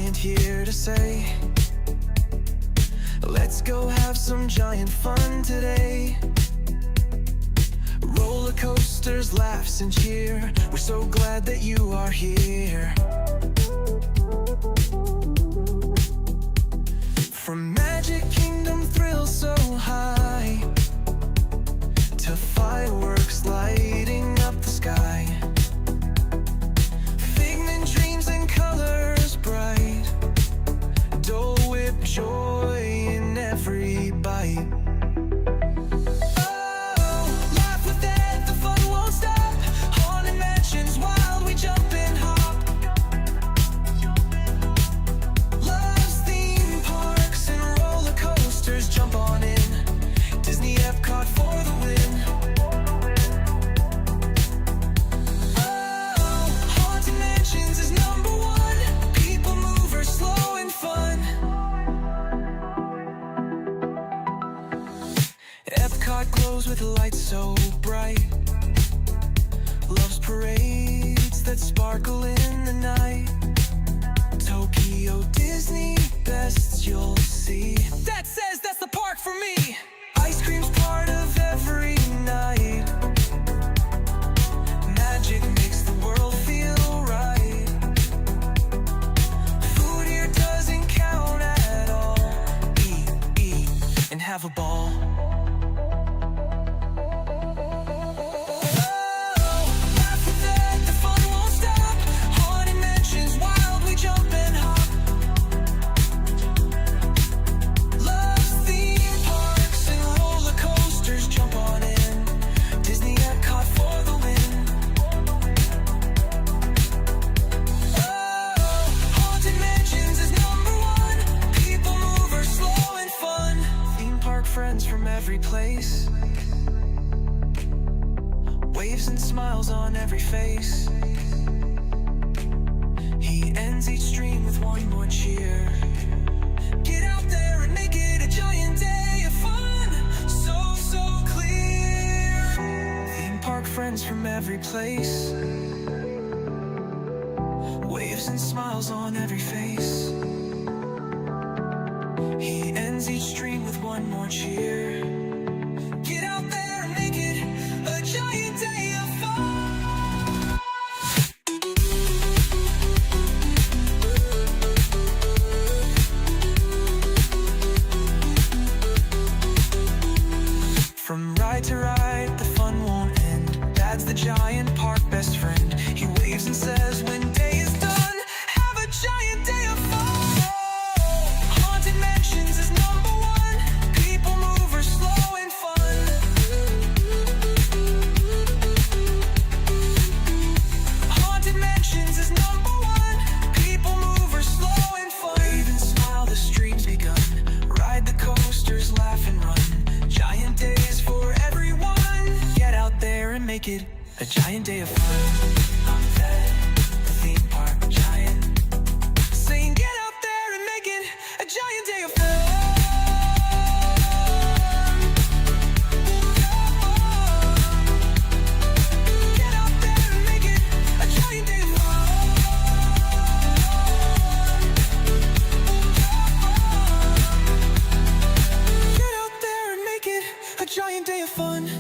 giant here to say, let's go have some giant fun today. Roller coasters, laughs and cheer, we're so glad that you are here. From Magic Kingdom thrills so high to fireworks lighting up the sky, figment dreams and colors bright, Dole Whip joy in every bite. Oh, laugh with it, the fun won't stop. Haunted mansions, wild, we jump and hop. Love's theme parks and roller coasters, jump on in. Disney Epcot for the win. Epcot glows with lights so bright, love's parades that sparkle in the night. Tokyo Disney bests you'll see. That says that's the park for me. Ice cream's part of every night. Magic makes the world feel right. Food here doesn't count at all. Eat, and have a ball. Friends from every place, waves and smiles on every face. He ends each stream with one more cheer. Get out there and make it a giant day of fun, so clear. Theme park friends from every place, waves and smiles on every face. He ends each stream with one more cheer. Get out there and make it a giant day of fun. From ride to ride, the fun won't end. Dad's the giant park best friend. He waves and says when day is done, have a giant day of fun. Make it a giant day of fun. I'm Ted, the theme park giant, saying get out there and make it a giant day of fun. Get out there and make it a giant day of fun. Get out there and make it a giant day of fun.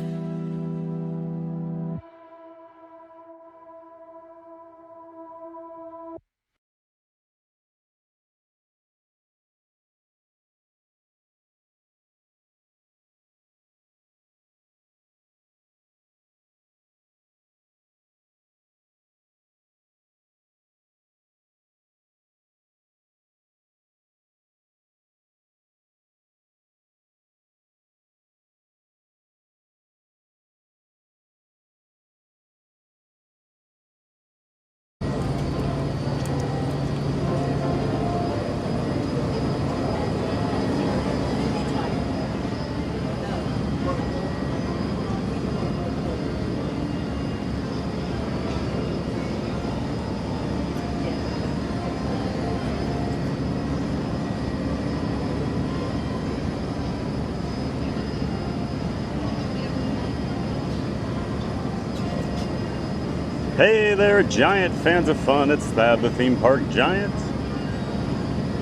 Hey there, giant fans of fun. It's Thad, the theme park giant.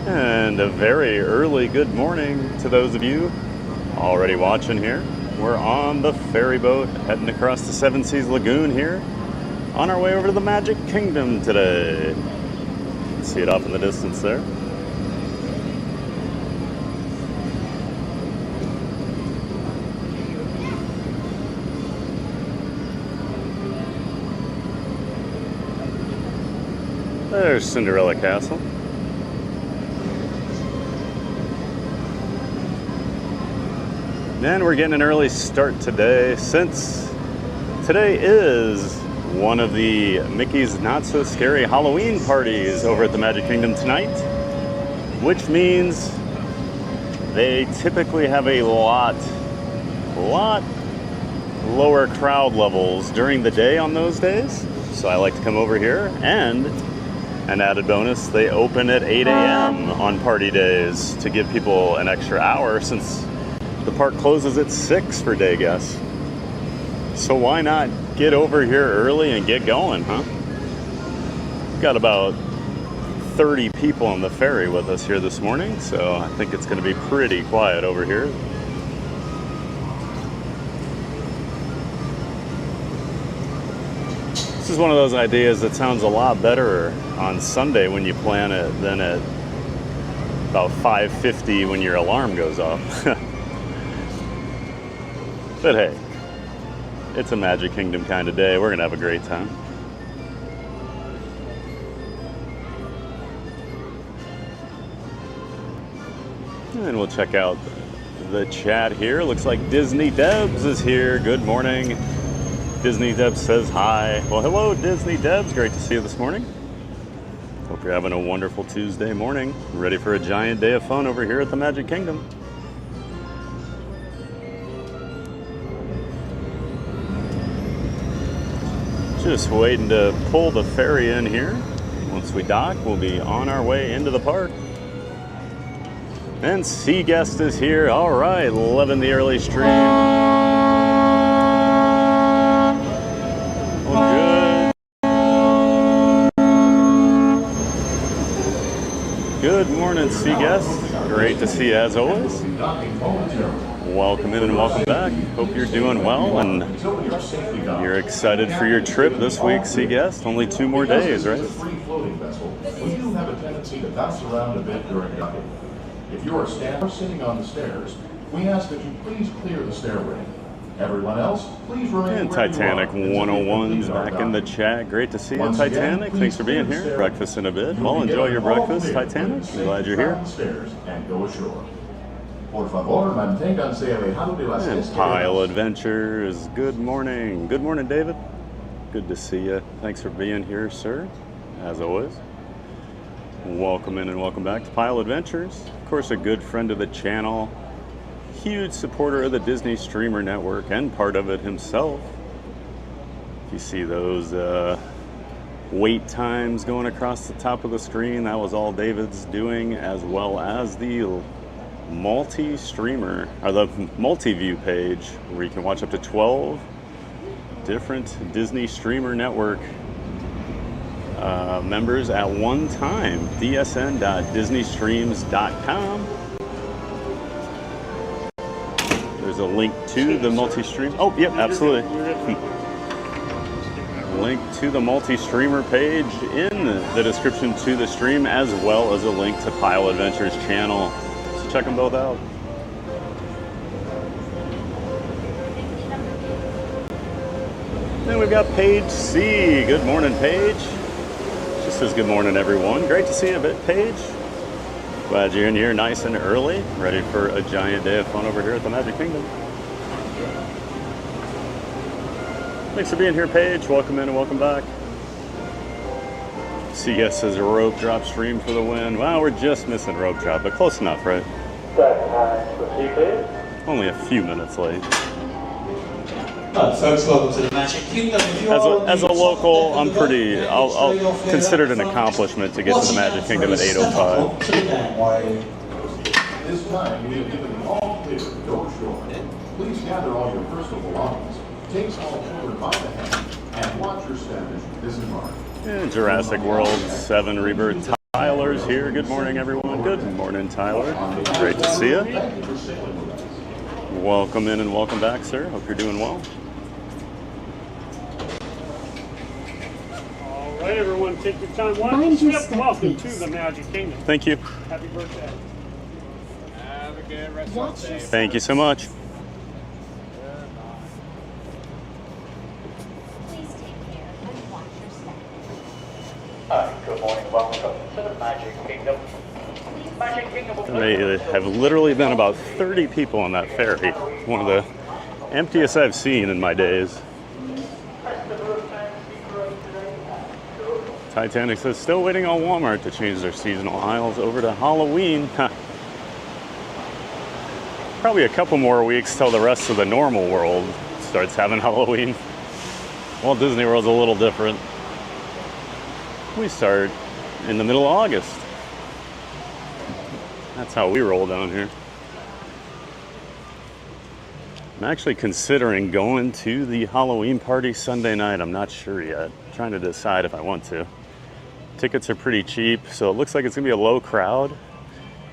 And a very early good morning to those of you already watching here. We're on the ferry boat heading across the Seven Seas Lagoon here on our way over to the Magic Kingdom today. See it off in the distance there. There's Cinderella Castle. And we're getting an early start today, since today is one of the Mickey's Not So Scary Halloween parties over at the Magic Kingdom tonight, which means they typically have a lot lower crowd levels during the day on those days. So I like to come over here, and an added bonus, they open at 8 a.m. on party days to give people an extra hour, since the park closes at 6 for day guests. So why not get over here early and get going, huh? Got about 30 people on the ferry with us here this morning, so I think it's going to be pretty quiet over here. This is one of those ideas that sounds a lot better on Sunday when you plan it than at about 5:50 when your alarm goes off. But hey, it's a Magic Kingdom kind of day. We're going to have a great time. And we'll check out the chat here. Looks like Disney Debs is here. Good morning. Disney Debs says hi. Well, hello, Disney Debs. Great to see you this morning. Hope you're having a wonderful Tuesday morning. Ready for a giant day of fun over here at the Magic Kingdom. Just waiting to pull the ferry in here. Once we dock, we'll be on our way into the park. And Sea Guest is here. All right, loving the early stream. Well, good morning, Sea Guest. Great to see you as always. Welcome in and welcome back. Hope you're doing well and you're excited for your trip this week, Sea Guest. Only 2 more days, right? We do have a tendency to bounce around a bit during docking. If you are sitting on the stairs, we ask that you please clear the stairway. Everyone else, please remain. And Titanic 101's back in the chat. Great to see you, Titanic. Thanks for being here. Breakfast in a bit. Well, enjoy your breakfast, Titanic. I'm glad you're here. And go ashore. Por favor, manténganse alejado de las And Pile Adventures. Good morning. Good morning, David. Good to see you. Thanks for being here, sir. As always. Welcome in and welcome back to Pile Adventures. Of course, a good friend of the channel. Huge supporter of the Disney Streamer Network and part of it himself. If you see those wait times going across the top of the screen, that was all David's doing, as well as the multi-streamer, or the multi-view page, where you can watch up to 12 different Disney Streamer Network members at one time. dsn.disneystreams.com. There's a link to the multi-stream. Oh, yep, absolutely. Link to the multi-streamer page in the description to the stream, as well as a link to Pile Adventures channel. So check them both out. Then we've got Paige C. Good morning, Paige. She says good morning, everyone. Great to see you a bit, Paige. Glad you're in here nice and early, ready for a giant day of fun over here at the Magic Kingdom. Thanks for being here, Paige. Welcome in and welcome back. CS says a rope drop stream for the win. Wow, we're just missing rope drop, but close enough, right? Only a few minutes late. Folks, welcome to the Magic Kingdom. As a local, I'll consider it an accomplishment to get to the Magic Kingdom at 8:05. This time, we have given you all clear to go ashore. Please gather all your personal belongings, take small children by the hand, and watch your step as you disembark. And Jurassic World 7 Rebirth Tyler's here. Good morning, everyone. Good morning, Tyler. Great to see you. Welcome in and welcome back, sir. Hope you're doing well. All right, everyone, take your time. Welcome to the Magic Kingdom. Thank you. Happy birthday. Have a good rest of the day. Thank you so much. Please take care and watch your step. Hi, good morning. Welcome to the Magic Kingdom. Magic Kingdom will There have literally been about 30 people on that ferry. One of the emptiest I've seen in my days. Titanic says, still waiting on Walmart to change their seasonal aisles over to Halloween. Probably a couple more weeks till the rest of the normal world starts having Halloween. Walt Disney World's a little different. We start in the middle of August. That's how we roll down here. I'm actually considering going to the Halloween party Sunday night. I'm not sure yet. I'm trying to decide if I want to. Tickets are pretty cheap, so it looks like it's gonna be a low crowd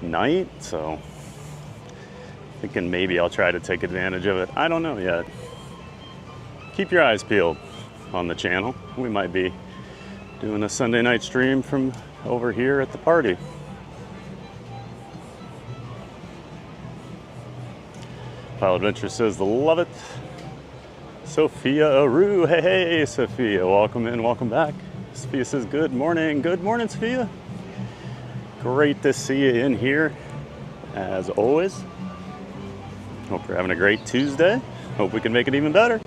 night, so thinking maybe I'll try to take advantage of it. I don't know yet. Keep your eyes peeled on the channel. We might be doing a Sunday night stream from over here at the party. Pile Adventure says, love it. Sophia Aru, hey, Sophia, welcome in, welcome back. Sophia says, good morning, Sophia. Great to see you in here, as always. Hope you're having a great Tuesday. Hope we can make it even better.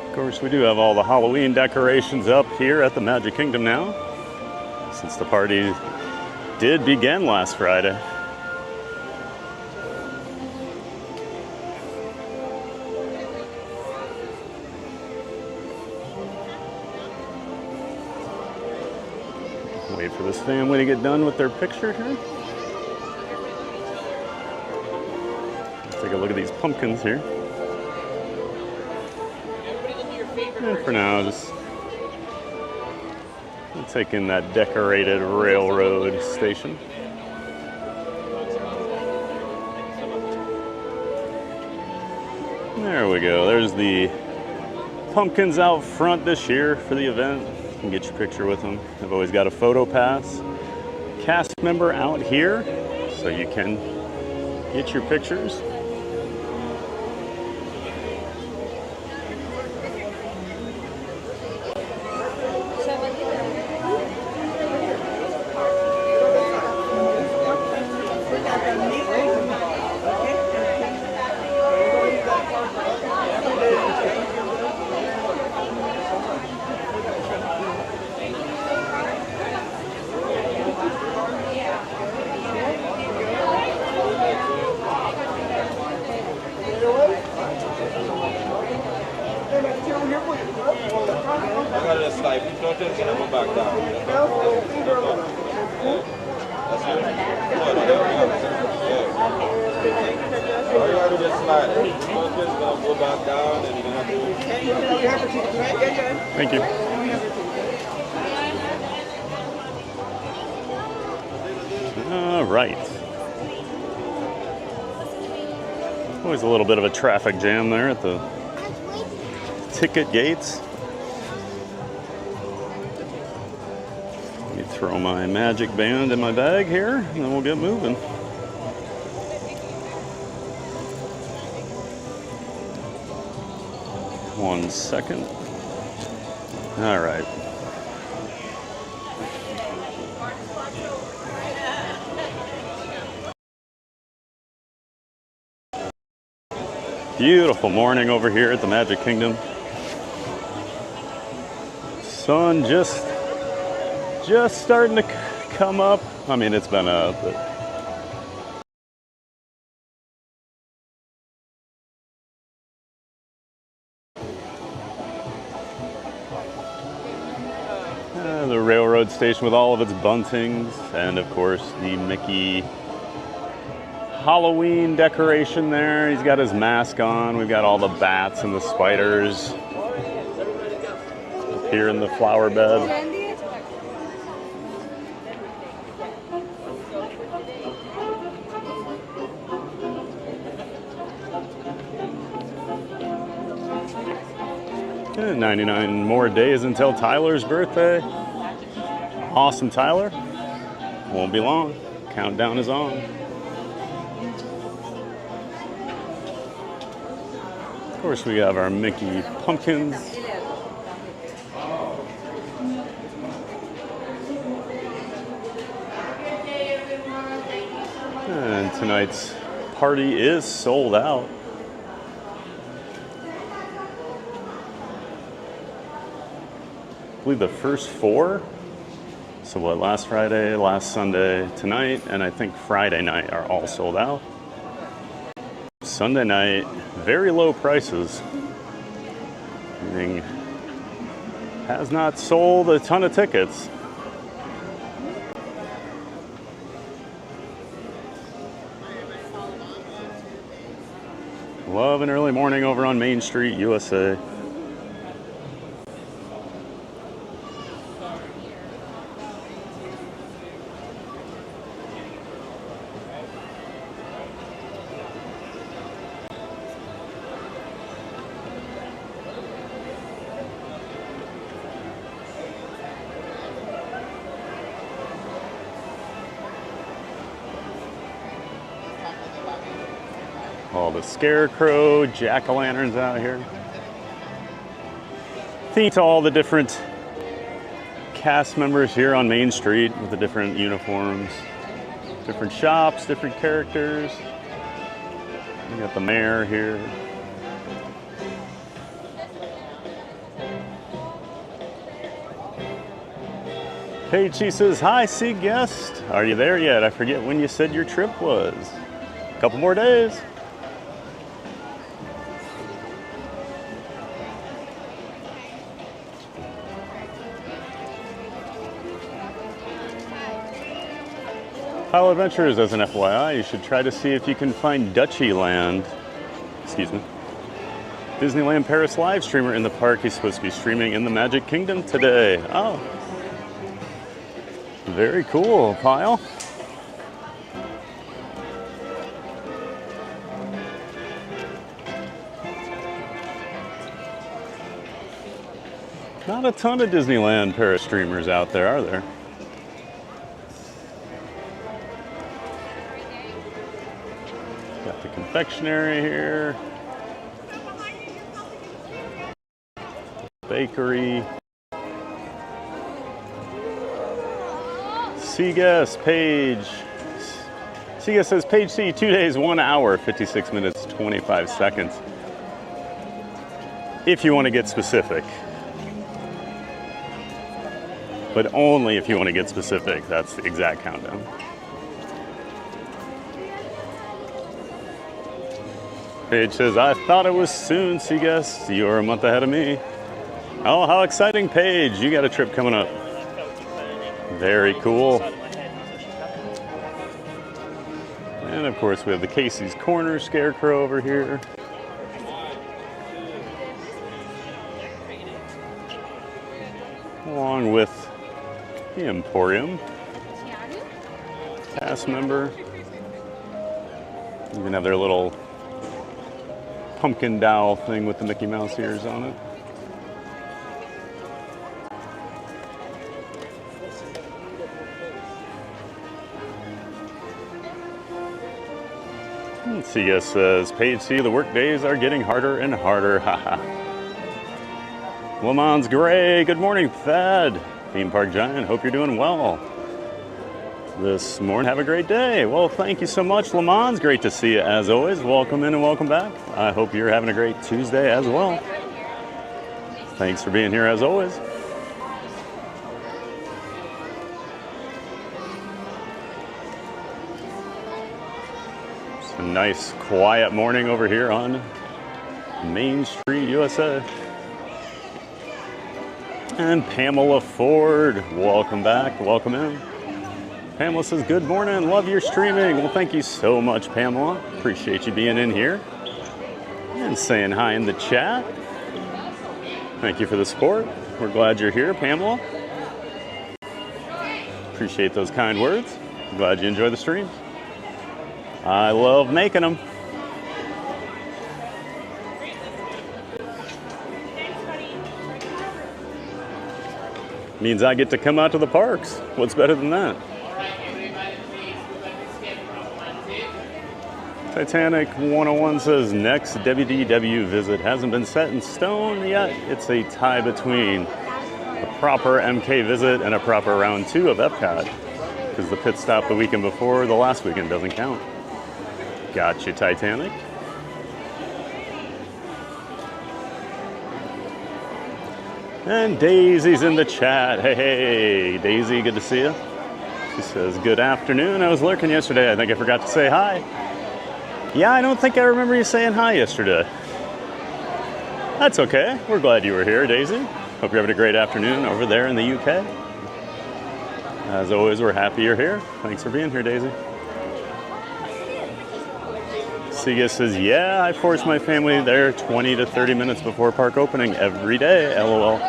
Of course, we do have all the Halloween decorations up here at the Magic Kingdom now, since the party did begin last Friday. Wait for this family to get done with their picture here. Let's take a look at these pumpkins here. And for now, just we'll take in that decorated railroad station. There we go. There's the pumpkins out front this year for the event. You can get your picture with them. I've always got a photo pass. Cast member out here, so you can get your pictures. Thank you. All right. Always a little bit of a traffic jam there at the ticket gates. Let me throw my magic band in my bag here, and then we'll get moving. One second. All right. Beautiful morning over here at the Magic Kingdom. Sun just starting to come up. I mean, it's been up, but the railroad station with all of its buntings, and of course the Mickey Halloween decoration there. He's got his mask on. We've got all the bats and the spiders up here in the flower bed. And 99 more days until Tyler's birthday. Awesome, Tyler. Won't be long. Countdown is on. Of course, we have our Mickey pumpkins. And tonight's party is sold out. I believe the first 4. So what, last Friday, last Sunday, tonight, and I think Friday night are all sold out. Sunday night, very low prices. Meaning has not sold a ton of tickets. Love an early morning over on Main Street, USA. All the scarecrow, jack-o'-lanterns out here. Thanks to all the different cast members here on Main Street with the different uniforms, different shops, different characters. We got the mayor here. Paige, she says, "Hi, Sea Guest. Are you there yet? I forget when you said your trip was. A couple more days." Pile Adventures, as an FYI, you should try to see if you can find Dutchyland, Disneyland Paris live streamer in the park. He's supposed to be streaming in the Magic Kingdom today. Oh, very cool, Pile. Not a ton of Disneyland Paris streamers out there, are there? Got the confectionery here. Bakery. Seaguest, Paige. Seaguest says, Page C, 2 days, 1 hour, 56 minutes, 25 seconds. If you want to get specific. But only if you want to get specific. That's the exact countdown. Paige says, I thought it was soon, Seaguest. You're a month ahead of me. Oh, how exciting, Paige. You got a trip coming up. Very cool. And of course, we have the Casey's Corner Scarecrow over here. Along with the Emporium. Cast member. Even have their little pumpkin dowel thing with the Mickey Mouse ears on it. CS says, Page C, the work days are getting harder and harder. Haha. Le Mans Gray, good morning, Thad. Theme Park Giant, hope you're doing well this morning. Have a great day. Well, thank you so much, Le Mans. Great to see you as always. Welcome in and welcome back. I hope you're having a great Tuesday as well. Thanks for being here as always. It's a nice, quiet morning over here on Main Street, USA. And Pamela Ford, welcome back, welcome in. Pamela says, good morning, love your streaming. Well, thank you so much, Pamela. Appreciate you being in here and saying hi in the chat. Thank you for the support. We're glad you're here, Pamela. Appreciate those kind words. I'm glad you enjoy the streams. I love making them. Means I get to come out to the parks. What's better than that? Titanic 101 says next WDW visit hasn't been set in stone yet. It's a tie between a proper MK visit and a proper round 2 of Epcot, because the pit stop the weekend before the last weekend doesn't count. Gotcha, Titanic. And Daisy's in the chat. Hey, Daisy, good to see you. She says, good afternoon. I was lurking yesterday. I think I forgot to say hi. Yeah, I don't think I remember you saying hi yesterday. That's okay. We're glad you were here, Daisy. Hope you're having a great afternoon over there in the UK. As always, we're happy you're here. Thanks for being here, Daisy. Siga says, yeah, I force my family there 20 to 30 minutes before park opening every day, LOL.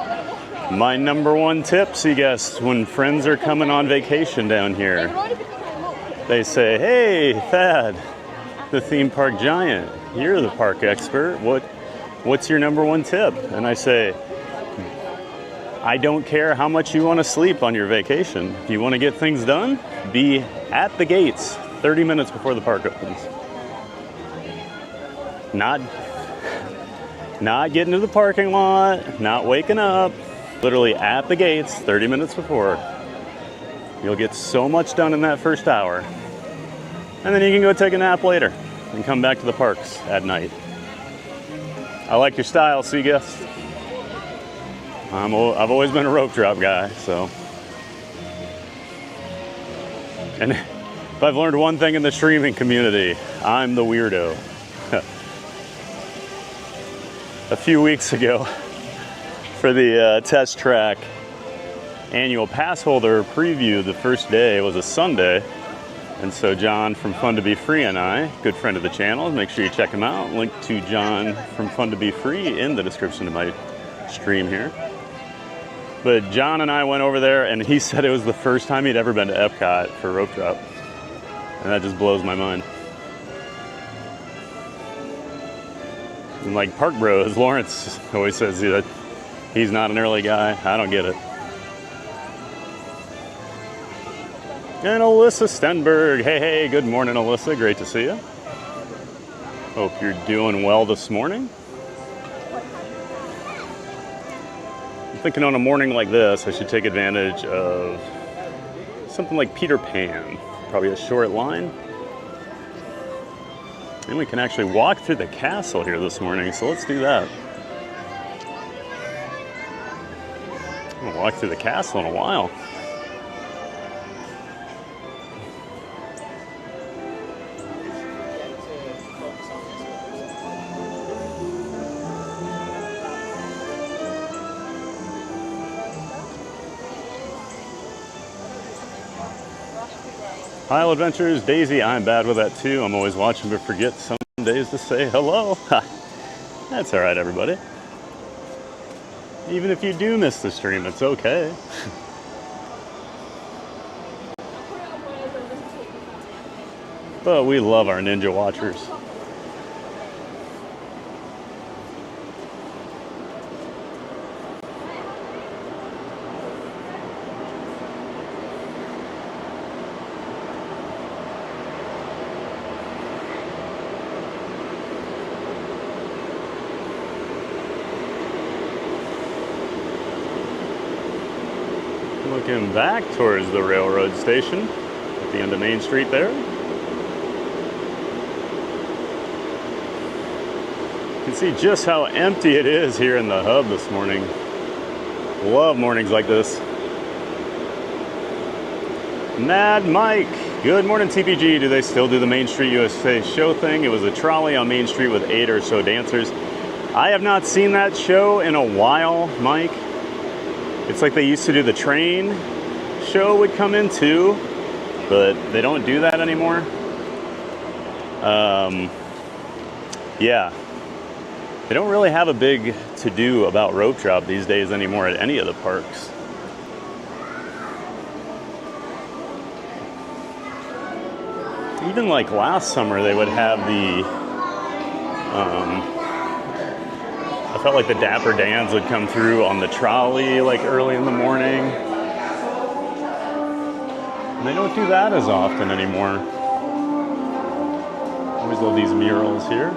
My number one tip, Siga, when friends are coming on vacation down here, they say, hey, Thad, the theme park giant, you're the park expert. What's your number one tip? And I say, I don't care how much you want to sleep on your vacation. If you want to get things done, be at the gates 30 minutes before the park opens. Not getting to the parking lot, not waking up, literally at the gates 30 minutes before. You'll get so much done in that first hour. And then you can go take a nap later and come back to the parks at night. I like your style, Seaguest. I've always been a rope drop guy, so. And if I've learned one thing in the streaming community, I'm the weirdo. A few weeks ago, for the test track annual pass holder preview, the first day was a Sunday. And so John from Fun to Be Free and I, good friend of the channel, make sure you check him out. Link to John from Fun to Be Free in the description of my stream here. But John and I went over there, and he said it was the first time he'd ever been to Epcot for rope drop. And that just blows my mind. And like Park Bros, Lawrence always says that he's not an early guy. I don't get it. And Alyssa Stenberg. Hey, good morning, Alyssa. Great to see you. Hope you're doing well this morning. I'm thinking on a morning like this, I should take advantage of something like Peter Pan. Probably a short line. And we can actually walk through the castle here this morning, so let's do that. I haven't walked through the castle in a while. Isle Adventures, Daisy, I'm bad with that too. I'm always watching but forget some days to say hello. That's all right, everybody. Even if you do miss the stream, it's okay. But we love our ninja watchers. Looking back towards the railroad station at the end of Main Street there. You can see just how empty it is here in the hub this morning. Love mornings like this. Mad Mike, good morning TPG. Do they still do the Main Street USA show thing? It was a trolley on Main Street with 8 or so dancers. I have not seen that show in a while, Mike. It's like they used to do the train show would come in too. but they don't do that anymore. Yeah, they don't really have a big to-do about rope drop these days anymore at any of the parks. Even like last summer, they would have the, I felt like the Dapper Dans would come through on the trolley like early in the morning. And they don't do that as often anymore. Always love these murals here.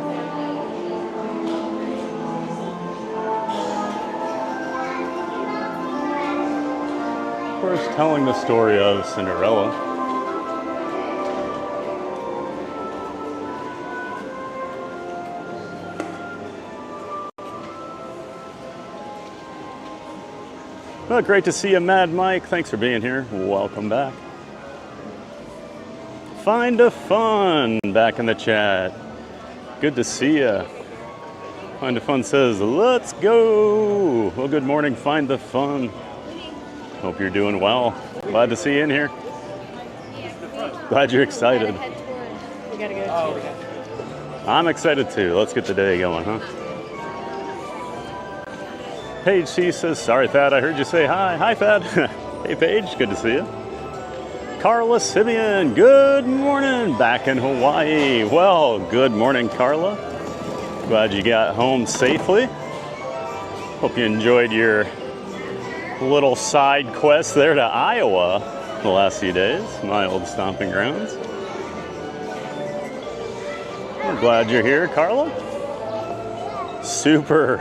Of course, telling the story of Cinderella. Well, great to see you, Mad Mike. Thanks for being here. Welcome back. Find a Fun back in the chat. Good to see you. Find a Fun says, let's go. Well, good morning, Find the Fun. Hope you're doing well. Glad to see you in here. Glad you're excited. We gotta go to I'm excited too. Let's get the day going, huh? Paige C says, sorry, Thad, I heard you say hi. Hi, Thad. Hey, Paige, good to see you. Carla Simeon, good morning, back in Hawaii. Well, good morning, Carla. Glad you got home safely. Hope you enjoyed your little side quest there to Iowa the last few days, my old stomping grounds. We're glad you're here, Carla. Super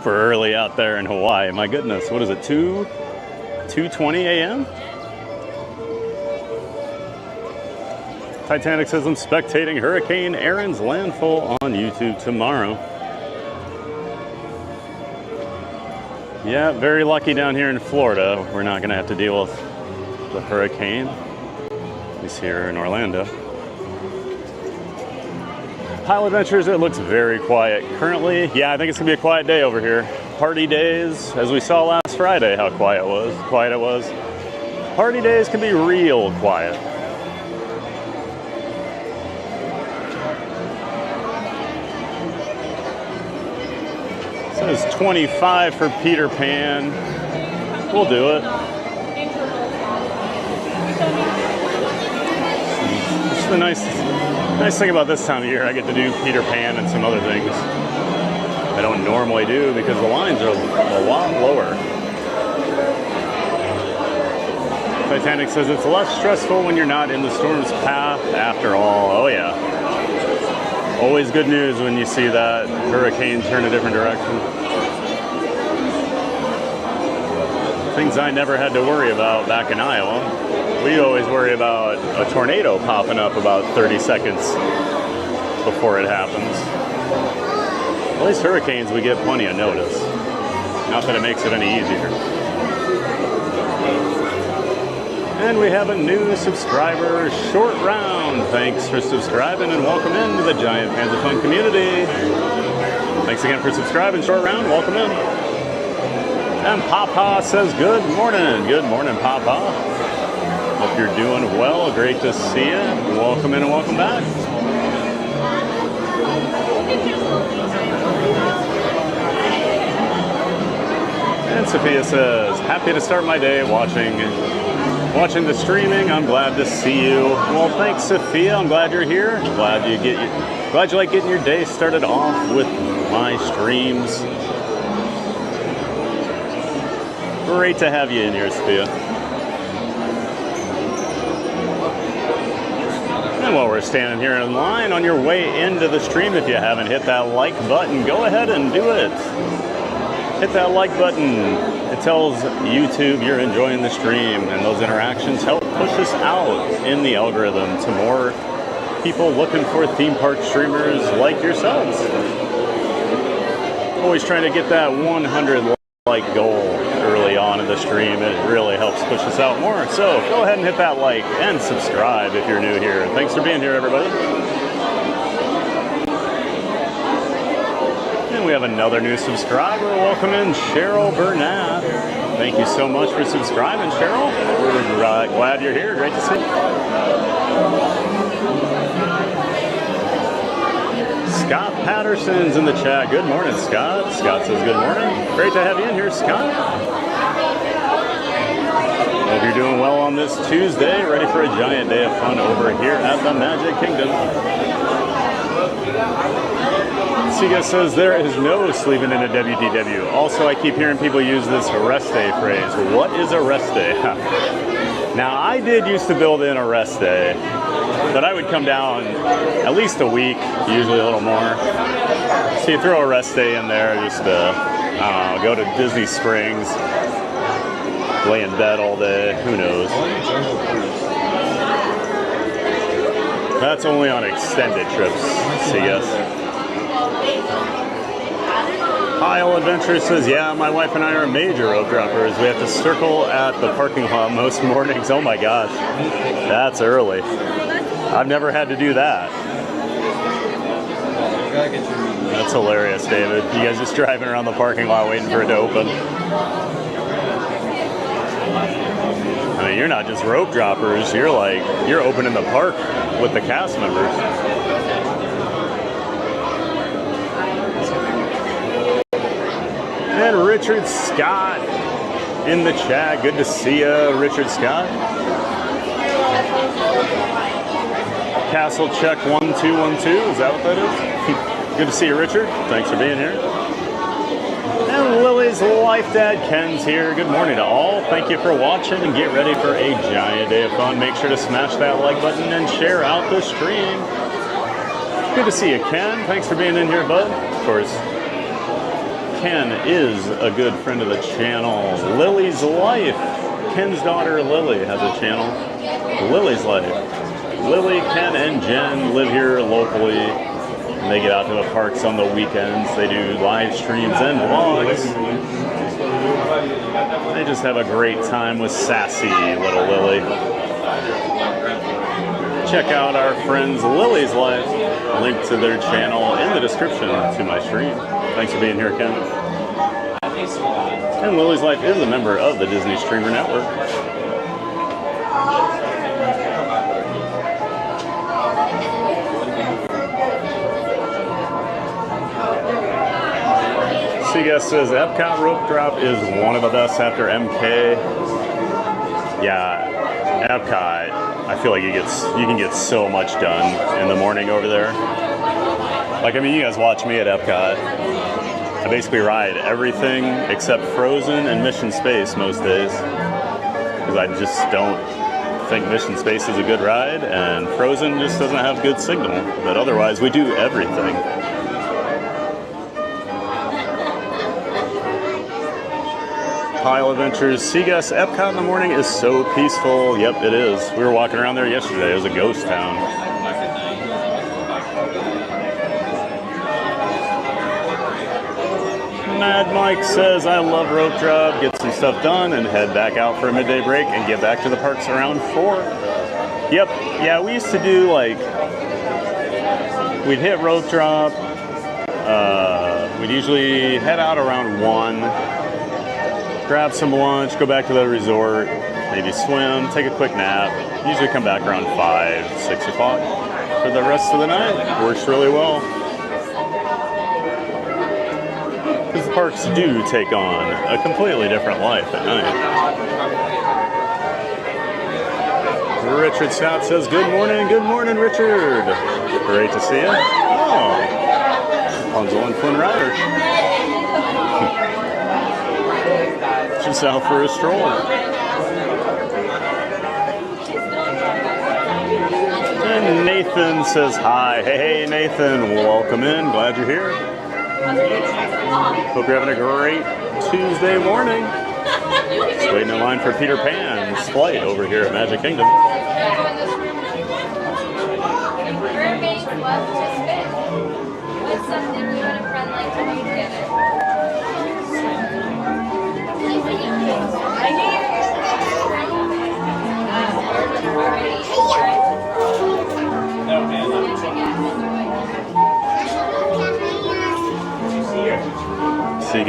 early out there in Hawaii. My goodness, what is it, 2:20 a.m.? Titanic says, I'm spectating Hurricane Aaron's landfall on YouTube tomorrow. Yeah, very lucky down here in Florida. We're not going to have to deal with the hurricane, at least here in Orlando. Pile Adventures, it looks very quiet currently. Yeah, I think it's going to be a quiet day over here. Party days, as we saw last Friday, how quiet it was. Party days can be real quiet. It says 25 for Peter Pan. We'll do it. It's the nice thing about this time of year. I get to do Peter Pan and some other things I don't normally do because the lines are a lot lower. Titanic says it's less stressful when you're not in the storm's path after all. Oh yeah. Always good news when you see that hurricane turn a different direction. Things I never had to worry about back in Iowa. We always worry about a tornado popping up about 30 seconds before it happens. At least hurricanes, we get plenty of notice. Not that it makes it any easier. And we have a new subscriber, Short Round. Thanks for subscribing and welcome into the Giant Fans of Fun community. Thanks again for subscribing, Short Round. Welcome in. And Papa says good morning. Good morning, Papa. Hope you're doing well. Great to see you. Welcome in and welcome back. And Sophia says, happy to start my day watching the streaming. I'm glad to see you. Well, thanks, Sophia. I'm glad you're here. Glad you like getting your day started off with my streams. Great to have you in here, Sophia. And while we're standing here in line on your way into the stream, if you haven't hit that like button, go ahead and do it. Hit that like button. It tells YouTube you're enjoying the stream, and those interactions help push us out in the algorithm to more people looking for theme park streamers like yourselves. Always trying to get that 100 like goal early on in the stream. It really helps push us out more. So go ahead and hit that like and subscribe if you're new here. Thanks for being here, everybody. And we have another new subscriber. Welcome in, Cheryl Burnett. Thank you so much for subscribing, Cheryl. We're glad you're here. Great to see you. Scott Patterson's in the chat. Good morning, Scott. Scott says good morning. Great to have you in here, Scott. Hope you're doing well on this Tuesday. Ready for a giant day of fun over here at the Magic Kingdom. Siga says there is no sleeping in a WDW. Also, I keep hearing people use this rest day phrase. What is a rest day? Now, I did used to build in a rest day, but I would come down at least a week, usually a little more. So you throw a rest day in there, just go to Disney Springs, lay in bed all day, who knows. That's only on extended trips, Siga. Kyle Adventure says, yeah, my wife and I are major rope droppers. We have to circle at the parking lot most mornings. Oh my gosh, that's early. I've never had to do that. That's hilarious, David. You guys just driving around the parking lot waiting for it to open. I mean, you're not just rope droppers. You're opening the park with the cast members. And Richard Scott in the chat. Good to see you, Richard Scott. Castle check 1212. Is that what that is? Good to see you, Richard. Thanks for being here. And Lily's Life Dad Ken's here. Good morning to all. Thank you for watching and get ready for a giant day of fun. Make sure to smash that like button and share out the stream. Good to see you, Ken. Thanks for being in here, bud. Of course, Ken is a good friend of the channel. Lily's Life. Ken's daughter Lily has a channel. Lily's Life. Lily, Ken, and Jen live here locally. And they get out to the parks on the weekends. They do live streams and vlogs. They just have a great time with sassy little Lily. Check out our friends Lily's Life. Link to their channel in the description to my stream. Thanks for being here, Ken. And Lily's Life is a member of the Disney Streamer Network. Siga says Epcot rope drop is one of the best after MK. Yeah, Epcot, I feel like you can get so much done in the morning over there. Like, I mean, you guys watch me at Epcot. I basically ride everything except Frozen and Mission Space most days. Because I just don't think Mission Space is a good ride, and Frozen just doesn't have good signal. But otherwise, we do everything. Pile Adventures, Seaguss, Epcot in the morning is so peaceful. Yep, it is. We were walking around there yesterday. It was a ghost town. Mad Mike says, I love rope drop, get some stuff done, and head back out for a midday break and get back to the parks around 4. Yep, yeah, we used to do we'd hit rope drop, we'd usually head out around 1, grab some lunch, go back to the resort, maybe swim, take a quick nap, usually come back around 5, 6 o'clock for the rest of the night. Works really well. Because the parks do take on a completely different life at night. Richard Scott says, good morning, Richard. Great to see you. Oh, Rapunzel and Flynn Rider. Just out for a stroll. And Nathan says hi. Hey, Nathan, welcome in. Glad you're here. Hope you're having a great Tuesday morning. Just waiting in line for Peter Pan's flight over here at Magic Kingdom.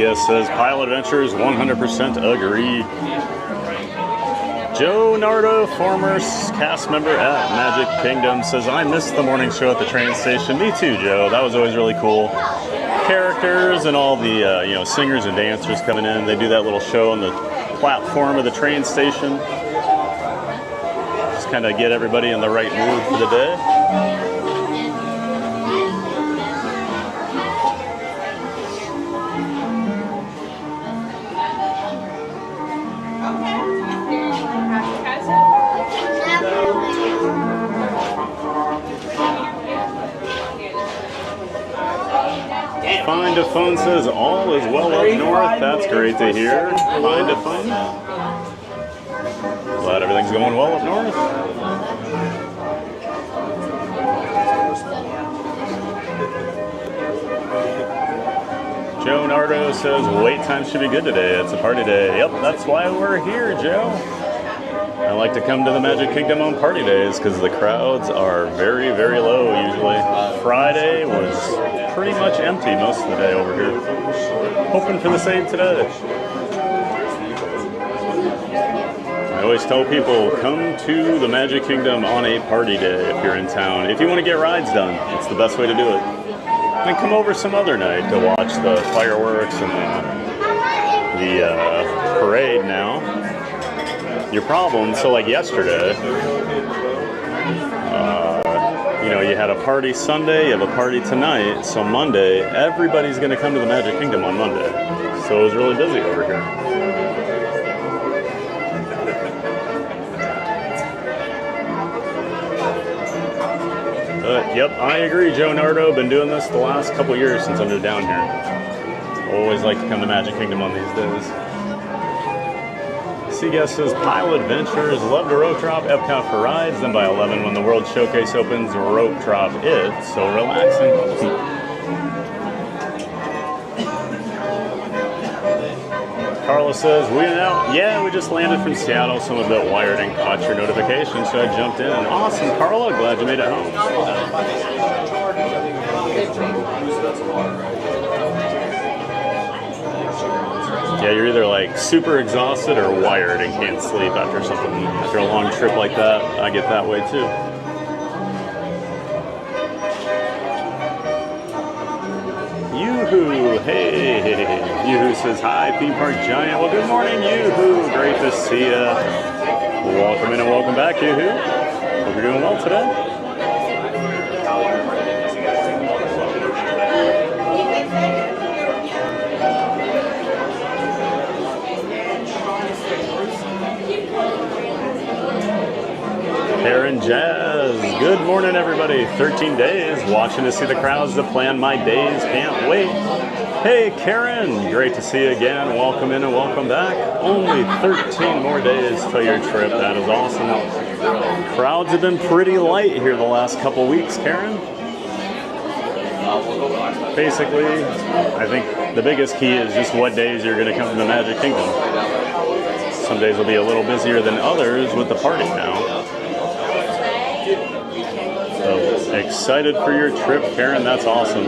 Guest says, Pilot Adventures, 100% agree. Joe Nardo, former cast member at Magic Kingdom, says, I missed the morning show at the train station. Me too, Joe. That was always really cool. Characters and all the singers and dancers coming in. They do that little show on the platform of the train station. Just kind of get everybody in the right mood for the day. Find a Phone says all is well up north. That's great to hear. Find a Phone. Glad everything's going well up north. Joe Nardo says wait time should be good today. It's a party day. Yep, that's why we're here, Joe. I like to come to the Magic Kingdom on party days because the crowds are very, very low usually. Friday was pretty much empty most of the day over here. Hoping for the same today. I always tell people, come to the Magic Kingdom on a party day if you're in town. If you want to get rides done, it's the best way to do it. Then come over some other night to watch the fireworks and the parade now. Your problem, so like yesterday, you had a party Sunday, you have a party tonight, so Monday, everybody's going to come to the Magic Kingdom on Monday. So it was really busy over here. Yep, I agree, Joe Nardo. Been doing this the last couple years since I've been down here. Always like to come to Magic Kingdom on these days. Guest says Pilot Adventures, love to rope drop Epcot for rides, then by 11 when the World Showcase opens, rope drop it. So relaxing. Carla says, we out? Yeah, we just landed from Seattle. Some of it wired and caught your notification, so I jumped in. Awesome, Carla. Glad you made it home. Yeah, you're either like super exhausted or wired and can't sleep after a long trip like that. I get that way too. Yoo-hoo, hey. Yoo-hoo says hi, Theme Park Giant. Well, good morning, Yoo-hoo. Great to see ya. Welcome in and welcome back, Yoo-hoo. Hope you're doing well today. Karen Jazz, good morning everybody. 13 days, watching to see the crowds to plan my days, can't wait. Hey Karen, great to see you again. Welcome in and welcome back. Only 13 more days till your trip, that is awesome. Crowds have been pretty light here the last couple weeks, Karen. Basically, I think the biggest key is just what days you're going to come to the Magic Kingdom. Some days will be a little busier than others with the party now. So excited for your trip, Karen. That's awesome.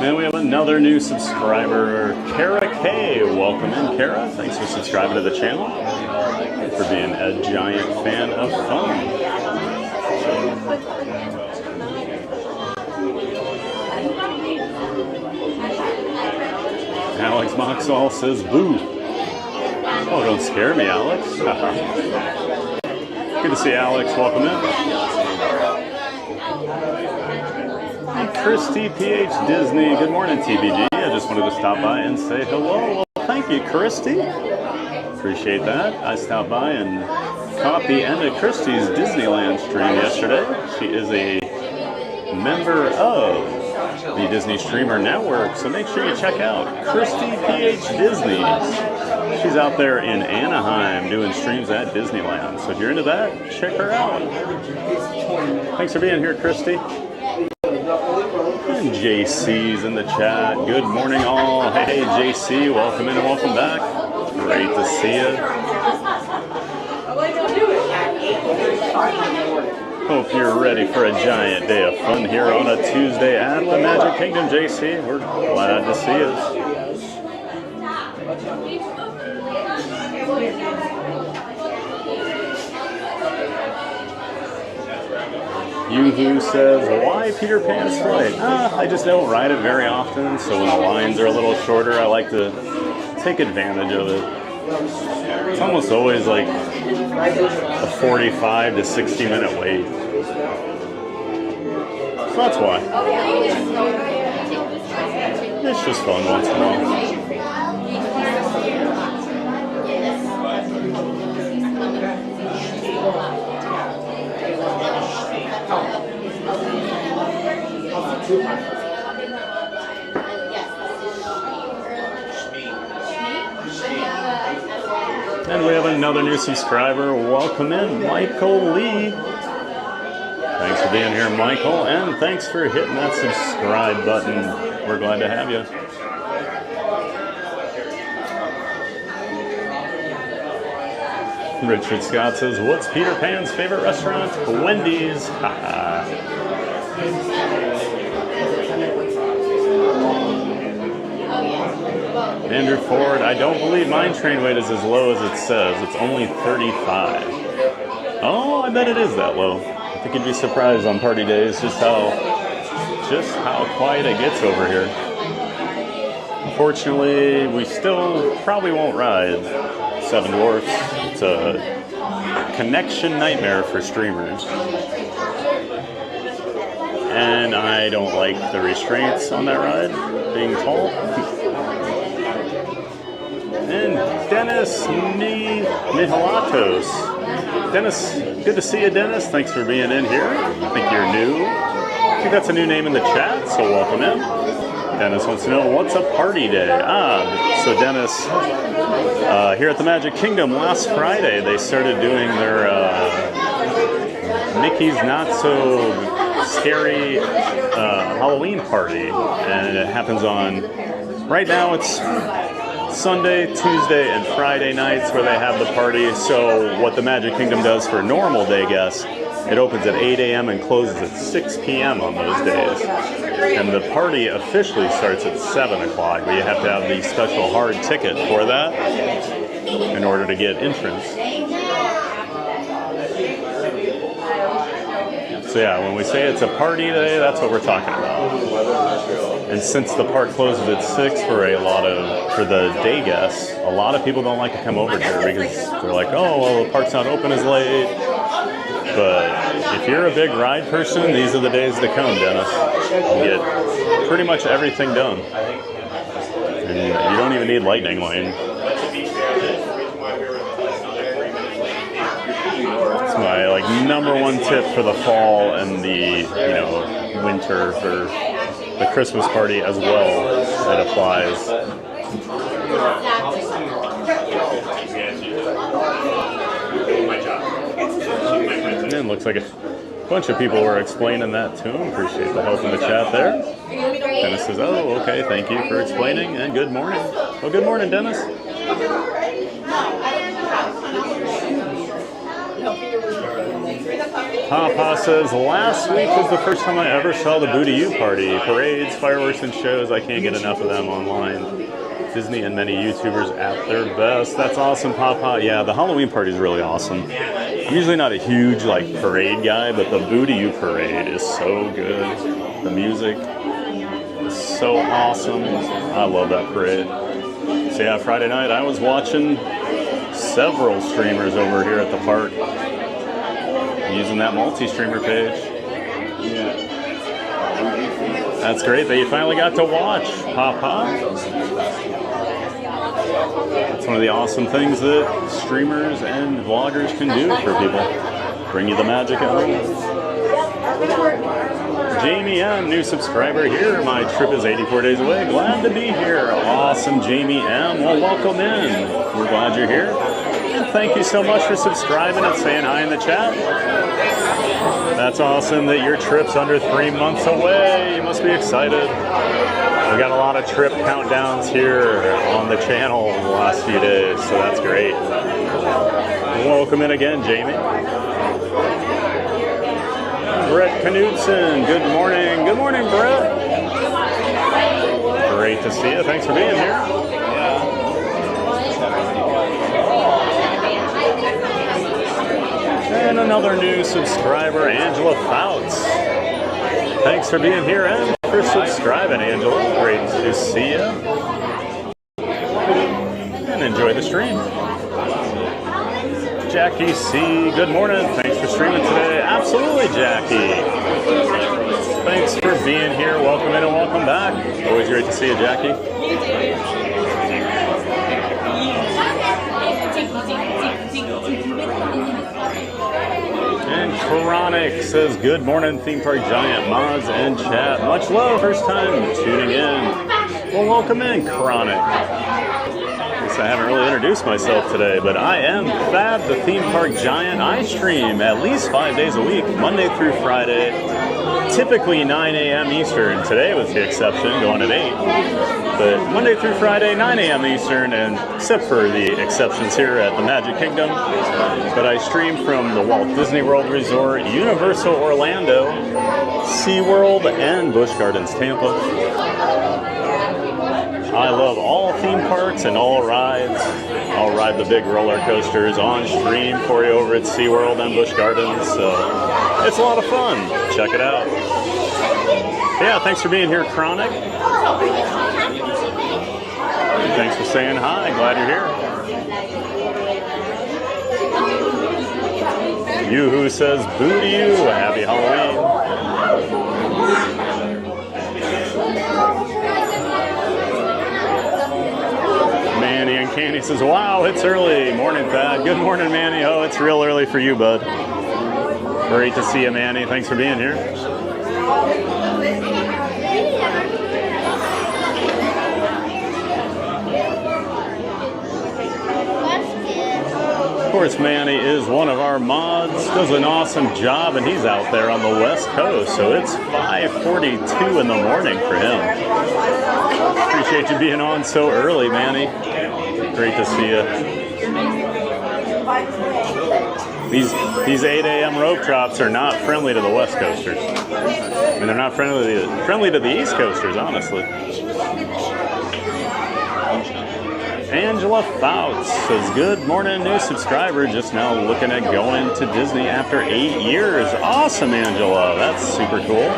And we have another new subscriber, Kara K. Welcome in, Kara. Thanks for subscribing to the channel. For being a giant fan of fun. Alex Moxall says boo. Oh, don't scare me, Alex. Good to see Alex. Welcome in. Christy PH Disney. Good morning, TBG. I just wanted to stop by and say hello. Well, thank you, Christy. Appreciate that. I stopped by and caught the end of Christy's Disneyland stream yesterday. She is a member of the Disney Streamer Network, so make sure you check out Christy PH Disney. She's out there in Anaheim doing streams at Disneyland, so if you're into that, check her out. Thanks for being here, Christy. And JC's in the chat. Good morning, all. Hey, JC, welcome in and welcome back. Great to see you. Hope you're ready for a giant day of fun here on a Tuesday at the Magic Kingdom, JC. We're glad to see you. Yoo-hoo says, why Peter Pan's flight? I just don't ride it very often, so when the lines are a little shorter, I like to take advantage of it. It's almost always like a 45 to 60 minute wait. So that's why. It's just fun once in a while. And we have another new subscriber. Welcome in, Michael Lee. Thanks for being here, Michael, and thanks for hitting that subscribe button. We're glad to have you. Richard Scott says, what's Peter Pan's favorite restaurant? Wendy's. Andrew Ford, I don't believe mine train weight is as low as it says. It's only 35. Oh, I bet it is that low. I think you'd be surprised on party days just how quiet it gets over here. Unfortunately, we still probably won't ride Seven Dwarfs. It's a connection nightmare for streamers. And I don't like the restraints on that ride, being tall. And Dennis Mihalatos. Dennis, good to see you, Dennis. Thanks for being in here. I think you're new. I think that's a new name in the chat, so welcome in. Dennis wants to know, what's a party day? So Dennis, here at the Magic Kingdom last Friday, they started doing their Mickey's Not So Scary Halloween party. And it happens on, right now it's Sunday, Tuesday, and Friday nights where they have the party. So what the Magic Kingdom does for normal day guests, it opens at 8 a.m. and closes at 6 p.m. on those days. And the party officially starts at 7 o'clock, but you have to have the special hard ticket for that in order to get entrance. So yeah, when we say it's a party day, that's what we're talking about. And since the park closes at 6 for the day guests, a lot of people don't like to come over here because they're like, oh, well, the park's not open as late. But if you're a big ride person, these are the days to come, Dennis. You get pretty much everything done. And you don't even need lightning lane. It's my number one tip for the fall and the winter for the Christmas party as well. That applies. And it looks like a bunch of people were explaining that to him. Appreciate the help in the chat there. Dennis says, oh, okay, thank you for explaining, and good morning. Well, good morning, Dennis. Papa says, last week was the first time I ever saw the Booty U party. Parades, fireworks, and shows. I can't get enough of them online. Disney and many YouTubers at their best. That's awesome, Papa. Yeah, the Halloween party is really awesome. I'm usually not a huge parade guy, but the Booty U parade is so good. The music is so awesome. I love that parade. So yeah, Friday night I was watching several streamers over here at the park using that multi-streamer page. That's great that you finally got to watch, Papa. It's one of the awesome things that streamers and vloggers can do for people. Bring you the magic out. Jamie M, new subscriber here. My trip is 84 days away. Glad to be here. Awesome, Jamie M. Well, welcome in. We're glad you're here. And thank you so much for subscribing and saying hi in the chat. That's awesome that your trip's under 3 months away. You must be excited. We got a lot of trip countdowns here on the channel the last few days, so that's great. Welcome in again, Jamie. Brett Knudsen. Good morning. Good morning, Brett. Great to see you. Thanks for being here. And another new subscriber, Angela Fouts. Thanks for being here and for subscribing, Angela. Great to see you. And enjoy the stream. Jackie C. Good morning. Thanks for streaming today. Absolutely, Jackie. Thanks for being here. Welcome in and welcome back. Always great to see you, Jackie. And Chronic says, good morning, Theme Park Giant, mods and chat. Much love, first time tuning in. Well, welcome in, Chronic. I haven't really introduced myself today, but I am Fab, the Theme Park Giant. I stream at least 5 days a week, Monday through Friday, typically 9 a.m. Eastern. Today was the exception, going at 8. But Monday through Friday, 9 a.m. Eastern, and except for the exceptions here at the Magic Kingdom. But I stream from the Walt Disney World Resort, Universal Orlando, SeaWorld, and Busch Gardens Tampa. I love all theme parks and all rides. I'll ride the big roller coasters on stream for you over at SeaWorld and Busch Gardens. So it's a lot of fun. Check it out. Yeah, thanks for being here, Chronic. Thanks for saying hi. Glad you're here. You who says boo to you. Happy Halloween. Manny and Candy says, wow, it's early. Morning, Pat. Good morning, Manny. Oh, it's real early for you, bud. Great to see you, Manny. Thanks for being here. Of course, Manny is one of our mods, does an awesome job, and he's out there on the West Coast, so it's 5:42 in the morning for him. Appreciate you being on so early, Manny. Great to see you. These 8 a.m. rope drops are not friendly to the West Coasters. I mean, they're not friendly to the East Coasters, honestly. Angela Fouts says, good morning, new subscriber. Just now looking at going to Disney after 8 years. Awesome, Angela. That's super cool.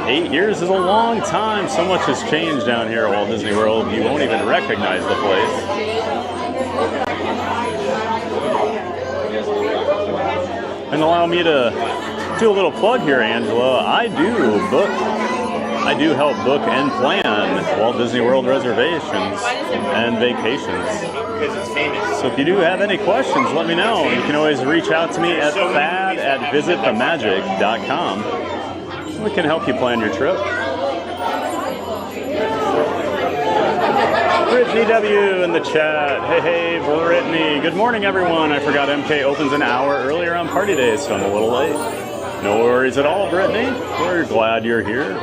8 years is a long time. So much has changed down here at Walt Disney World, you won't even recognize the place. And allow me to do a little plug here, Angela. I do help book and plan Walt Disney World reservations and vacations. So if you do have any questions, let me know. You can always reach out to me at fad@visitthemagic.com. We can help you plan your trip. Brittany W. in the chat. Hey, Brittany. Good morning, everyone. I forgot MK opens an hour earlier on party days, so I'm a little late. No worries at all, Brittany. We're glad you're here.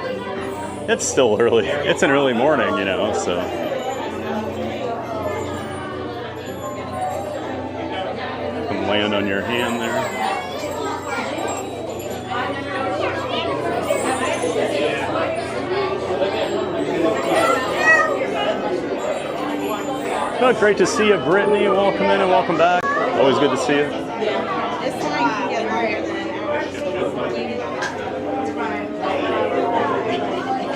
It's still early. It's an early morning, you know, so. Come land on your hand there. Oh, great to see you, Brittany. Welcome in and welcome back. Always good to see you.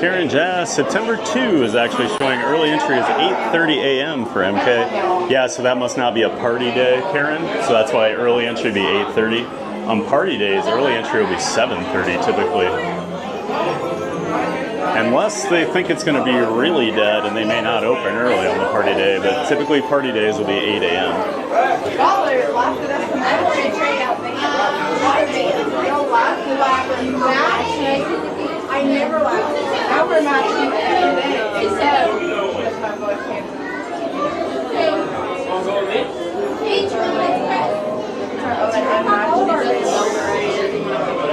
Karen Jazz, September 2 is actually showing early entry as 8:30 a.m. for MK. Yeah, so that must not be a party day, Karen. So that's why early entry would be 8:30. On party days, early entry will be 7:30 typically. Unless they think it's going to be really dead and they may not open early on the party day, but typically party days will be 8 a.m. I never laughed. I wear my teeth every day. Because my voice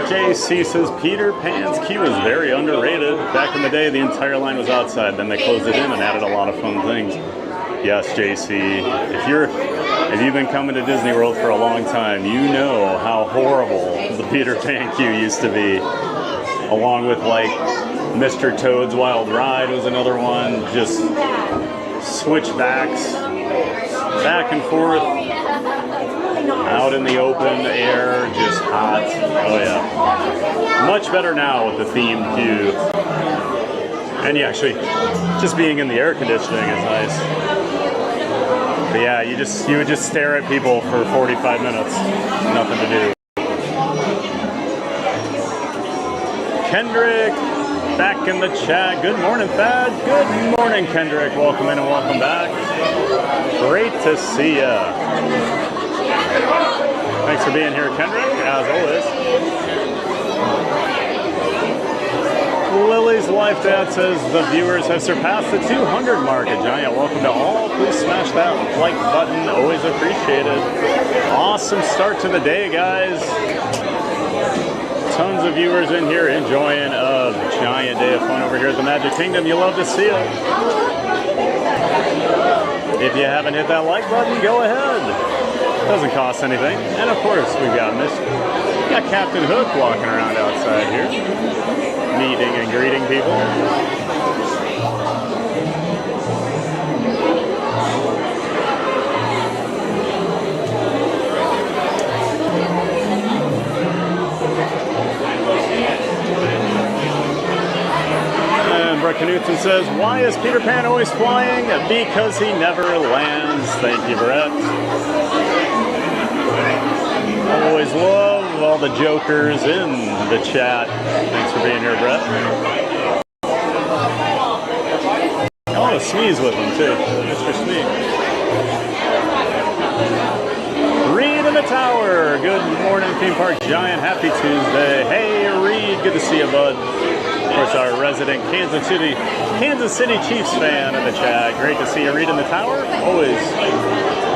JC says Peter Pan's queue is very underrated. Back in the day, the entire line was outside. Then they closed it in and added a lot of fun things. Yes, JC. If you've been coming to Disney World for a long time, you know how horrible the Peter Pan queue used to be. Along with like Mr. Toad's Wild Ride was another one. Just switchbacks, back and forth, out in the open air, just hot. Oh yeah. Much better now with the themed queue. And yeah, actually, just being in the air conditioning is nice. But yeah, you would just stare at people for 45 minutes. Nothing to do. Kendrick, back in the chat. Good morning, Thad. Good morning, Kendrick. Welcome in and welcome back. Great to see ya. Thanks for being here, Kendrick, as always. Lily's Life Dad says the viewers have surpassed the 200 mark at Giant. Welcome to all. Please smash that like button. Always appreciated. Awesome start to the day, guys. Tons of viewers in here enjoying a giant day of fun over here at the Magic Kingdom. You love to see it. If you haven't hit that like button, go ahead. Doesn't cost anything. And of course, we've got Captain Hook walking around outside here, meeting and greeting people. And Brett Knutson says, why is Peter Pan always flying? Because he never lands. Thank you, Brett. Always love all the jokers in the chat. Thanks for being here, Brett. Oh, Smee's with him too. Mr. Smee. Reed in the tower. Good morning, Theme Park Giant. Happy Tuesday. Hey, Reed. Good to see you, bud. Of course, our resident Kansas City Chiefs fan in the chat. Great to see you, Reed in the tower. Always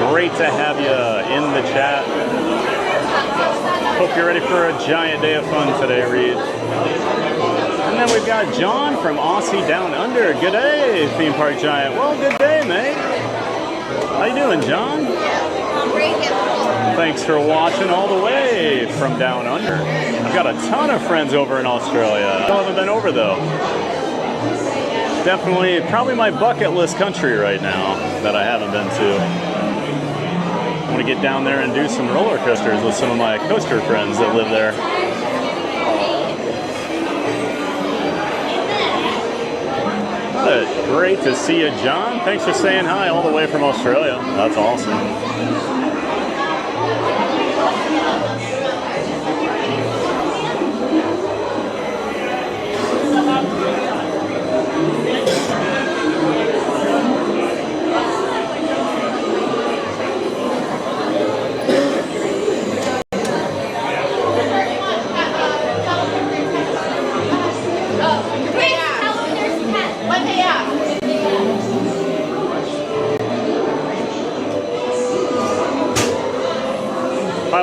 great to have you in the chat. Hope you're ready for a giant day of fun today, Reed. And then we've got John from Aussie Down Under. Good day, Theme Park Giant. Well, good day, mate. How you doing, John? Thanks for watching all the way from Down Under. I've got a ton of friends over in Australia. I haven't been over, though. Definitely, probably my bucket list country right now that I haven't been to. I want to get down there and do some roller coasters with some of my coaster friends that live there. But great to see you, John. Thanks for saying hi all the way from Australia. That's awesome.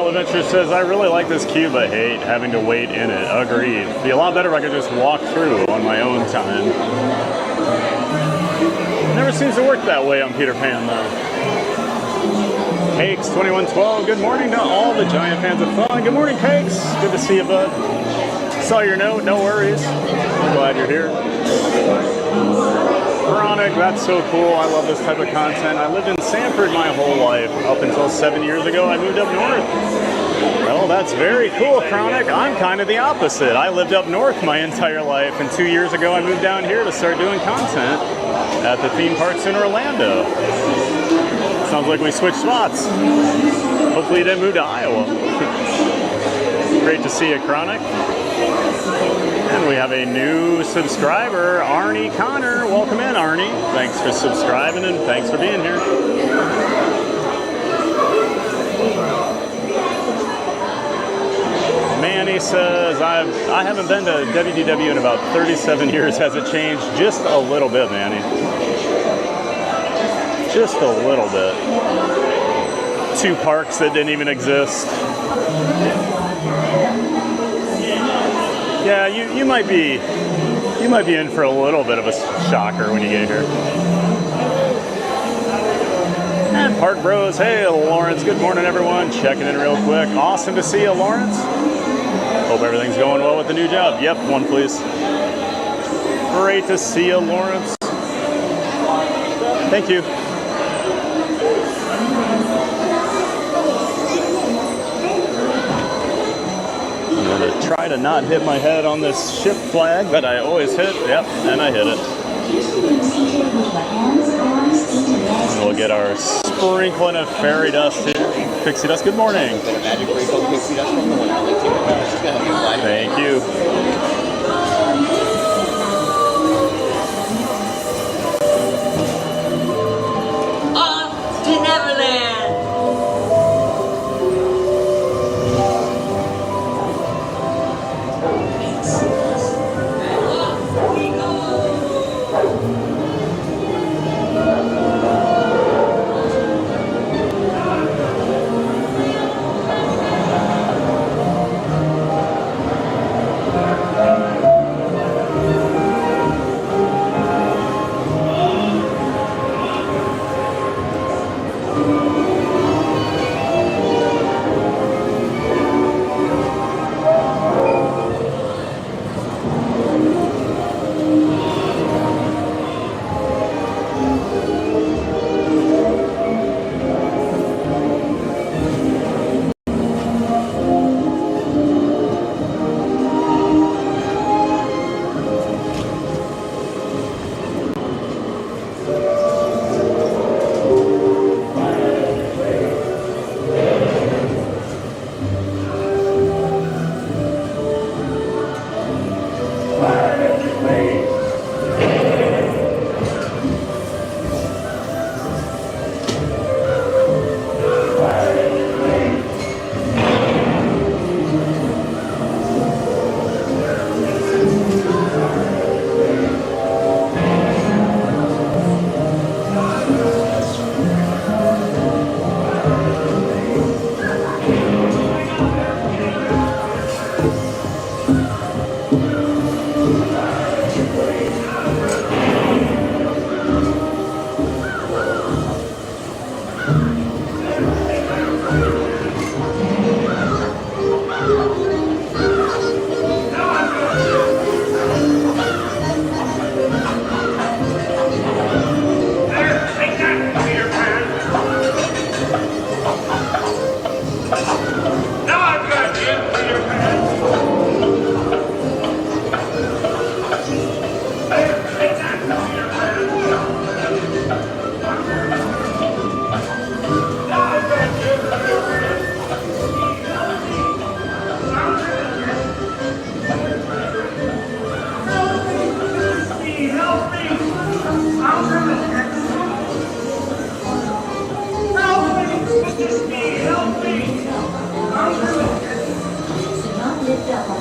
Adventure says, I really like this queue, but hate having to wait in it. Agreed. It'd be a lot better if I could just walk through on my own time. It never seems to work that way on Peter Pan, though. Cakes 2112, good morning to all the Giant fans of fun. Good morning, Cakes. Good to see you, bud. Saw your note, no worries. I'm glad you're here. Chronic, that's so cool. I love this type of content. I lived in Sanford my whole life. Up until 7 years ago, I moved up north. Well, that's very cool, Chronic. I'm kind of the opposite. I lived up north my entire life, and 2 years ago, I moved down here to start doing content at the theme parks in Orlando. Sounds like we switched spots. Hopefully you didn't move to Iowa. Great to see you, Chronic. And we have a new subscriber, Arnie Connor. Welcome in, Arnie. Thanks for subscribing and thanks for being here. Manny says, I haven't been to WDW in about 37 years. Has it changed? Just a little bit, Manny. Just a little bit. 2 parks that didn't even exist. Yeah, you might be in for a little bit of a shocker when you get here. And Park Bros, hey Lawrence, good morning everyone. Checking in real quick. Awesome to see you, Lawrence. Hope everything's going well with the new job. Yep, one please. Great to see you, Lawrence. Thank you. I'm gonna try to not hit my head on this ship flag, but I always hit. Yep, and I hit it. And we'll get our sprinkling of fairy dust here. Pixie dust, good morning. Thank you. Off to Neverland.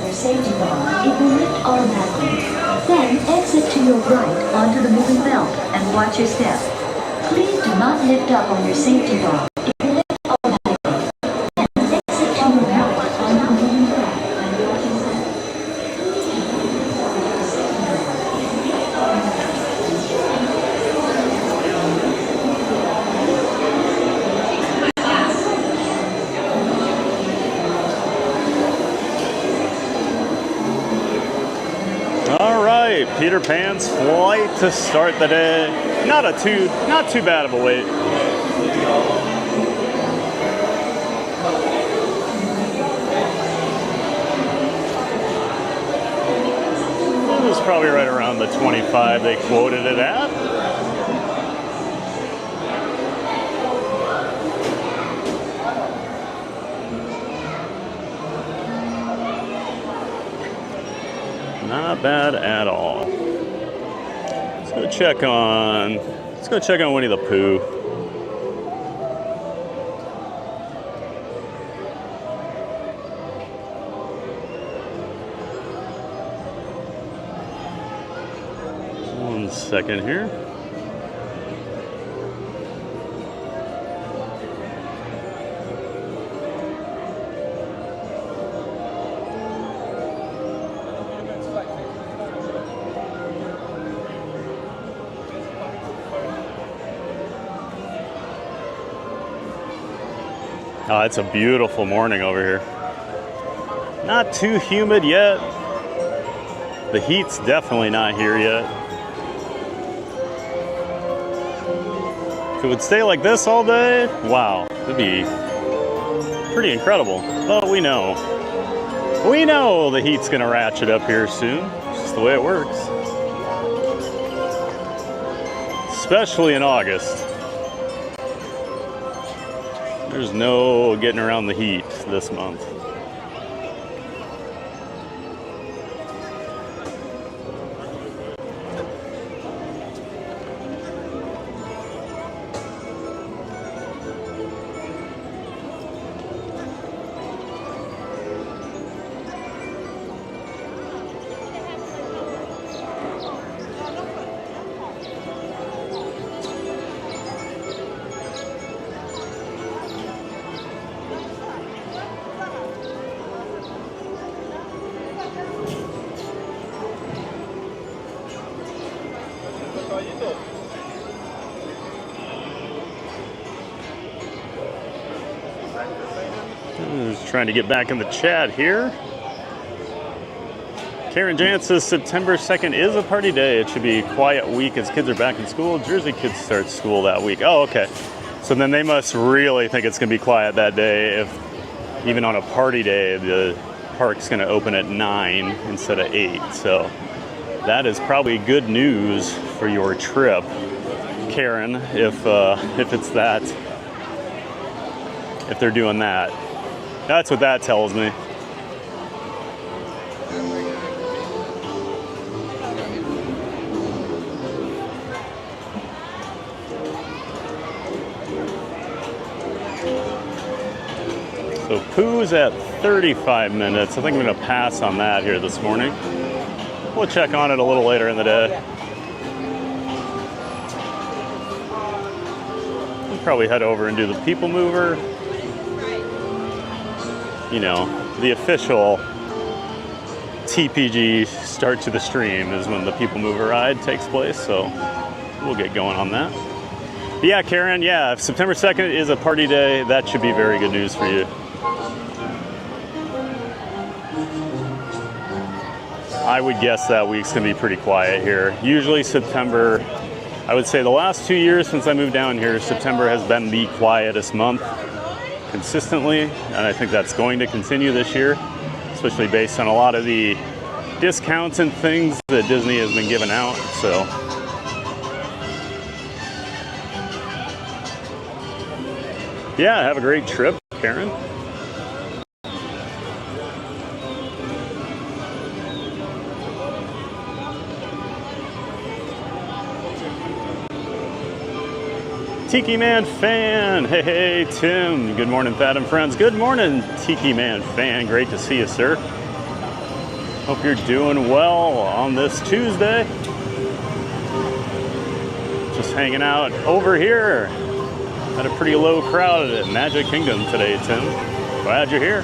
Safety bar, it will lift automatically. Then exit to your right onto the moving belt and watch your step. Please do not lift up on your safety bar. It will lift automatically. Then exit to your right onto the moving belt and watch your step. Peter Pan's flight to start the day. Not too bad of a wait. It was probably right around the 25 they quoted it at. Not bad at all. Let's go check on Winnie the Pooh. One second here. Oh, it's a beautiful morning over here. Not too humid yet. The heat's definitely not here yet. If it would stay like this all day, wow, it'd be pretty incredible. But we know the heat's gonna ratchet up here soon. It's just the way it works. Especially in August. There's no getting around the heat this month. Just trying to get back in the chat here. Karen Jan says September 2nd is a party day. It should be a quiet week as kids are back in school. Jersey kids start school that week. Oh, okay. So then they must really think it's going to be quiet that day if even on a party day the park's going to open at 9 instead of 8. So that is probably good news for your trip, Karen, if it's that, if they're doing that. That's what that tells me. So Pooh's at 35 minutes. I think I'm going to pass on that here this morning. We'll check on it a little later in the day. We'll probably head over and do the People Mover. You know, the official TPG start to the stream is when the People Mover ride takes place, so we'll get going on that. But yeah, Karen, yeah, if September 2nd is a party day, that should be very good news for you. I would guess that week's gonna be pretty quiet here. Usually September, I would say the last 2 years since I moved down here, September has been the quietest month consistently, and I think that's going to continue this year, especially based on a lot of the discounts and things that Disney has been giving out. So yeah, have a great trip, Karen. Tiki Man fan, hey Tim, good morning Thad and friends. Good morning Tiki Man fan, great to see you sir. Hope you're doing well on this Tuesday. Just hanging out over here. Had a pretty low crowd at Magic Kingdom today, Tim. Glad you're here.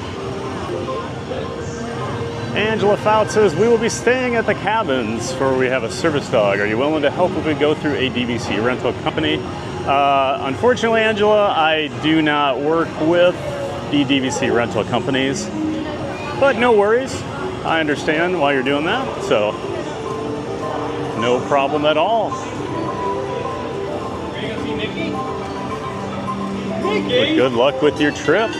Angela Fout says, we will be staying at the cabins for we have a service dog. Are you willing to help if we go through a DVC rental company? Unfortunately, Angela, I do not work with the DVC rental companies, but no worries. I understand why you're doing that, so no problem at all. But good luck with your trip.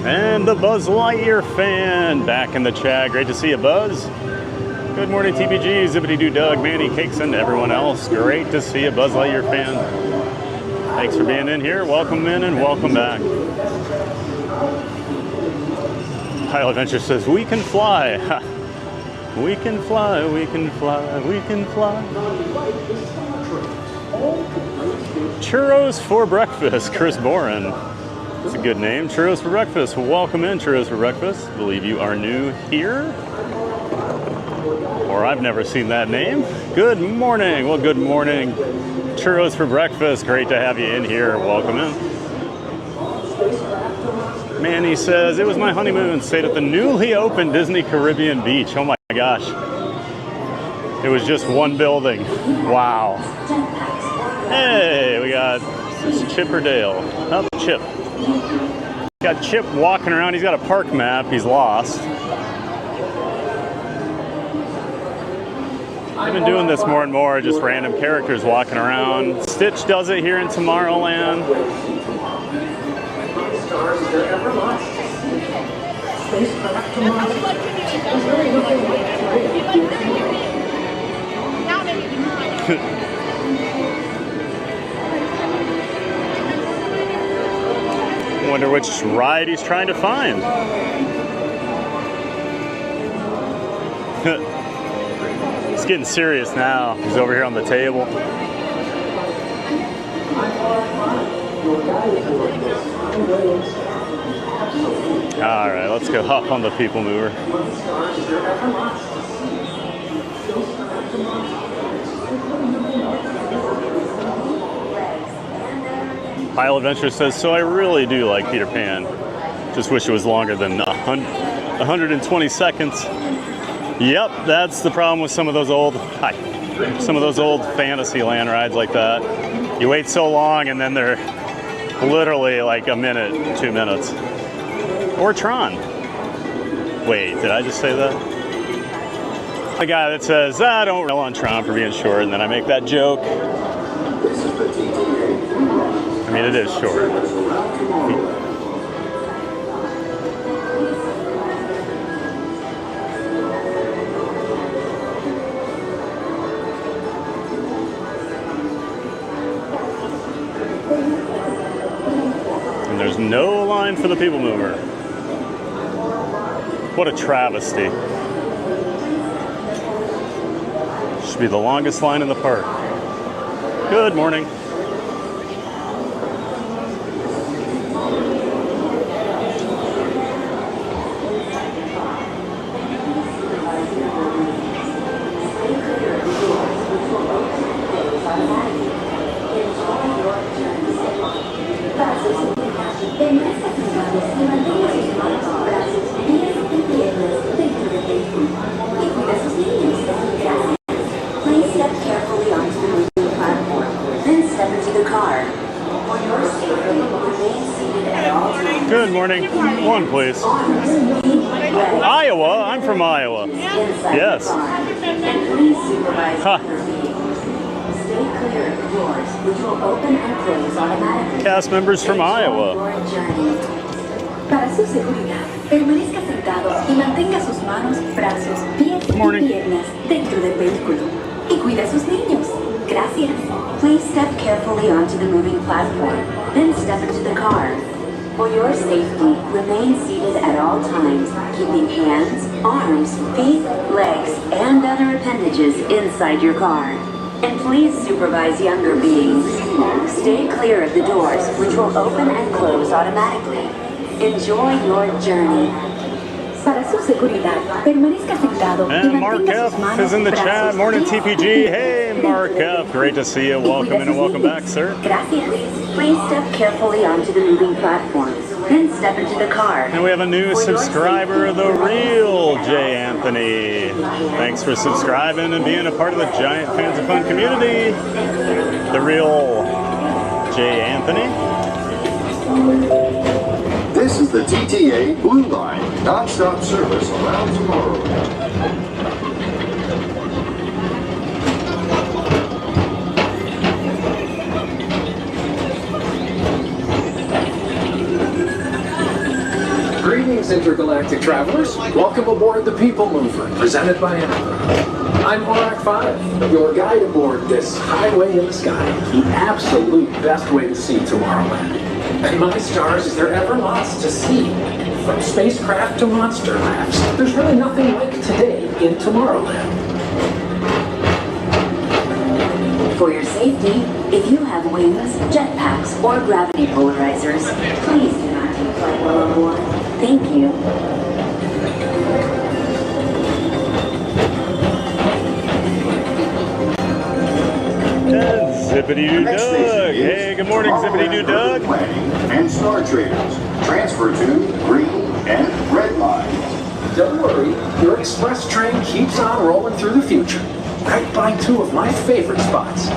And the Buzz Lightyear fan back in the chat. Great to see you, Buzz. Good morning, TPG, Zippity Doo Doug, Manny Cakes, and everyone else. Great to see you, Buzz Lightyear fan. Thanks for being in here. Welcome in and welcome back. Kyle Adventure says, we can fly. We can fly, we can fly, we can fly. Churros for breakfast, Chris Boren. It's a good name, Churros for Breakfast. Welcome in, Churros for Breakfast. I believe you are new here, or I've never seen that name. Good morning. Well, good morning, Churros for Breakfast. Great to have you in here. Welcome in. Manny says, it was my honeymoon. Stayed at the newly opened Disney Caribbean Beach. Oh my gosh. It was just one building. Wow. Hey, we got Chip or Dale. Oh, Chip. Got Chip walking around. He's got a park map. He's lost. I've been doing this more and more, just random characters walking around. Stitch does it here in Tomorrowland. Wonder which ride he's trying to find. It's getting serious now. He's over here on the table. All right, let's go hop on the People Mover. Pile Adventure says, so I really do like Peter Pan. Just wish it was longer than 120 seconds. Yep, that's the problem with some of those old Fantasyland rides like that. You wait so long and then they're literally like a minute, 2 minutes. Or Tron. Wait, did I just say that? A guy that says, don't rail on Tron for being short, and then I make that joke. I mean, it is short. And there's no line for the People Mover. What a travesty. Should be the longest line in the park. Good morning. Please step carefully onto the moving platform, then step into the car. For your safety, remain seated at all times. Good morning. One, please. Iowa? I'm from Iowa. Yes. And please supervise your being. Stay clear of the doors, which will open and close automatically. Cast members from Iowa. Para su seguridad, permanezca sentado y mantenga sus manos, brazos, pies y piernas dentro del vehículo. Y cuide a sus niños. Gracias. Please step carefully onto the moving platform, then step into the car. For your safety, remain seated at all times, keeping hands, arms, feet, legs, and other appendages inside your car. And please supervise younger beings. Stay clear of the doors, which will open and close automatically. Enjoy your journey. Para su seguridad, permanezca sentado y And Mark mantenga F sus manos, is in the chat. brazos, Morning, pies, TPG. Hey, Mark F. Great to see you. Welcome in and welcome back, sir. Gracias. Please step carefully onto the moving platform, then step into the car. And we have a new subscriber, the real Jay Anthony. Thanks for subscribing and being a part of the Giant Fans of Fun community. The real Jay Anthony. This is the TTA Blue Line, non-stop service around Tomorrowland. Greetings, intergalactic travelers. Welcome aboard the People Mover, presented by Amazon. I'm Horak 5, your guide aboard this highway in the sky, the absolute best way to see Tomorrowland. And my stars, is there ever lots to see? From spacecraft to monster labs, there's really nothing like today in Tomorrowland. For your safety, if you have wings, jetpacks, or gravity polarizers, please do not take flight while on board. Thank you. And Zippity-Doo Doug. Hey, good morning, Zippity-Doo Doug. Planning and Star Traders. Transfer to green and red lines. Don't worry, your express train keeps on rolling through the future. Right by two of my favorite spots.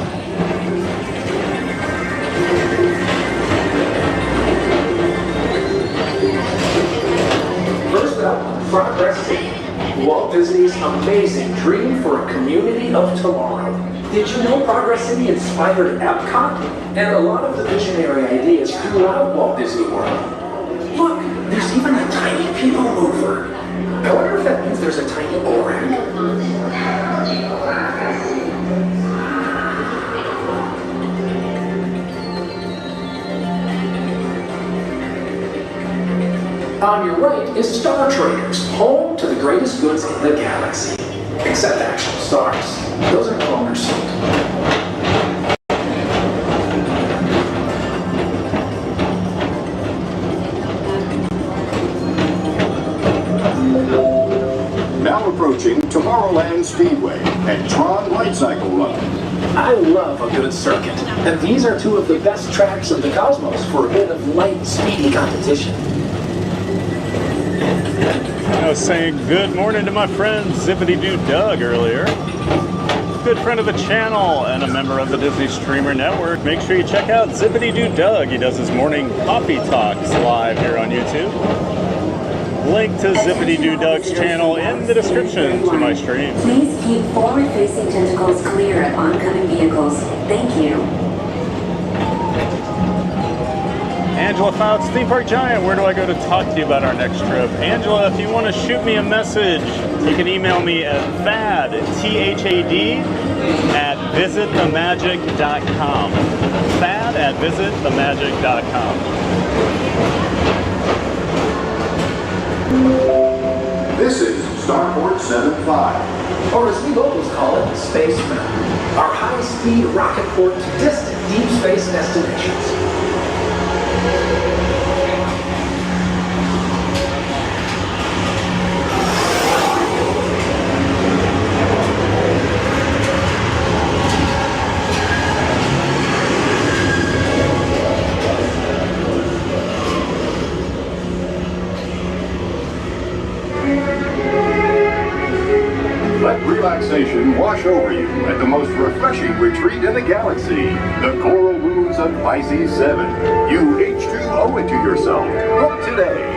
First up, Progress City. Walt Disney's amazing dream for a community of tomorrow. Did you know Progress City inspired Epcot? And a lot of the visionary ideas throughout Walt Disney World. Look, there's even a tiny people mover. I wonder if that means there's a tiny ORAC. On your right is Star Traders, home to the greatest goods in the galaxy. Except actual stars. Those are cloners. Now approaching Tomorrowland Speedway and Tron Light Cycle Run. I love a good circuit, and these are two of the best tracks in the cosmos for a bit of light, speedy competition. I was saying good morning to my friend Zippity-Doo Doug earlier. Good friend of the channel and a member of the Disney Streamer Network. Make sure you check out Zippity-Doo Doug. He does his morning coffee talks live here on YouTube. Link to Zippity-Doo Doug's channel in the description to my stream. Please keep forward-facing tentacles clear of oncoming vehicles. Thank you. Angela Fouts, Theme Park Giant, where do I go to talk to you about our next trip? Angela, if you want to shoot me a message, you can email me at thad, T-H-A-D, at visitthemagic.com. Thad at visitthemagic.com. This is Starport 75. Or as we locals call it, Space Mountain. Our high-speed rocket port to distant deep space destinations. Let relaxation wash over you at the most refreshing retreat in the galaxy, the Coral Ruins of Pisces 7. You H2 owe it to yourself. Book today.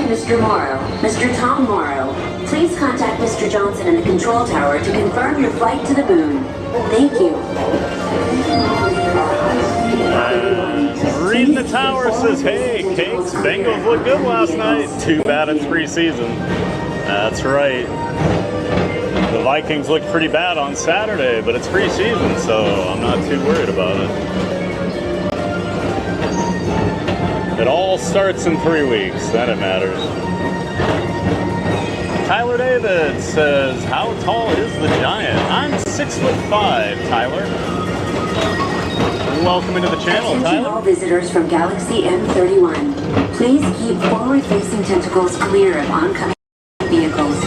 Mr. Morrow, Mr. Tom Morrow, please contact Mr. Johnson in the control tower to confirm your flight to the moon. Thank you. Reading the tower says, hey, Cakes, Bengals looked good last night. Too bad it's preseason. That's right. The Vikings looked pretty bad on Saturday, but it's preseason, so I'm not too worried about it. It all starts in 3 weeks, then it matters. Tyler David says, how tall is the giant? I'm 6'5", Tyler. Welcome into the channel, Attention Tyler. all visitors from Galaxy M31. Please keep forward-facing tentacles clear of oncoming vehicles.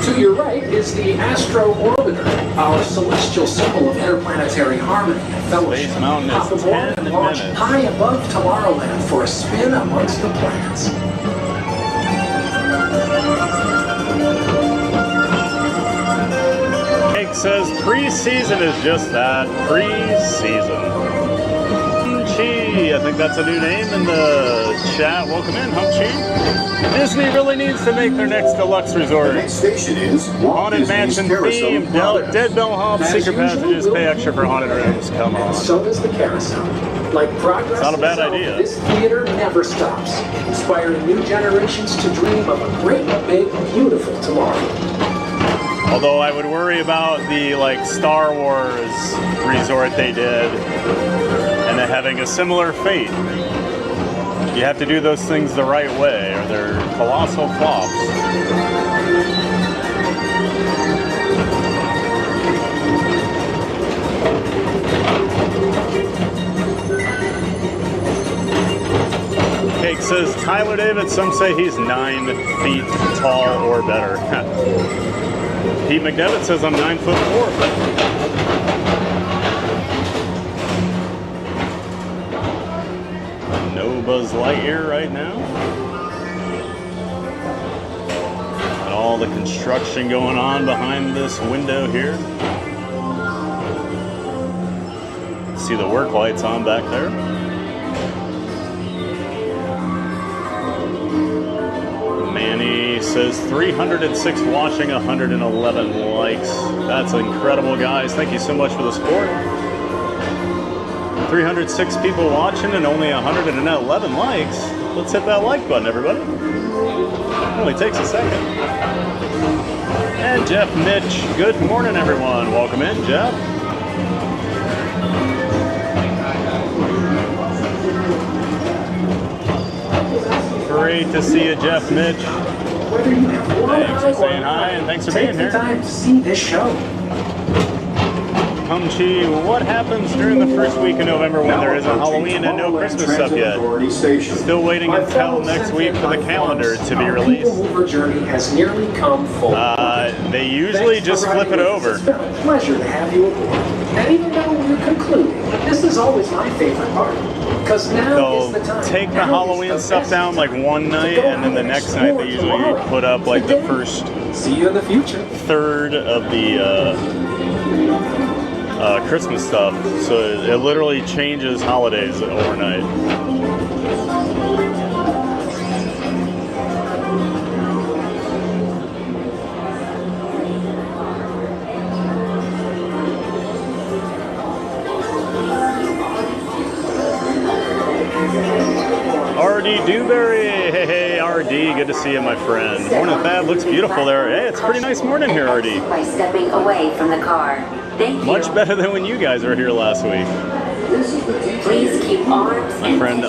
To your right is the Astro Orbiter, our celestial symbol of interplanetary harmony and fellowship. Space Mountain Hop is aboard 10 and launch minutes. high above Tomorrowland for a spin amongst the planets. Cake says pre-season is just that, pre-season. Humchi, I think that's a new name in the chat. Welcome in, Humchi. Disney really needs to make their next deluxe resort. The next station is Walt Haunted Disney's Mansion Carousel theme, Products. dead bellhop, As secret usual, passages, we'll pay be extra for haunted rooms. Come And on. so does the carousel. Like progress Not a bad itself, idea. this theater never stops, inspiring new generations to dream of a great, big, beautiful tomorrow. Although I would worry about the like Star Wars resort they did and it having a similar fate. You have to do those things the right way or they're colossal flops. Cake says Tyler David, some say he's 9 feet tall or better. Pete McDevitt says I'm 9'4". No Buzz Lightyear right now. And all the construction going on behind this window here. See the work lights on back there. Manny says 306 watching, 111 likes. That's incredible, guys. Thank you so much for the support. 306 people watching and only 111 likes. Let's hit that like button, everybody. It only takes a second. And Jeff Mitch, good morning, everyone. Welcome in, Jeff. Great to see you, Jeff Mitch. Thanks for saying hi and thanks for being here. Take the time to see this show. Humchi, what happens during the first week of November when there isn't Halloween and no Christmas stuff yet? Still waiting until next week for the calendar to be released. The Mover journey has nearly come full. They usually just flip it over. It's been a pleasure to have you aboard. And even though we're concluding, this is always my favorite part. Because now is the time. They'll take the Halloween stuff down like one night, and then the next night they usually put up like the first see you in the future third of the Christmas stuff. So it literally changes holidays overnight. RD Dewberry, hey RD, good to see you, my friend. Morning, Thad, looks beautiful there. Hey, it's a pretty nice morning here, RD. By stepping away from the car. Thank you. Much better than when you guys were here last week. Please keep arms My friends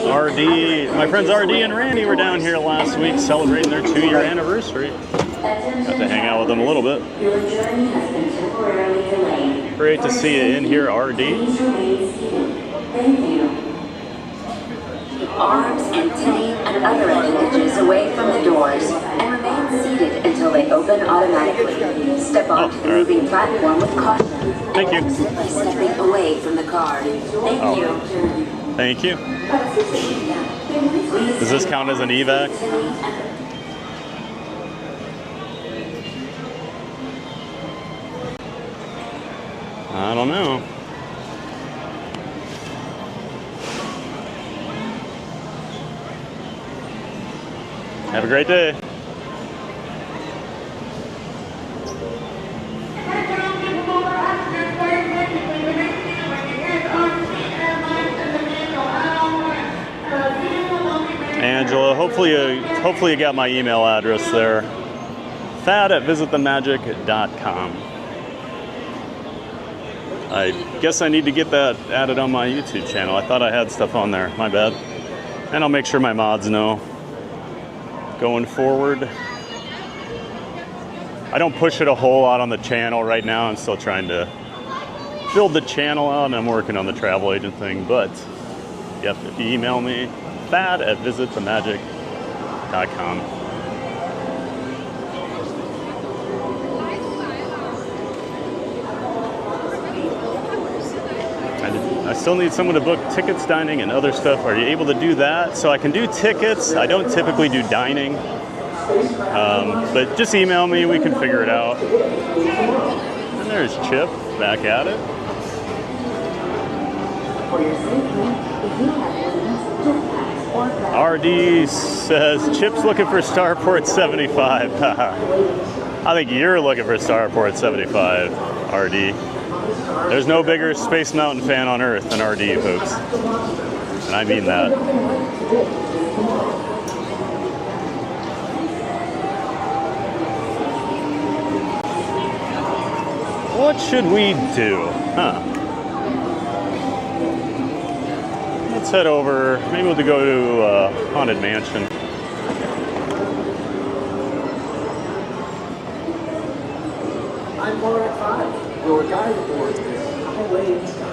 RD and Randy were down here last week celebrating their 2-year anniversary. Got to hang out with them a little bit. Your journey has been temporarily delayed. Great to see you in here, RD. Thank you. Arms and tape and other appendages away from the doors and remain seated until they open automatically. Step onto the moving platform with caution. Thank you. By stepping away from the car. Thank you. Thank you. Does this count as an evac? I don't know. Have a great day. Angela, hopefully you got my email address there. Thad@visitthemagic.com. I guess I need to get that added on my YouTube channel. I thought I had stuff on there. My bad. And I'll make sure my mods know. Going forward, I don't push it a whole lot on the channel right now. I'm still trying to build the channel out, and I'm working on the travel agent thing. But yep, if you email me, Thad@visitthemagic.com. I still need someone to book tickets, dining, and other stuff. Are you able to do that? So I can do tickets. I don't typically do dining. But just email me, we can figure it out. And there's Chip back at it. RD says, Chip's looking for Starport 75. I think you're looking for Starport 75, RD. There's no bigger Space Mountain fan on Earth than RD, folks. And I mean that. What should we do? Let's head over. Maybe we'll go to Haunted Mansion. I'm Walt 5, your guide aboard this highway in the sky.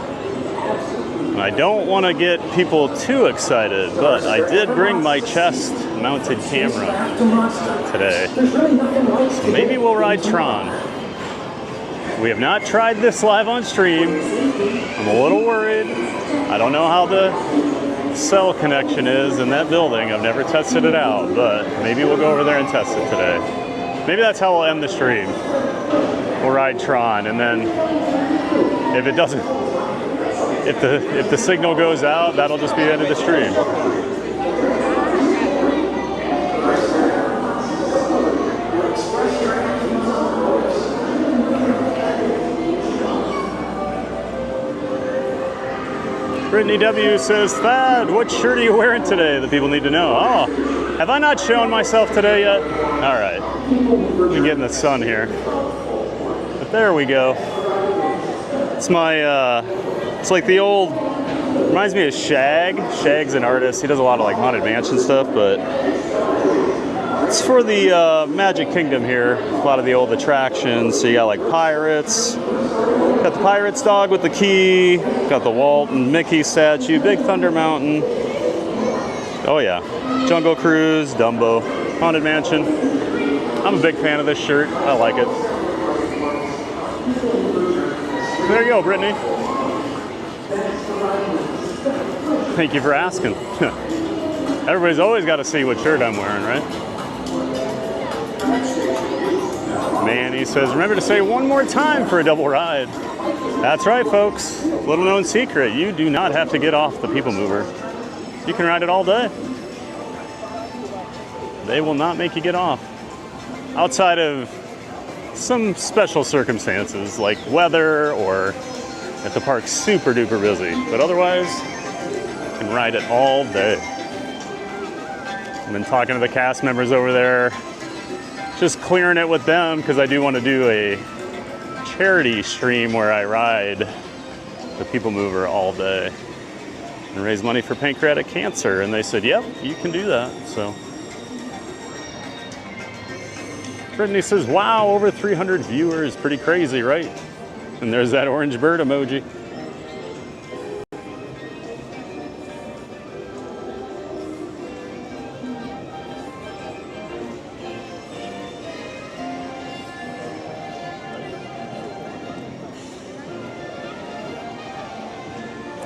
Absolutely. I don't want to get people too excited, but I did bring my chest-mounted camera today. So maybe we'll ride Tron. We have not tried this live on stream. I'm a little worried. I don't know how the cell connection is in that building. I've never tested it out, but maybe we'll go over there and test it today. Maybe that's how we'll end the stream. We'll ride Tron, and then if it doesn't, if the signal goes out, that'll just be the end of the stream. Brittany W says, Thad, what shirt are you wearing today that people need to know? Oh, have I not shown myself today yet? All right, let me get in the sun here. But there we go. It's my, it's like the old, reminds me of Shag. Shag's an artist. He does a lot of like Haunted Mansion stuff, but it's for the Magic Kingdom here. A lot of the old attractions. So you got like Pirates. Got the Pirates dog with the key. Got the Walt and Mickey statue. Big Thunder Mountain. Oh yeah. Jungle Cruise, Dumbo, Haunted Mansion. I'm a big fan of this shirt. I like it. There you go, Brittany. Thank you for asking. Everybody's always got to see what shirt I'm wearing, right? Manny says, remember to say one more time for a double ride. That's right, folks. Little known secret, you do not have to get off the People Mover. You can ride it all day. They will not make you get off. Outside of some special circumstances like weather or if the park's super duper busy. But otherwise, you can ride it all day. I've been talking to the cast members over there, just clearing it with them because I do want to do a charity stream where I ride the People Mover all day and raise money for pancreatic cancer. And they said, yep, you can do that. So Brittany says, wow, over 300 viewers. Pretty crazy, right? And there's that orange bird emoji.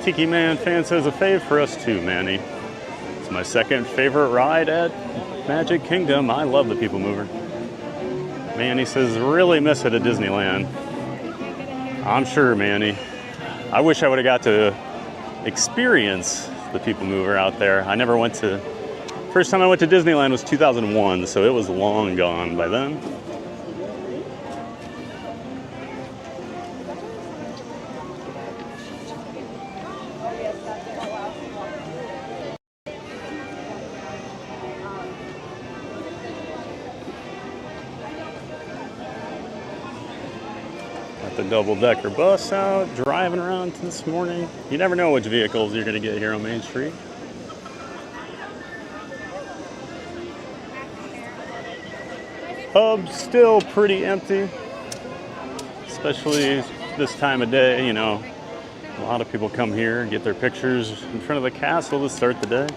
Tiki Man fan says a fave for us too, Manny. It's my second favorite ride at Magic Kingdom. I love the People Mover. Manny says, really miss it at Disneyland. I'm sure, Manny. I wish I would have got to experience the People Mover out there. I never went to, first time I went to Disneyland was 2001, so it was long gone by then. The double-decker bus out, driving around this morning. You never know which vehicles you're going to get here on Main Street. Hub's still pretty empty, especially this time of day. You know, a lot of people come here and get their pictures in front of the castle to start the day.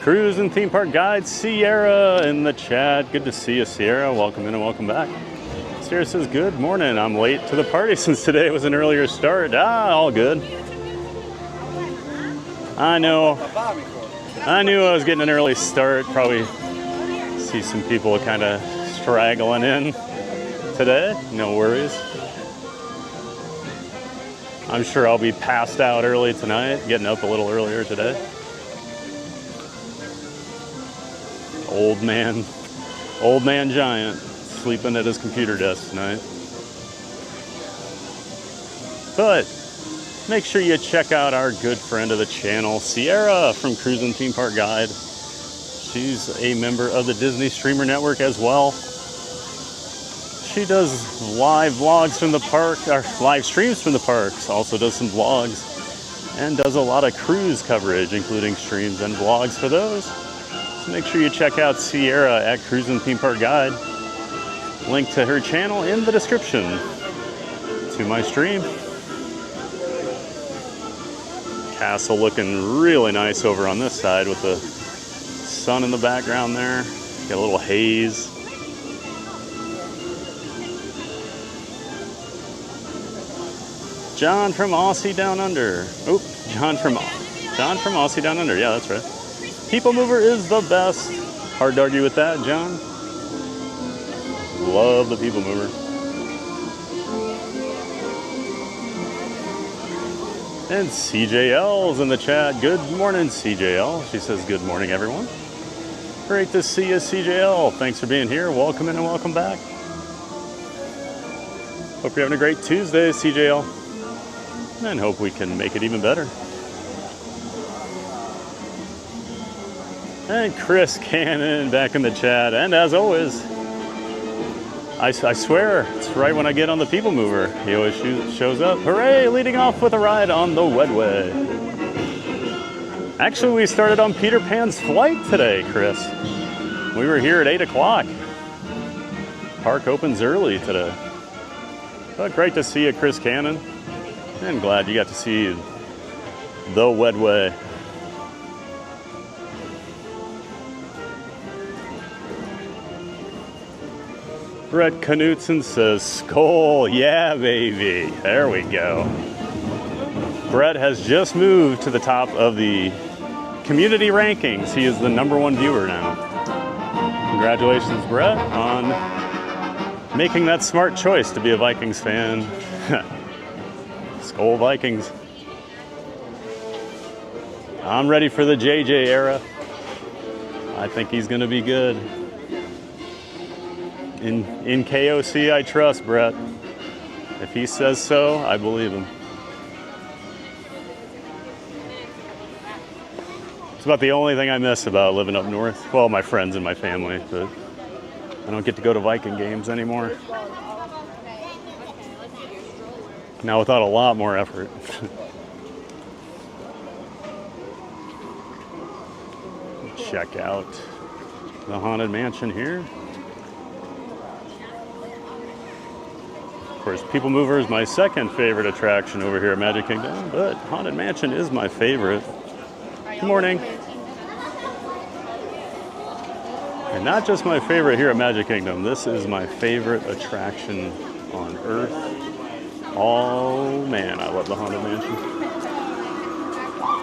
Cruise and Theme Park Guide, Sierra in the chat. Good to see you, Sierra. Welcome in and welcome back. Sierra says, good morning. I'm late to the party since today was an earlier start. All good. I know. I knew I was getting an early start. Probably see some people kind of straggling in today. No worries. I'm sure I'll be passed out early tonight, getting up a little earlier today. Old man giant sleeping at his computer desk tonight. But make sure you check out our good friend of the channel, Sierra from Cruisin' Theme Park Guide. She's a member of the Disney Streamer Network as well. She does live vlogs from the park, or live streams from the parks, also does some vlogs, and does a lot of cruise coverage, including streams and vlogs for those. So make sure you check out Sierra at Cruisin' Theme Park Guide. Link to her channel in the description to my stream. Castle looking really nice over on this side with the sun in the background there. Got a little haze. John from Aussie Down Under. Oh, John from Aussie Down Under. Yeah, that's right. People Mover is the best. Hard to argue with that, John. Love the People Mover. And CJL's in the chat. Good morning, CJL. She says, good morning, everyone. Great to see you, CJL. Thanks for being here. Welcome in and welcome back. Hope you're having a great Tuesday, CJL. And hope we can make it even better. And Chris Cannon back in the chat. And as always, I swear, it's right when I get on the People Mover. He always shows up. Hooray, leading off with a ride on the Wedway. Actually, we started on Peter Pan's flight today, Chris. We were here at 8 o'clock. Park opens early today. But great to see you, Chris Cannon. And glad you got to see the Wedway. Brett Knutson says, Skull, yeah, baby. There we go. Brett has just moved to the top of the community rankings. He is the #1 viewer now. Congratulations, Brett, on making that smart choice to be a Vikings fan. Skull Vikings. I'm ready for the JJ era. I think he's going to be good. In KOC, I trust Brett. If he says so, I believe him. It's about the only thing I miss about living up north. Well, my friends and my family, but I don't get to go to Viking games anymore. Now without a lot more effort. Check out the Haunted Mansion here. Of course, People Mover is my second favorite attraction over here at Magic Kingdom, but Haunted Mansion is my favorite. Good morning. And not just my favorite here at Magic Kingdom, this is my favorite attraction on Earth. Oh man, I love the Haunted Mansion.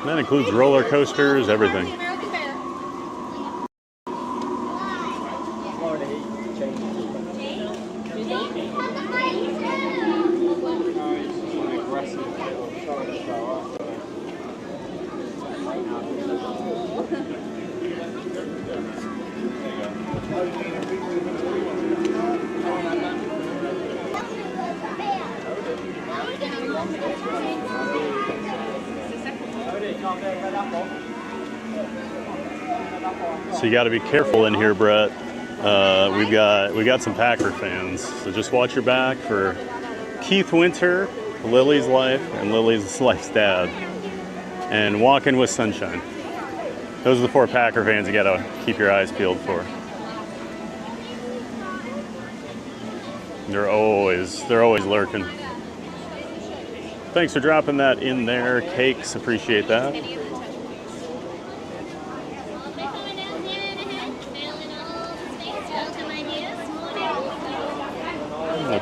That includes roller coasters, everything. So you got to be careful in here, Brett. We got some Packer fans, so just watch your back for Keith Winter, Lily's Life, and Lily's Life's dad, and Walking with Sunshine. Those are the 4 Packer fans you got to keep your eyes peeled for. They're always lurking. Thanks for dropping that in there, Cakes. Appreciate that.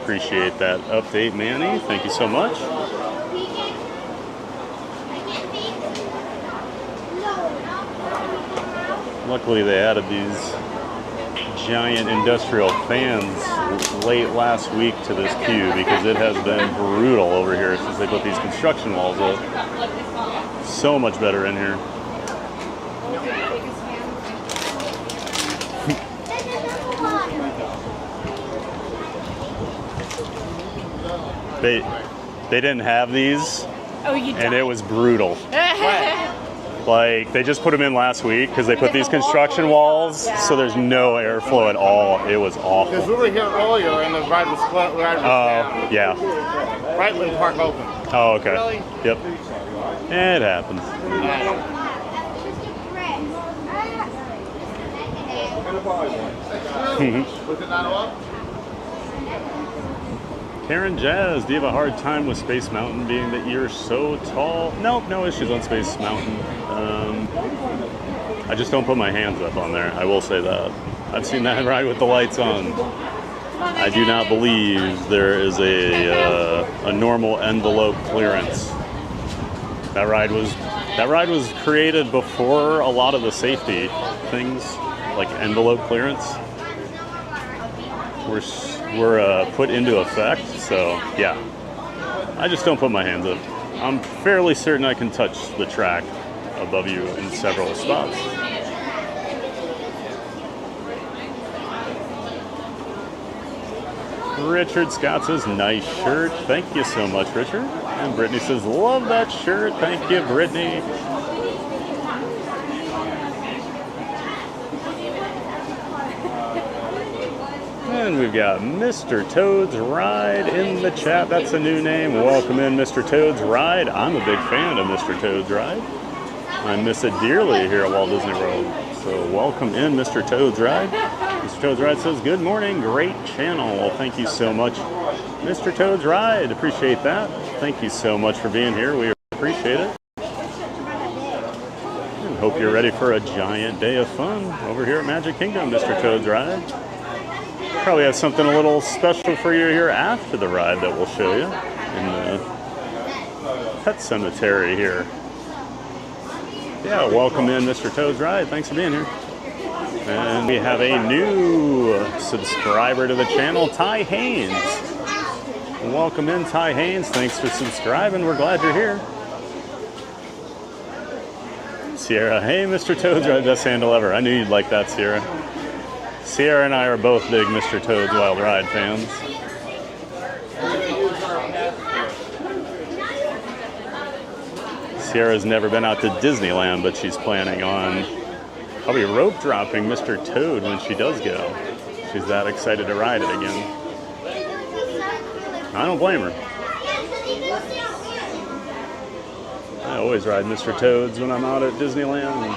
Appreciate that update, Manny. Thank you so much. Luckily, they added these giant industrial fans late last week to this queue because it has been brutal over here since they put these construction walls up. So much better in here. They didn't have these, and it was brutal. Like, they just put them in last week because they put these construction walls, so there's no airflow at all. It was awful. Because we were here earlier and the ride was split. Oh, yeah. Brightland Park open. Oh, okay. Really? Yep. It happens. Was it not up? Karen Jazz, do you have a hard time with Space Mountain being that you're so tall? Nope, no issues on Space Mountain. I just don't put my hands up on there, I will say that. I've seen that ride with the lights on. I do not believe there is a normal envelope clearance. That ride was created before a lot of the safety things, like envelope clearance, were put into effect. So yeah, I just don't put my hands up. I'm fairly certain I can touch the track above you in several spots. Richard Scott says, nice shirt. Thank you so much, Richard. And Brittany says, love that shirt. Thank you, Brittany. And we've got Mr. Toad's Ride in the chat. That's a new name. Welcome in, Mr. Toad's Ride. I'm a big fan of Mr. Toad's Ride. I miss it dearly here at Walt Disney World. So welcome in, Mr. Toad's Ride. Mr. Toad's Ride says, good morning, great channel. Well, thank you so much, Mr. Toad's Ride. Appreciate that. Thank you so much for being here. We appreciate it. And hope you're ready for a giant day of fun over here at Magic Kingdom, Mr. Toad's Ride. Probably have something a little special for you here after the ride that we'll show you in the pet cemetery here. Yeah, welcome in, Mr. Toad's Ride. Thanks for being here. And we have a new subscriber to the channel, Ty Haynes. Welcome in, Ty Haynes. Thanks for subscribing. We're glad you're here. Sierra, hey, Mr. Toad's Ride, best handle ever. I knew you'd like that, Sierra. Sierra and I are both big Mr. Toad's Wild Ride fans. Sierra's never been out to Disneyland, but she's planning on probably rope dropping Mr. Toad when she does go. She's that excited to ride it again. I don't blame her. I always ride Mr. Toad's when I'm out at Disneyland.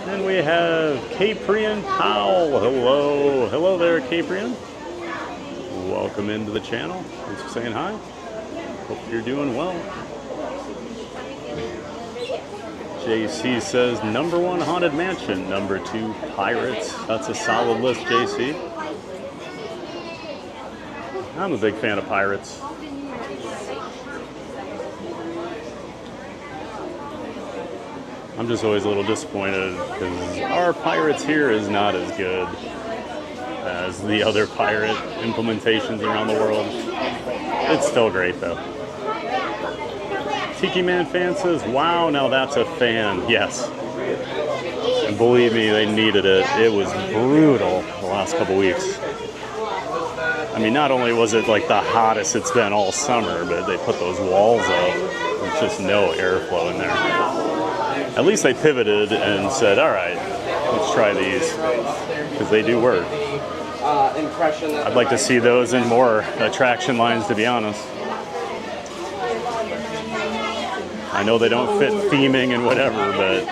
And we have Caprian Powell. Hello. Hello there, Caprian. Welcome into the channel. Thanks for saying hi. Hope you're doing well. JC says, #1 Haunted Mansion, #2 Pirates. That's a solid list, JC. I'm a big fan of Pirates. I'm just always a little disappointed because our Pirates here is not as good as the other pirate implementations around the world. It's still great though. Tiki Man fan says, wow, now that's a fan. Yes. And believe me, they needed it. It was brutal the last couple weeks. I mean, not only was it like the hottest it's been all summer, but they put those walls up. There's just no airflow in there. At least they pivoted and said, all right, let's try these, because they do work. I'd like to see those in more attraction lines, to be honest. I know they don't fit theming and whatever, but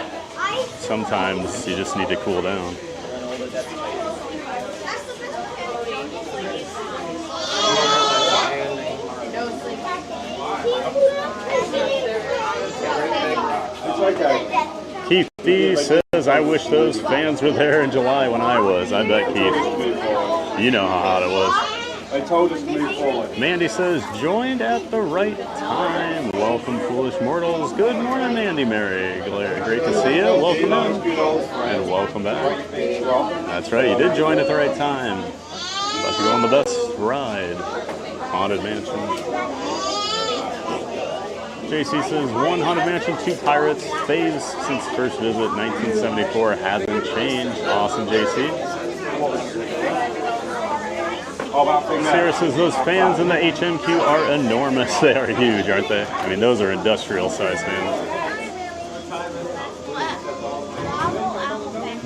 sometimes you just need to cool down. Keith D says, I wish those fans were there in July when I was. I bet, Keith. You know how hot it was. They told us to move forward. Mandy says, joined at the right time. Welcome, foolish mortals. Good morning, Mandy Mary. Great to see you. Welcome in. And welcome back. That's right, you did join at the right time. About to go on the best ride. Haunted Mansion. JC says, one Haunted Mansion, 2 Pirates. Phase since first visit, 1974, hasn't changed. Awesome, JC. Sarah says, those fans in the HMQ are enormous. They are huge, aren't they? I mean, those are industrial-sized fans.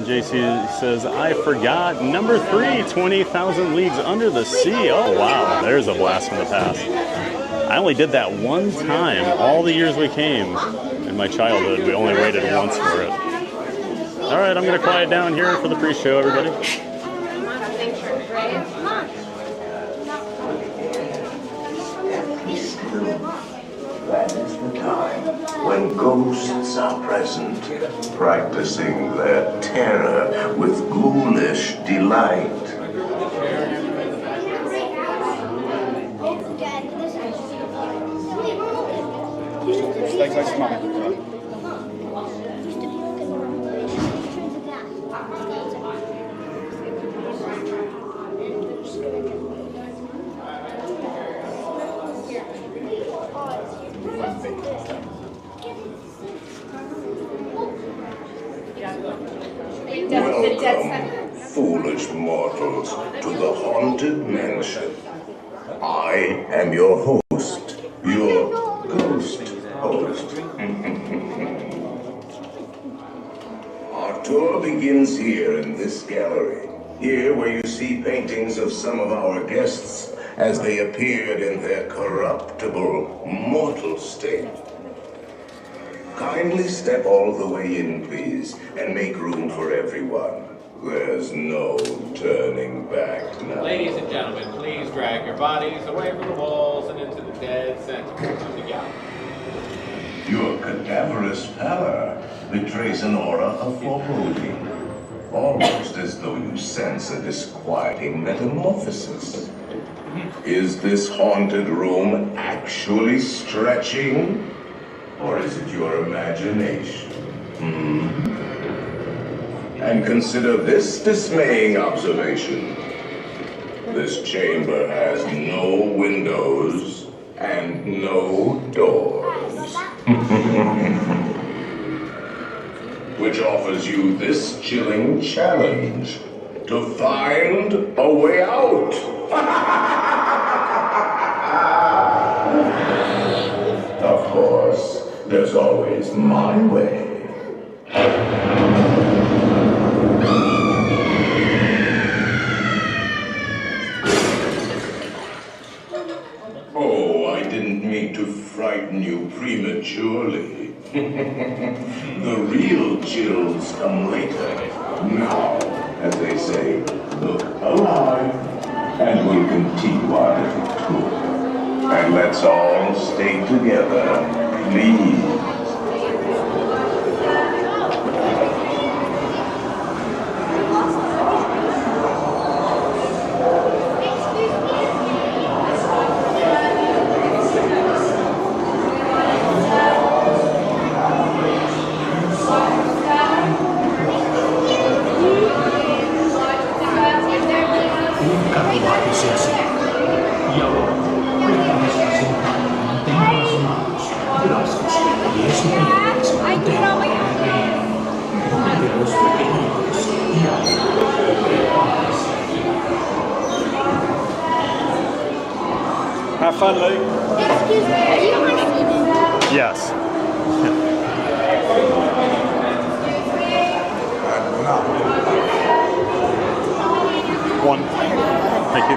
JC says, I forgot. Number 3, 20,000 Leagues Under the Sea. Oh, wow. There's a blast from the past. I only did that one time all the years we came in my childhood. We only waited once for it. All right, I'm going to quiet down here for the pre-show, everybody. That is the time when ghosts are present, practicing their terror with ghoulish delight. Stay close to Mummy. Welcome, foolish mortals, to the Haunted Mansion. I am your host, your ghost host. Our tour begins here in this gallery. Here where you see paintings of some of our guests as they appeared in their corruptible, mortal state. Kindly step all the way in, please, and make room for everyone. There's no turning back now. Ladies and gentlemen, please drag your bodies away from the walls and into the dead center of the gallery. Your cadaverous pallor betrays an aura of foreboding, almost as though you sense a disquieting metamorphosis. Is this haunted room actually stretching? Or is it your imagination? And consider this dismaying observation. This chamber has no windows and no doors. Which offers you this chilling challenge to find a way out. Of course. There's always my way. Oh, I didn't mean to frighten you prematurely. The real chills come later. Now, as they say, look alive, and we'll continue our little tour. And let's all stay together. Please. Have fun, Luke. Excuse me, are you on TV? Yes. One. Thank you.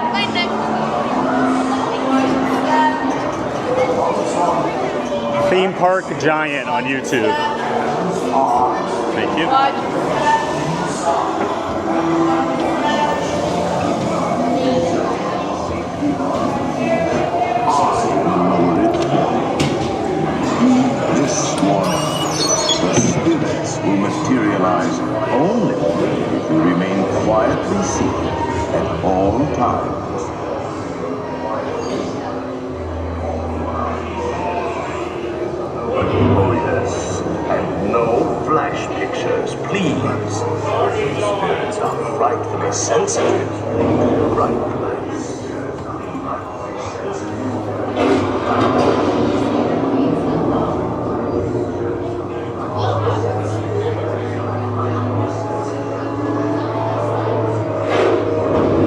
Theme Park Giant on YouTube. Thank you. This morning, the spirits will materialize only if you remain quietly seated at all times. frightfully sensitive to the right place.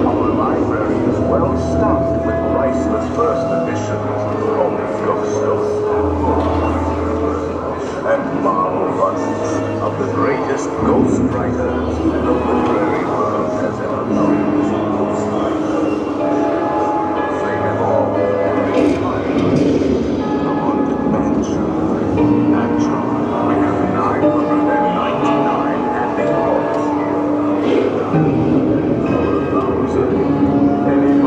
Our library is well stocked with priceless first editions of the ghost stories and marble busts of the greatest ghost writers the literary world has ever known. They have all the haunted mansion. Naturally, we have 999 happy thoughts here. 1,000 penny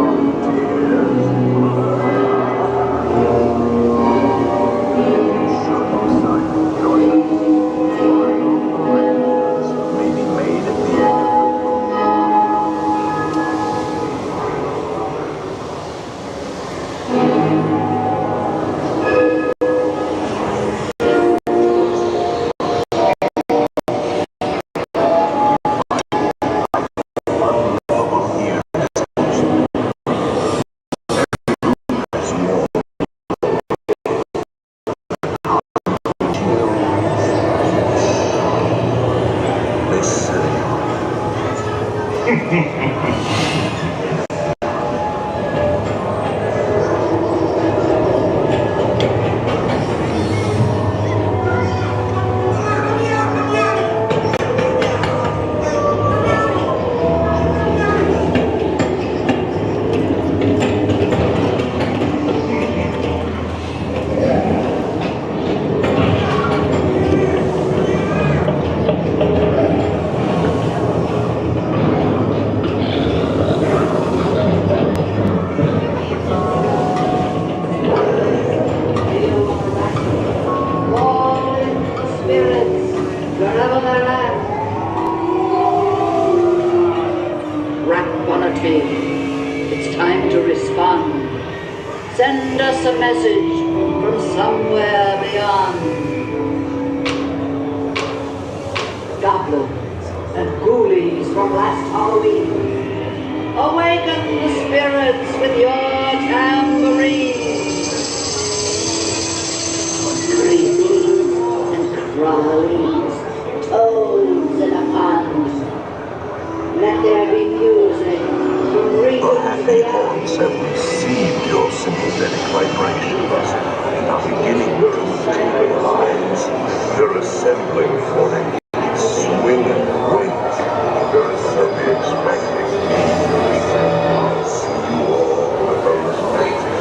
tears. It's time to respond. Send us a message from somewhere beyond. Goblins and ghoulies from last Halloween, awaken the spirits with your tambourines. Creepies and crawlies, toads in a pond. Let there be music from regions happy haunts have received your sympathetic vibrations and are beginning to materialize. They're assembling for a swing and wait. They're simply expecting me. I'll see you all with those paintings.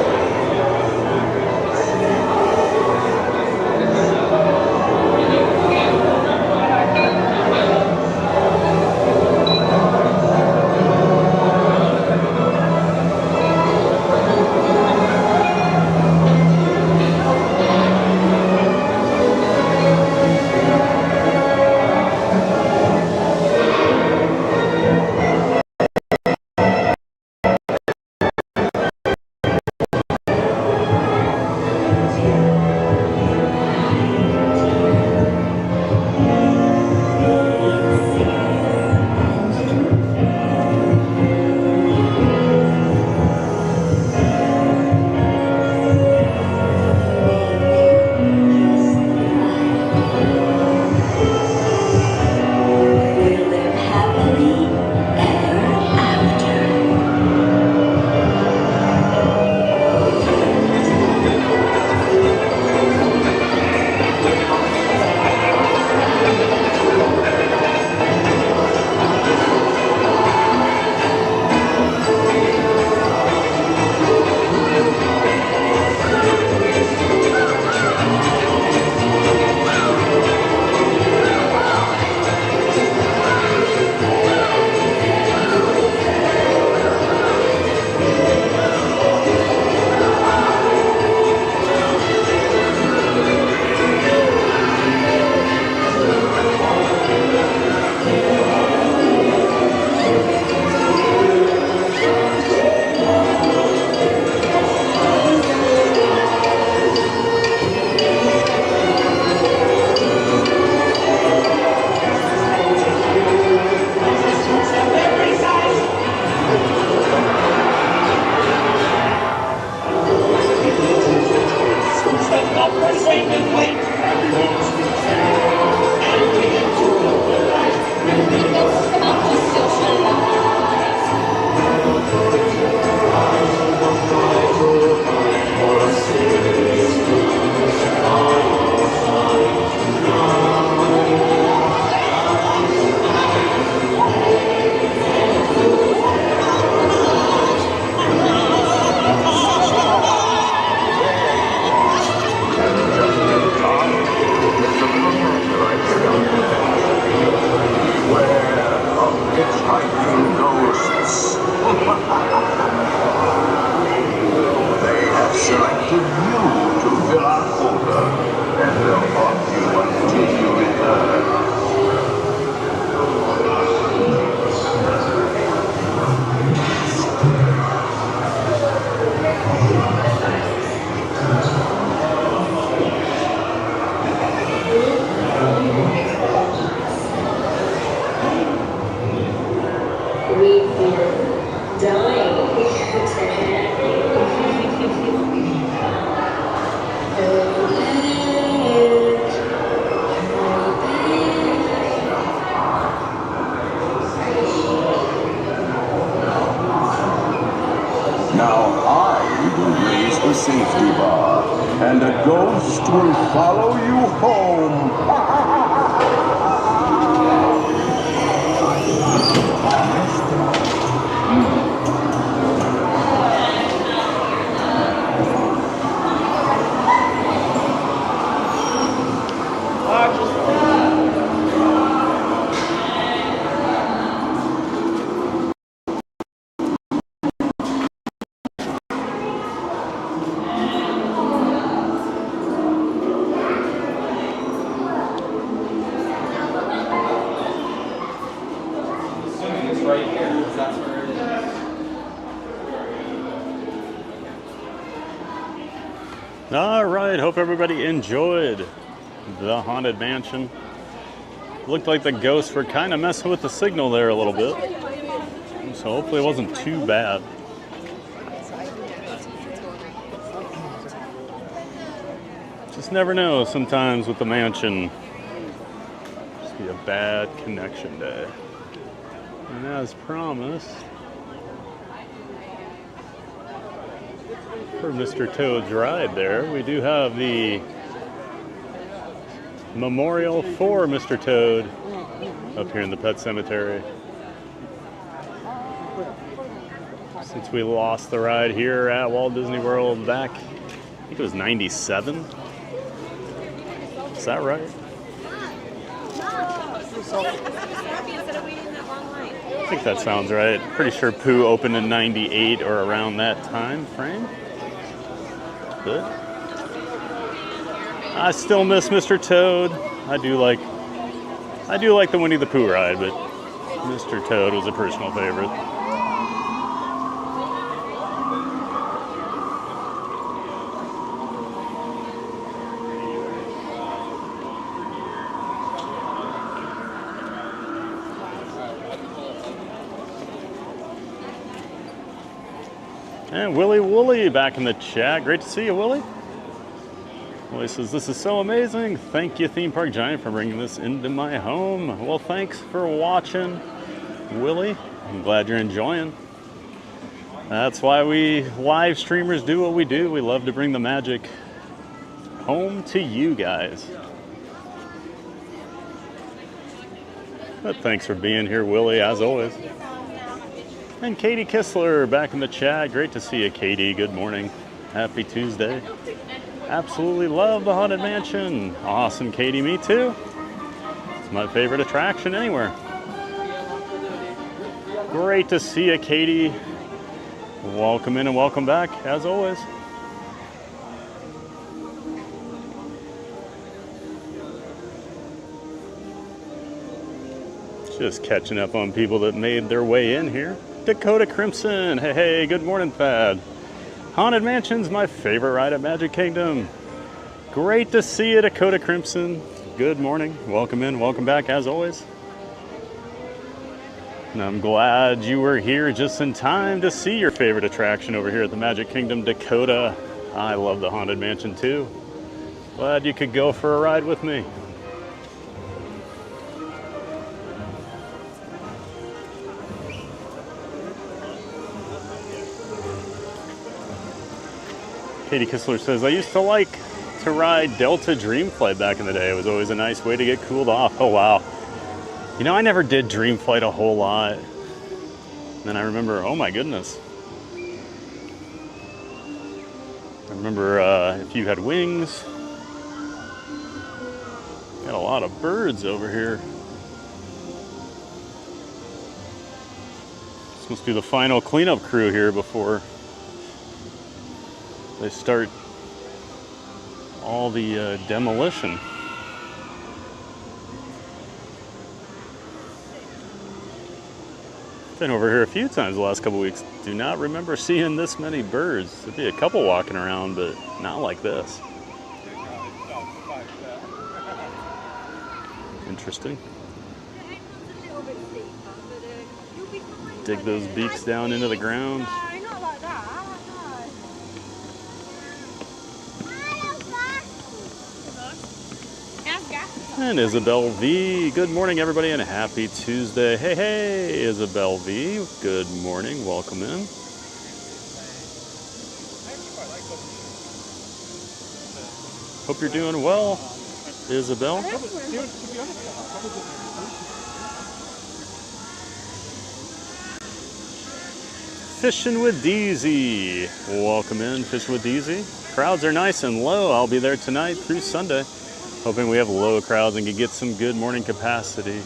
They have selected you to fill our quota, and they'll haunt you until you return. We've been dying to have you. Now I will raise the safety bar, and a ghost will follow you home. It's right here, because that's where it is. All right, hope everybody enjoyed the Haunted Mansion. Looked like the ghosts were kind of messing with the signal there a little bit, so hopefully it wasn't too bad. Just never know sometimes with the mansion. Just be a bad connection day. And as promised, for Mr. Toad's ride there, we do have the memorial for Mr. Toad up here in the pet cemetery. Since we lost the ride here at Walt Disney World back, I think it was 97. Is that right? I think that sounds right. Pretty sure Pooh opened in 98 or around that time frame. But I still miss Mr. Toad. I do like the Winnie the Pooh ride, but Mr. Toad was a personal favorite. And Willie Woolley back in the chat. Great to see you, Willie. Willie says, this is so amazing. Thank you, Theme Park Giant, for bringing this into my home. Well, thanks for watching, Willie. I'm glad you're enjoying. That's why we live streamers do what we do. We love to bring the magic home to you guys. But thanks for being here, Willie, as always. And Katie Kistler back in the chat. Great to see you, Katie. Good morning. Happy Tuesday. Absolutely love the Haunted Mansion. Awesome, Katie. Me too. It's my favorite attraction anywhere. Great to see you, Katie. Welcome in and welcome back, as always. Just catching up on people that made their way in here. Dakota Crimson, hey, good morning, Thad. Haunted Mansion's my favorite ride at Magic Kingdom. Great to see you, Dakota Crimson. Good morning, welcome in, welcome back, as always. And I'm glad you were here just in time to see your favorite attraction over here at the Magic Kingdom, Dakota. I love the Haunted Mansion too. Glad you could go for a ride with me. Katie Kistler says, I used to like to ride Delta Dreamflight back in the day. It was always a nice way to get cooled off. Oh, wow. You know, I never did Dreamflight a whole lot. And then I remember, oh my goodness. I remember If You Had Wings. Got a lot of birds over here. Just Must be the final cleanup crew here before they start all the demolition. Been over here a few times the last couple weeks. Do not remember seeing this many birds. There'd be a couple walking around, but not like this. Interesting. Dig those beaks down into the ground. And Isabel V. Good morning, everybody, and happy Tuesday. Hey, hey, Isabel V. Good morning. Welcome in. Hope you're doing well, Isabel. Fishing with Deezy. Welcome in, Fishing with Deezy. Crowds are nice and low. I'll be there tonight through Sunday. Hoping we have low crowds and can get some good morning capacity.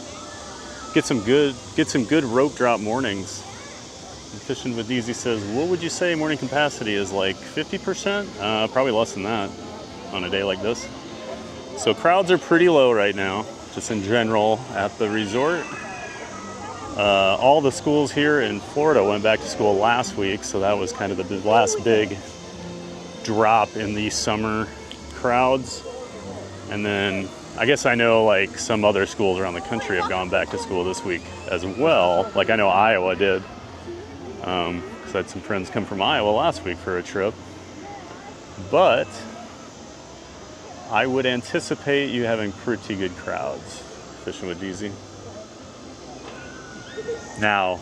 Get some good rope drop mornings. And Fishing with Deezy says, what would you say morning capacity is, like 50%? Probably less than that on a day like this. So crowds are pretty low right now, just in general at the resort. All the schools here in Florida went back to school last week, so that was kind of the last big drop in the summer crowds. And then I guess I know like some other schools around the country have gone back to school this week as well. Like I know Iowa did. Because I had some friends come from Iowa last week for a trip. But I would anticipate you having pretty good crowds fishing with Deezy. Now,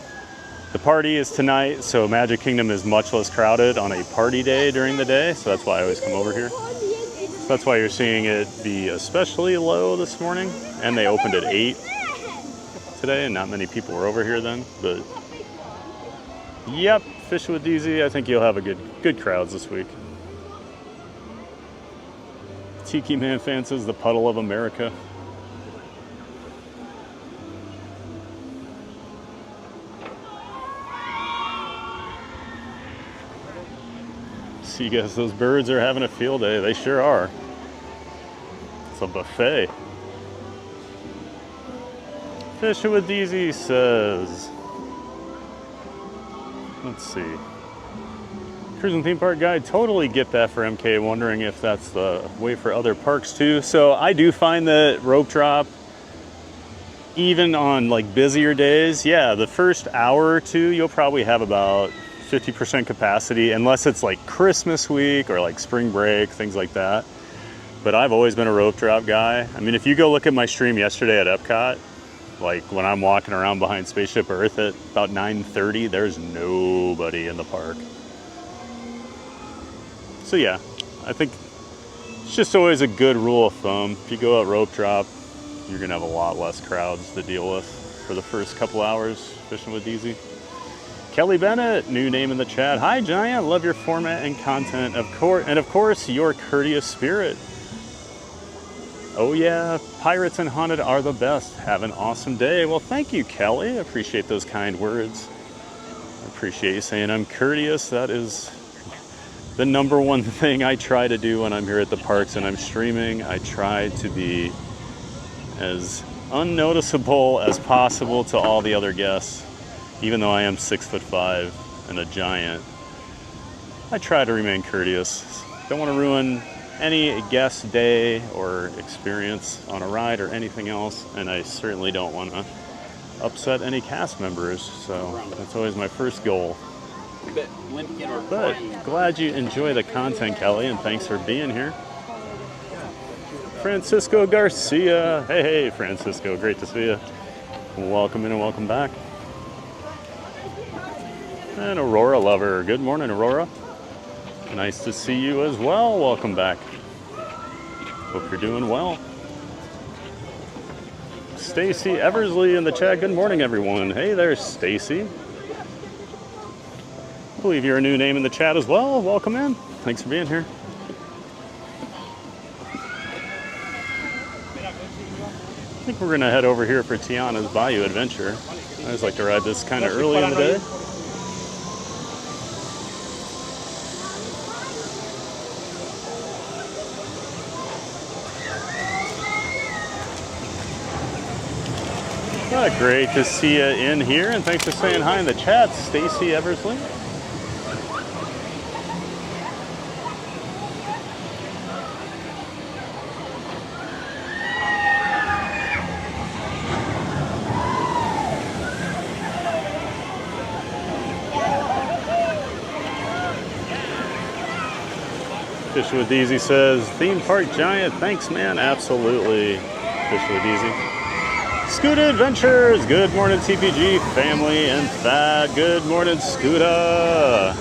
the party is tonight, so Magic Kingdom is much less crowded on a party day during the day. So that's why I always come over here. That's why you're seeing it be especially low this morning. And they opened at 8 today, and not many people were over here then. But yep, Fish with Deezy, I think you'll have a good crowds this week. Tiki Man fan says the puddle of America. See, guys, those birds are having a field day. They sure are. It's a buffet. Fishing with Deezy says, let's see. Cruising Theme Park Guide, totally get that for MK, wondering if that's the way for other parks too. So I do find that rope drop, even on like busier days, yeah, the first hour or two, you'll probably have about 50% capacity, unless it's like Christmas week or like spring break, things like that. But I've always been a rope drop guy. I mean, if you go look at my stream yesterday at Epcot, like when I'm walking around behind Spaceship Earth at about 9:30, there's nobody in the park. So yeah, I think it's just always a good rule of thumb. If you go at rope drop, you're gonna have a lot less crowds to deal with for the first couple hours fishing with Deezy. Kelly Bennett, new name in the chat. Hi, Giant. Love your format and content, of course, your courteous spirit. Oh yeah, pirates and haunted are the best. Have an awesome day. Well, thank you, Kelly. I appreciate those kind words. I appreciate you saying I'm courteous. That is the number one thing I try to do when I'm here at the parks and I'm streaming. I try to be as unnoticeable as possible to all the other guests. Even though I am 6'5" and a giant, I try to remain courteous. Don't want to ruin any guest day or experience on a ride or anything else, and I certainly don't want to upset any cast members, so that's always my first goal. But glad you enjoy the content, Kelly, and thanks for being here. Francisco Garcia. Hey, Francisco, great to see you. Welcome in and welcome back. And Aurora Lover. Good morning, Aurora. Nice to see you as well. Welcome back. Hope you're doing well. Stacy Eversley in the chat. Good morning, everyone. Hey there, Stacy. I believe you're a new name in the chat as well. Welcome in. Thanks for being here. I think we're going to head over here for Tiana's Bayou Adventure. I always like to ride this kind of early in the day. Great to see you in here, and thanks for saying hi in the chat, Stacy Eversley. Fish with Easy says, theme park giant, thanks man, absolutely. Fish with Easy. Scooter Adventures, good morning TPG family and Thad, good morning Scooter.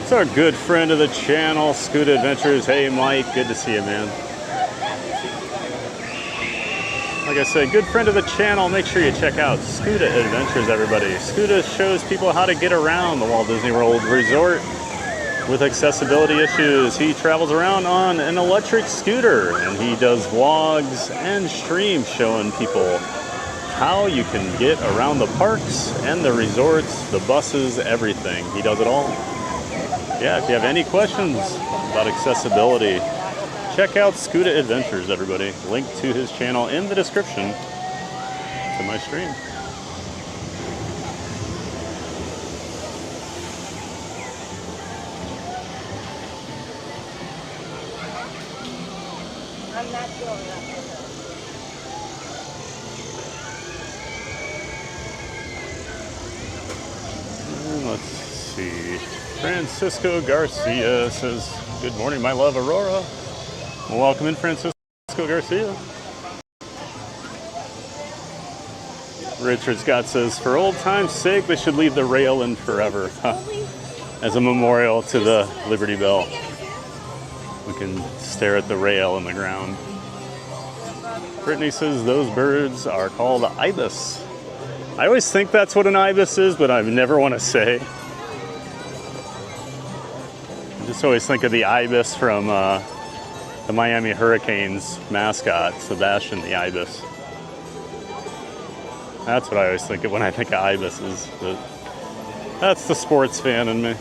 It's our good friend of the channel, Scooter Adventures. Hey Mike, good to see you man. Like I said, good friend of the channel, make sure you check out Scooter Adventures everybody. Scooter shows people how to get around the Walt Disney World Resort with accessibility issues. He travels around on an electric scooter and he does vlogs and streams showing people how you can get around the parks and the resorts, the buses, everything. He does it all. Yeah, if you have any questions about accessibility, check out Scooter Adventures, everybody. Link to his channel in the description to my stream. I'm not going up. Let's see. Francisco Garcia says, good morning, my love, Aurora. Welcome in, Francisco Garcia. Richard Scott says, for old time's sake, they should leave the rail in forever. As a memorial to the Liberty Bell. We can stare at the rail in the ground. Brittany says those birds are called ibis. I always think that's what an ibis is, but I never want to say. I just always think of the ibis from the Miami Hurricanes mascot, Sebastian the Ibis. That's what I always think of when I think of ibises. But that's the sports fan in me.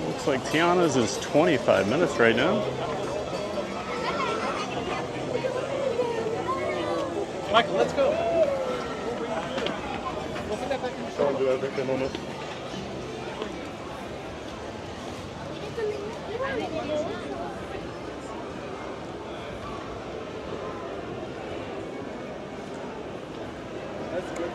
Looks like Tiana's is 25 minutes right now. Michael, let's go. We'll put that back in the show. Do that for a moment. That's good.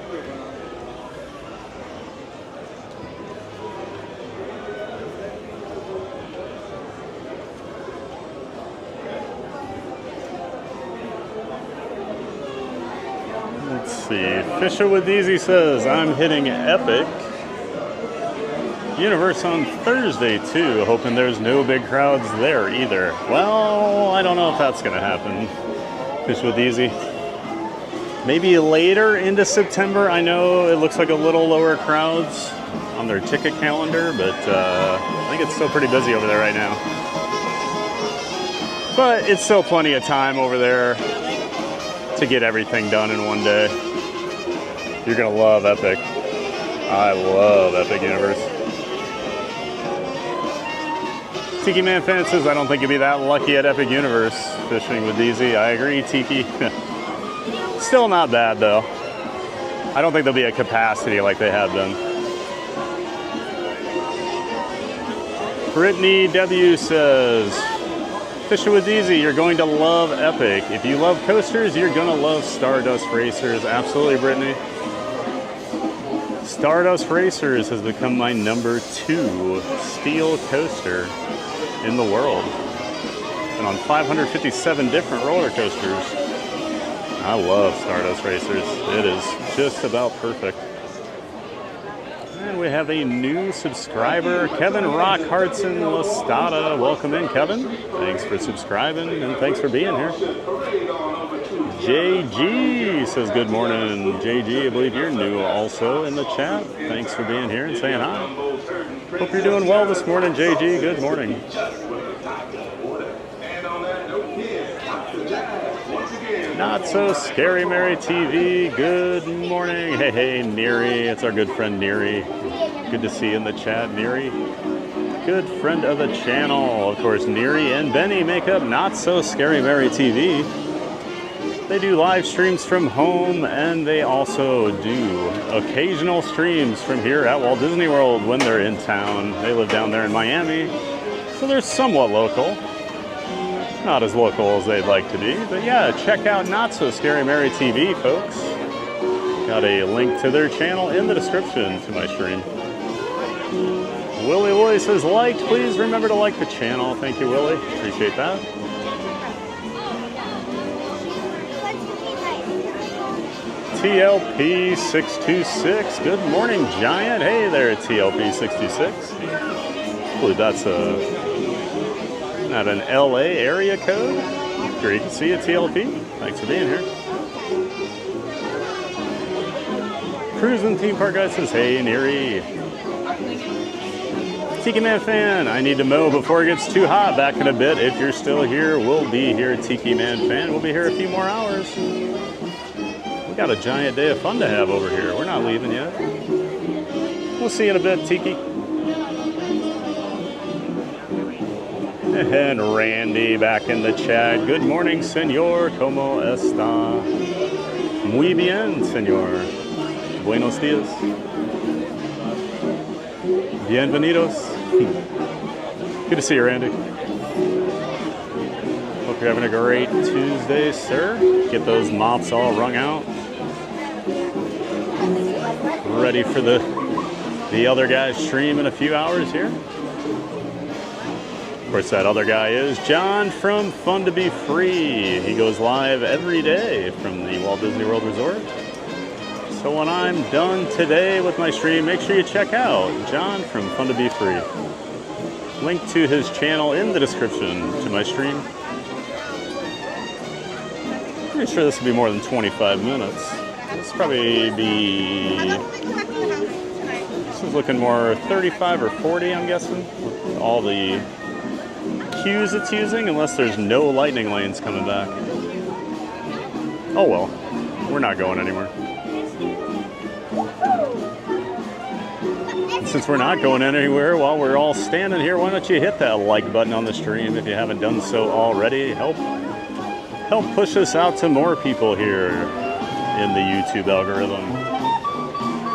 Let's see. Fisher with Easy says, I'm hitting Epic Universe on Thursday too, hoping there's no big crowds there either. Well, I don't know if that's going to happen. Fish with Easy. Maybe later into September. I know it looks like a little lower crowds on their ticket calendar, but I think it's still pretty busy over there right now. But it's still plenty of time over there to get everything done in one day. You're gonna love Epic. I love Epic Universe. Tiki Man Fan says, I don't think you'd be that lucky at Epic Universe fishing with Easy. I agree, Tiki. Still not bad though. I don't think there'll be a capacity like they have been. Brittany W says, fishing with Easy, you're going to love Epic. If you love coasters, you're gonna love Stardust Racers. Absolutely, Brittany. Stardust Racers has become my number 2 steel coaster in the world. And on 557 different roller coasters. I love Stardust Racers. It is just about perfect. And we have a new subscriber, Kevin Rock Hartson Lastada. Welcome in, Kevin. Thanks for subscribing and thanks for being here. JG says good morning. JG, I believe you're new also in the chat. Thanks for being here and saying hi. Hope you're doing well this morning, JG. Good morning. Not So Scary Mary TV, good morning. Hey, Neri, it's our good friend Neri. Good to see you in the chat, Neri. good friend of the channel. Of course, Neri and Benny make up Not So Scary Mary TV. They do live streams from home, and they also do occasional streams from here at Walt Disney World when they're in town. They live down there in Miami, so they're somewhat local. Not as local as they'd like to be, but yeah, check out Not So Scary Mary TV, folks. Got a link to their channel in the description to my stream. Willie Loy says, liked. Please remember to like the channel. Thank you, Willie. Appreciate that. TLP626. Good morning, Giant. Hey there, TLP626. I believe that's not an LA area code. Great to see you, TLP. Thanks for being here. Cruising Theme Park Guy says, hey, Neri. Tiki Man fan, I need to mow before it gets too hot. Back in a bit. If you're still here, we'll be here. Tiki Man fan, we'll be here a few more hours. We got a giant day of fun to have over here. We're not leaving yet. We'll see you in a bit, Tiki. And Randy back in the chat. Good morning, senor. ¿Cómo está? Muy bien, senor. Buenos días. Bienvenidos. Good to see you, Randy. Hope you're having a great Tuesday, sir. Get those mops all wrung out. Ready for the other guy's stream in a few hours here. Of course, that other guy is John from Fun to Be Free. He goes live every day from the Walt Disney World Resort. So when I'm done today with my stream, make sure you check out John from Fun to Be Free. Link to his channel in the description to my stream. Pretty sure this will be more than 25 minutes. This will probably be... This is looking more 35 or 40, I'm guessing. With all the cues it's using, unless there's no lightning lanes coming back. Oh well, we're not going anywhere. Since we're not going anywhere while we're all standing here, why don't you hit that like button on the stream if you haven't done so already. Help push us out to more people here in the YouTube algorithm.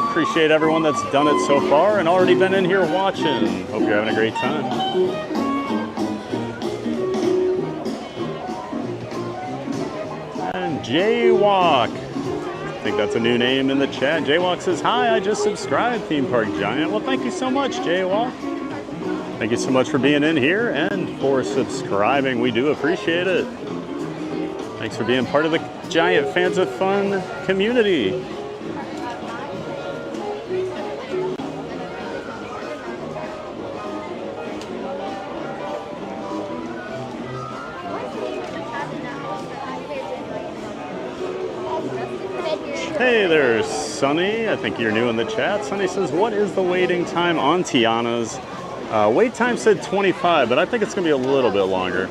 Appreciate everyone that's done it so far and already been in here watching. Hope you're having a great time. And Jaywalk. I think that's a new name in the chat. Jaywalk says, hi, I just subscribed, Theme Park Giant. Well, thank you so much, Jaywalk. Thank you so much for being in here and for subscribing. We do appreciate it. Thanks for being part of the Giant Fans of Fun community. Hey there, Sunny. I think you're new in the chat. Sunny says, what is the waiting time on Tiana's? Wait time said 25, but I think it's going to be a little bit longer.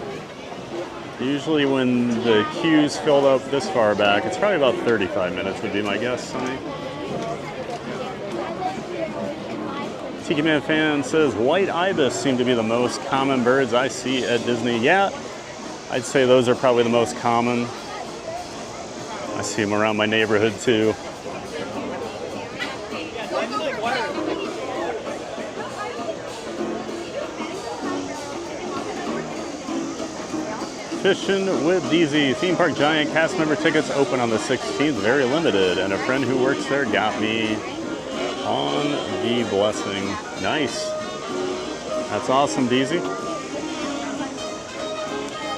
Usually when the queue's filled up this far back, it's probably about 35 minutes would be my guess, Sunny. Tiki Man fan says, white ibis seem to be the most common birds I see at Disney. Yeah, I'd say those are probably the most common. I see them around my neighborhood too. Fishing with DZ. Theme Park Giant cast member tickets open on the 16th. Very limited. And a friend who works there got me on the blessing. Nice. That's awesome, DZ.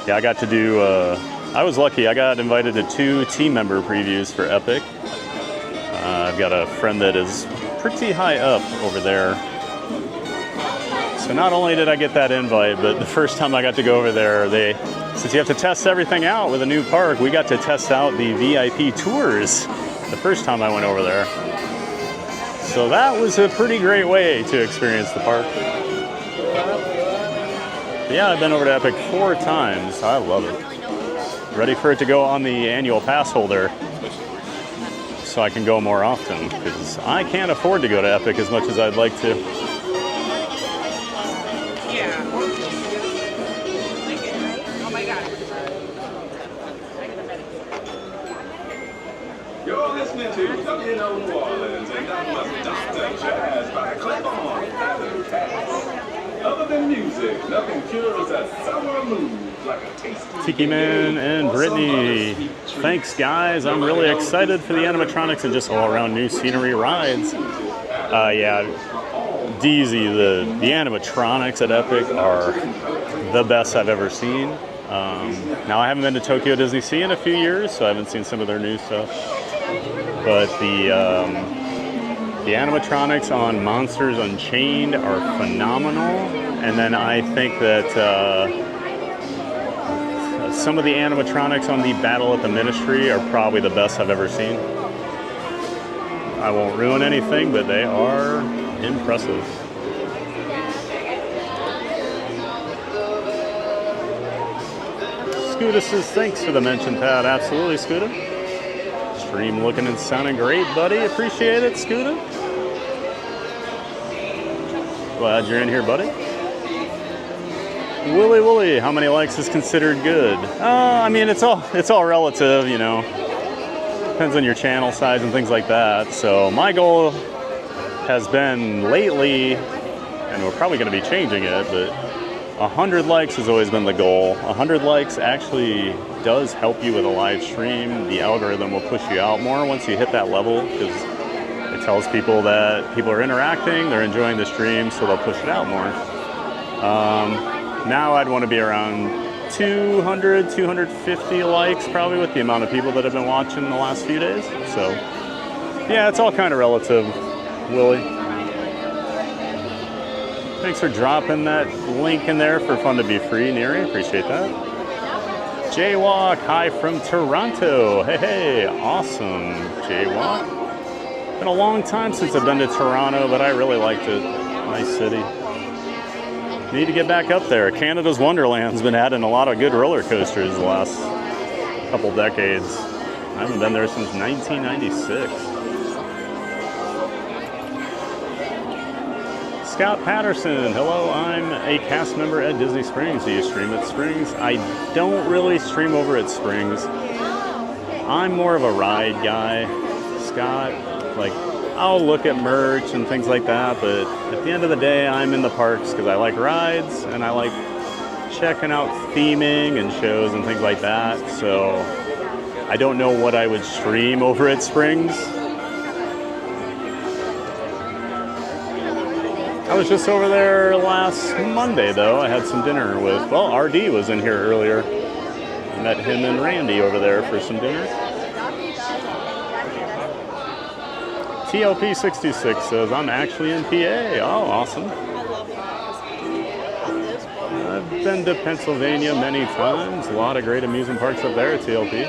Yeah, I got to do... I was lucky. I got invited to 2 team member previews for Epic. I've got a friend that is pretty high up over there. So not only did I get that invite, but the first time I got to go over there, since you have to test everything out with a new park, we got to test out the VIP tours the first time I went over there. So that was a pretty great way to experience the park. But yeah, I've been over to Epic 4 times. I love it. Ready for it to go on the annual pass holder so I can go more often, because I can't afford to go to Epic as much as I'd like to. You're listening to WNO New Orleans, and that was Dr. Jazz by Claiborne. Other than music, nothing cures that summer mood like a tasty Tiki Man and Brittany, thanks guys. I'm really excited for the animatronics and just all around new scenery rides. Yeah, DZ, the animatronics at Epic are the best I've ever seen. Now I haven't been to Tokyo Disney Sea in a few years, so I haven't seen some of their new stuff. But the animatronics on Monsters Unchained are phenomenal, and then I think that some of the animatronics on the Battle at the Ministry are probably the best I've ever seen. I won't ruin anything, but they are impressive. Scooter says, thanks for the mention, Pat. Absolutely, Scooter. Stream looking and sounding great, buddy. Appreciate it, Scooter. Glad you're in here, buddy. Willy Wooly, how many likes is considered good? I mean, it's all relative, you know. Depends on your channel size and things like that. So my goal has been lately, and we're probably going to be changing it, but 100 likes has always been the goal. 100 likes actually does help you with a live stream. The algorithm will push you out more once you hit that level, because it tells people that people are interacting, they're enjoying the stream, so they'll push it out more. Now I'd want to be around 200, 250 likes probably with the amount of people that have been watching the last few days. So yeah, it's all kind of relative, Willie. Thanks for dropping that link in there for Fun to Be Free, Neri. Appreciate that. Jaywalk, hi from Toronto. Hey, awesome, Jaywalk. Been a long time since I've been to Toronto, but I really liked it. Nice city. Need to get back up there. Canada's Wonderland's been adding a lot of good roller coasters the last couple decades. I haven't been there since 1996. Scott Patterson, hello, I'm a cast member at Disney Springs. Do you stream at Springs? I don't really stream over at Springs. I'm more of a ride guy, Scott. Like, I'll look at merch and things like that, but at the end of the day, I'm in the parks because I like rides and I like checking out theming and shows and things like that. So I don't know what I would stream over at Springs. I was just over there last Monday, though. I had some dinner with, well, RD was in here earlier. I met him and Randy over there for some dinner. TLP66 says, I'm actually in PA. Oh, awesome. I've been to Pennsylvania many times. A lot of great amusement parks up there at TLP.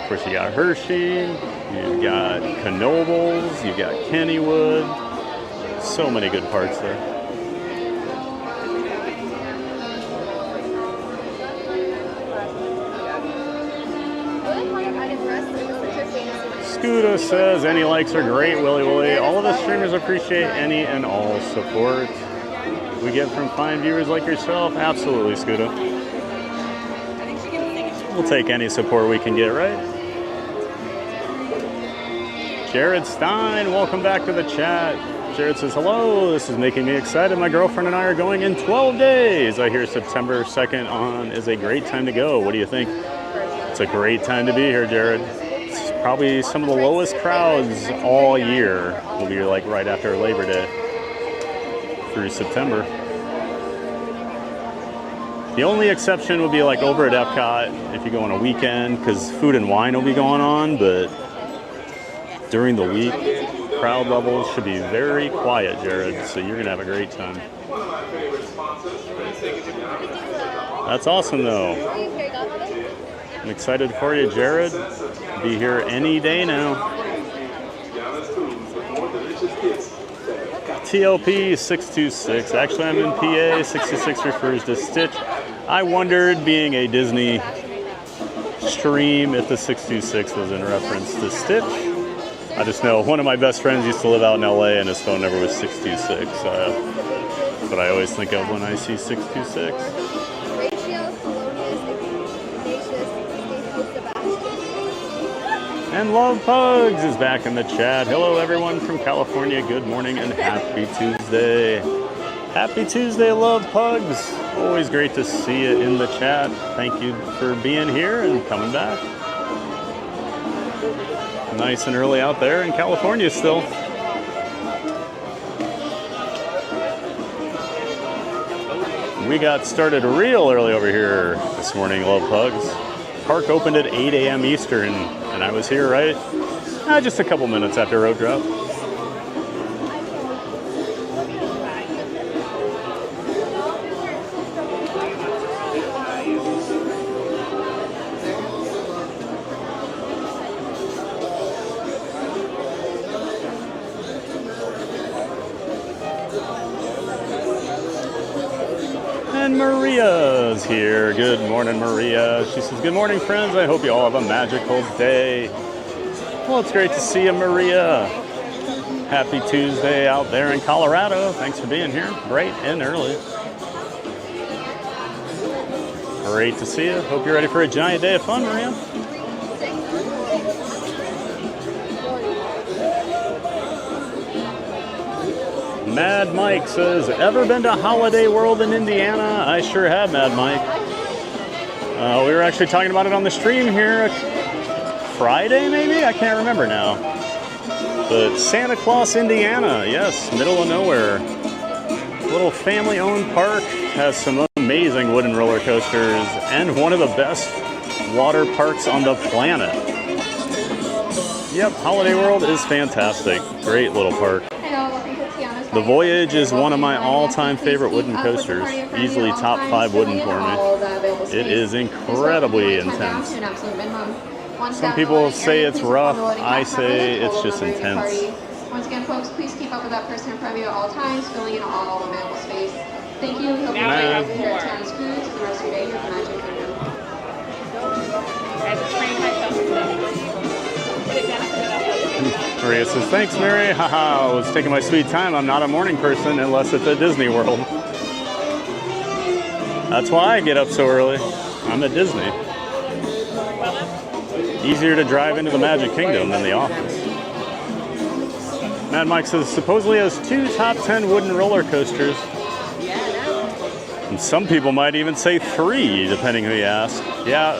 Of course, you got Hershey, you've got Knoebels, you've got Kennywood. So many good parts there. Scooter says, any likes are great, Willy Willy. All of the streamers appreciate any and all support we get from fine viewers like yourself. Absolutely, Scooter. We'll take any support we can get, right? Jared Stein, welcome back to the chat. Jared says, hello, this is making me excited. My girlfriend and I are going in 12 days. I hear September 2nd on is a great time to go. What do you think? It's a great time to be here, Jared. It's probably some of the lowest crowds all year. Will be like right after Labor Day through September. The only exception would be like over at Epcot if you go on a weekend, because Food and Wine will be going on, but during the week, crowd levels should be very quiet, Jared, so you're going to have a great time. That's awesome, though. I'm excited for you, Jared. Be here any day now. TLP 626. Actually, I'm in PA. 66 refers to Stitch. I wondered, being a Disney stream, if the 626 was in reference to Stitch. I just know one of my best friends used to live out in LA and his phone number was 626. That's what I always think of when I see 626. And Love Pugs is back in the chat. Hello, everyone from California. Good morning and happy Tuesday. Happy Tuesday, Love Pugs. Always great to see you in the chat. Thank you for being here and coming back. Nice and early out there in California still. We got started real early over here this morning, Love Pugs. Park opened at 8 a.m. Eastern, and I was here right just a couple minutes after road drop. And Maria's here. Good morning, Maria. She says, good morning, friends. I hope you all have a magical day. Well, it's great to see you, Maria. Happy Tuesday out there in Colorado. Thanks for being here bright and early. Great to see you. Hope you're ready for a giant day of fun, Maria. Mad Mike says, ever been to Holiday World in Indiana? I sure have, Mad Mike. We were actually talking about it on the stream here Friday, maybe? I can't remember now. But Santa Claus, Indiana, yes, middle of nowhere. Little family-owned park, has some amazing wooden roller coasters, and one of the best water parks on the planet. Yep, Holiday World is fantastic. Great little park. The Voyage is one of my all-time favorite wooden coasters. Easily top 5 wooden for me. It is incredibly intense. Some people say it's rough. I say it's just intense. Once again, folks, please keep up with that person in front of you at all times, filling in all available space. Thank you. Hope you have here at Town's Foods for the rest of your day here at the Magic Kingdom. Maria says, thanks, Mary. Haha, I was taking my sweet time. I'm not a morning person unless it's at Disney World. That's why I get up so early. I'm at Disney. Easier to drive into the Magic Kingdom than the office. Mad Mike says, supposedly has 2 top 10 wooden roller coasters. And some people might even say 3, depending who you ask. Yeah,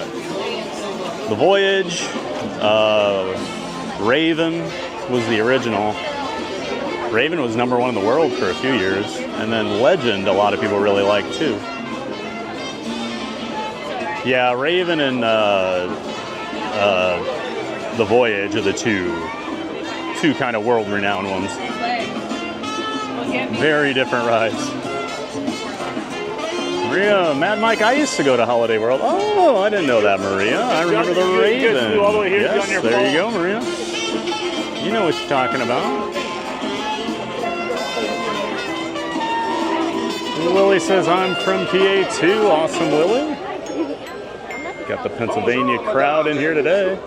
the Voyage, Raven was the original. Raven was #1 in the world for a few years. And then Legend, a lot of people really like too. Yeah, Raven and the Voyage are the two kind of world-renowned ones. Very different rides. Maria, Mad Mike, I used to go to Holiday World. Oh, I didn't know that, Maria. I remember the Raven. Yes, there you go, Maria. You know what you're talking about. Willie says, I'm from PA too. Awesome, Willie. Got the Pennsylvania crowd in here today.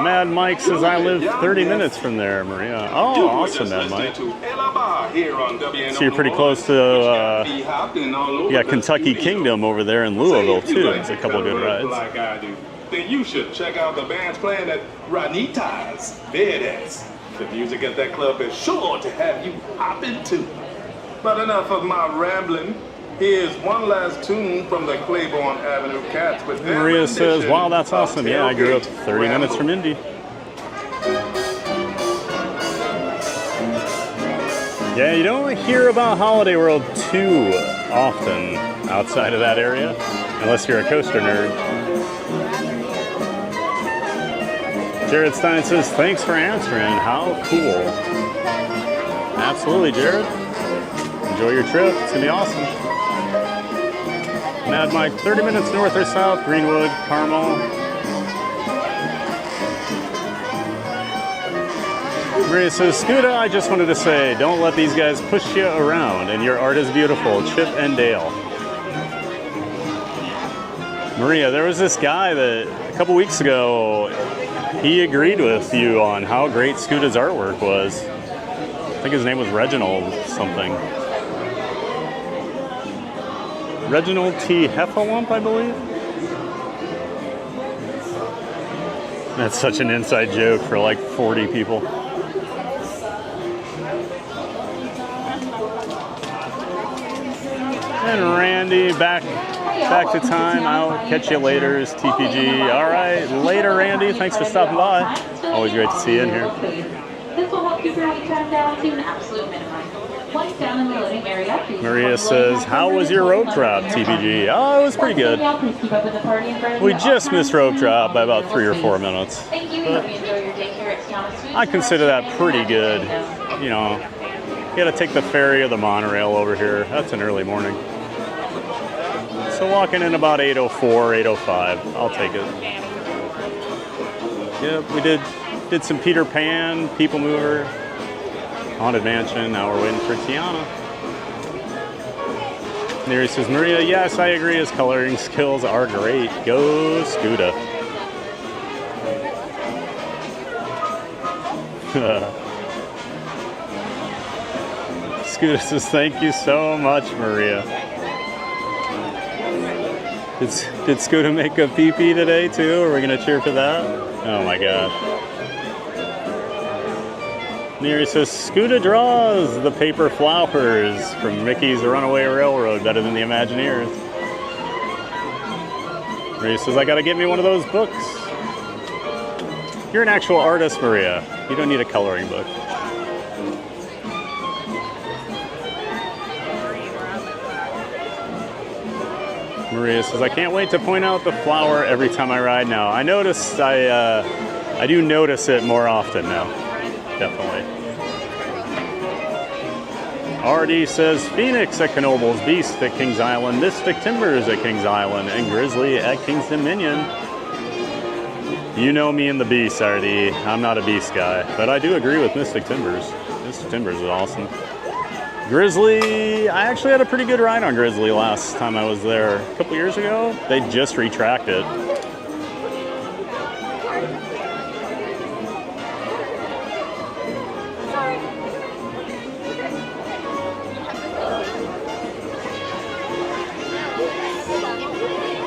Mad Mike says, I live 30 minutes from there, Maria. Oh, awesome, Mad Mike. So you're pretty close to, you got Kentucky Kingdom over there in Louisville, too. It's a couple of good rides. Then you should check out the band's playing at Ranita's Badass. The music at that club is sure to have you hopping too. But enough of my rambling. Here's one last tune from the Claiborne Avenue Cats with Maria says, wow, that's awesome. Yeah, I grew up 30 minutes from Indy. Yeah, you don't hear about Holiday World too often outside of that area, unless you're a coaster nerd. Jared Stein says, thanks for answering. How cool. Absolutely, Jared. Enjoy your trip. It's going to be awesome. Mad Mike, 30 minutes north or south, Greenwood, Carmel. Maria says, Scuda, I just wanted to say, don't let these guys push you around, and your art is beautiful. Chip and Dale. Maria, there was this guy that a couple weeks ago, he agreed with you on how great Scuda's artwork was. I think his name was Reginald something. Reginald T. Heffalump, I believe. That's such an inside joke for like 40 people. And Randy, back to time. I'll catch you later, TPG. All right, later, Randy. Thanks for stopping by. Always great to see you in here. This will help keep your wait time down to an absolute minimum. Once down in the loading area, Maria says, how was your rope drop, TPG? Oh, it was pretty good. We just missed rope drop by about 3 or 4 minutes. Thank you. Hope you enjoy your day here at Tiana's Food. I consider that pretty good. You know, you gotta take the ferry or the monorail over here. That's an early morning. So walking in about 8:04, 8:05. I'll take it. Yep, we did some Peter Pan, People Mover, Haunted Mansion. Now we're waiting for Tiana. Neri says, Maria, yes, I agree. His coloring skills are great. Go Scuda. Scuda says, thank you so much, Maria. Did Scuda make a pee-pee today too? Are we gonna cheer for that? Oh my god. Neri says, Scuda draws the paper flowers from Mickey's Runaway Railroad better than the Imagineers. Maria says, I gotta get me one of those books. You're an actual artist, Maria. You don't need a coloring book. Maria says, I can't wait to point out the flower every time I ride now. I noticed, I do notice it more often now. Definitely. RD says, Phoenix at Knoebels, Beast at Kings Island, Mystic Timbers at Kings Island, and Grizzly at King's Dominion. You know me and the Beast, RD. I'm not a Beast guy, but I do agree with Mystic Timbers. Mystic Timbers is awesome. Grizzly, I actually had a pretty good ride on Grizzly last time I was there. A couple years ago, they just retracted.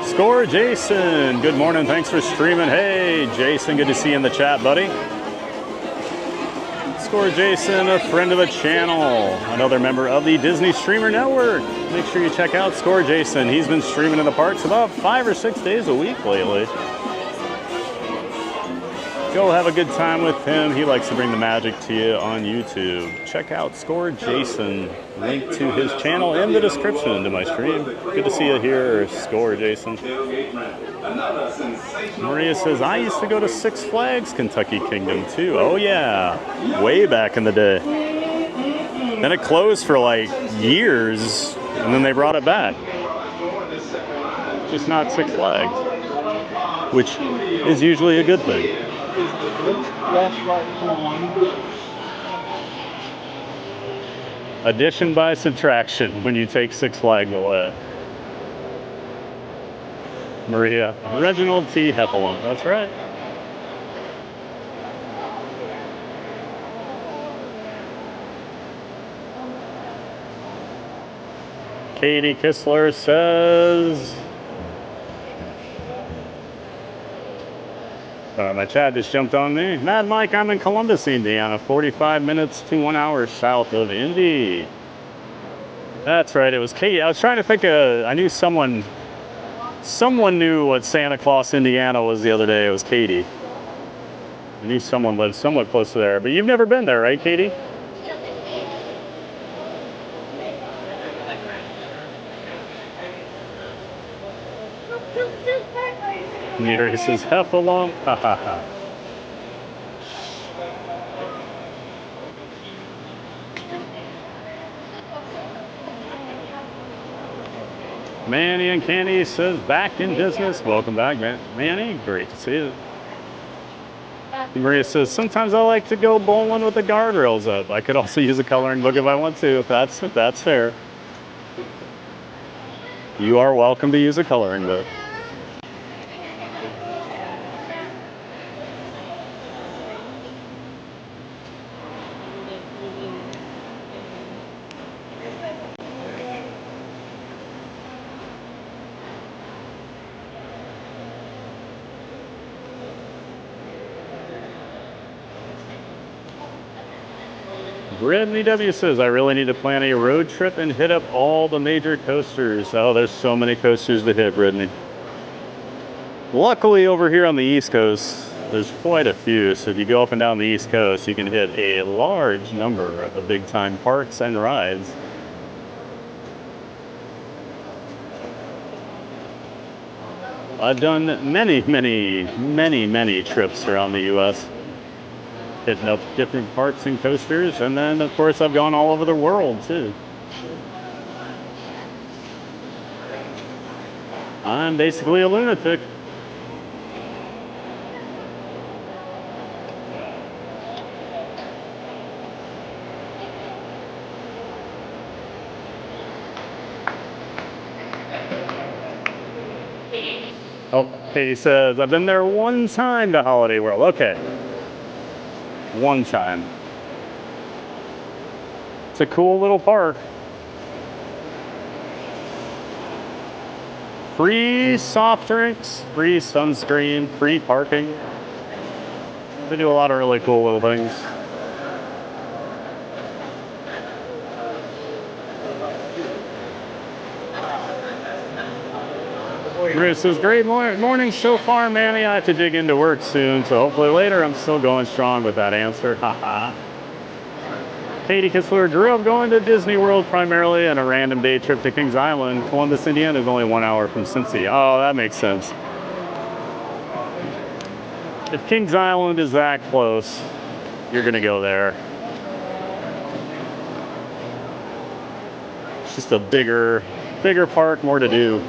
Score Jason, good morning, thanks for streaming. Hey Jason, good to see you in the chat, buddy. Score Jason, a friend of the channel, another member of the Disney Streamer Network. Make sure you check out Score Jason. He's been streaming in the parks about 5 or 6 days a week lately. Go have a good time with him. He likes to bring the magic to you on YouTube. Check out Score Jason. Link to his channel in the description to my stream. Good to see you here, Score Jason. Maria says, I used to go to Six Flags Kentucky Kingdom too. Oh yeah, way back in the day. Then it closed for like years, and then they brought it back. Just not Six Flags, which is usually a good thing. Addition by subtraction when you take Six Flags away. Maria, Reginald T. Heffalump, that's right. Katie Kistler says, my chat just jumped on me. Mad Mike, I'm in Columbus, Indiana, 45 minutes to 1 hour south of Indy. That's right, it was Katie. I was trying to think of, I knew someone knew what Santa Claus, Indiana was the other day. It was Katie. I knew someone lived somewhat close to there, but you've never been there, right, Katie? Here he says, Heffalump, ha ha ha. Manny and Candy says, back in business. Welcome back, Manny. Great to see you. Maria says, sometimes I like to go bowling with the guardrails up. I could also use a coloring book if I want to, if that's fair. You are welcome to use a coloring book. Brittany W says, I really need to plan a road trip and hit up all the major coasters. Oh, there's so many coasters to hit, Brittany. Luckily, over here on the East Coast, there's quite a few. So if you go up and down the East Coast, you can hit a large number of big-time parks and rides. I've done many trips around the U.S., hitting up different parks and coasters, and then, of course, I've gone all over the world, too. I'm basically a lunatic. Oh, he says, I've been there one time to Holiday World. Okay. One time. It's a cool little park. Free soft drinks, free sunscreen, free parking. They do a lot of really cool little things. Bruce says, great morning so far, Manny. I have to dig into work soon, so hopefully later I'm still going strong with that answer. Haha. Katie Kissler grew up going to Disney World primarily and a random day trip to Kings Island. Columbus, Indiana is only 1 hour from Cincy. Oh, that makes sense. If Kings Island is that close, you're going to go there. It's just a bigger park, more to do.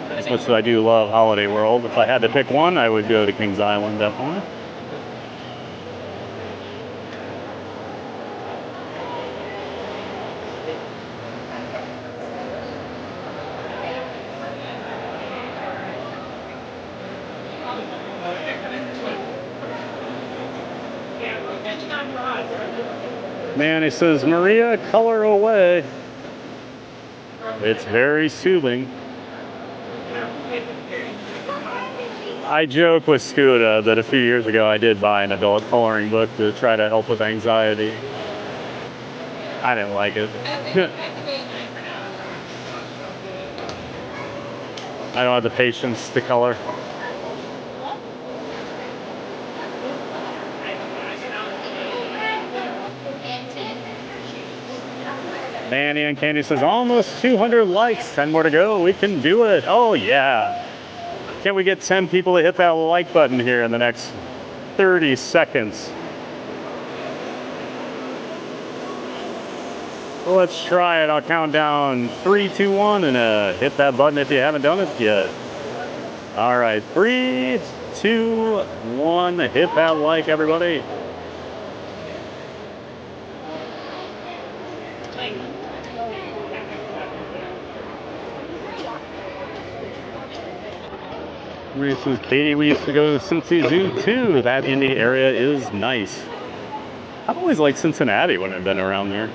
As much as I do love Holiday World, if I had to pick one, I would go to Kings Island, definitely. Man, he says, Maria, color away. It's very soothing. I joke with Scuda that a few years ago I did buy an adult coloring book to try to help with anxiety. I didn't like it. I don't have the patience to color. Manny and Candy says, almost 200 likes, 10 more to go. We can do it. Oh, yeah. Can we get 10 people to hit that like button here in the next 30 seconds? Well, let's try it. I'll count down 3, 2, 1, and hit that button if you haven't done it yet. All right, 3, 2, 1. Hit that like, everybody. Katie, we used to go to Cincy Zoo too. That Indy area is nice. I've always liked Cincinnati when I've been around there.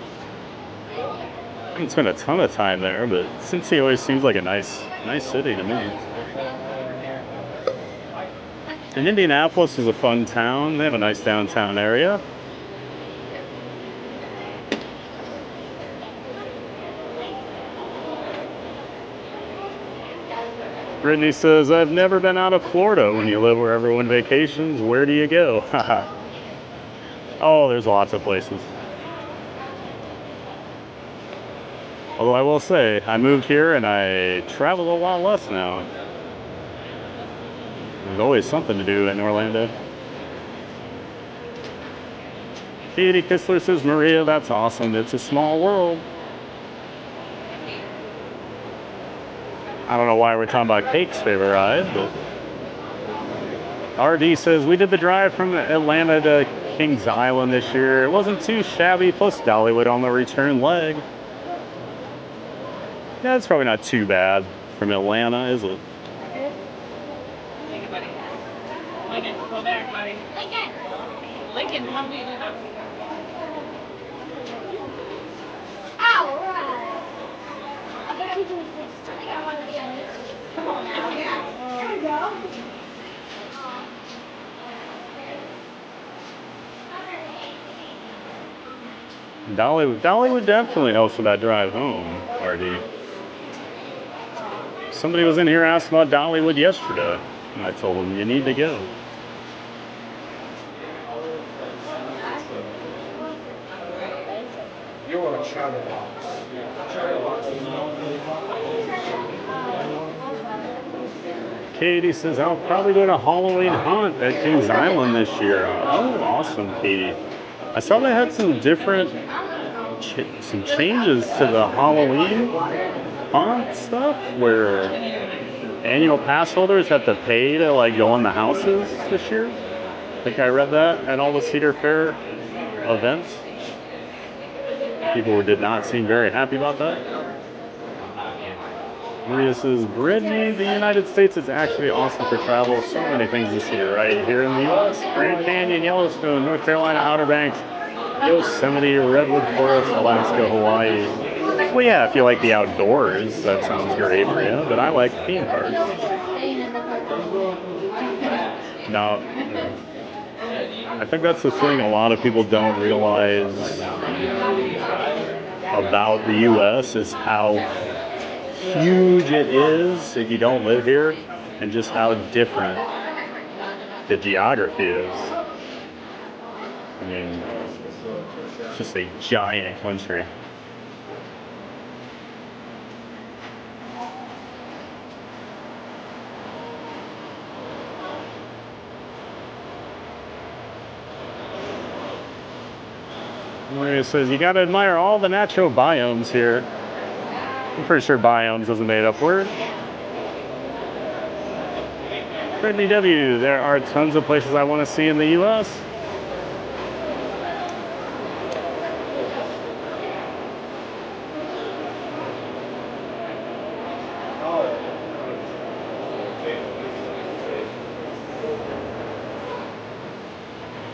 I haven't spent a ton of time there, but Cincy always seems like a nice city to me. And Indianapolis is a fun town. They have a nice downtown area. Brittany says, I've never been out of Florida. When you live where everyone vacations, where do you go? Oh, there's lots of places. Although I will say, I moved here and I travel a lot less now. There's always something to do in Orlando. Katie Kissler says, Maria, that's awesome. It's a small world. I don't know why we're talking about Kate's favorite ride, but RD says, we did the drive from Atlanta to Kings Island this year. It wasn't too shabby, plus Dollywood on the return leg. Yeah, it's probably not too bad from Atlanta, is it? Lincoln, buddy. Lincoln, go back, buddy. Lincoln, come to the house. Come on now. There you go. Dolly would definitely help for that drive home, RD. Somebody was in here asking about Dollywood yesterday, and I told them you need to go. You're a child. Katie says, I'll probably go to Halloween Haunt at Kings Island this year. Oh, awesome, Katie. I saw they had some different, some changes to the Halloween Haunt stuff, where annual pass holders have to pay to like go in the houses this year. I think I read that at all the Cedar Fair events. People did not seem very happy about that. Maria says, Brittany, the United States is actually awesome for travel. So many things to see right here in the U.S. Grand Canyon, Yellowstone, North Carolina, Outer Banks, Yosemite, Redwood Forest, Alaska, Hawaii. Well, yeah, if you like the outdoors, that sounds great for you, but I like theme parks. Now, I think that's the thing a lot of people don't realize about the U.S. is how huge it is if you don't live here, and just how different the geography is. I mean, it's just a giant country. It says you gotta admire all the natural biomes here. I'm pretty sure biomes is a made up word. Brittany W, there are tons of places I want to see in the US.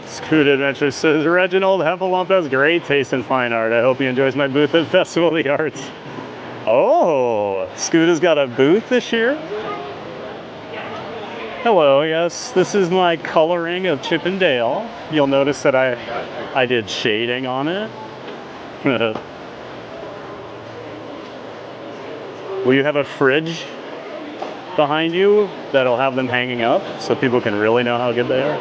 Scoot Adventure says, Reginald Heffalump has great taste in fine art. I hope he enjoys my booth at Festival of the Arts. Oh, Scoot has got a booth this year? Hello, yes, this is my coloring of Chip and Dale. You'll notice that I did shading on it. Will you have a fridge behind you that'll have them hanging up so people can really know how good they are?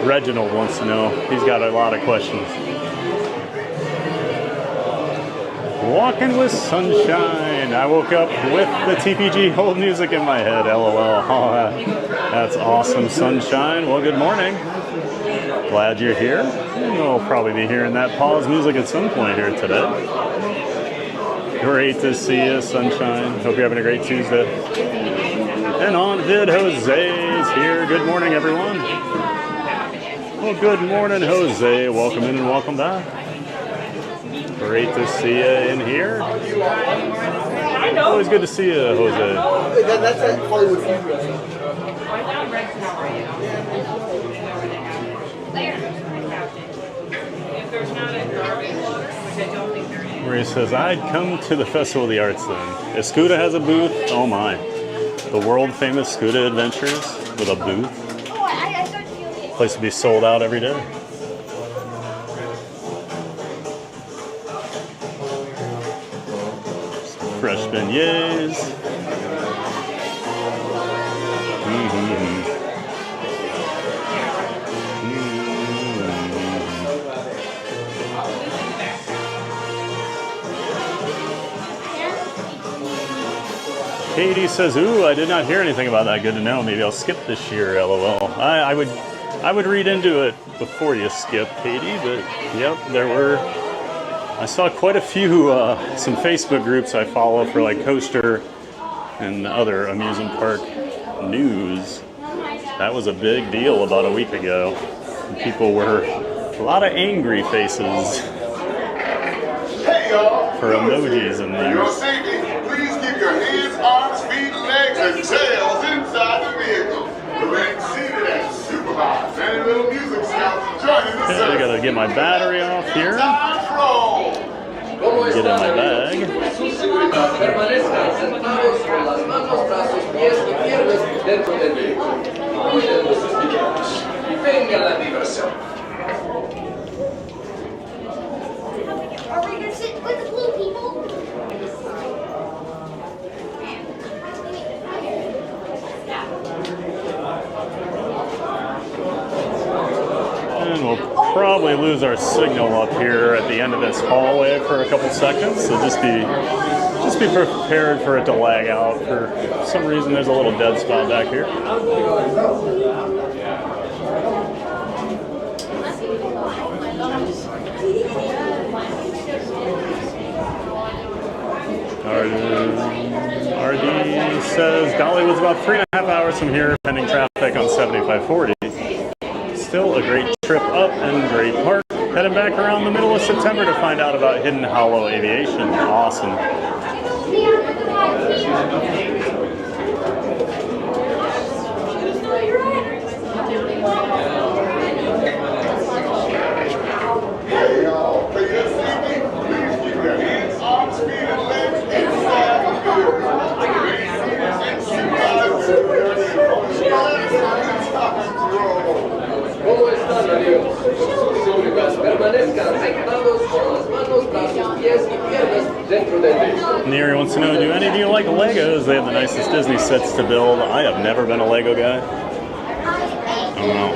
Reginald wants to know. He's got a lot of questions. Walking with sunshine. I woke up with the TPG hold music in my head. LOL. Oh, that's awesome, sunshine. Well, good morning. Glad you're here. We'll probably be hearing that pause music at some point here today. Great to see you, sunshine. Hope you're having a great Tuesday. And on vid, Jose is here. Good morning, everyone. Well, good morning, Jose. Welcome in and welcome back. Great to see you in here. Always good to see you, Jose. That's at Hollywood Food Maria says, I'd come to the Festival of the Arts then. If Scuda has a booth, oh my. The world famous Scuda Adventures with a booth. Place to be sold out every day. Fresh beignets. Katie says, ooh, I did not hear anything about that. Good to know. Maybe I'll skip this year, LOL. I would read into it before you skip, Katie, but yep, I saw quite a few, some Facebook groups I follow for like Coaster and other amusement park news. That was a big deal about a week ago. And people were, a lot of angry faces for emojis in there. Please keep your hands, arms, feet, legs, and tails inside the vehicle. Remain seated and supervised. Any little music scouts joining the Okay, I gotta get my battery off here. Get in my bag. Are we gonna sit with the blue people? And we'll probably lose our signal up here at the end of this hallway for a couple seconds, so just be prepared for it to lag out. For some reason, there's a little dead spot back here. RD says Dolly was about 3.5 hours from here, pending traffic on 7540. Still a great trip up and great park. Heading back around the middle of September to find out about Hidden Hollow Aviation. Awesome. ¿Cómo están, amigos? Permanezcan sentados con las manos, brazos, pies y piernas dentro del vehículo. Neri wants to know, do any of you like Legos? They have the nicest Disney sets to build. I have never been a Lego guy. I don't know.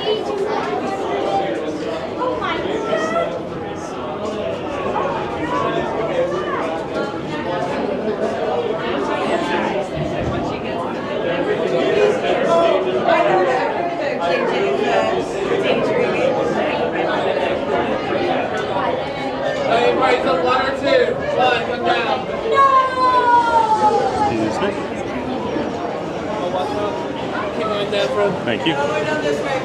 Everybody's on 1 or 2. Come on, come down. Excuse me. Keep going down, bro. Thank you. All the way down this way.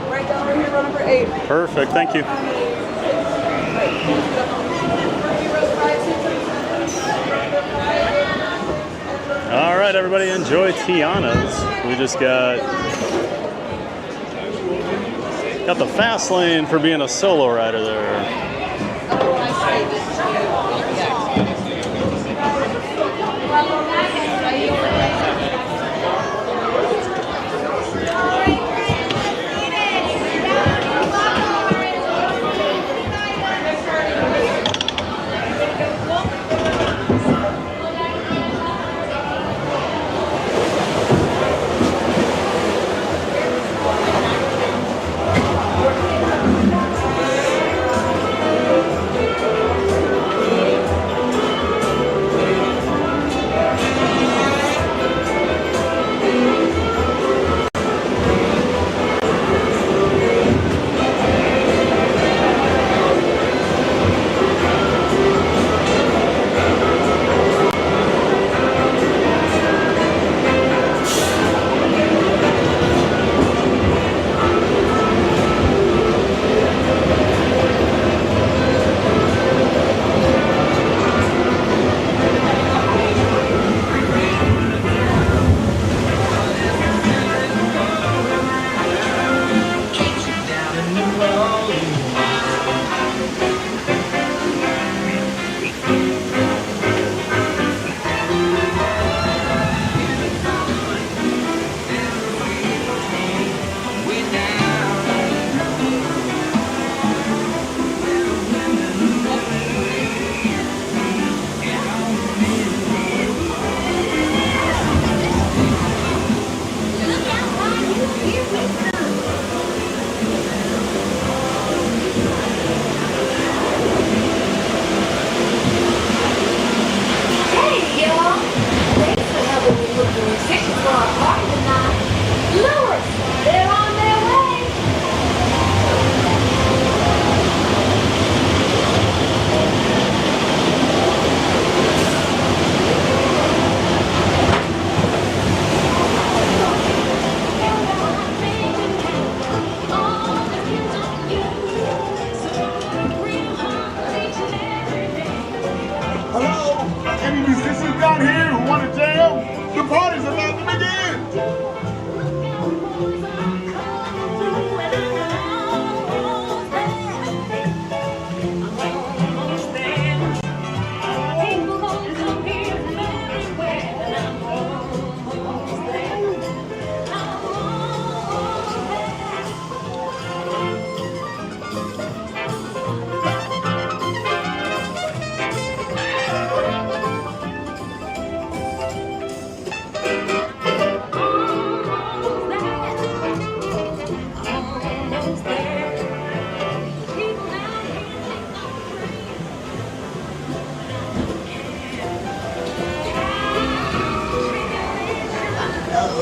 Right down over here, run number 8. Perfect, thank you. All right, everybody, enjoy Tiana's. We just got the fast lane for being a solo rider there.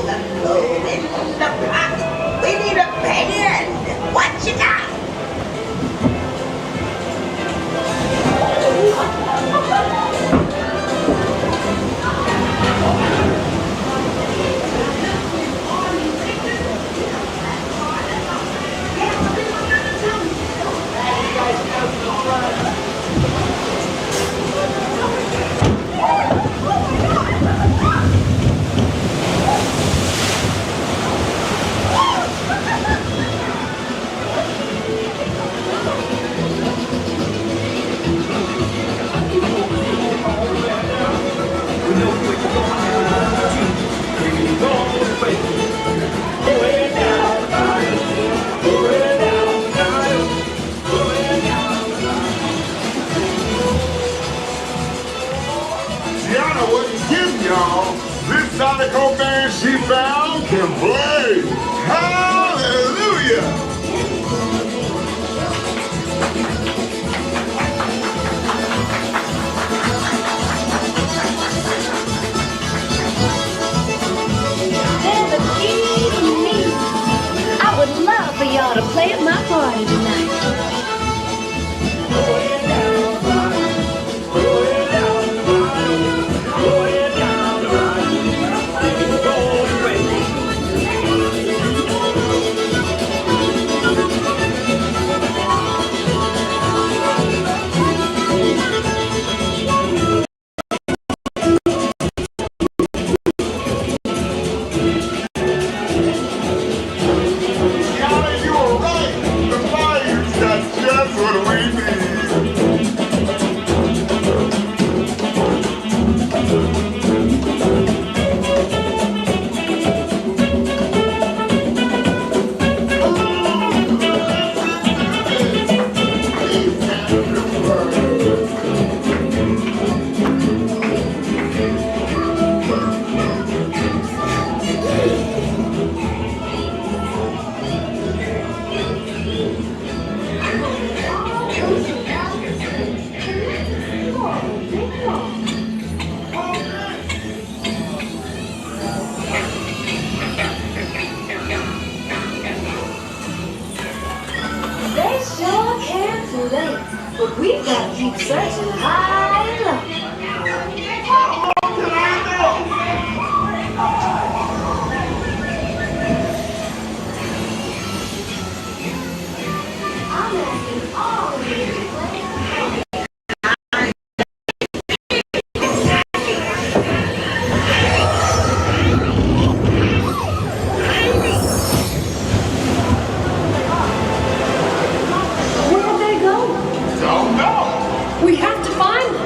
We need a band. What you got? Gianna wasn't kidding, y'all. This Sonico band she found can play. Hallelujah! There's a key to me. I would love for y'all to play at my party tonight. Gianna, you were right. The fire's got just what we need. They sure can relate, but we've got to keep searching high and low. I'm asking all of you to play. Where'd they go? Don't know. We have to find them.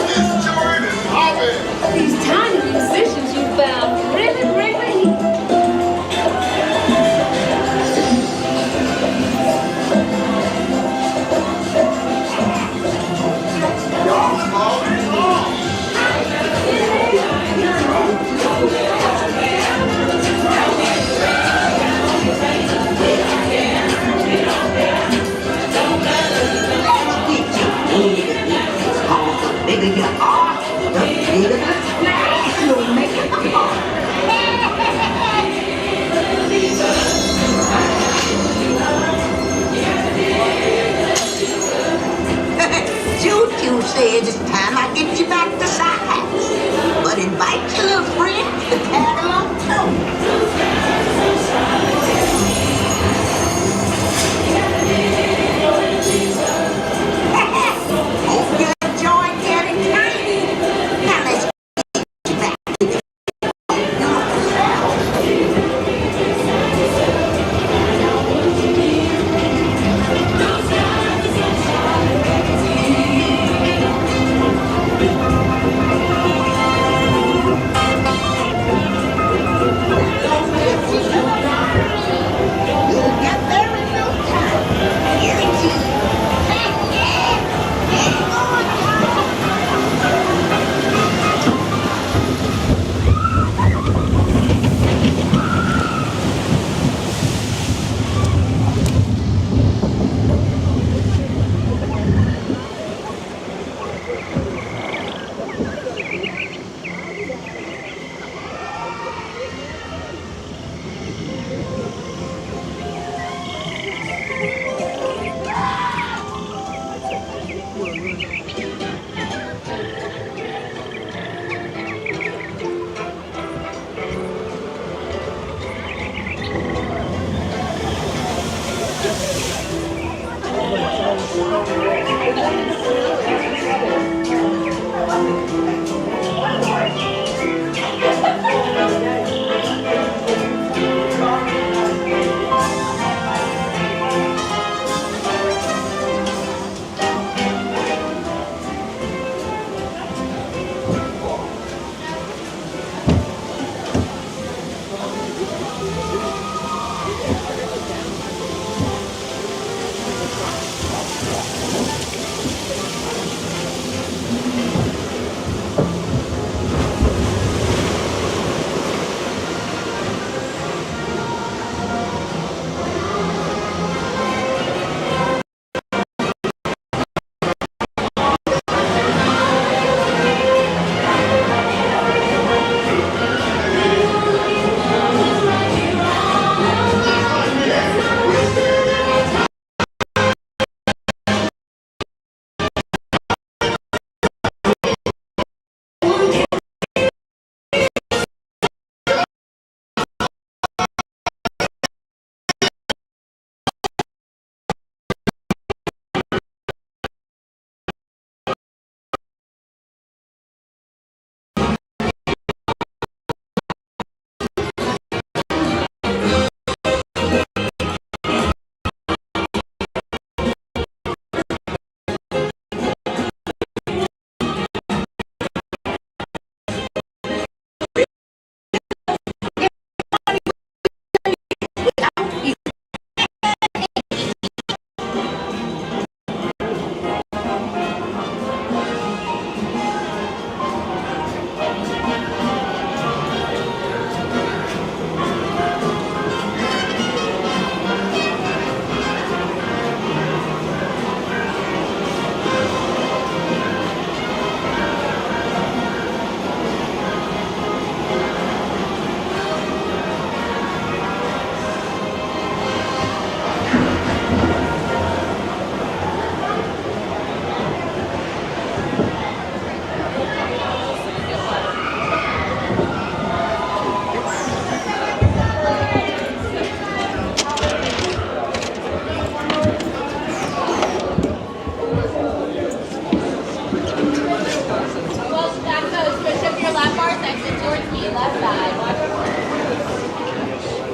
This joint is hopping. These tiny musicians you found really bring the heat. Y'all small and long. Bigger you are, the bigger the splash you'll make it the more. Choo-choo says it's time I get you back to size. But invite your little friends to tag along too. Hope you're Well, stack those. Push up your left bars, exit towards me, left side.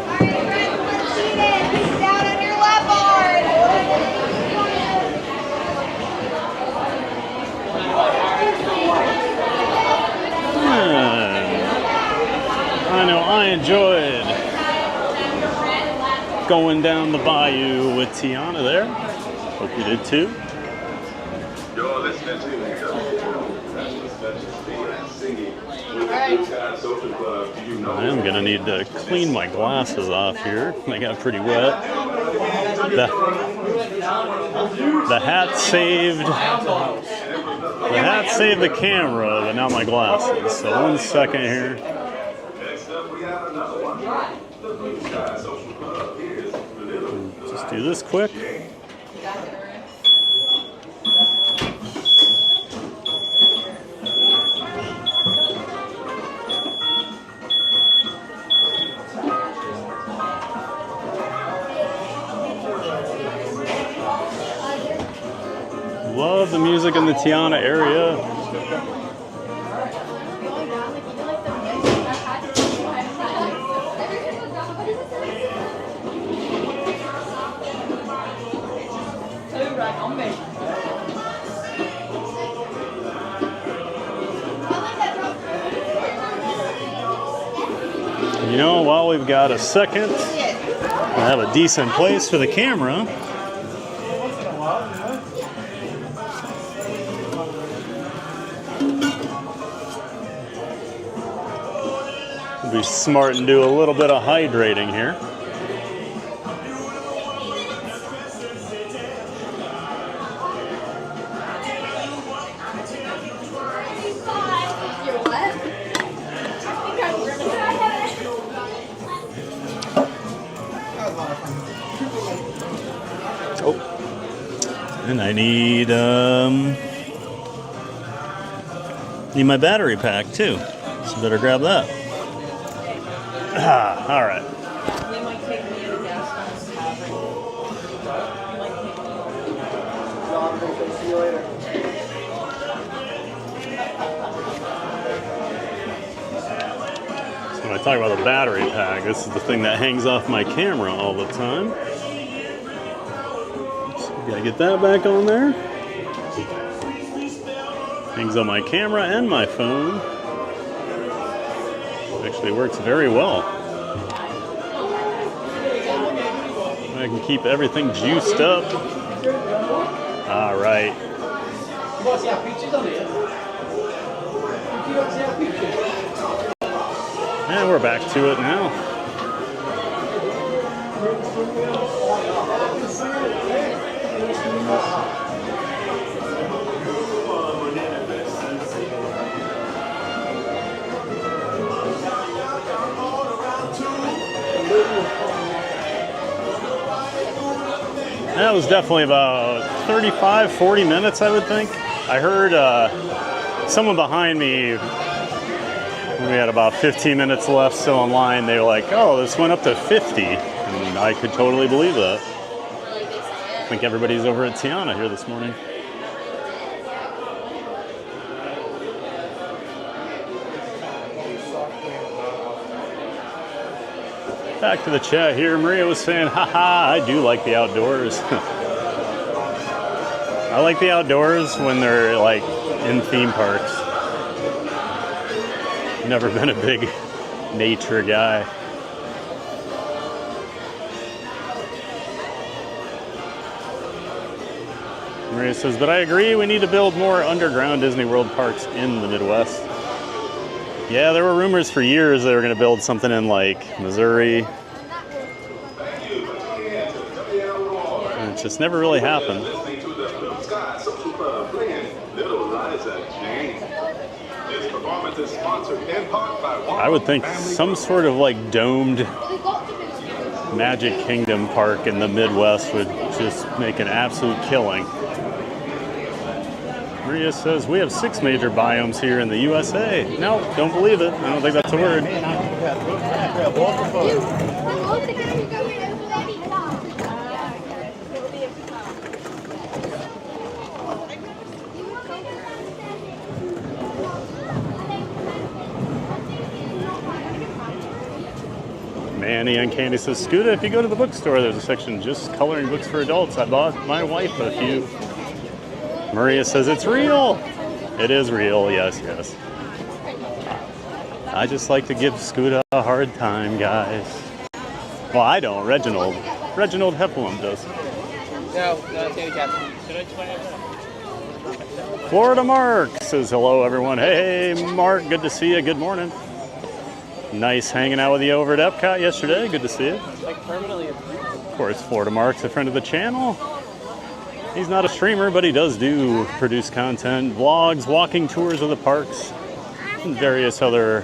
Alright, friends, let's eat it. Down on your left bar. I know I enjoyed going down the bayou with Tiana there. Hope you did too. You're listening to I am gonna need to clean my glasses off here. They got pretty wet. The hat saved the camera, but not my glasses. So 1 second here. Just do this quick. Love the music in the Tiana area. You know, while we've got a second, I have a decent place for the camera. Be smart and do a little bit of hydrating here. Oh, and I need my battery pack too, so better grab that. All right. So when I talk about the battery pack, this is the thing that hangs off my camera all the time. So gotta get that back on there. Hangs on my camera and my phone. Actually works very well. I can keep everything juiced up. All right. And we're back to it now. That was definitely about 35, 40 minutes, I would think. I heard someone behind me, when we had about 15 minutes left still in line, they were like, oh, this went up to 50. And I could totally believe that. I think everybody's over at Tiana here this morning. Back to the chat here. Maria was saying, haha, I do like the outdoors. I like the outdoors when they're like in theme parks. Never been a big nature guy. Maria says, but I agree, we need to build more underground Disney World parks in the Midwest. Yeah, there were rumors for years they were going to build something in like Missouri. And it just never really happened. I would think some sort of like domed Magic Kingdom park in the Midwest would just make an absolute killing. Maria says, we have 6 major biomes here in the USA. No, don't believe it. I don't think that's a word. Penny and Candy says, Scooter, if you go to the bookstore, there's a section just coloring books for adults. I bought my wife a few. Maria says, it's real. It is real, yes, yes. I just like to give Scooter a hard time, guys. Well, I don't. Reginald Hefflin does. No, it's handicapped. Florida Mark says, hello, everyone. Hey, Mark, good to see you. Good morning. Nice hanging out with you over at Epcot yesterday. Good to see you. Like permanently. Of course, Florida Mark's a friend of the channel. He's not a streamer, but he does produce content, vlogs, walking tours of the parks, and various other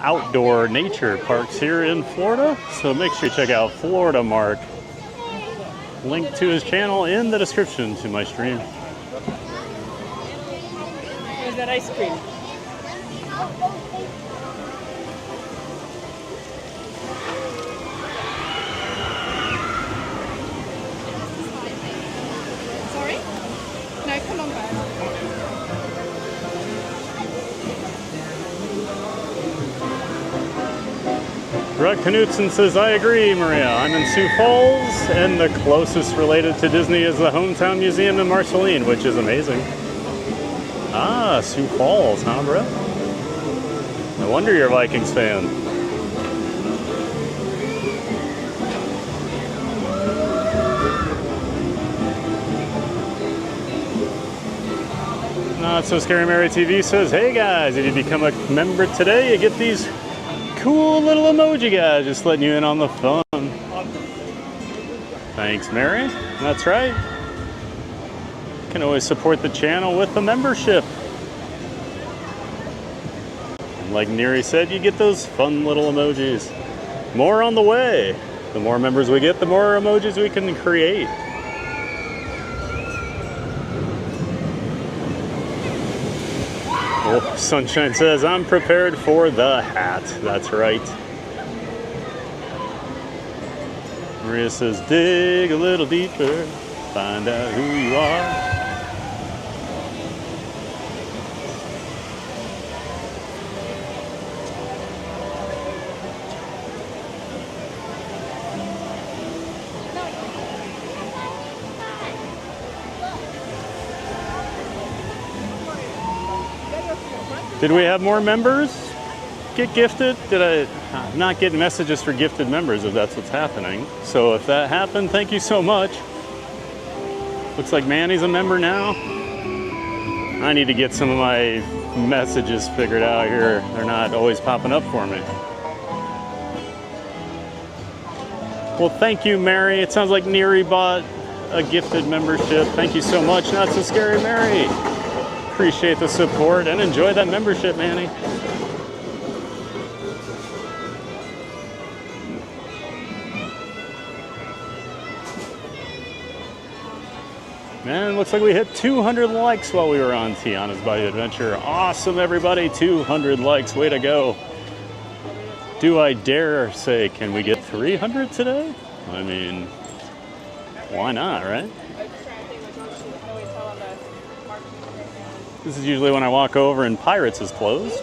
outdoor nature parks here in Florida. So make sure you check out Florida Mark. Link to his channel in the description to my stream. Here's that ice cream. Sorry? No, come on, guys. Brett Knutson says, I agree, Maria. I'm in Sioux Falls, and the closest related to Disney is the Hometown Museum in Marceline, which is amazing. Ah, Sioux Falls, huh, Brett? No wonder you're a Vikings fan. Not So Scary Mary TV says, hey guys, if you become a member today, you get these cool little emoji guys, just letting you in on the fun. Thanks, Mary. That's right. You can always support the channel with a membership. And like Neri said, you get those fun little emojis. More on the way. The more members we get, the more emojis we can create. Oh, Sunshine says, I'm prepared for the hat. That's right. Maria says, dig a little deeper, find out who you are. Did we have more members get gifted? I'm not getting messages for gifted members if that's what's happening. So if that happened, thank you so much. Looks like Manny's a member now. I need to get some of my messages figured out here. They're not always popping up for me. Well, thank you, Mary. It sounds like Neri bought a gifted membership. Thank you so much. Not So Scary Mary. Appreciate the support and enjoy that membership, Manny. And it looks like we hit 200 likes while we were on Tiana's Bayou Adventure. Awesome, everybody. 200 likes. Way to go. Do I dare say, can we get 300 today? I mean, why not, right? This is usually when I walk over and Pirates is closed.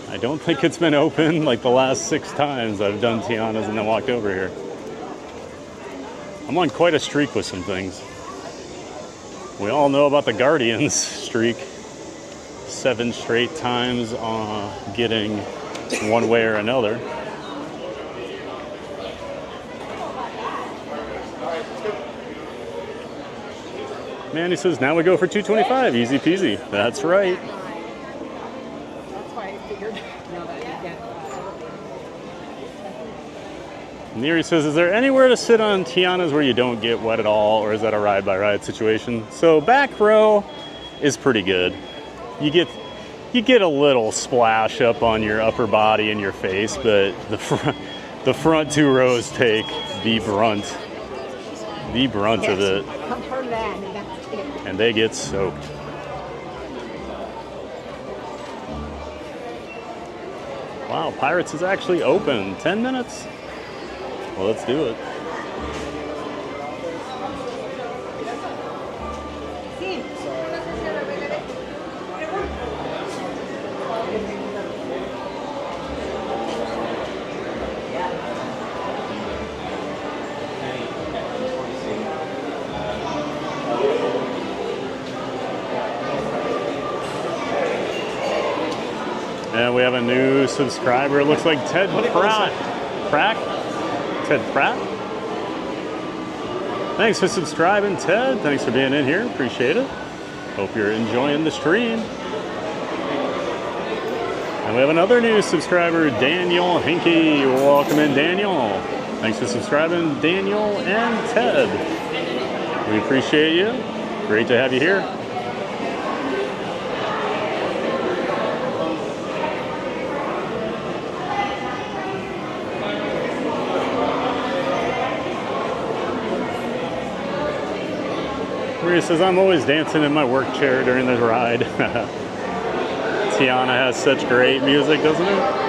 I don't think it's been open like the last 6 times I've done Tiana's and then walked over here. I'm on quite a streak with some things. We all know about the Guardians streak. 7 straight times getting one way or another. Manny says, now we go for 225. Easy peasy. That's right. That's why I figured. Neri says, is there anywhere to sit on Tiana's where you don't get wet at all, or is that a ride-by-ride situation? So back row is pretty good. You get a little splash up on your upper body and your face, but the front 2 rows take the brunt of it. And they get soaked. Wow, Pirates is actually open. 10 minutes? Well, let's do it. And we have a new subscriber. It looks like Ted Pratt. Ted Pratt? Thanks for subscribing, Ted. Thanks for being in here. Appreciate it. Hope you're enjoying the stream. And we have another new subscriber, Daniel Hinky. Welcome in, Daniel. Thanks for subscribing, Daniel and Ted. We appreciate you. Great to have you here. Maria says, I'm always dancing in my work chair during the ride. Tiana has such great music, doesn't it?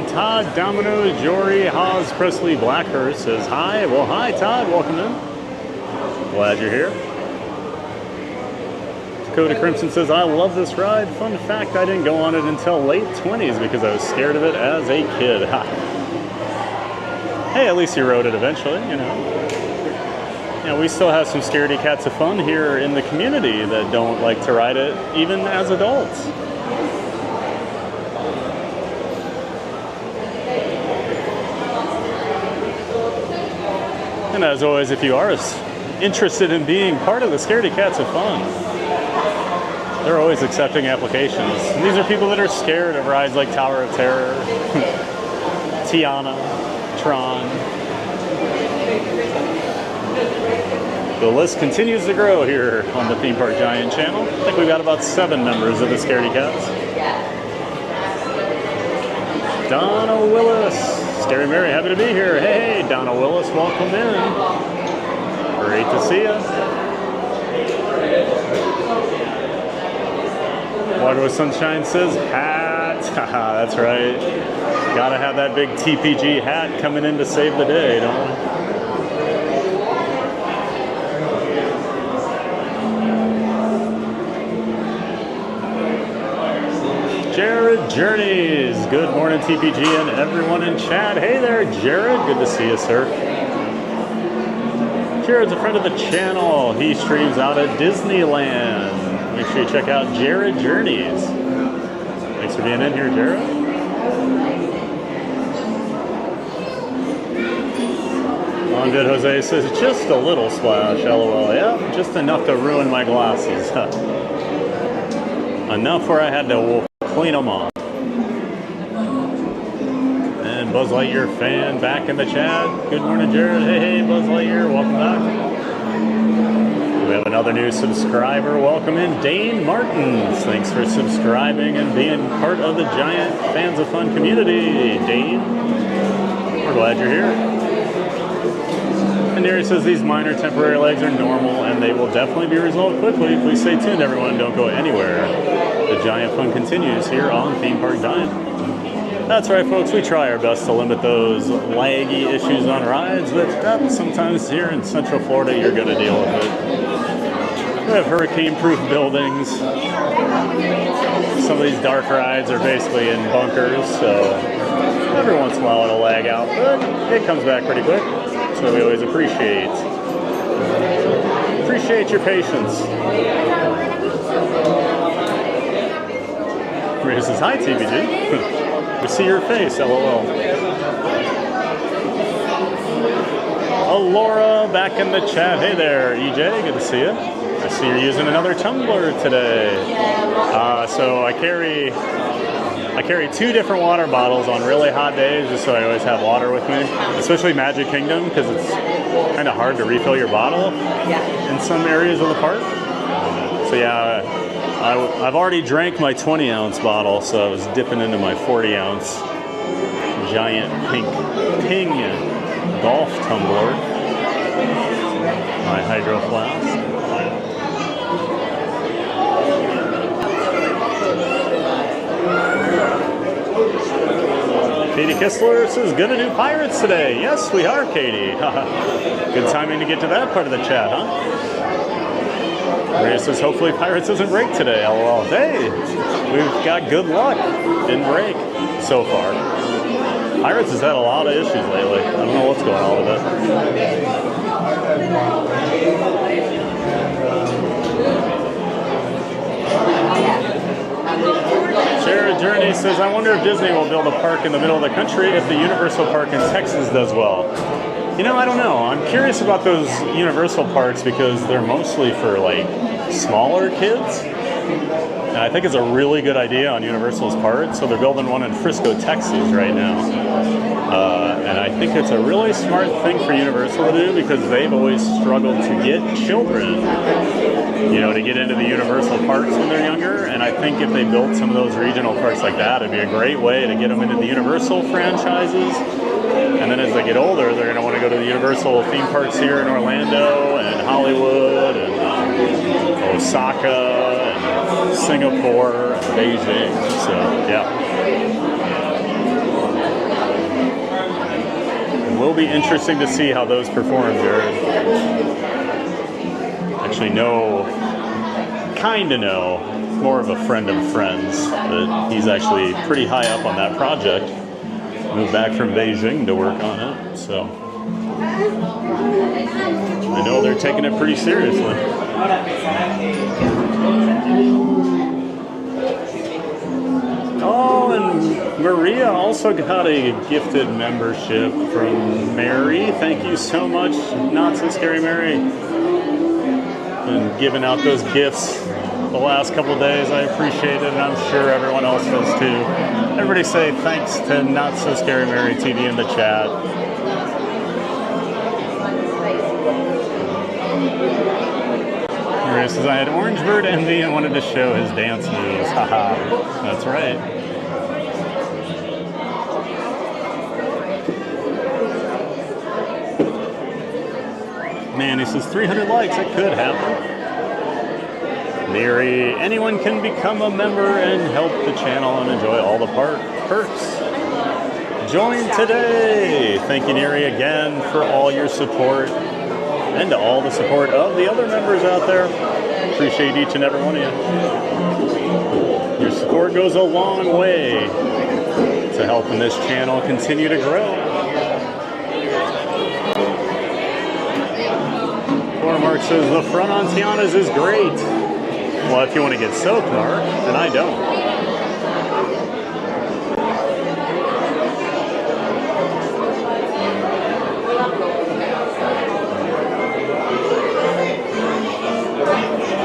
Todd, Domino, Jory, Haas, Presley, Blackhurst says hi. Well, hi, Todd. Welcome in. Glad you're here. Dakota Crimson says, I love this ride. Fun fact, I didn't go on it until late 20s because I was scared of it as a kid. Ha. Hey, at least you rode it eventually, you know. Yeah, we still have some scaredy cats of fun here in the community that don't like to ride it even as adults. And as always, if you are interested in being part of the Scaredy Cats of Fun, they're always accepting applications. And these are people that are scared of rides like Tower of Terror, Tiana, Tron. The list continues to grow here on the Theme Park Giant channel. I think we've got about 7 members of the Scaredy Cats. Donna Willis. Scary Mary, happy to be here. Hey, Donna Willis, welcome in. Great to see you. Water with Sunshine says hat. Haha, that's right. Gotta have that big TPG hat coming in to save the day, don't we? Jared Journeys. Good morning, TPG and everyone in chat. Hey there, Jared. Good to see you, sir. Jared's a friend of the channel. He streams out at Disneyland. Make sure you check out Jared Journeys. Thanks for being in here, Jared. On Good Jose says, just a little splash, LOL. Yeah, just enough to ruin my glasses. Enough where I had to clean them off. And Buzz Lightyear fan back in the chat. Good morning, Jared. Hey, Buzz Lightyear, welcome back. We have another new subscriber. Welcome in, Dane Martins. Thanks for subscribing and being part of the Giant Fans of Fun community, Dane. We're glad you're here. And Neri says these minor temporary legs are normal and they will definitely be resolved quickly. Please stay tuned, everyone. Don't go anywhere. The Giant Fun continues here on Theme Park Giant. That's right, folks. We try our best to limit those laggy issues on rides, but sometimes here in Central Florida, you're going to deal with it. We have hurricane-proof buildings. Some of these dark rides are basically in bunkers, so every once in a while it'll lag out, but it comes back pretty quick. So we always appreciate your patience. Maria says, hi, TBG. We see your face, LOL. Laura back in the chat. Hey there, EJ. Good to see you. I see you're using another tumbler today. So I carry 2 different water bottles on really hot days, just so I always have water with me. Especially Magic Kingdom, because it's kind of hard to refill your bottle in some areas of the park. So yeah, I've already drank my 20-ounce bottle, so I was dipping into my 40-ounce giant pink Ping golf tumbler. My hydro flask. Kistler says, gonna do Pirates today. Yes, we are, Katie. Good timing to get to that part of the chat, huh? Maria says, hopefully Pirates doesn't break today, lol. Hey, we've got good luck. Didn't break so far. Pirates has had a lot of issues lately. I don't know what's going on with it. Jared Journey says, I wonder if Disney will build a park in the middle of the country if the Universal Park in Texas does well. You know, I don't know. I'm curious about those Universal parks because they're mostly for like smaller kids. And I think it's a really good idea on Universal's part. So they're building one in Frisco, Texas right now. And I think it's a really smart thing for Universal to do because they've always struggled to get children, you know, to get into the Universal parks when they're younger. And I think if they built some of those regional parks like that, it'd be a great way to get them into the Universal franchises. And then as they get older, they're going to want to go to the Universal theme parks here in Orlando and Hollywood and Osaka and Singapore and Beijing. So, yeah. It will be interesting to see how those perform, Jared. Actually kind of know, more of a friend of friends, but he's actually pretty high up on that project. Moved back from Beijing to work on it, so I know they're taking it pretty seriously. Oh, and Maria also got a gifted membership from Mary. Thank you so much, Not So Scary Mary. And giving out those gifts the last couple of days. I appreciate it, and I'm sure everyone else does too. Everybody say thanks to Not So Scary Mary TV in the chat. Maria says, I had Orange Bird envy and wanted to show his dance moves. Haha. That's right. Man, he says 300 likes. It could happen. Neri, anyone can become a member and help the channel and enjoy all the perks. Join today. Thank you, Neri, again for all your support and to all the support of the other members out there. Appreciate each and every one of you. Your support goes a long way to helping this channel continue to grow. Mark says the front on Tiana's is great. Well, if you want to get soaked, Mark, then I don't.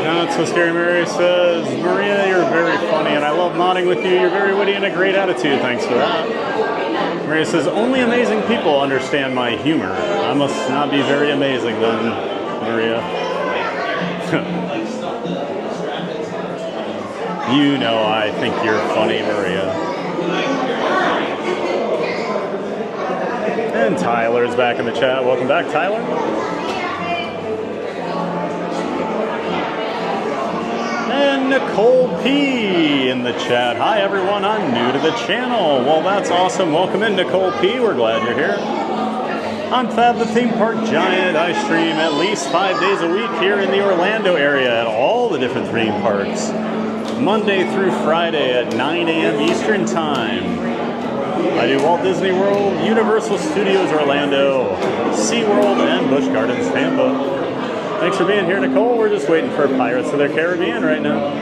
Not So Scary Mary says, Maria, you're very funny and I love modding with you. You're very witty and a great attitude. Thanks for that. Maria says, only amazing people understand my humor. I must not be very amazing then, Maria. You know I think you're funny, Maria. And Tyler's back in the chat. Welcome back, Tyler. And Nicole P in the chat. Hi, everyone. I'm new to the channel. Well, that's awesome. Welcome in, Nicole P. We're glad you're here. I'm Fab the Theme Park Giant. I stream at least 5 days a week here in the Orlando area at all the different theme parks. Monday through Friday at 9 a.m. Eastern Time. I do Walt Disney World, Universal Studios Orlando, SeaWorld, and Busch Gardens Tampa. Thanks for being here, Nicole. We're just waiting for Pirates of the Caribbean right now.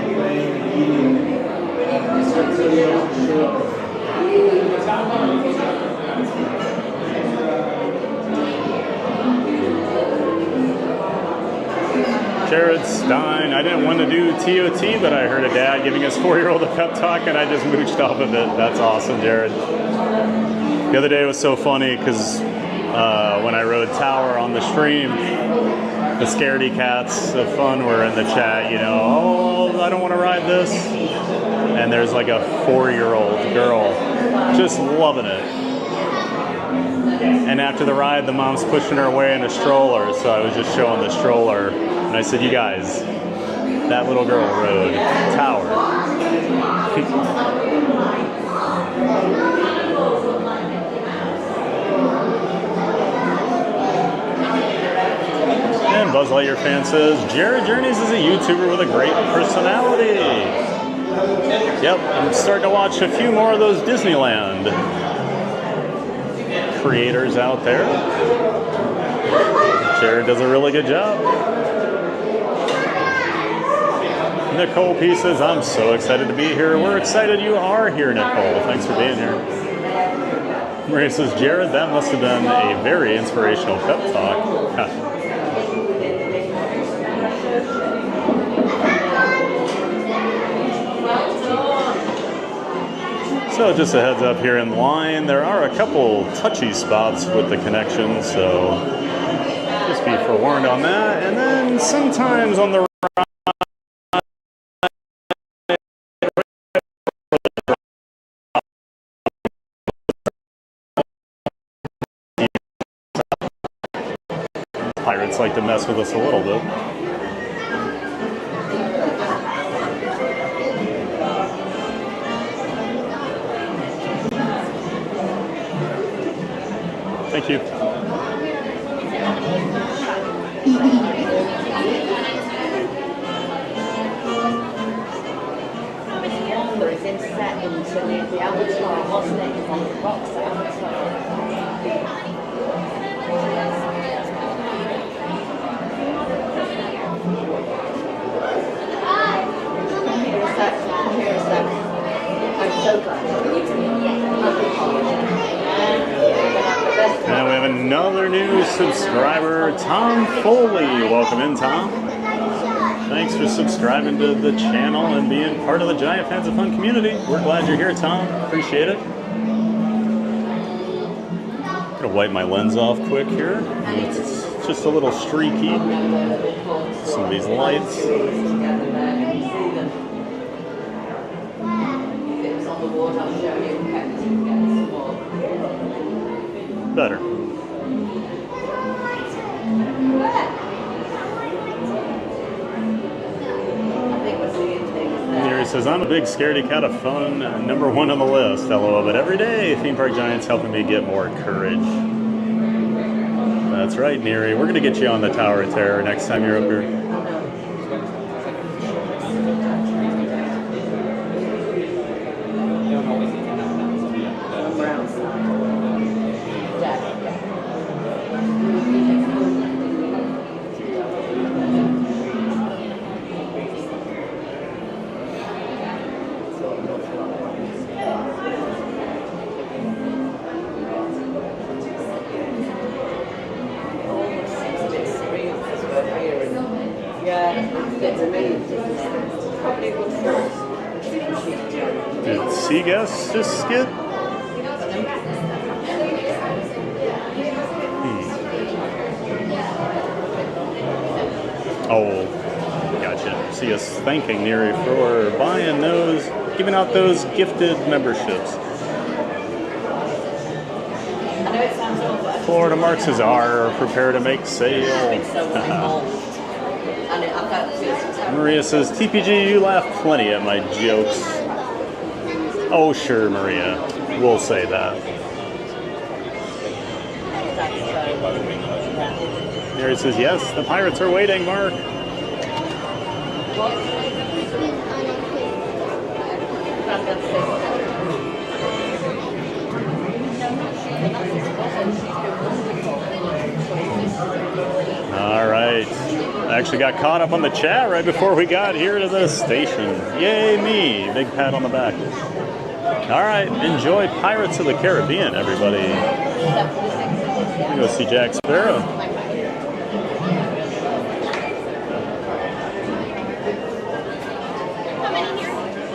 Jared Stein, I didn't want to do TOT, but I heard a dad giving his 4-year-old a pep talk and I just mooched off of it. That's awesome, Jared. The other day was so funny because when I rode Tower on the stream, the scaredy cats of fun were in the chat, you know, oh, I don't want to ride this. And there's like a 4-year-old girl just loving it. And after the ride, the mom's pushing her away in a stroller, so I was just showing the stroller. And I said, you guys, that little girl rode Tower. Buzz Lightyear fan says, Jared Journeys is a YouTuber with a great personality. Yep, I'm starting to watch a few more of those Disneyland creators out there. Jared does a really good job. Nicole P says, I'm so excited to be here. We're excited you are here, Nicole. Thanks for being here. Maria says, Jared, that must have been a very inspirational pep talk. So just a heads up here in line, there are a couple touchy spots with the connection, so just be forewarned on that. And then sometimes on the pirates like to mess with us a little bit. Thank you. Is inset into the avatar, wasn't it? On the box avatar. Here's that. I'm so glad. And we have another new subscriber, Tom Foley. Welcome in, Tom. Thanks for subscribing to the channel and being part of the Giant Fans of Fun community. We're glad you're here, Tom. Appreciate it. Gonna wipe my lens off quick here. It's just a little streaky. Some of these lights. Better. He says, I'm a big scaredy cat of fun, number one on the list, LOL, but every day Theme Park Giant's helping me get more courage. That's right, Neri. We're going to get you on the Tower of Terror next time you're up here. Did Seaguss just skip? Oh, gotcha. See us thanking Neri for buying those, giving out those gifted memberships. Florida Marxes are prepare to make sale. Maria says, TPG, you laugh plenty at my jokes. Oh, sure, Maria. We'll say that. Mary says, yes, the pirates are waiting, Mark. All right. I actually got caught up on the chat right before we got here to the station. Yay, me. Big pat on the back. All right. Enjoy Pirates of the Caribbean, everybody. I'm going to go see Jack Sparrow.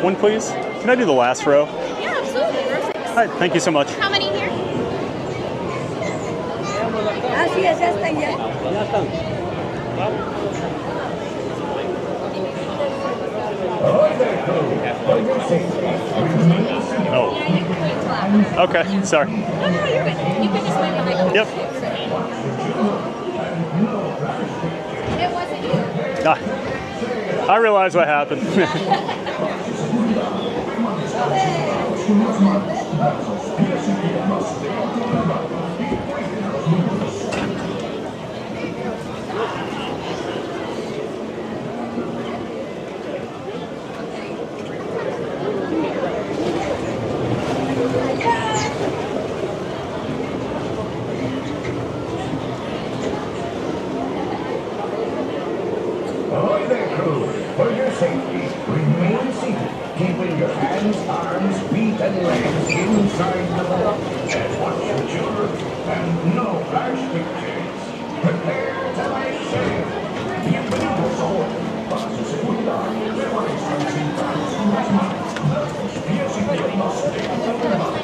One, please. Can I do the last row? Yeah, absolutely. All right. Thank you so much. How many here? Así es, ya están ya. Ya están. Oh. Okay, sorry. No, you're good. You can just wait when I go. Yep. It wasn't you. I realize what happened. legs inside the boat. And watch your children. And no plastic things. Prepare to make sail. Bienvenidos a bordo. Para su seguridad, permanezcan sentados con las manos, brazos, pies y piernas dentro del mar.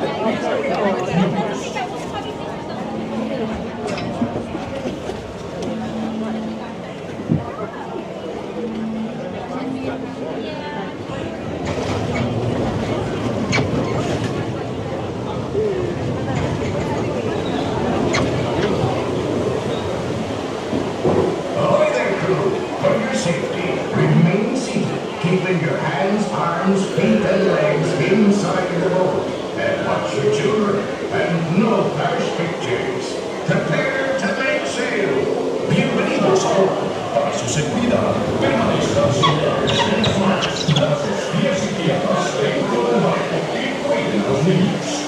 Keeping your hands, arms, feet, and legs inside the boat. And watch your children. And no harsh pictures. Prepare to make sail. Bienvenidos a bordo. Para su seguridad, permanezcan sentados en las manos, brazos, pies y piernas dentro del barco y cuiden a los niños.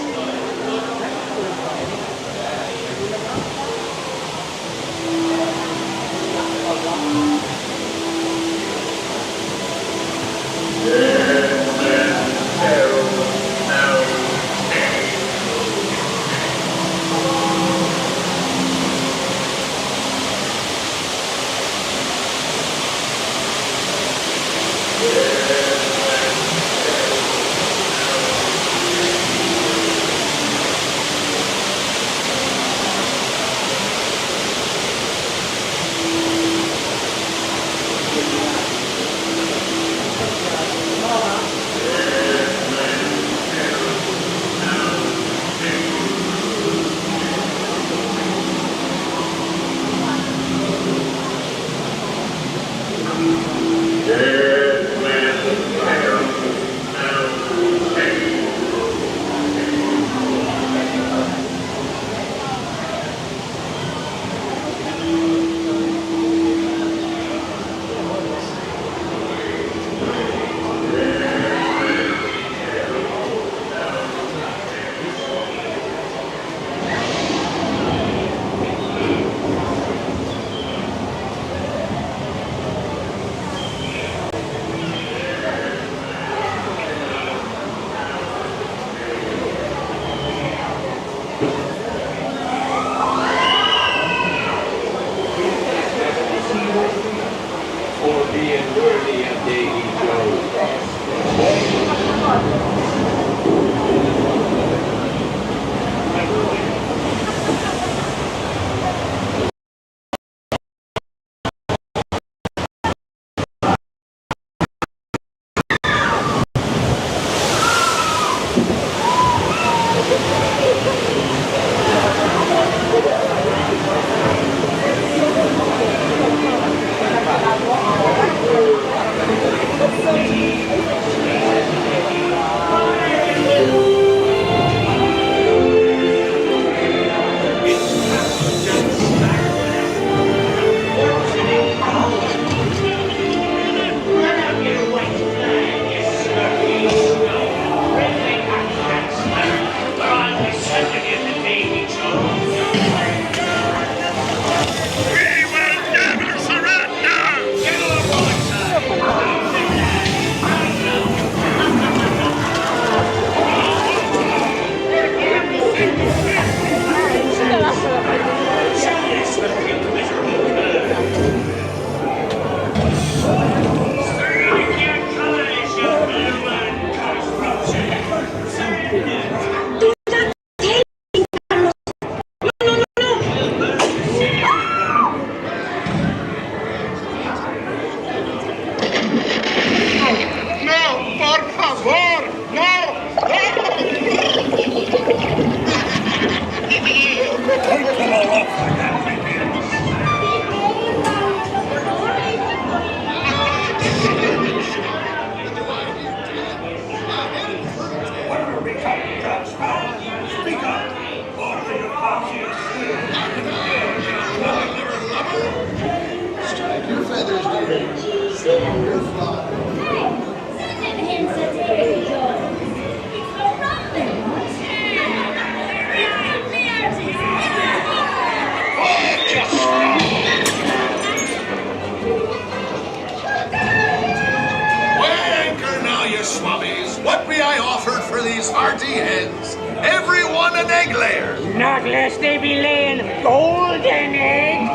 What may I offer for the these hearty hens. Everyone an egg layer. Not lest they be laying golden eggs.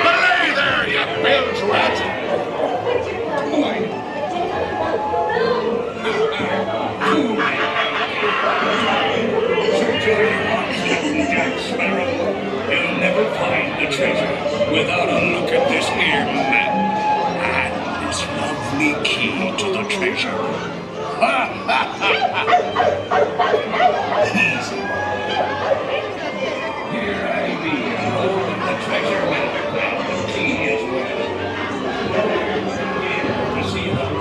Belay there, you bilge rat. Jack Sparrow, you'll never find the treasure without a look at this here map and this lovely key to the treasure. Easy. Here I be, holding the treasure map and the key as well. You see the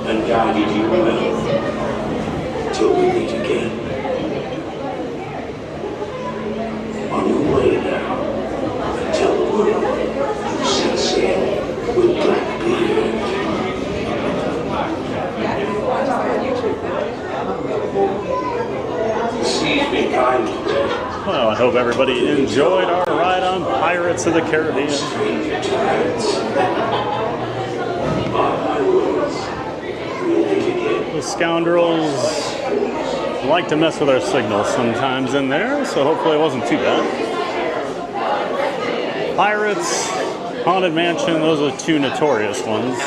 and guided you well till we meet again. On your way now, tell the world you set sail with Blackbeard. Seas be kind today. Well, I hope everybody enjoyed our ride on Pirates of the Caribbean. The scoundrels like to mess with our signals sometimes in there, so hopefully it wasn't too bad. Pirates, Haunted Mansion, those are the two notorious ones.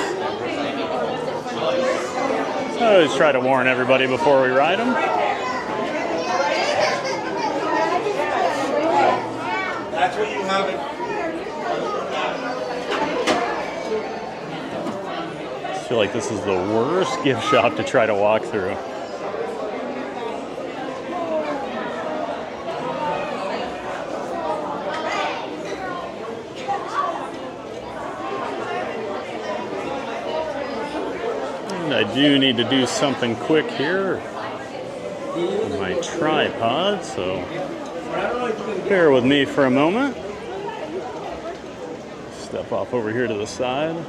I always try to warn everybody before we ride them. That's what you have it. I feel like this is the worst gift shop to try to walk through. And I do need to do something quick here with my tripod, so bear with me for a moment. Step off over here to the side.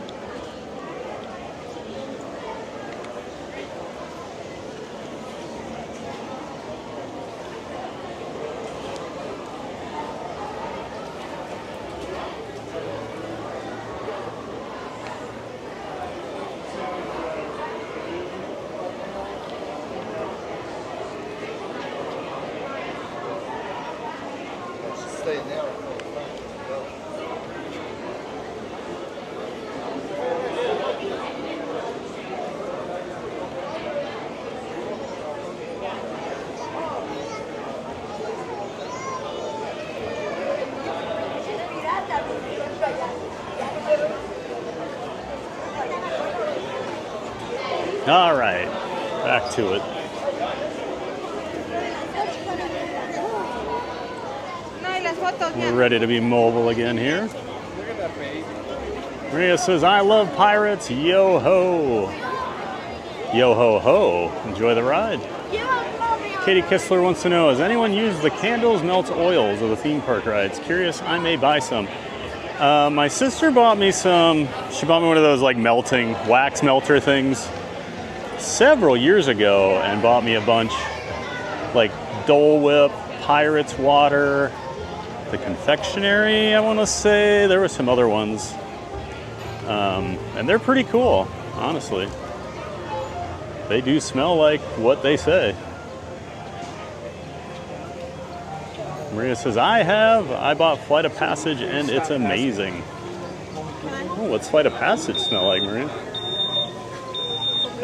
All right, back to it. We're ready to be mobile again here. Maria says, I love pirates, yo ho. Yo ho ho, enjoy the ride. Katie Kistler wants to know, has anyone used the candles melt oils of the theme park rides? Curious, I may buy some. My sister bought me some, she bought me one of those like melting wax melter things several years ago and bought me a bunch, like Dole Whip, Pirates Water, the confectionery, I want to say. There were some other ones. And they're pretty cool, honestly. They do smell like what they say. Maria says, I bought Flight of Passage and it's amazing. Oh, what's Flight of Passage smell like, Maria?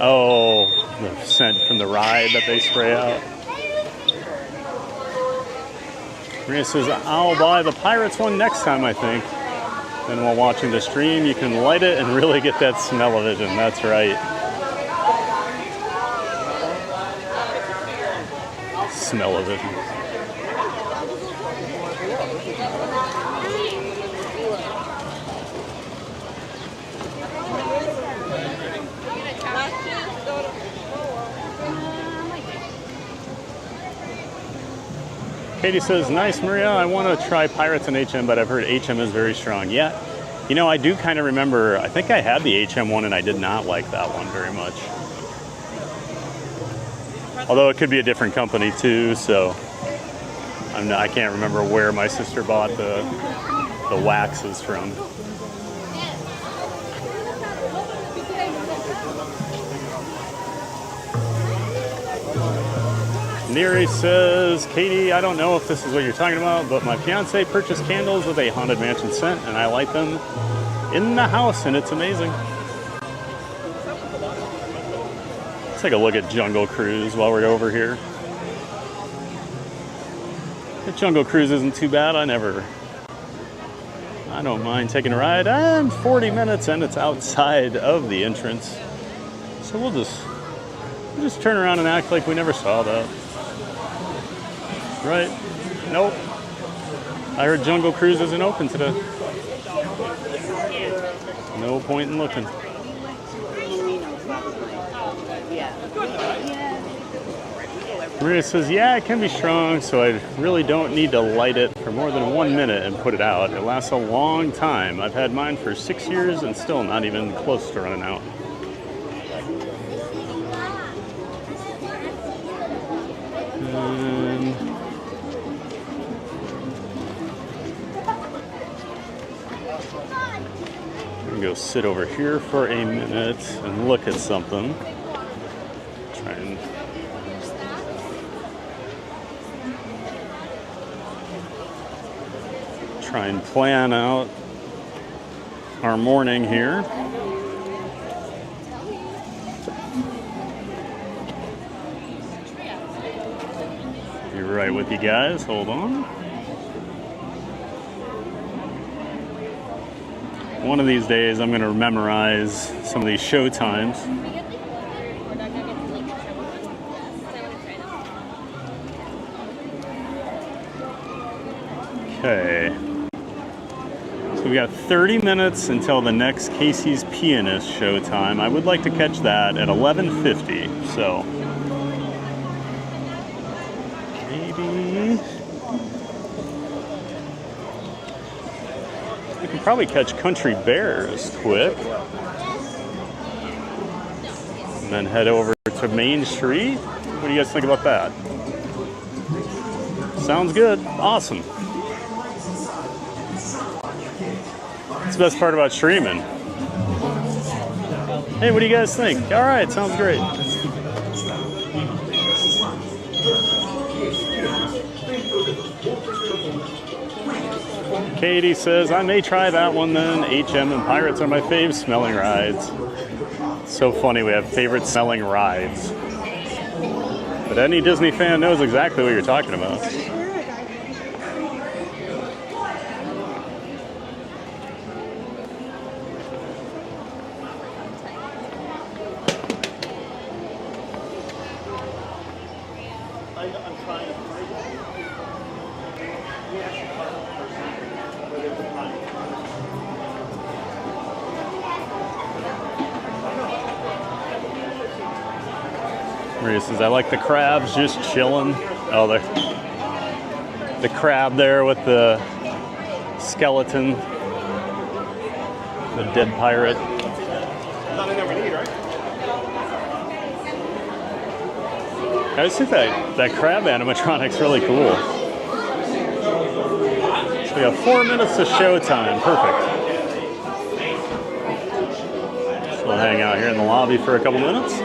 Oh, the scent from the ride that they spray out. Maria says, I'll buy the Pirates one next time, I think. Then while watching the stream, you can light it and really get that smell-o-vision. That's right. Smell-o-vision. Katie says, nice, Maria. I want to try Pirates and HM, but I've heard HM is very strong. Yeah, you know, I do kind of remember, I think I had the HM one and I did not like that one very much. Although it could be a different company too, so I can't remember where my sister bought the waxes from. Neri says, Katie, I don't know if this is what you're talking about, but my fiance purchased candles with a Haunted Mansion scent, and I light them in the house, and it's amazing. Let's take a look at Jungle Cruise while we're over here. The Jungle Cruise isn't too bad. I don't mind taking a ride. I'm 40 minutes, and it's outside of the entrance. So we'll just turn around and act like we never saw that. Right? Nope. I heard Jungle Cruise isn't open today. No point in looking. Maria says, yeah, it can be strong, so I really don't need to light it for more than 1 minute and put it out. It lasts a long time. I've had mine for 6 years and still not even close to running out. Go sit over here for a minute and look at something. Try and plan out our morning here. Be right with you guys. Hold on. One of these days, I'm going to memorize some of these show times. Okay. So We've got 30 minutes until the next Casey's Pianist showtime. I would like to catch that at 11:50, so maybe we can probably catch Country Bears quick. And then head over to Main Street. What do you guys think about that? Sounds good. Awesome. That's the best part about streaming. Hey, what do you guys think? All right, sounds great. Katie says, I may try that one then. HM and Pirates are my fave smelling rides. So funny, we have favorite smelling rides. But any Disney fan knows exactly what you're talking about. Maria says, I like the crabs just chilling. Oh, the crab there with the skeleton, the dead pirate. Nothing that we need, right? I just think that crab animatronic's really cool. So we have 4 minutes to showtime. Perfect. So we'll hang out here in the lobby for a couple minutes.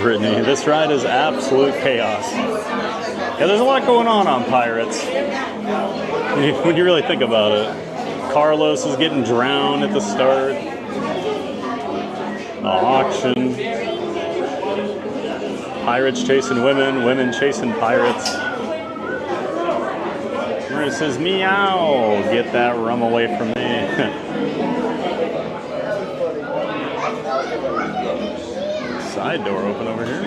Brittany, this ride is absolute chaos. Yeah, there's a lot going on Pirates. When you really think about it. Carlos is getting drowned at the start. The auction. Pirates chasing women, women chasing pirates. Maria says, meow, get that rum away from me. Side door open over here.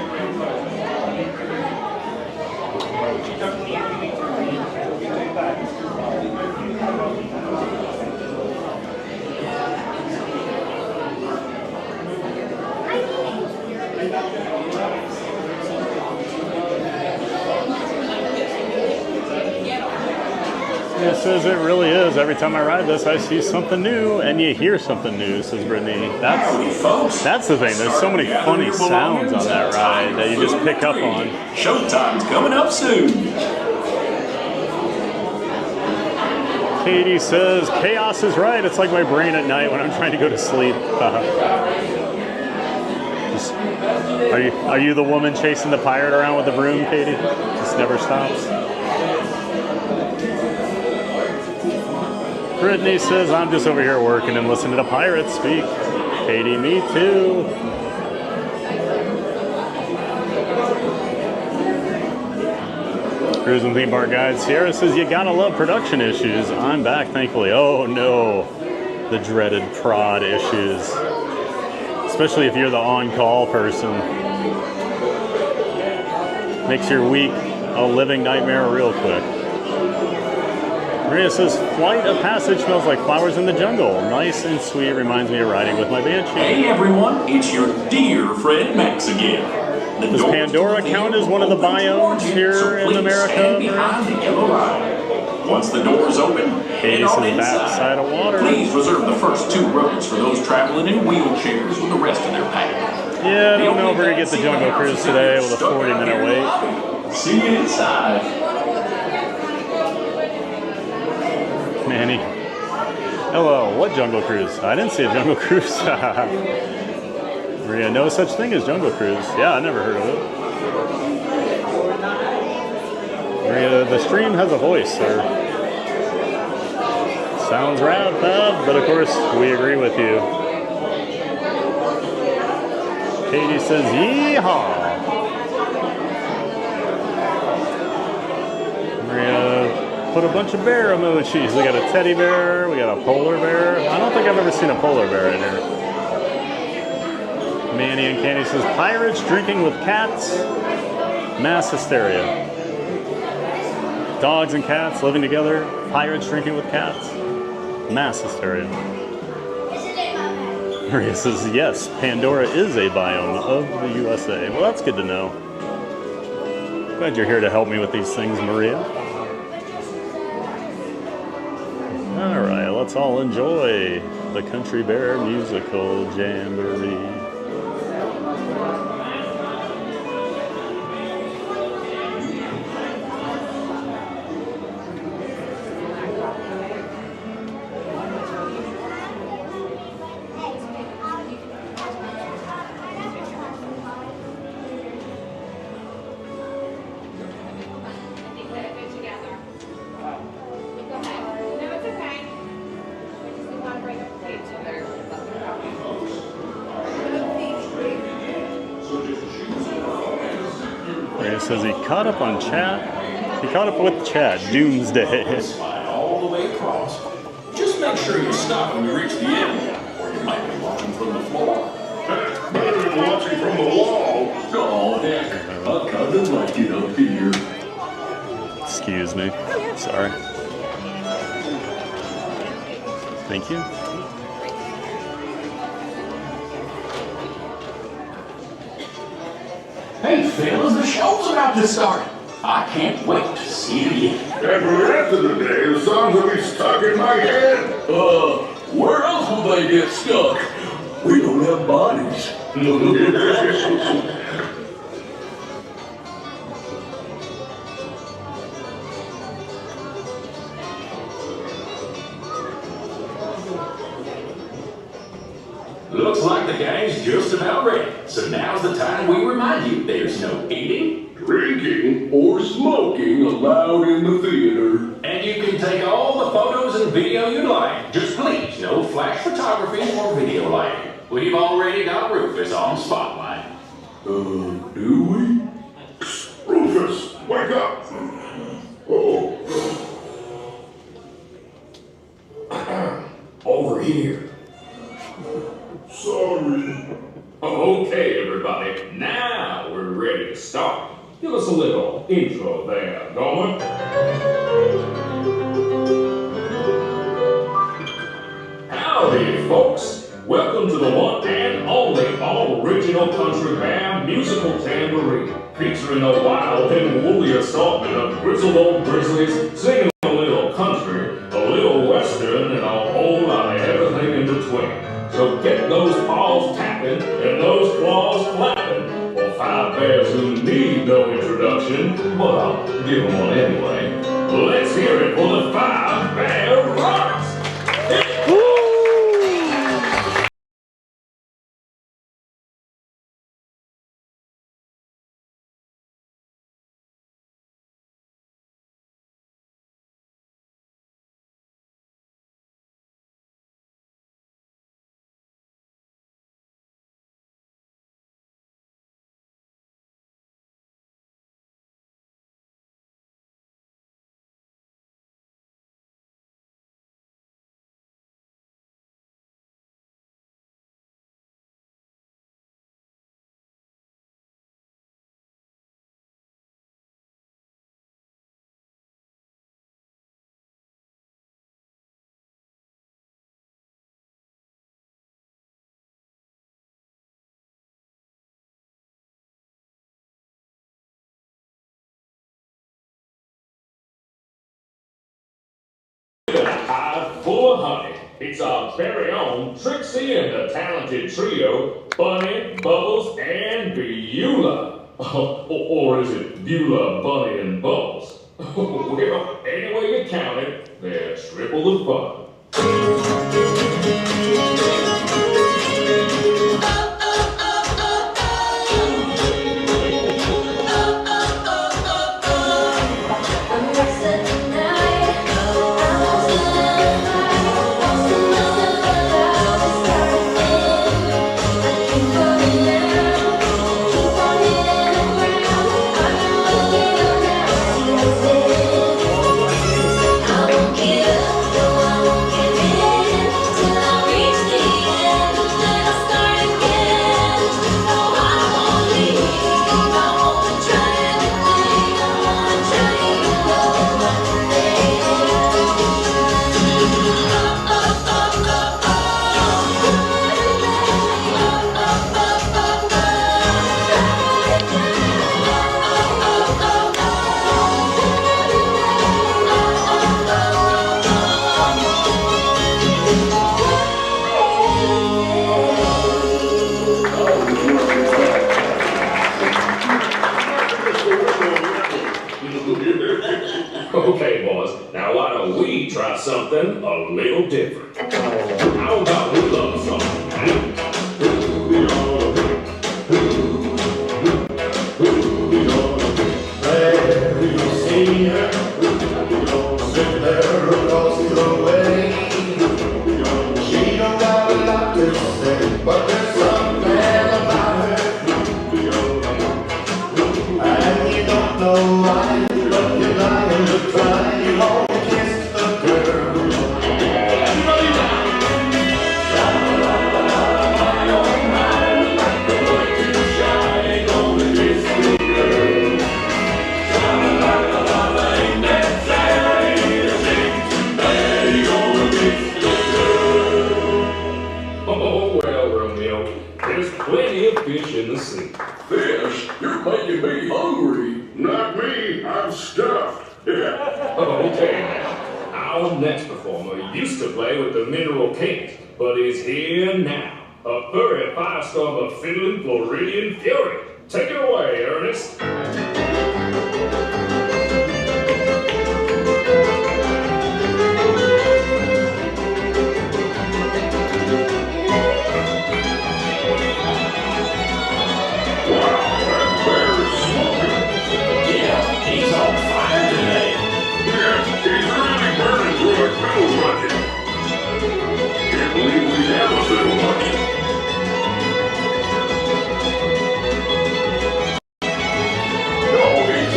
It says it really is. Every time I ride this, I see something new, and you hear something new, says Brittany. That's the thing. There's so many funny sounds on that ride that you just pick up on. Showtime's coming up soon. Katie says, chaos is right. It's like my brain at night when I'm trying to go to sleep. Are you the woman chasing the pirate around with the broom, Katie? Just never stops. Brittany says, I'm just over here working and listening to pirates speak. Katie, me too. Cruising Theme Park Guide. Sierra says, you gotta love production issues. I'm back, thankfully. Oh no, the dreaded prod issues. Especially if you're the on-call person. Makes your week a living nightmare real quick. Maria says, Flight of Passage smells like flowers in the jungle. Nice and sweet, reminds me of riding with my Banshee. Hey everyone, it's your dear friend Max again. Does Pandora count as one of the biomes here in America? Once the doors open, head on inside. Of water. Please reserve the first 2 rows for those traveling in wheelchairs with the rest of their pack. Yeah, I don't know if we're going to get the Jungle Cruise today with a 40-minute wait. See you inside. Manny. Hello, what Jungle Cruise? I didn't see a Jungle Cruise. Maria, no such thing as Jungle Cruise. Yeah, I never heard of it. Maria, the stream has a voice, sir. Sounds rad, Fab, but of course, we agree with you. Katie says, yeehaw! Maria put a bunch of bear emojis. We got a teddy bear, we got a polar bear. I don't think I've ever seen a polar bear in here. Manny and Candy says, pirates drinking with cats, mass hysteria. Dogs and cats living together, pirates drinking with cats, mass hysteria. Maria says, yes, Pandora is a biome of the USA. Well, that's good to know. Glad you're here to help me with these things, Maria. All right, let's all enjoy the Country Bear Musical Jamboree. Says he caught up on chat. He caught up with chat. Doomsday. Slide all the way across. Just make sure you stop when you reach the end, or you might be watching from the floor. Better than watching from the wall. Oh, heck. I kind of like it up here. Excuse me. Sorry. Thank you. Hey fellas, the show's about to start. I can't wait to see it again. And for the rest of the day, the songs will be stuck in my head. Where else will they get stuck? We don't have bodies. Looks like the gang's just about ready. So now's the time we remind you there's no eating, Drinking, or smoking allowed in the theater. and you can take all the photos and video you'd like. Just please, no flash photography or video lighting. We've already got Rufus on spotlight. Do we? Rufus, wake up! Oh. Over here. Sorry. Okay, everybody, now we're ready to start. Give us a little intro there, Gomer. Howdy, folks. Welcome to the one and only all-original Country Bear Musical Jamboree, featuring a wild and woolly assortment of grizzled old grizzlies singing a little country, a little western, and a whole lot of everything in between. So get those paws tapping and those claws flapping for five bears who need no introduction, but I'll give them one anyway. Let's hear it for the Five Bear Rocks! A hive full of honey. It's our very own Trixie and the talented trio, Bunny, Bubbles, and Beulah. Or is it Beulah, Bunny, and Bubbles? Well, any way you count it, they're triple the fun. Give Okay, boys, now why don't we try something a little different? How about we love song? See her, sit there across the way. She don't got a lot to say, but there's something about her. And you don't know why, but you're dying to try. You won't kiss the girl. Everybody now. Oh, well, Romeo, there's plenty of fish in the sea. Fish? You're making me hungry. Not me, I'm stuffed. Okay, now, our next performer used to play with the Mineral Kings, but is here now. A furry firestorm of fiddling Floridian fury. Take it away, Ernest. He's on fire today. Yeah, he's really burning through a fiddle bucket. Can't believe we have a fiddle bucket. No, he's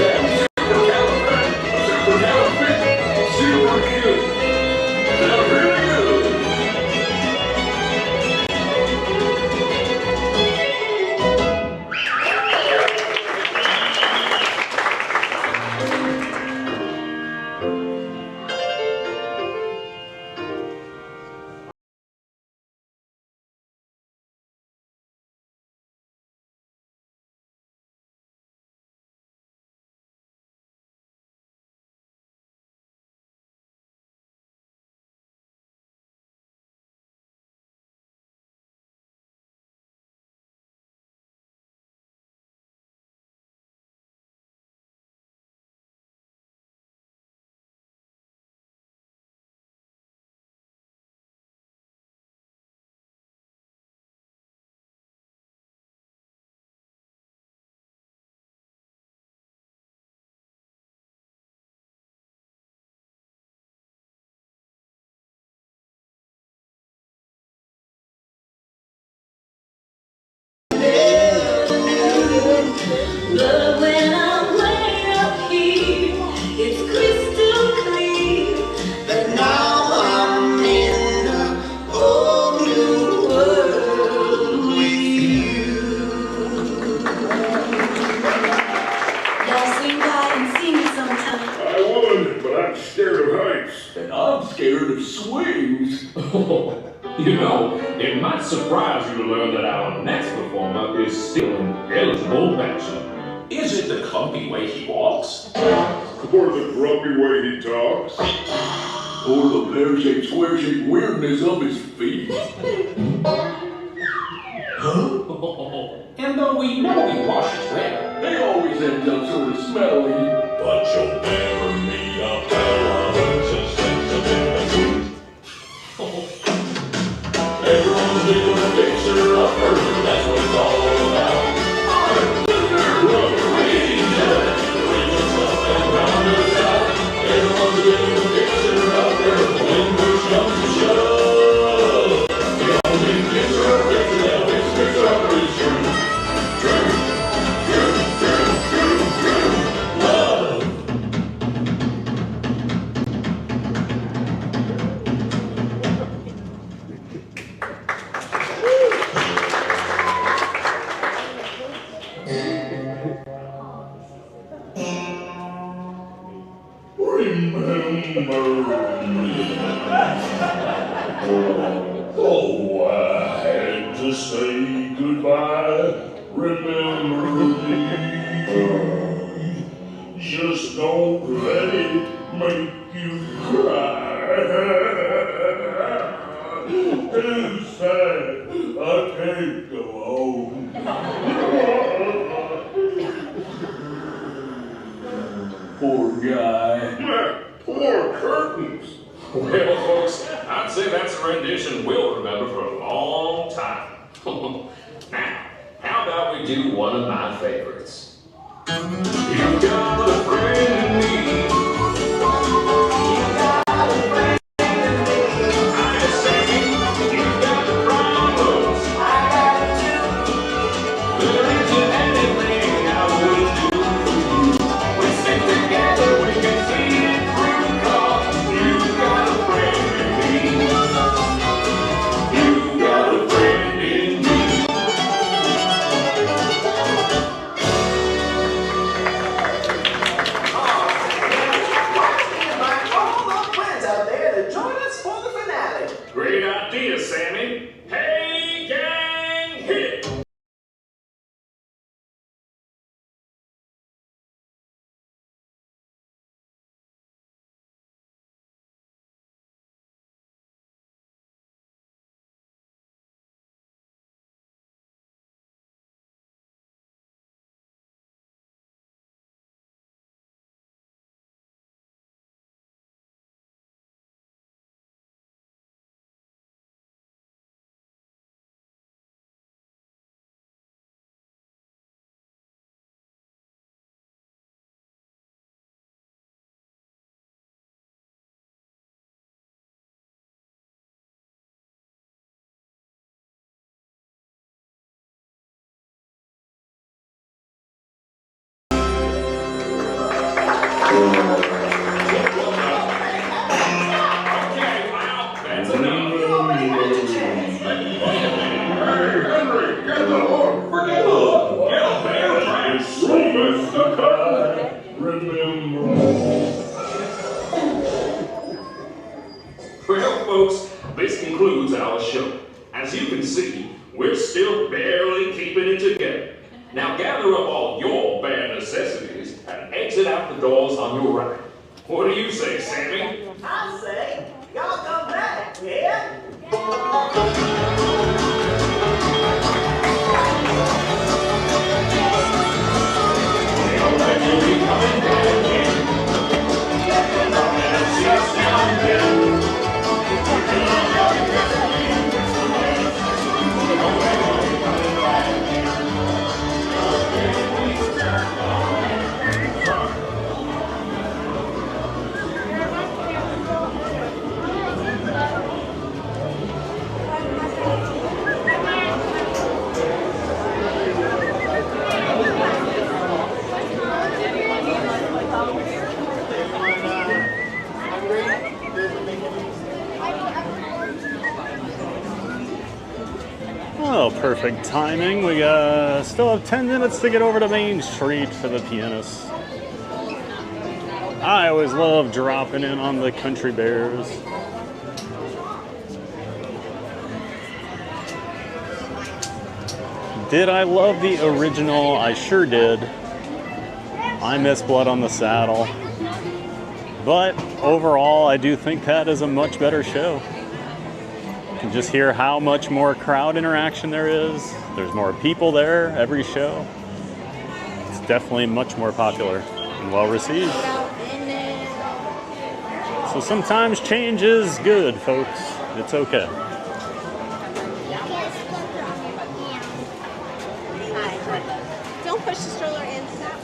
supercalifragilistic, super cute. Sounds really good. But when I'm way up here, it's crystal clear that now I'm in a whole new world with you. Y'all swing by and see me sometime. I would, but I'm scared of heights. And I'm scared of swings. You know, it might surprise you to learn that our next performer is still an eligible bachelor. Is it the clumpy way he walks? Or the grumpy way he talks. Or the pear-shaped, square-shaped weirdness of his feet? And though we know he washes well, He always ends up sort of smelly. but you'll never meet a fella who's as sensitive as Everyone's doing a fixer upper, that's what it's all about. Everyone's doing a fixer upper, when push comes to shove. The only fixer upper that makes fixer upper is true. Love. Oh, I had to say goodbye. Remember me. Just don't let it make you cry. Too sad, I can't go home. Poor guy. Poor curtains. Well, folks, I'd say that's a rendition we'll remember for a long time. Now, how about we do one of my favorites? You got a friend in me. Great idea, Sammy. Hey, gang, hit it! Well, folks, this concludes our show. As you can see, we're still barely keeping it together. Now gather up all your bare necessities and exit out the doors on your right. What do you say, Sammy? I say, y'all come back, yeah? Oh, perfect timing. We still have 10 minutes to get over to Main Street for the pianist. I always love dropping in on the Country Bears. Did I love the original? I sure did. I miss Blood on the Saddle. But overall, I do think that is a much better show. You can just hear how much more crowd interaction there is. There's more people there every show. It's definitely much more popular and well received. So sometimes change is good, folks. It's okay. Don't push the stroller in. Stop.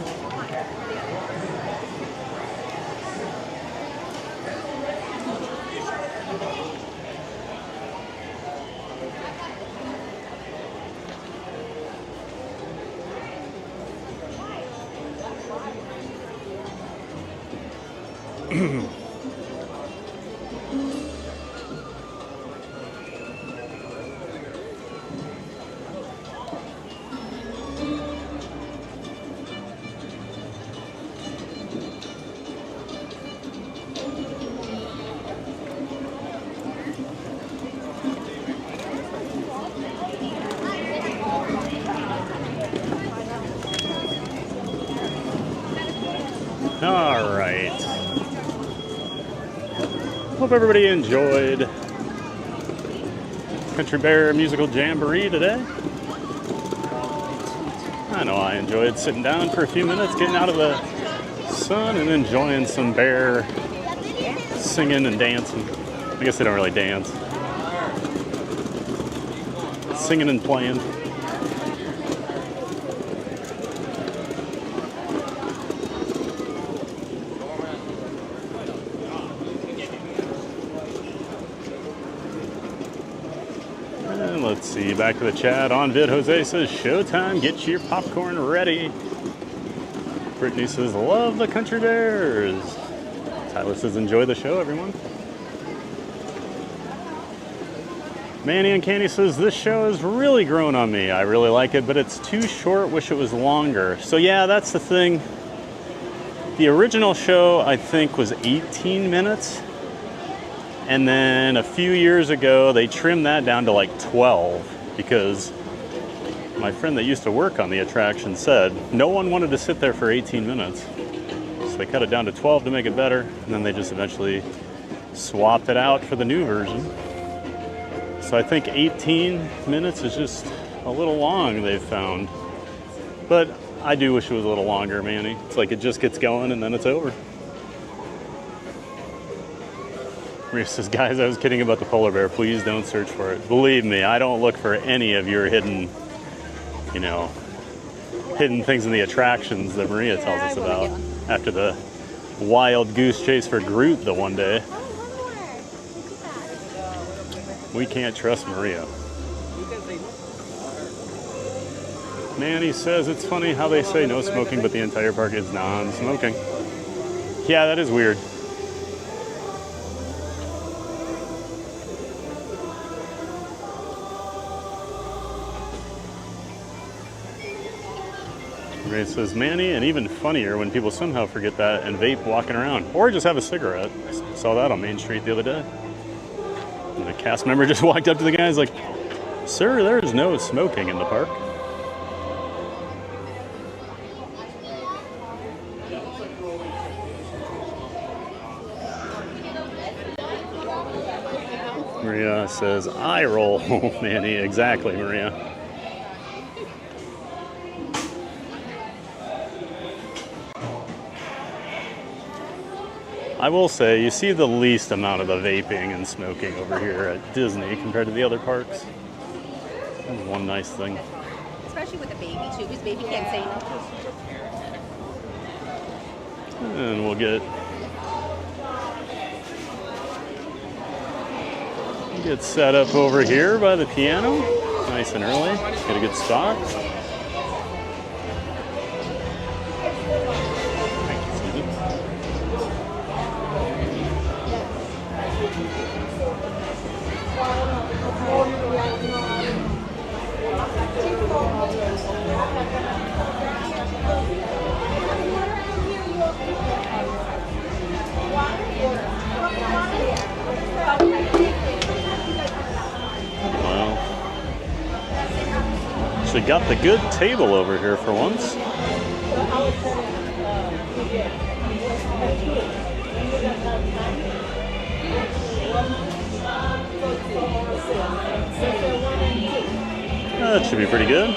All right. Hope everybody enjoyed Country Bear Musical Jamboree today. I know I enjoyed sitting down for a few minutes, getting out of the sun and enjoying some bear singing and dancing. I guess they don't really dance. Singing and playing. And let's see, back to the chat. On vid, Jose says, showtime, get your popcorn ready. Brittany says, love the Country Bears. Tyler says, enjoy the show, everyone. Manny and Candy says, this show has really grown on me. I really like it, but it's too short. Wish it was longer. So yeah, that's the thing. The original show, I think, was 18 minutes. And then a few years ago, they trimmed that down to like 12 because my friend that used to work on the attraction said no one wanted to sit there for 18 minutes. So they cut it down to 12 to make it better. And then they just eventually swapped it out for the new version. So I think 18 minutes is just a little long, they've found. But I do wish it was a little longer, Manny. It's like it just gets going and then it's over. Maria says, guys, I was kidding about the polar bear. Please don't search for it. Believe me, I don't look for any of your hidden, you know, hidden things in the attractions that Maria tells us about after the wild goose chase for Groot the one day. We can't trust Maria. Manny says it's funny how they say no smoking, but the entire park is non-smoking. Yeah, that is weird. Maria says, Manny, and even funnier when people somehow forget that and vape walking around. Or just have a cigarette. I saw that on Main Street the other day. And a cast member just walked up to the guy and was like, sir, there is no smoking in the park. Maria says, eye roll, Manny. Exactly, Maria. I will say, you see the least amount of the vaping and smoking over here at Disney compared to the other parks. That's one nice thing. Especially with the baby, too, because baby can't say no. And we'll get set up over here by the piano. Nice and early. Get a good spot. Actually got the good table over here for once. That should be pretty good.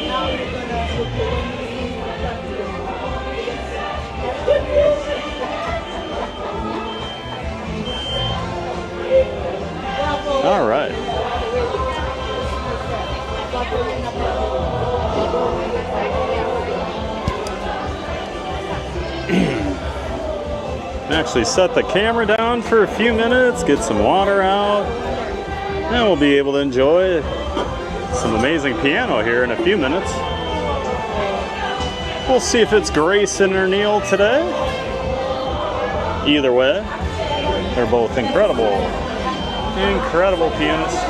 All right. Actually set the camera down for a few minutes, get some water out, and we'll be able to enjoy some amazing piano here in a few minutes. We'll see if it's Grayson or Neil today. Either way, they're both incredible pianists.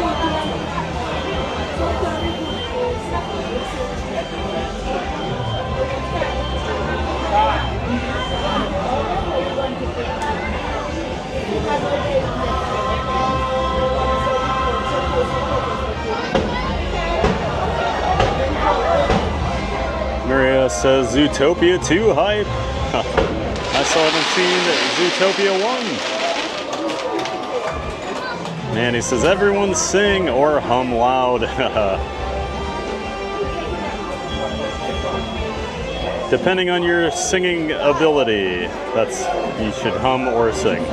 Maria says Zootopia 2 hype. I still haven't seen Zootopia 1. Manny says everyone sing or hum loud. Depending on your singing ability, you should hum or sing.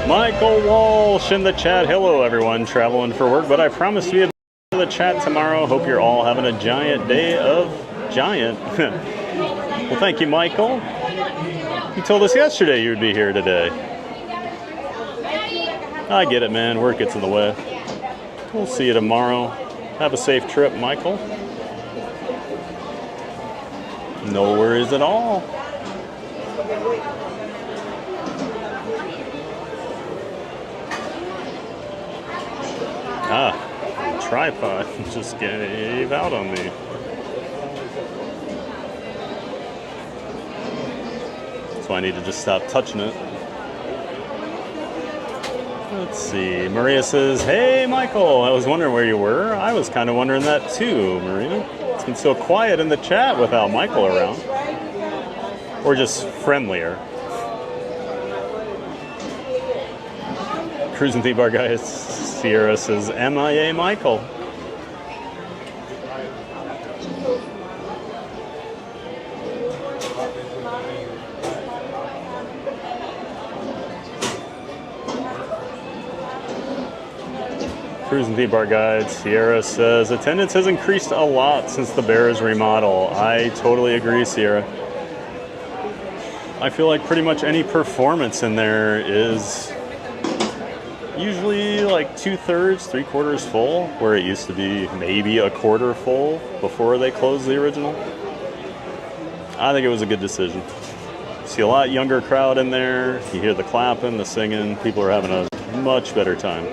Michael Walsh in the chat. Hello, everyone. Traveling for work, but I promise to be in the chat tomorrow. Hope you're all having a giant day of giant. Well, thank you, Michael. You told us yesterday you would be here today. I get it, man. Work gets in the way. We'll see you tomorrow. Have a safe trip, Michael. No worries at all. Ah, tripod just gave out on me. That's why I need to just stop touching it. Let's see. Maria says, hey, Michael. I was wondering where you were. I was kind of wondering that too, Maria. It's been so quiet in the chat without Michael around. Or just friendlier. Cruising Theme Bar guy, Sierra says, MIA Michael. Cruising Theme Bar Guide, Sierra says, attendance has increased a lot since the Bears remodel. I totally agree, Sierra. I feel like pretty much any performance in there is usually like 2/3, 3/4 full, where it used to be maybe a quarter full before they closed the original. I think it was a good decision. See a lot younger crowd in there. You hear the clapping, the singing. People are having a much better time.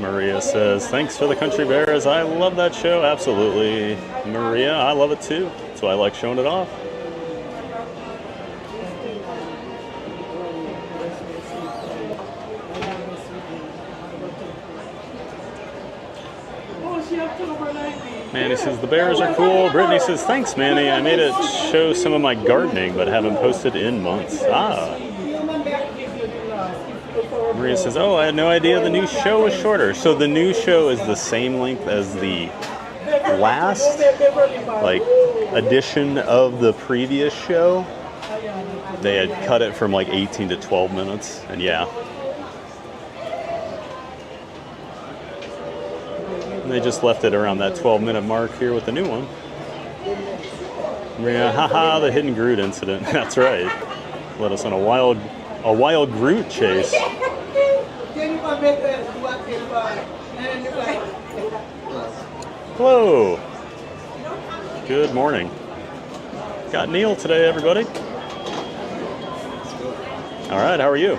Maria says, thanks for the Country Bears. I love that show. Absolutely. Maria, I love it too. That's why I like showing it off. Manny says, the Bears are cool. Brittany says, thanks, Manny. I made it show some of my gardening, but haven't posted in months. Ah. Maria says, oh, I had no idea the new show was shorter. So the new show is the same length as the last, like, edition of the previous show. They had cut it from like 18 to 12 minutes, and yeah. And they just left it around that 12-minute mark here with the new one. Maria, haha, the hidden Groot incident. That's right. Led us on a wild Groot chase. Hello. Good morning. Got Neil today, everybody. All right, how are you?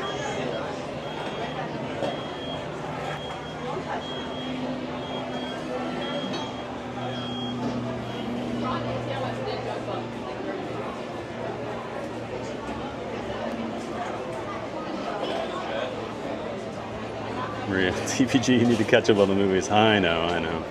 Maria, TPG, you need to catch up on the movies. I know.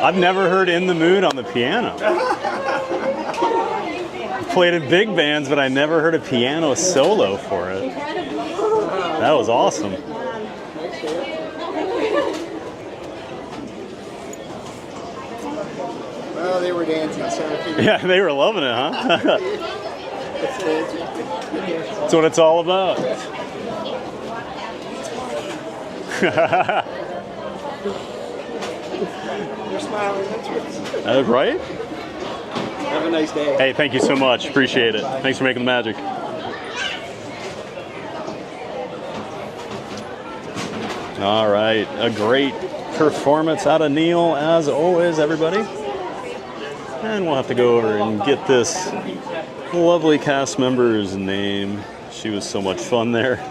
I've never heard In the Mood on the piano. Played in big bands, but I never heard a piano solo for it. That was awesome. Well, they were dancing, so I figured. Yeah, they were loving it, huh? That's what it's all about. They're smiling, that's Right? Have a nice day. Hey, thank you so much. Appreciate it. Thanks for making the magic. All right, a great performance out of Neil, as always, everybody. And we'll have to go over and get this lovely cast member's name. She was so much fun there.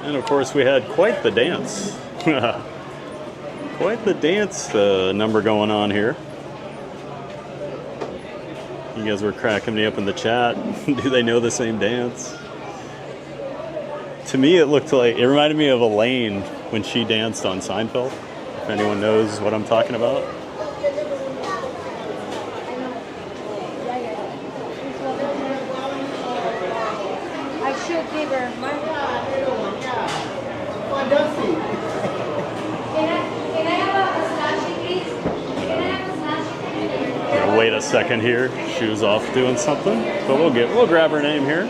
And of course, we had quite the dance. Quite the dance number going on here. You guys were cracking me up in the chat. Do they know the same dance? To me, it reminded me of Elaine when she danced on Seinfeld. If anyone knows what I'm talking about. I should give her my Gonna wait a second here. She was off doing something, but we'll grab her name here.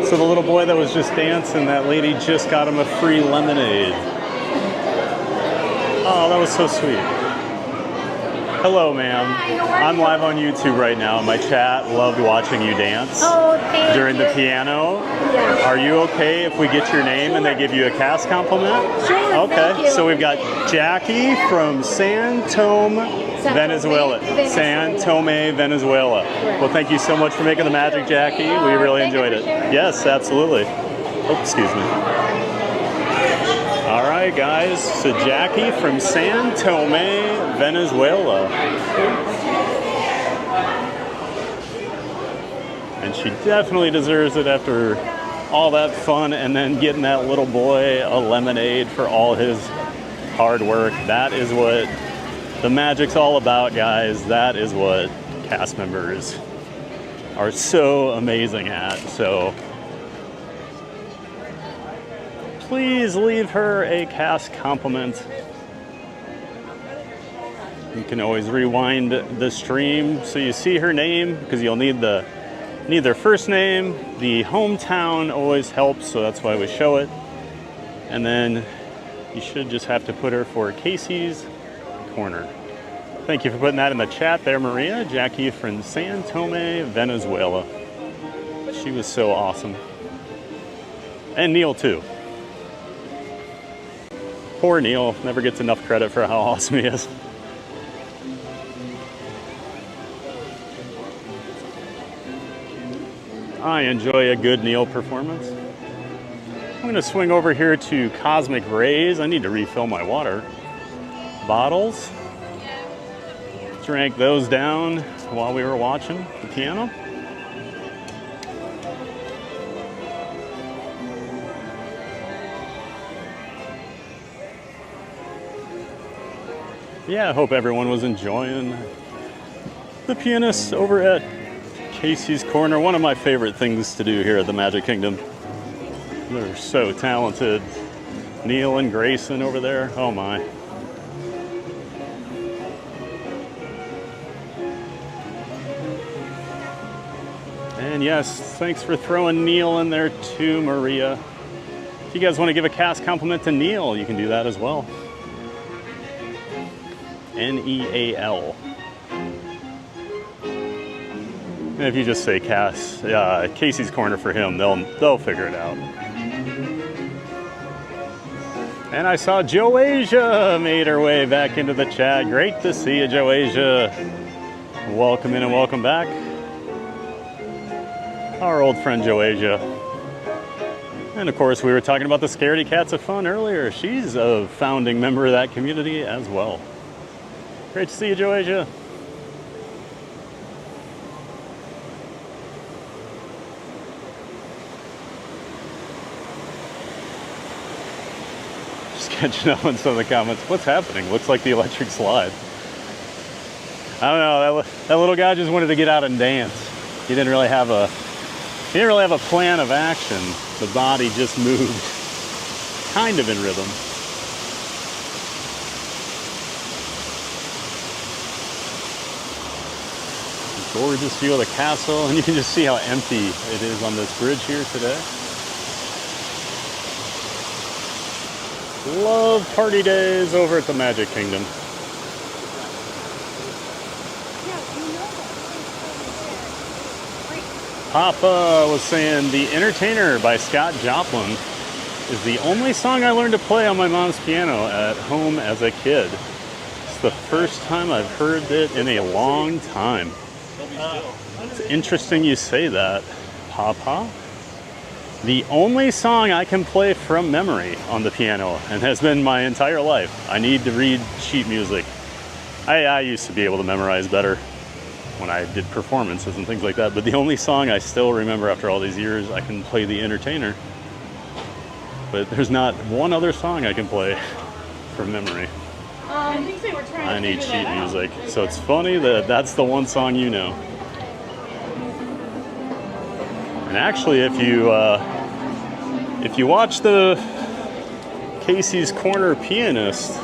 So the little boy that was just dancing, that lady just got him a free lemonade. Oh, that was so sweet. Hello, ma'am. I'm live on YouTube right now. My chat loved watching you dance during the piano. Yeah. Are you okay if we get your name and they give you a cast compliment? Sure. Okay. So we've got Jackie from San Tome, Venezuela. San Tome, Venezuela. Well, thank you so much for making the magic, Jackie. We really enjoyed it. Yes, absolutely. Oh, excuse me. All right. hi, guys, to Jackie from San Tome, Venezuela. And she definitely deserves it after all that fun and then getting that little boy a lemonade for all his hard work. That is what the magic's all about, guys. That is what cast members are so amazing at. So please leave her a cast compliment. You can always rewind the stream so you see her name, because you'll need their first name. The hometown always helps, so that's why we show it. And then you should just have to put her for Casey's Corner. Thank you for putting that in the chat there, Maria. Jackie from San Tome, Venezuela. She was so awesome. And Neil, too. Poor Neil, never gets enough credit for how awesome he is. I enjoy a good Neil performance. I'm going to swing over here to Cosmic Rays. I need to refill my water bottles. Drank those down while we were watching the piano. Yeah, I hope everyone was enjoying the pianists over at Casey's Corner. One of my favorite things to do here at the Magic Kingdom. They're so talented. Neil and Grayson over there. Oh my. And yes, thanks for throwing Neil in there too, Maria. If you guys want to give a cast compliment to Neil, you can do that as well. Neal. And if you just say Casey's Corner for him, they'll figure it out. And I saw Joasia made her way back into the chat. Great to see you, Joasia. Welcome in and welcome back. Our old friend Joasia. And of course, we were talking about the Scaredy Cats of Fun earlier. She's a founding member of that community as well. Great to see you, Joasia. Just catching up on some of the comments. What's happening? Looks like the electric slide. I don't know. That little guy just wanted to get out and dance. He didn't really have a plan of action. The body just moved, kind of in rhythm. Gorgeous view of the castle, and you can just see how empty it is on this bridge here today. Love party days over at the Magic Kingdom. Papa was saying The Entertainer by Scott Joplin is the only song I learned to play on my mom's piano at home as a kid. It's the first time I've heard it in a long time. It's interesting you say that, Papa. The only song I can play from memory on the piano, and has been my entire life. I need to read sheet music. I used to be able to memorize better when I did performances and things like that, but the only song I still remember after all these years, I can play The Entertainer. But there's not one other song I can play from memory. I think they were trying I to need figure sheet that music. So it's funny that that's the one song you know. And actually, if you watch the Casey's Corner pianist,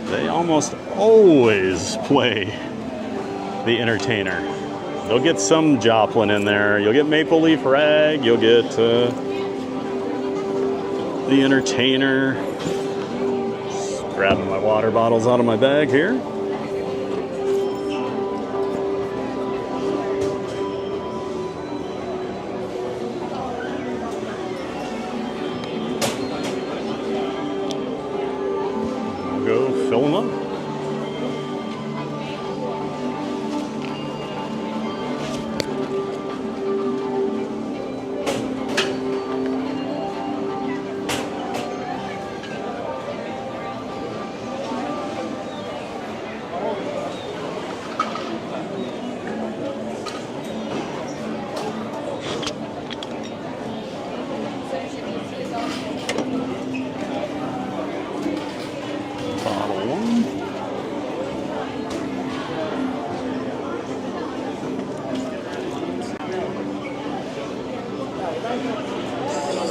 they almost always play The Entertainer. They'll get some Joplin in there. You'll get Maple Leaf Rag. You'll get The Entertainer. Just grabbing my water bottles out of my bag here. Go fill them up.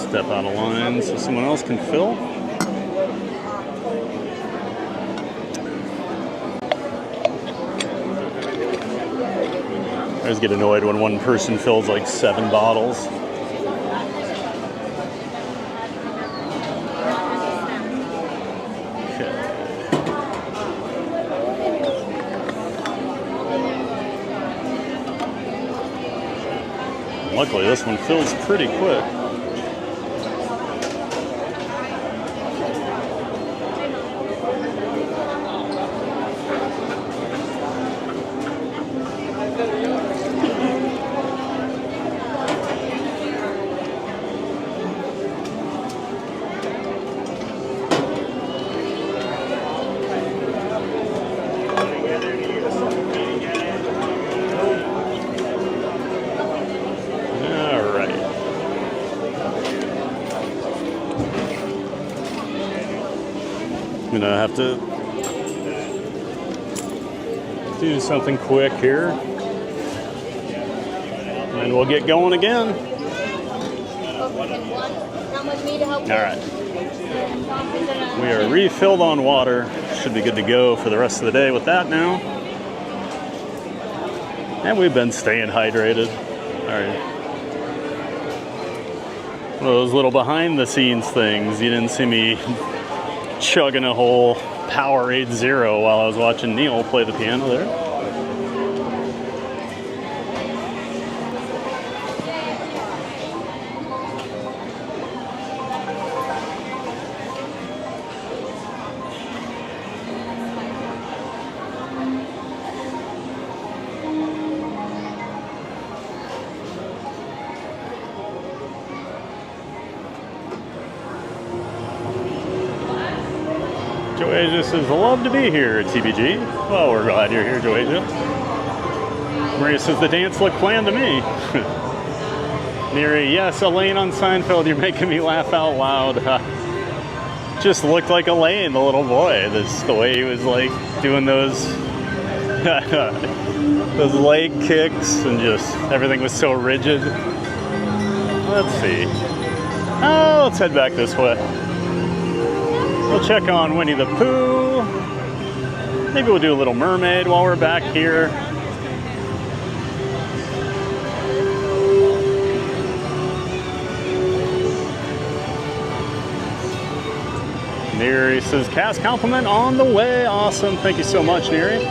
Step out of line so someone else can fill. I always get annoyed when one person fills like 7 bottles. Luckily, this one fills pretty quick. I'm gonna have to do something quick here, and we'll get going again. All right. We are refilled on water. Should be good to go for the rest of the day with that now. And we've been staying hydrated. All right. One of those little behind the scenes things. You didn't see me chugging a whole Powerade Zero while I was watching Neil play the piano there. Joasia says, love to be here at TBG. Well, we're glad you're here, Joasia. Maria says, the dance looked planned to me. Neri, yes, Elaine on Seinfeld, you're making me laugh out loud. Just looked like Elaine, the little boy. That's the way he was like doing those those leg kicks, and just everything was so rigid. Let's see. Oh, let's head back this way. We'll check on Winnie the Pooh. Maybe we'll do a Little Mermaid while we're back here. Neri says, cast compliment on the way. Awesome. Thank you so much, Neri.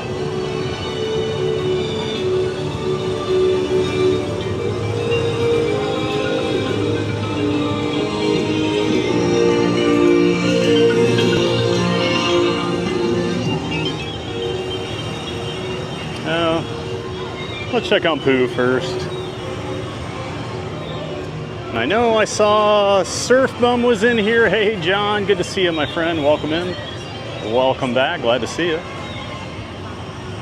Let's check on Pooh first. And I know I saw Surf Bum was in here. Hey, John, good to see you, my friend. Welcome in. Welcome back. Glad to see you.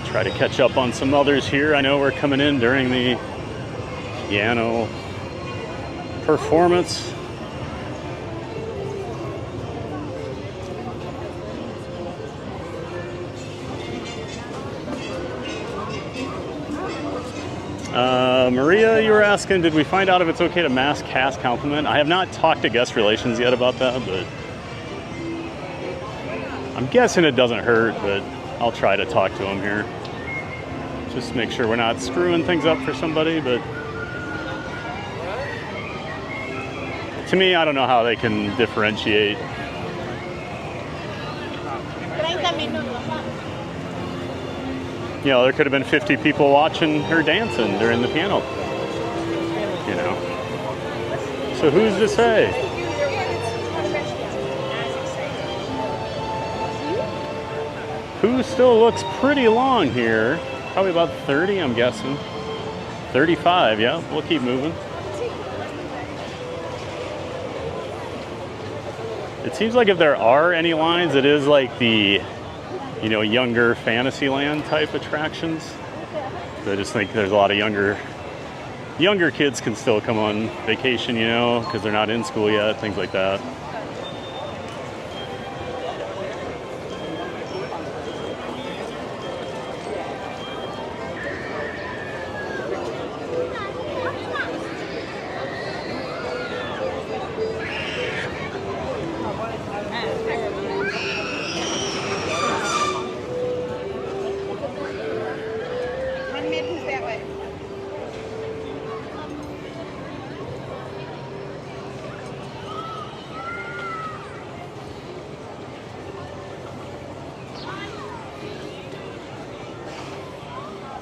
Try to catch up on some others here. I know we're coming in during the piano performance. Maria, you were asking, did we find out if it's okay to mask cast compliment? I have not talked to guest relations yet about that, but I'm guessing it doesn't hurt, but I'll try to talk to them here. Just make sure we're not screwing things up for somebody, but to me, I don't know how they can differentiate. You know, there could have been 50 people watching her dancing during the piano, you know. So who's to say? Who still looks pretty long here? Probably about 30, I'm guessing. 35, yeah, we'll keep moving. It seems like if there are any lines, it is like the, you know, younger Fantasyland type attractions. I just think there's a lot of younger kids can still come on vacation, you know, because they're not in school yet, things like that.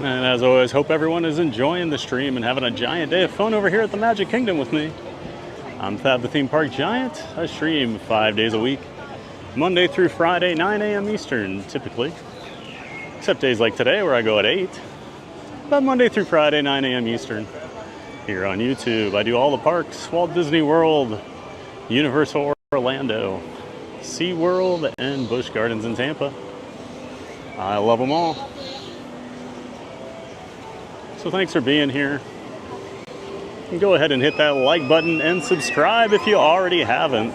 And as always, hope everyone is enjoying the stream and having a giant day of fun over here at the Magic Kingdom with me. I'm Thad the Theme Park Giant. I stream 5 days a week, Monday through Friday, 9 a.m. Eastern, typically. Except days like today where I go at 8. But Monday through Friday, 9 a.m. Eastern. Here on YouTube, I do all the parks: Walt Disney World, Universal Orlando, SeaWorld, and Busch Gardens in Tampa. I love them all. So thanks for being here. And go ahead and hit that like button and subscribe if you already haven't.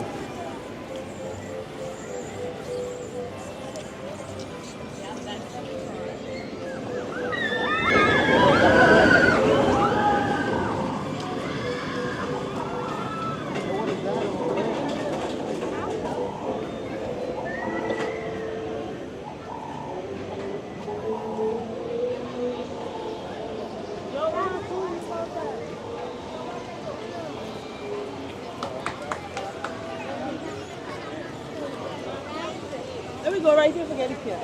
Let me go right here for getting here.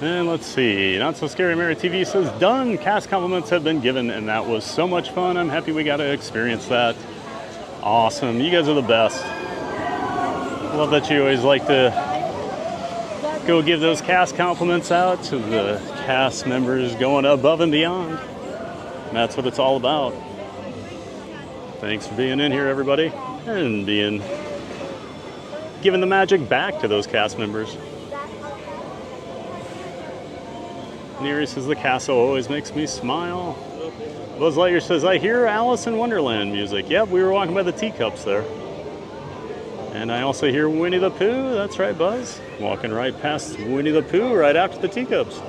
And let's see, Not So Scary Mary TV says done. Cast compliments have been given, and that was so much fun. I'm happy we got to experience that. Awesome, you guys are the best. I love that you always like to go give those cast compliments out to the cast members going above and beyond. And that's what it's all about. Thanks for being in here, everybody, and giving the magic back to those cast members. Neri says the castle always makes me smile. Buzz Lightyear says, I hear Alice in Wonderland music. Yep, we were walking by the teacups there. And I also hear Winnie the Pooh. That's right, Buzz. Walking right past Winnie the Pooh right after the teacups.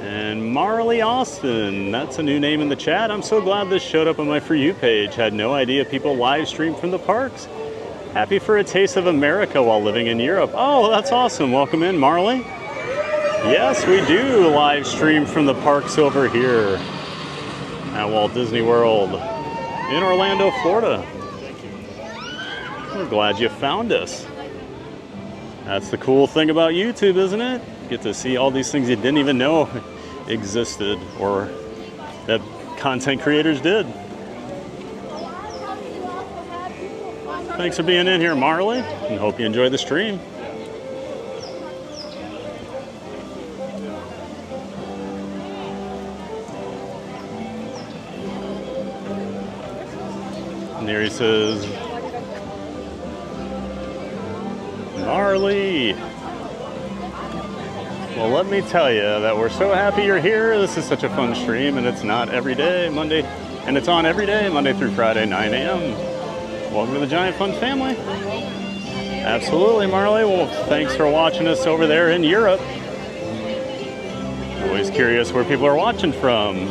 And Marley Austin, that's a new name in the chat. I'm so glad this showed up on my For You page. Had no idea people live stream from the parks. Happy for a taste of America while living in Europe. Oh, that's awesome. Welcome in, Marley. Yes, we do live stream from the parks over here at Walt Disney World in Orlando, Florida. We're glad you found us. That's the cool thing about YouTube, isn't it? Get to see all these things you didn't even know existed or that content creators did. Thanks for being in here, Marley, and hope you enjoy the stream. And there he says, Marley. Well, let me tell you that we're so happy you're here. This is such a fun stream, and it's not every day, Monday, and it's on every day, Monday through Friday, 9 a.m. Welcome to the Giant Fun family. Absolutely, Marley. Well, thanks for watching us over there in Europe. Always curious where people are watching from.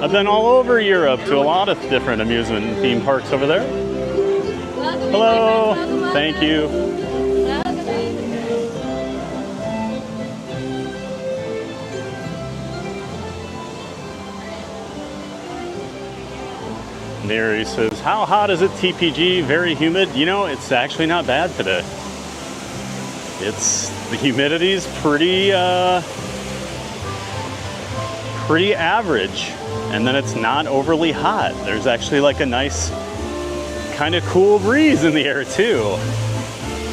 I've been all over Europe to a lot of different amusement and theme parks over there. Hello. Thank you. There he says, how hot is it, TPG? Very humid. You know, it's actually not bad today. The humidity's pretty average, and then it's not overly hot. There's actually like a nice kind of cool breeze in the air too.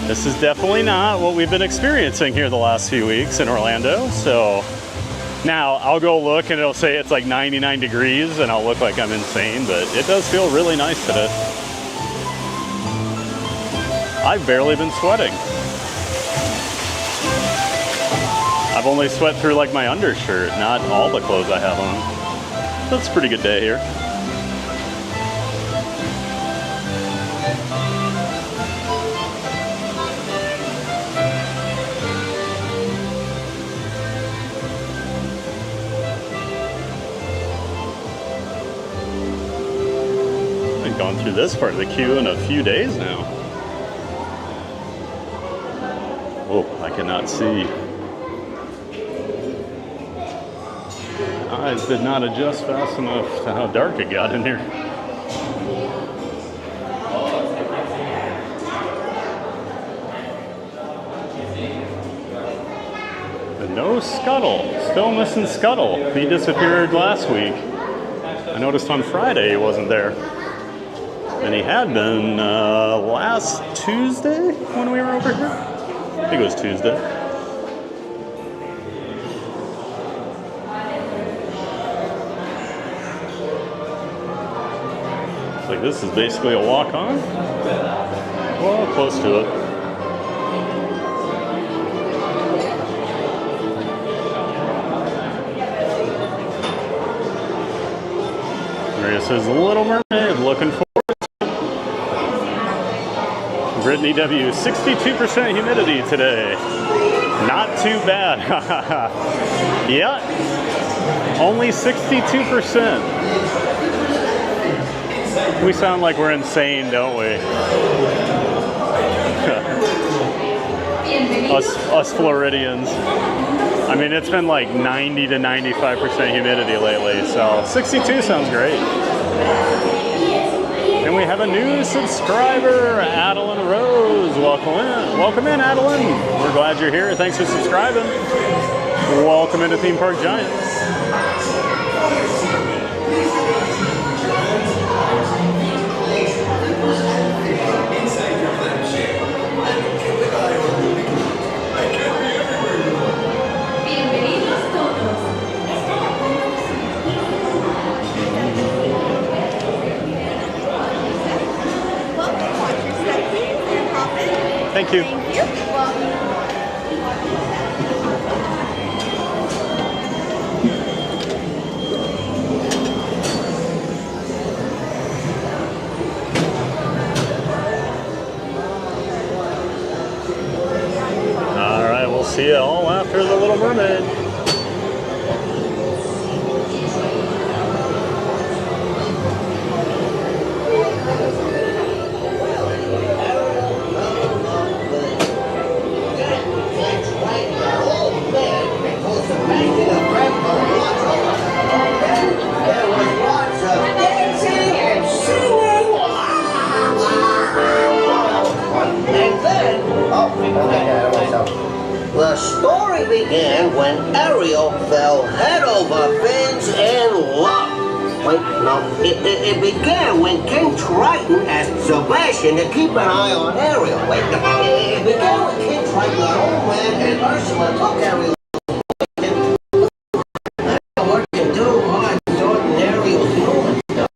This is definitely not what we've been experiencing here the last few weeks in Orlando. So now I'll go look and it'll say it's like 99 degrees and I'll look like I'm insane, but it does feel really nice today. I've barely been sweating. I've only sweat through like my undershirt, not all the clothes I have on. That's a pretty good day here. I've gone through this part of the queue in a few days now. Oh, I cannot see. Eyes did not adjust fast enough to how dark it got in here. But no Scuttle. Still missing Scuttle. He disappeared last week. I noticed on Friday he wasn't there. And he had been last Tuesday when we were over here. I think it was Tuesday. It's like this is basically a walk-on. Well, close to it. There says Little Mermaid, looking forward to it. Brittany W, 62% humidity today. Not too bad. Yeah, only 62%. We sound like we're insane, don't we? us Floridians. I mean, it's been like 90 to 95% humidity lately, so 62 sounds great. And we have a new subscriber, Adeline Rose. Welcome in, Adeline. We're glad you're here. Thanks for subscribing. Welcome into Theme Park Giants. Thank you. All right, we'll see you all after The Little Mermaid. The story began when Ariel fell head over fins in love. Wait, no, it began when King Triton asked Sebastian to keep an eye on Ariel. Wait, no, it began when King Triton got old man and Ursula took Ariel. What you do, I thought Ariel's doing stuff.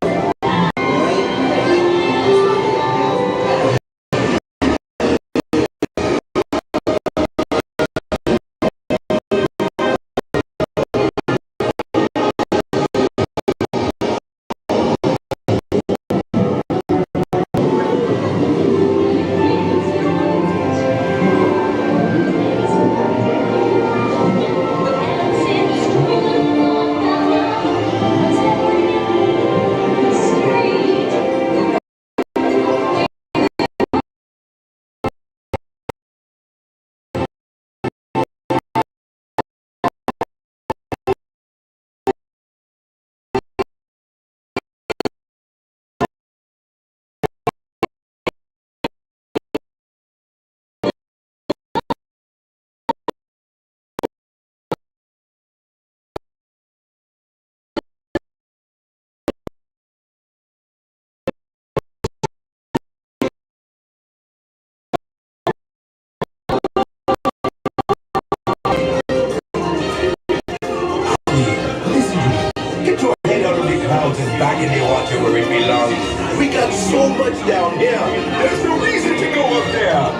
Back in the water where it belongs. We got so much down here. There's no reason to go up there.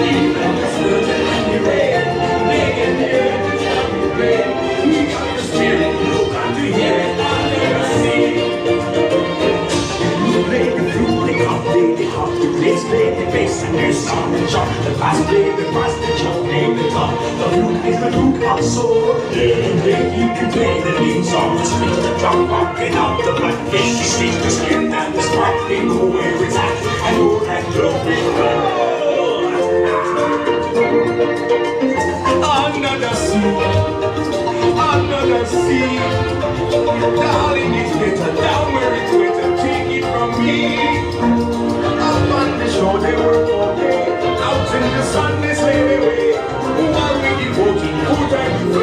We got the spirit. You got to hear it under the sea. You play the flute, the cop, the hop, the bass, play the bass, and there's song and chop. The bass, play the bass, the chop, play the top. The flute is the flute of soul. You can play the lead song, the street, the drum, popping out the blackfish, the street, the skin, and the spark. They know where it's at, and know that love will roll. Under the sea, darling, it's better down where it's wetter. Take it from me. Up on the shore they work all day, out in the sun they slave away. While we devoting full time to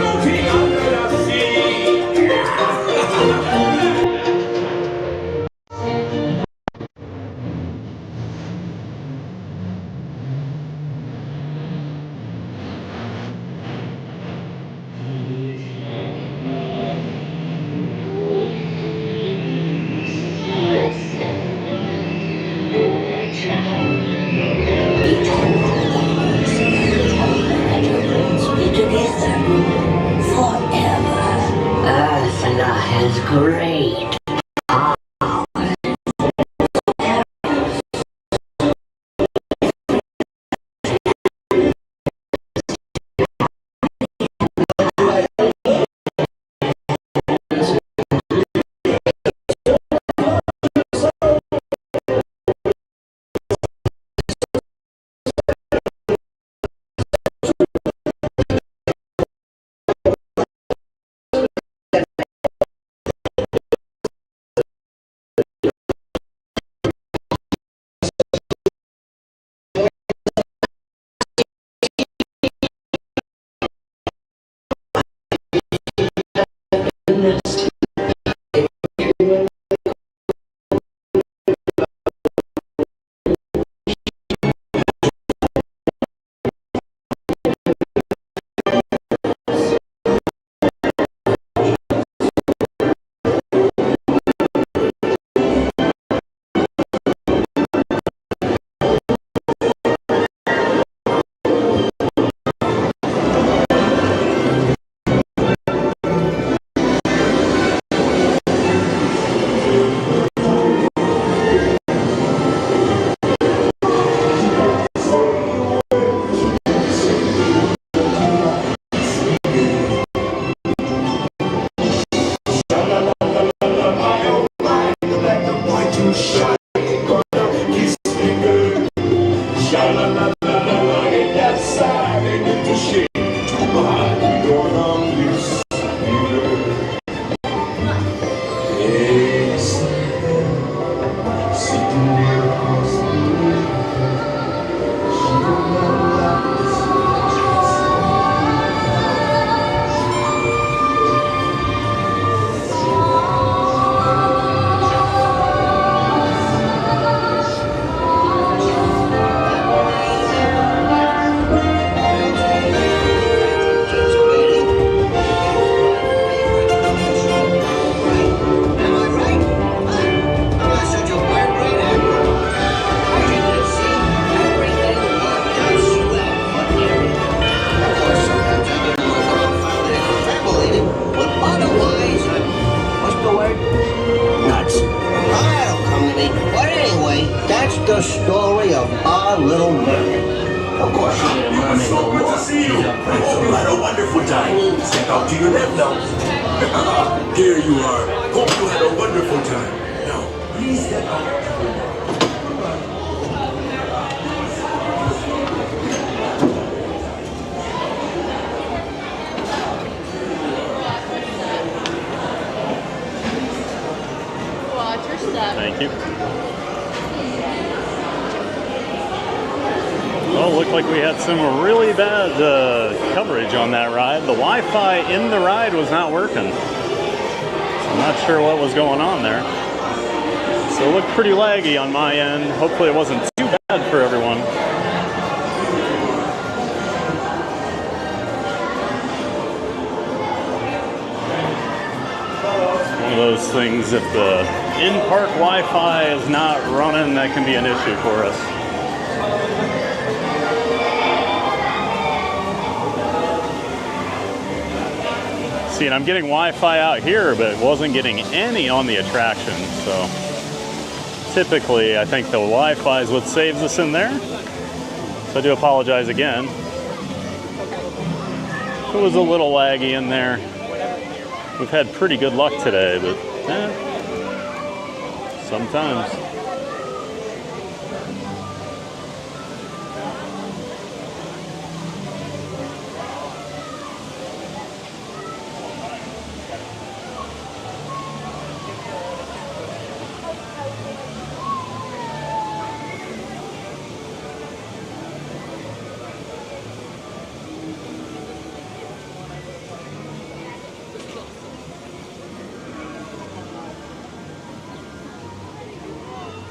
the story of our little mermaid. Of course, she ain't a mermaid no more. So good to see you. I hope you had a wonderful time. Step out to your left now. There you are. Hope you had a wonderful time. Now, please step out. Watch your step. Thank you. Well, it looked like we had some really bad coverage on that ride. The Wi-Fi in the ride was not working. So I'm not sure what was going on there. So it looked pretty laggy on my end. Hopefully it wasn't too bad for everyone. One of those things, if the in-park Wi-Fi is not running, that can be an issue for us. See, and I'm getting Wi-Fi out here, but wasn't getting any on the attraction. So typically, I think the Wi-Fi is what saves us in there. So I do apologize again. It was a little laggy in there. We've had pretty good luck today, but sometimes.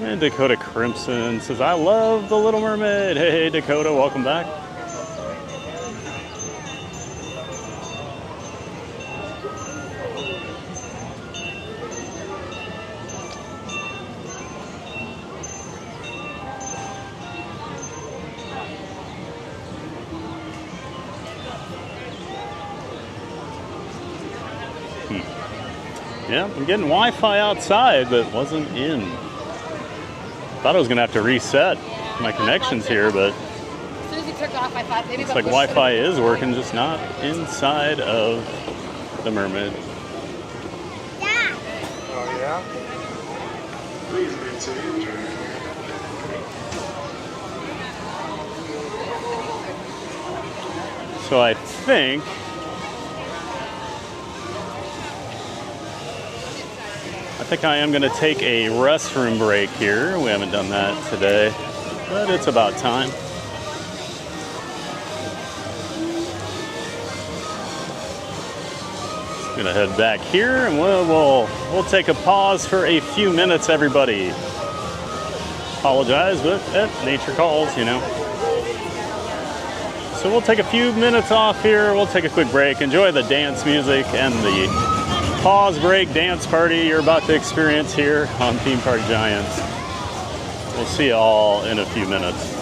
And Dakota Crimson says, I love The Little Mermaid. Hey, Dakota, welcome back. Yeah, I'm getting Wi-Fi outside, but wasn't in. Thought I was gonna have to reset my connections here, but As soon as you took off, I thought maybe looks like Wi-Fi is working, just not inside of the Mermaid. Oh, yeah? Please continue. So I think I am going to take a restroom break here. We haven't done that today, but it's about time. It's Gonna head back here, and we'll take a pause for a few minutes, everybody. Apologize, but nature calls, you know. So we'll take a few minutes off here. We'll take a quick break. Enjoy the dance music and the pause break dance party you're about to experience here on Theme Park Giants. We'll see you all in a few minutes.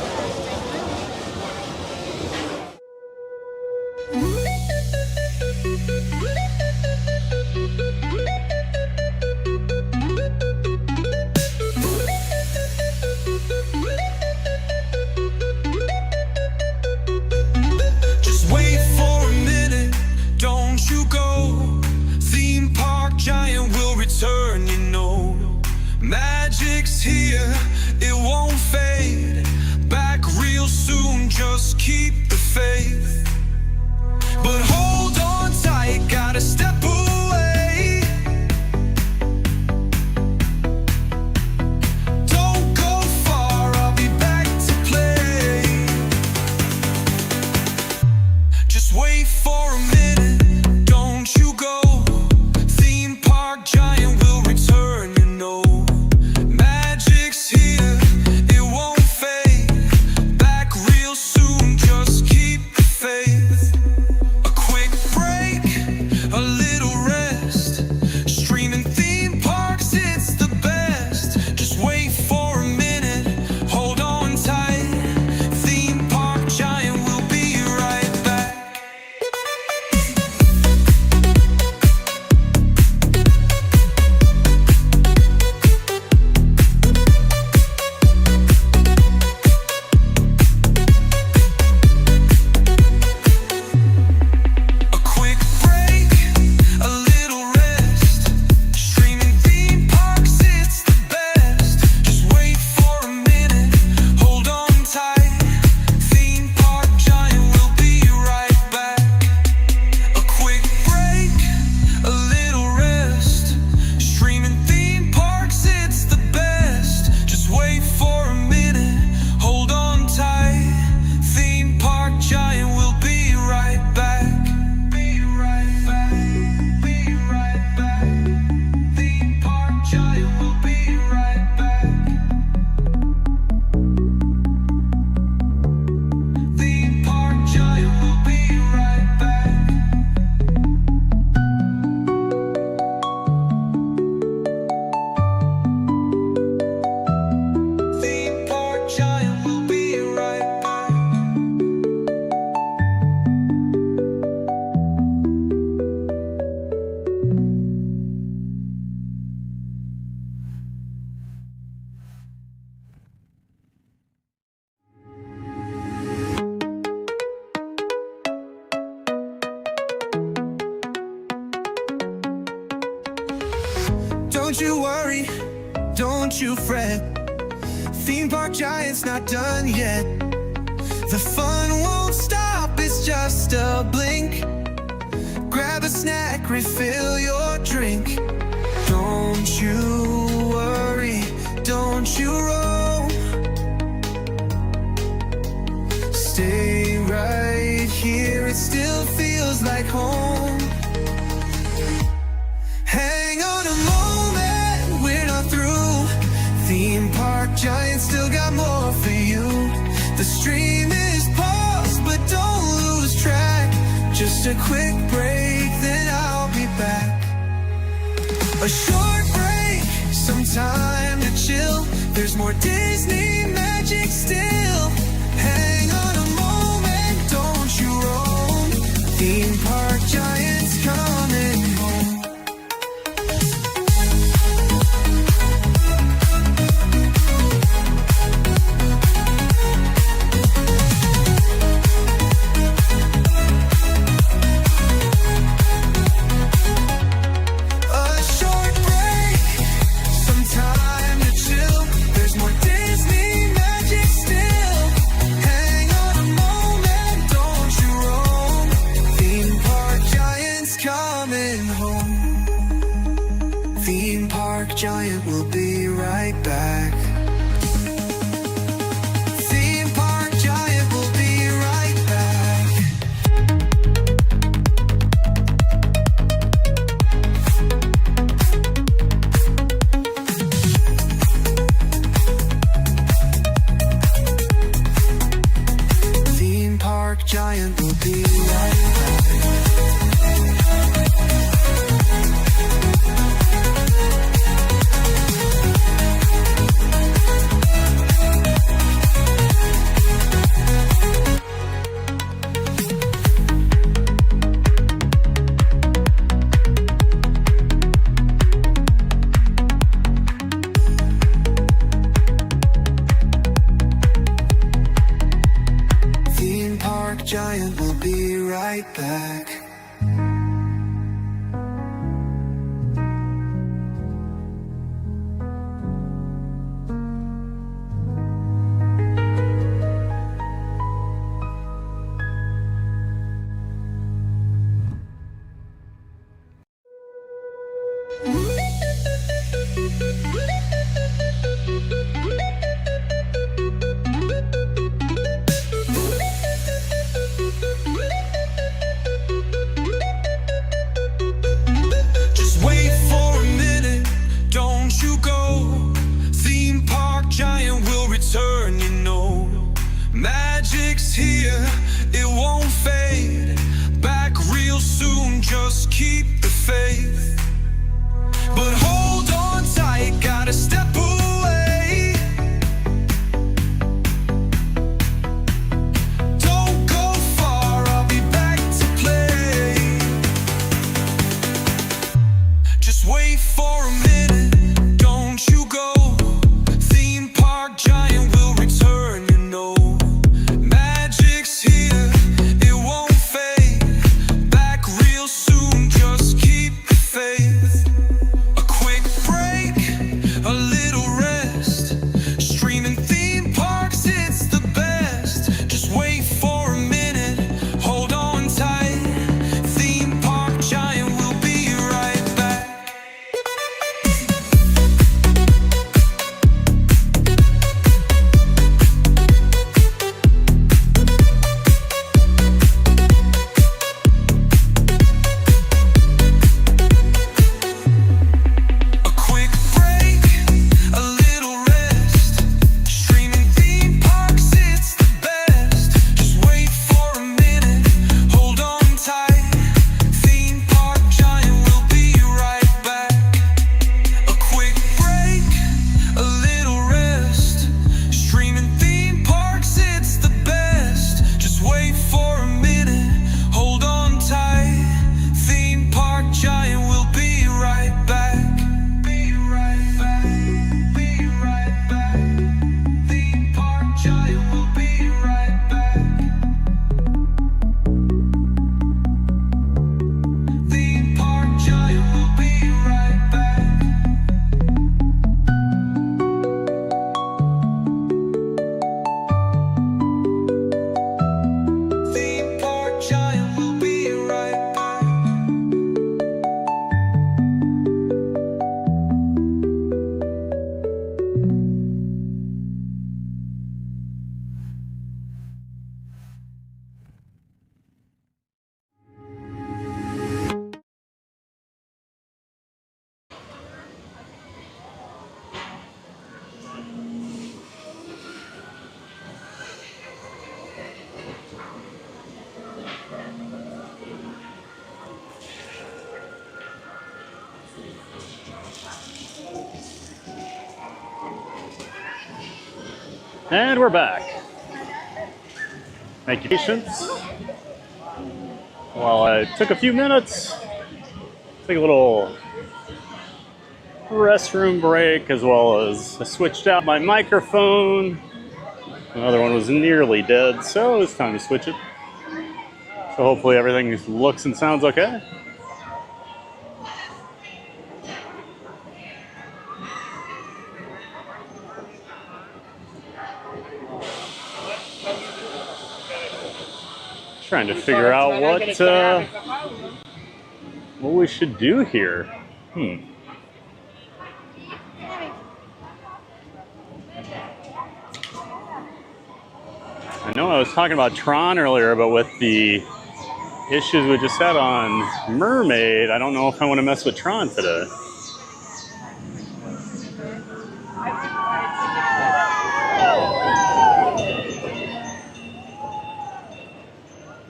Just wait for a minute, don't you go. Theme Park Giant will return, you know. Magic's here, it won't fade. Back real soon, just keep the faith. But hold on tight, gotta step away. Don't go far, I'll be back to play. Just wait for a minute, don't you go. Theme Park Giant will return, you know. Magic's here, it won't fade. Back real soon, just keep the faith. A quick break, a little rest. Streaming theme parks, it's the best. Just wait for a minute, hold on tight. Theme Park Giant will be right back. A quick break, a little rest. Streaming theme parks, it's the best. Just wait for a minute, hold on tight. Theme Park Giant will be right back. A quick break, a little rest. Streaming theme parks, it's the best. Just wait for a minute, hold on tight. Theme Park Giant will be right back. Be right back. Be right back. Theme Park Giant will be right back. Theme Park Giant will be right back. Theme Park Giant will be right back. Don't you worry, don't you fret. Theme Park Giant's not done yet. The fun won't stop, it's just a blink. Grab a snack, refill your drink. Don't you worry, don't you roam. Stay right here, it still feels like home. Hang on a moment, we're not through. Theme Park Giant still got more for you. The stream is paused, but don't lose track. Just a quick break, then I'll be back. A short break, some time to chill. There's more Disney magic still. Hang on a moment, don't you roam. Theme Park Giant's coming home. A short break, some time to chill. There's more Disney magic still. Hang on a moment, don't you roam. Theme Park Giant's coming home. Theme Park Giant will be right back. Theme Park Giant will be right back. we'll be right back. Theme park giant, we'll be right back. Just wait for a minute, don't you go. Theme park giant will return, you know. Magic's here, it won't fade. Back real soon, just keep the faith. But hold on tight, gotta step away. Don't go far, I'll be back to play. Just wait for a minute, don't you go. Theme park giant will return, you know. Magic's here, it won't fade. Back real soon, just keep the faith. A quick break, a little rest. Streaming theme parks, it's the best. Just wait for a minute, hold on tight. Theme park giant will be right back. A quick break, a little rest. Streaming theme parks, it's the best. Just wait for a minute, hold on tight. Theme park giant will be right back. A quick break, a little rest. Streaming theme parks, it's the best. Just wait for a minute, hold on tight. Theme park giant will be right back. Be right back. Be right back. Theme park giant will be right back. Theme park giant will be right back. Theme park giant will be right back. And we're back. Thank you, patience. Well, I took a few minutes, take a little restroom break, as well as I switched out my microphone. Another one was nearly dead, so it's time to switch it. So hopefully everything looks and sounds okay. Trying to figure out what we should do here. I know I was talking about Tron earlier, but with the issues we just had on Mermaid, I don't know if I want to mess with Tron today.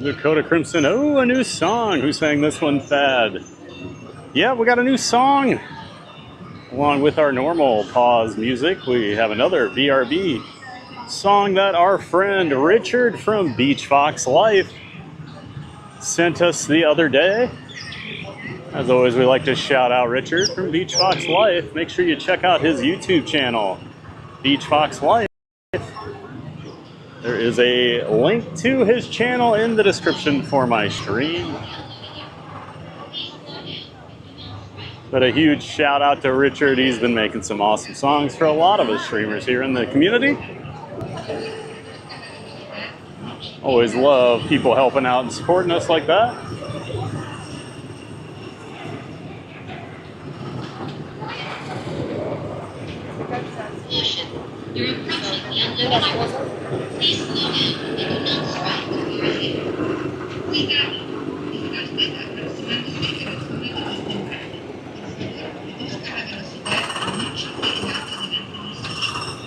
Dakota Crimson. Oh, a new song. Who sang this one, Thad? Yeah, we got a new song. Along with our normal pause music, we have another BRB song that our friend Richard from Beach Fox Life sent us the other day. As always, we like to shout out Richard from Beach Fox Life. Make sure you check out his YouTube channel, Beach Fox Life. There is a link to his channel in the description for my stream. But a huge shout out to Richard. He's been making some awesome songs for a lot of us streamers here in the community. Always love people helping out and supporting us like that.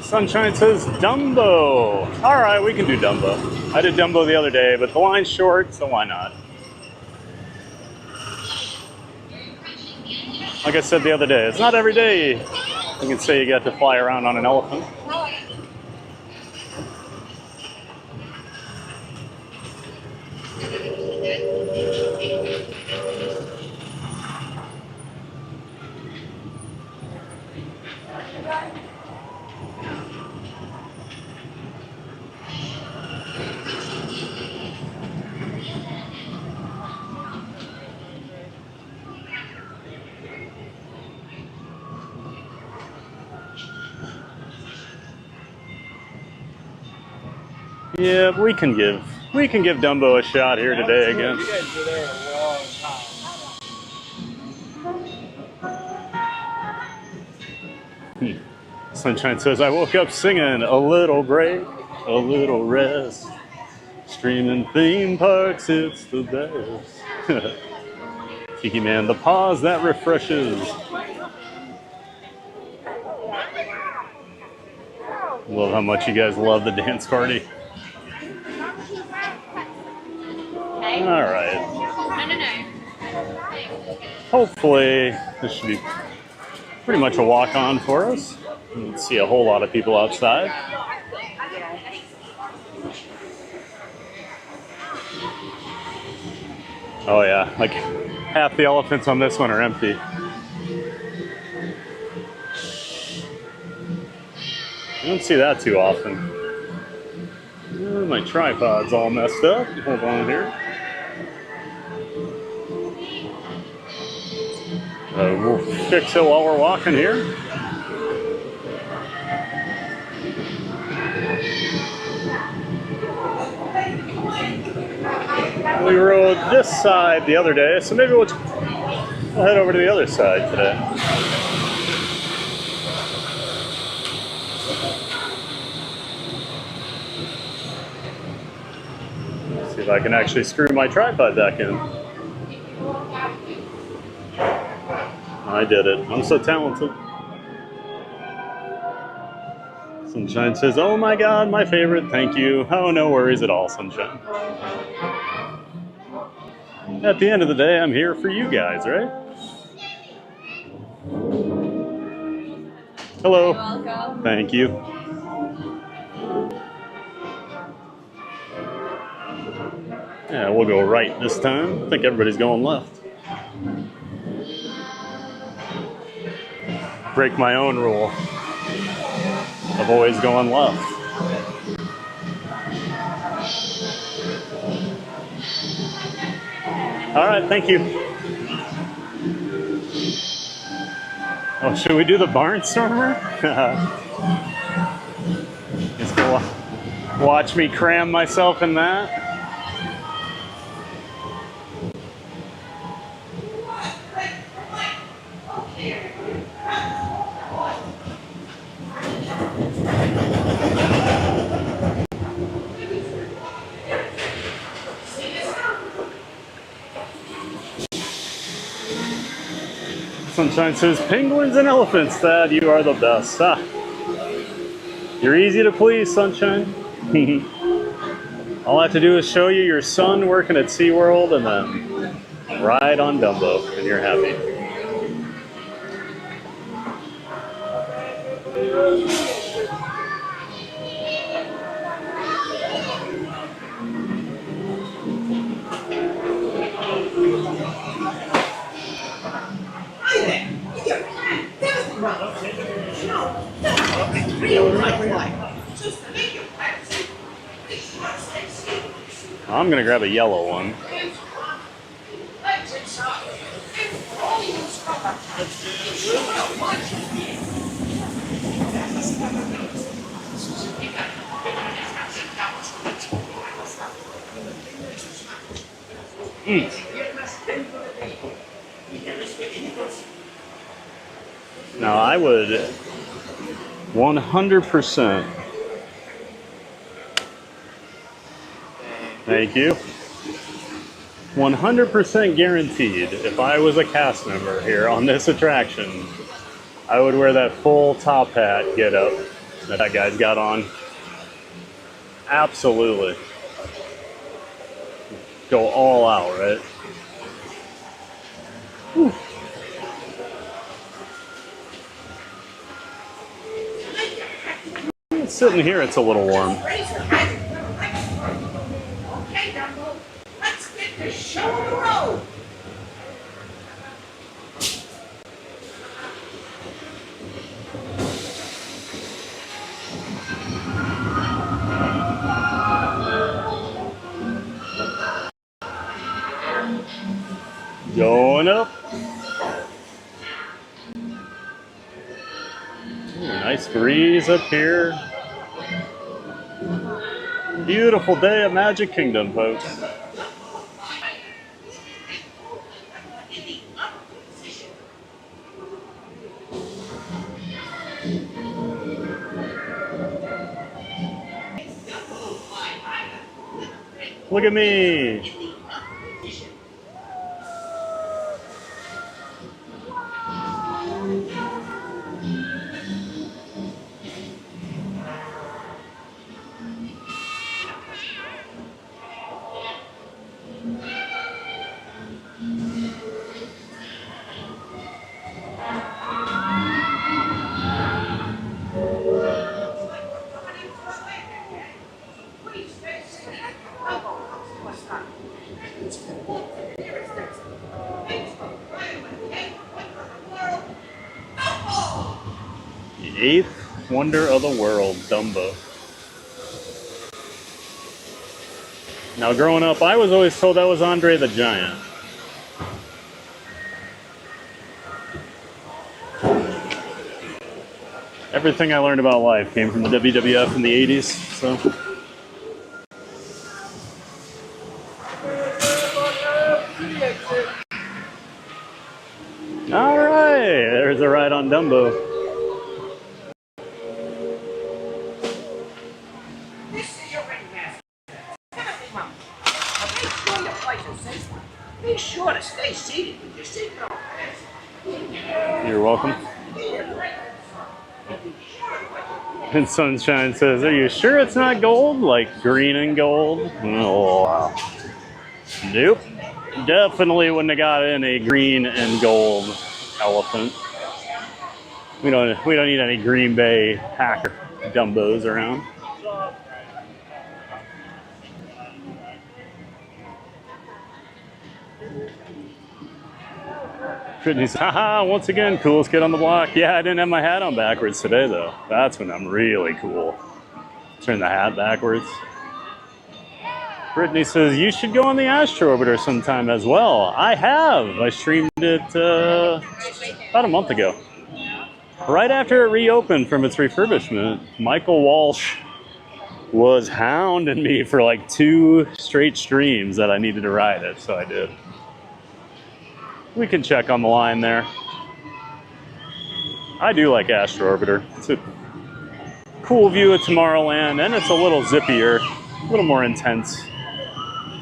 Sunshine says Dumbo. All right, we can do Dumbo. I did Dumbo the other day, but the line's short, so why not? Like I said the other day, it's not every day you can say you get to fly around on an elephant. Yeah, but we can give Dumbo a shot here today again. You guys were there a long time. Sunshine says, I woke up singing a little break, a little rest. Streaming theme parks, it's the best. Tiki Man, the pause that refreshes. Love how much you guys love the dance party. All right. Hopefully, this should be pretty much a walk-on for us. You can see a whole lot of people outside. Oh yeah, like half the elephants on this one are empty. I don't see that too often. My tripod's all messed up. Hold on here. We'll fix it while we're walking here. We rode this side the other day, so maybe we'll head over to the other side today. See if I can actually screw my tripod back in. I did it. I'm so talented. Sunshine says, oh my God, my favorite, thank you. Oh, no worries at all, Sunshine. At the end of the day, I'm here for you guys, right? Hello. You're welcome. Thank you. Yeah, we'll go right this time. I think everybody's going left. Break my own rule of always going left. All right, thank you. Oh, should we do the Barnstormer? Just go watch me cram myself in that. Sunshine says, penguins and elephants, Thad, you are the best. Ah, you're easy to please, Sunshine. All I have to do is show you your son working at SeaWorld and then ride on Dumbo, and you're happy. I'm gonna grab a yellow one. Now I would 100%. Thank you. 100% guaranteed, if I was a cast member here on this attraction, I would wear that full top hat get up that guy's got on. Absolutely. Go all out, right? Whew. Sitting here, it's a little warm. Show on the road. Going up. Ooh, nice breeze up here. Beautiful day at Magic Kingdom, folks. Look at me. The eighth wonder of the world, Dumbo. Now, growing up, I was always told that was Andre the Giant. Everything I learned about life came from the WWF in the 80s, so. All right, there's a ride on Dumbo. Be sure to stay seated with your seatbelt. You're welcome. And Sunshine says, "Are you sure it's not gold? Like green and gold?" Oh, wow. Nope. Definitely wouldn't have got in a green and gold elephant. We don't need any Green Bay Packer Dumbos around. Brittany says, haha, once again, coolest kid on the block. Yeah, I didn't have my hat on backwards today, though. That's when I'm really cool. Turn the hat backwards. Brittany says, you should go on the Astro Orbiter sometime as well. I have. I streamed it about a month ago. Right after it reopened from its refurbishment, Michael Walsh was hounding me for like 2 straight streams that I needed to ride it, so I did. We can check on the line there. I do like Astro Orbiter. It's a cool view of Tomorrowland, and it's a little zippier, a little more intense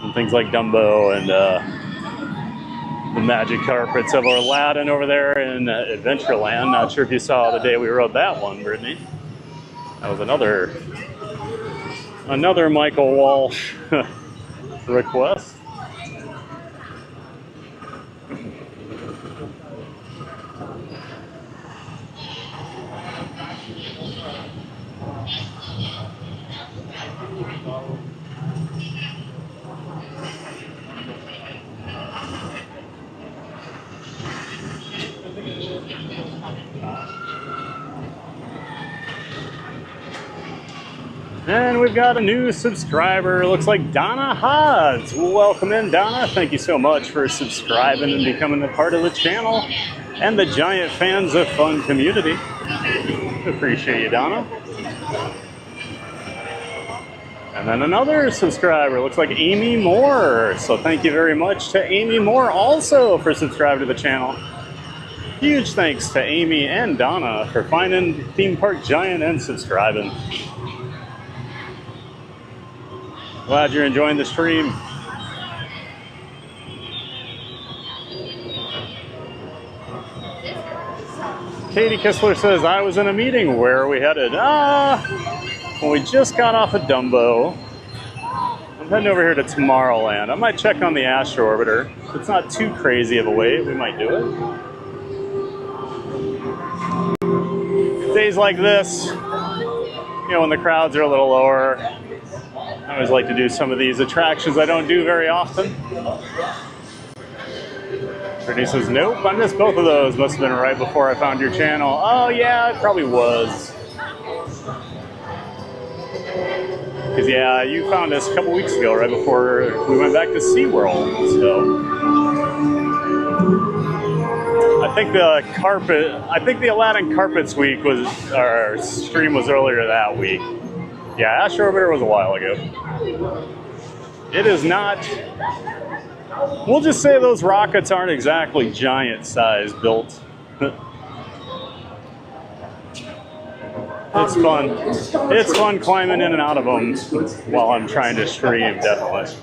than things like Dumbo and the magic carpets of Aladdin over there in Adventureland. Not sure if you saw the day we rode that one, Brittany. That was another Another Michael Walsh request. And we've got a new subscriber. Looks like Donna Hodds. Welcome in, Donna. Thank you so much for subscribing and becoming a part of the channel and the Giant Fans of Fun community. Appreciate you, Donna. And then another subscriber. Looks like Amy Moore. So thank you very much to Amy Moore also for subscribing to the channel. Huge thanks to Amy and Donna for finding Theme Park Giant and subscribing. Glad you're enjoying the stream. Katie Kistler says, I was in a meeting. Where are we headed? Well, we just got off of Dumbo. I'm heading over here to Tomorrowland. I might check on the Astro Orbiter. If it's not too crazy of a wait, we might do it. Days like this, you know, when the crowds are a little lower, I always like to do some of these attractions I don't do very often. Brittany says, nope, I missed both of those. Must have been right before I found your channel. Oh yeah, it probably was. Because yeah, you found us a couple weeks ago, right before we went back to SeaWorld. So I think the Aladdin Carpets week was, our stream was earlier that week. Yeah, Astro Orbiter was a while ago. It is not, we'll just say those rockets aren't exactly giant size built. It's fun. It's fun climbing in and out of them while I'm trying to stream, definitely.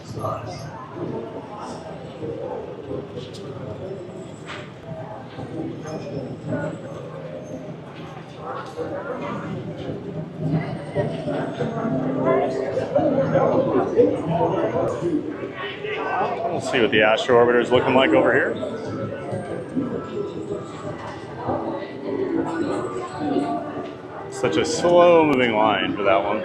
We'll see what the Astro Orbiter is looking like over here. Such a slow moving line for that one.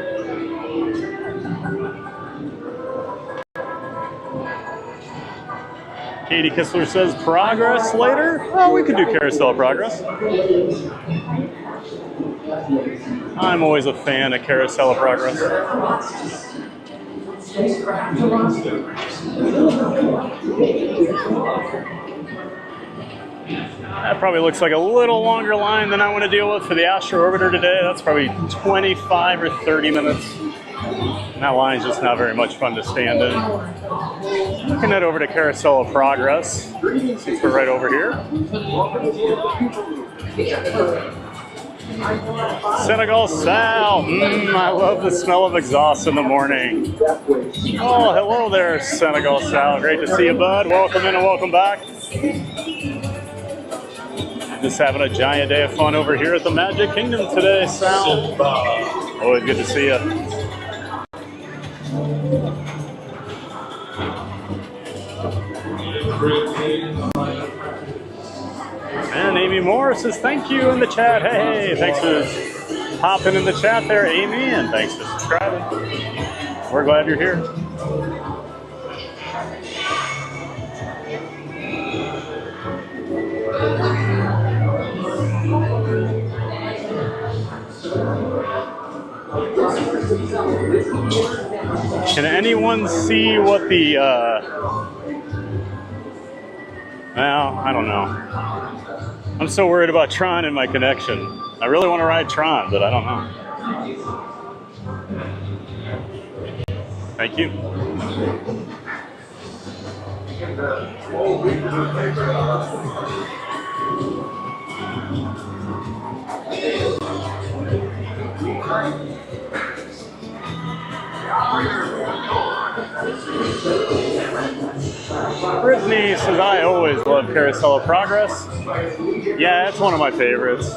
Katie Kistler says progress later. Oh, we could do Carousel of Progress. I'm always a fan of Carousel of Progress. That probably looks like a little longer line than I want to deal with for the Astro Orbiter today. That's probably 25 or 30 minutes. And that line's just not very much fun to stand in. We can head over to Carousel of Progress, since we're right over here. Senegal Sal. I love the smell of exhaust in the morning. Oh, hello there, Senegal Sal. Great to see you, bud. Welcome in and welcome back. Just having a giant day of fun over here at the Magic Kingdom today, Sal. Always good to see you. And Amy Moore says thank you in the chat. Hey, thanks for hopping in the chat there, Amy, and thanks for subscribing. We're glad you're here. Can anyone see what the, well, I don't know. I'm so worried about Tron and my connection. I really want to ride Tron, but I don't know. Thank you. Brittany says, I always love Carousel of Progress. Yeah, it's one of my favorites.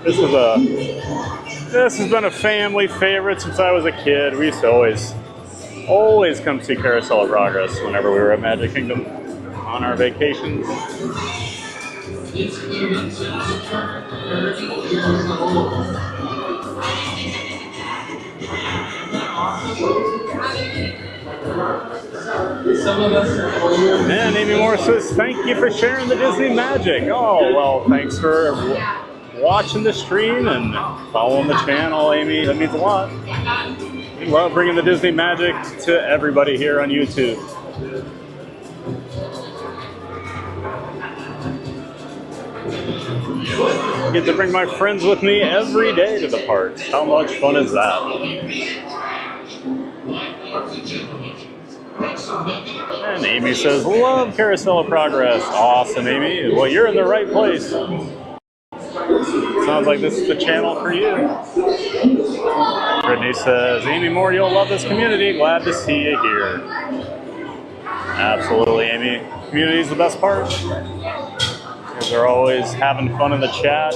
This is a This has been a family favorite since I was a kid. We used to always come see Carousel of Progress whenever we were at Magic Kingdom on our vacations. And Amy Moore says, thank you for sharing the Disney magic. Oh, well, thanks for watching the stream and following the channel, Amy. That means a lot. We love bringing the Disney magic to everybody here on YouTube. I get to bring my friends with me every day to the parks. How much fun is that? And Amy says, love Carousel of Progress. Awesome, Amy. Well, you're in the right place. Sounds like this is the channel for you. Brittany says, Amy Moore, you'll love this community. Glad to see you here. Absolutely, Amy. Community's the best part. Because they're always having fun in the chat.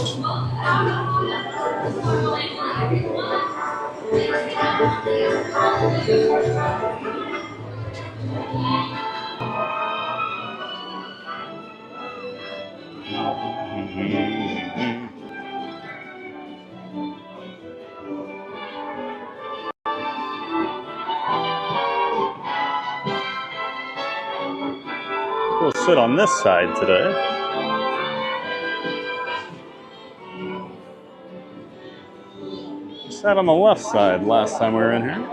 We'll sit on this side today. We sat on the left side last time we were in here.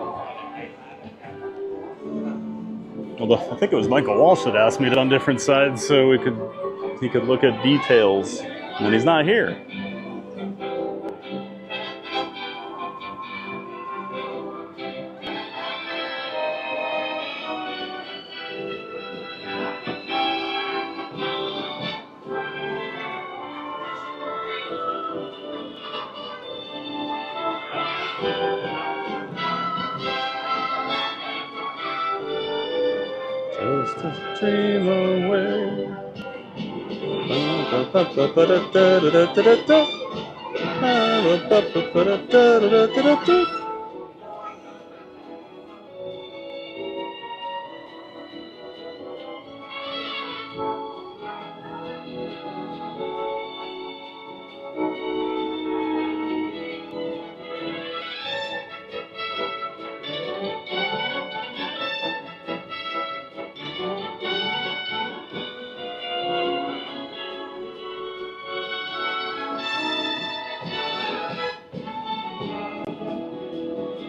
Although I think it was Michael Walsh that asked me to on different sides so he could look at details. And he's not here. Just a dream away.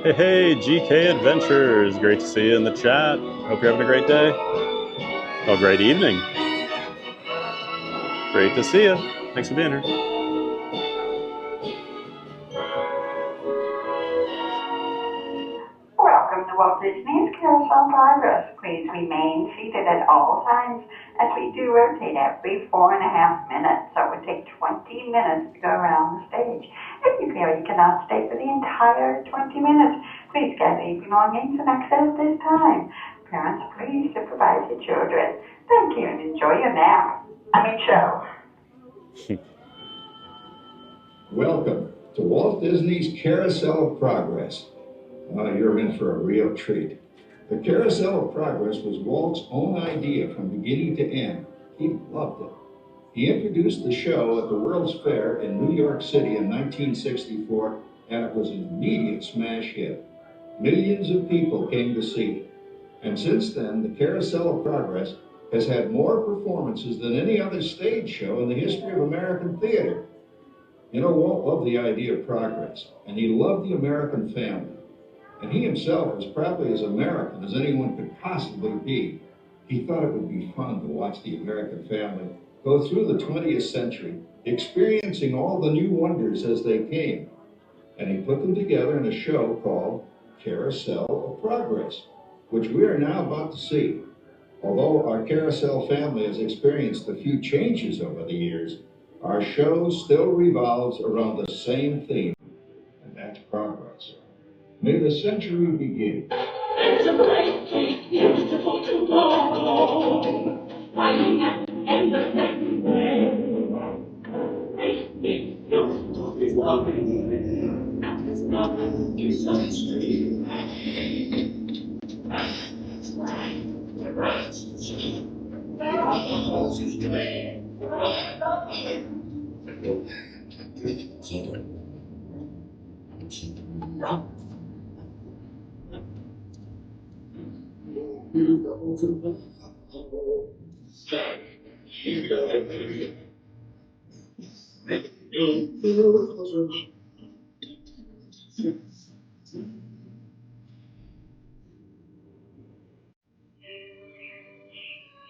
Hey, GK Adventures. Great to see you in the chat. Hope you're having a great day. Oh, great evening. Great to see you. Thanks for being here. Welcome to Walt Disney's Carousel Progress. Please remain seated at all times as we do rotate every 4.5 minutes, so it would take 20 minutes to go around the stage. If you feel you cannot stay for the entire 20 minutes, please gather your belongings and exit this time. Parents, please supervise your children. Thank you and enjoy your show. Welcome to Walt Disney's Carousel of Progress. You're in for a real treat. The Carousel of Progress was Walt's own idea from beginning to end. He loved it. He introduced the show at the World's Fair in New York City in 1964, and it was an immediate smash hit. Millions of people came to see it. And since then, the Carousel of Progress has had more performances than any other stage show in the history of American theater. You know, Walt loved the idea of progress, and he loved the American family. And he himself was probably as American as anyone could possibly be. He thought it would be fun to watch the American family go through the 20th century, experiencing all the new wonders as they came. And he put them together in a show called Carousel of Progress, which we are now about to see. Although our Carousel family has experienced a few changes over the years, our show still revolves around the same theme, and that's progress. May the century begin. It's a bright, beautiful tomorrow, smiling at the end of every day. Make me feel so loving.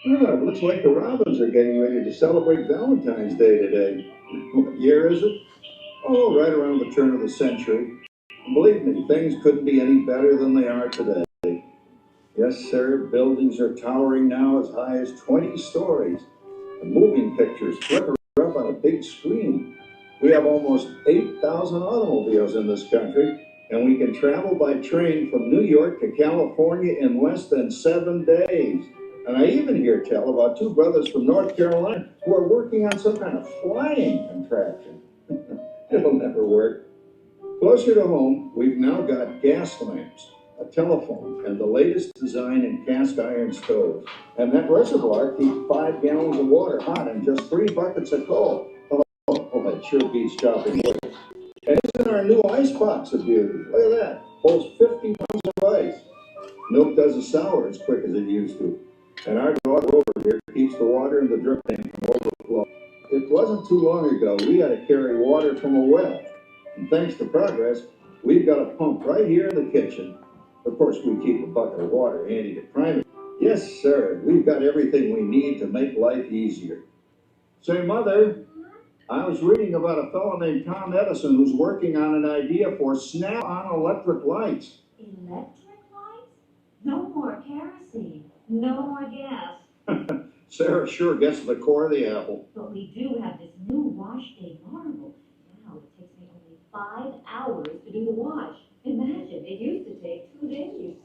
It looks like the Robins are getting ready to celebrate Valentine's Day today. What year is it? Oh, right around the turn of the century. Believe me, things couldn't be any better than they are today. Yes, sir, buildings are towering now as high as 20 stories. The moving pictures flicker up on a big screen. We have almost 8,000 automobiles in this country, and we can travel by train from New York to California in less than 7 days. And I even hear tell about two brothers from North Carolina who are working on some kind of flying contraption. It'll never work. Closer to home, we've now got gas lamps, a telephone, and the latest design in cast iron stoves. And that reservoir keeps 5 gallons of water hot and just 3 buckets of coal. Oh, that sure beats chopping wood. And isn't our new ice box a beauty? Look at that. Holds 50 pounds of ice. Milk doesn't sour as quick as it used to. And our dog over here keeps the water in the drip tank from overflow. It wasn't too long ago we had to carry water from a well. And thanks to progress, we've got a pump right here in the kitchen. Of course, we keep a bucket of water handy to prime it. Yes, sir, we've got everything we need to make life easier. Say, Mother, I was reading about a fellow named Tom Edison who's working on an idea for snap-on electric lights. Electric lights? No more kerosene. No more gas. Sarah sure gets to the core of the apple. But we do have this new wash day marvel. Now it takes me only 5 hours to do the wash. Imagine, it used to take 2 days.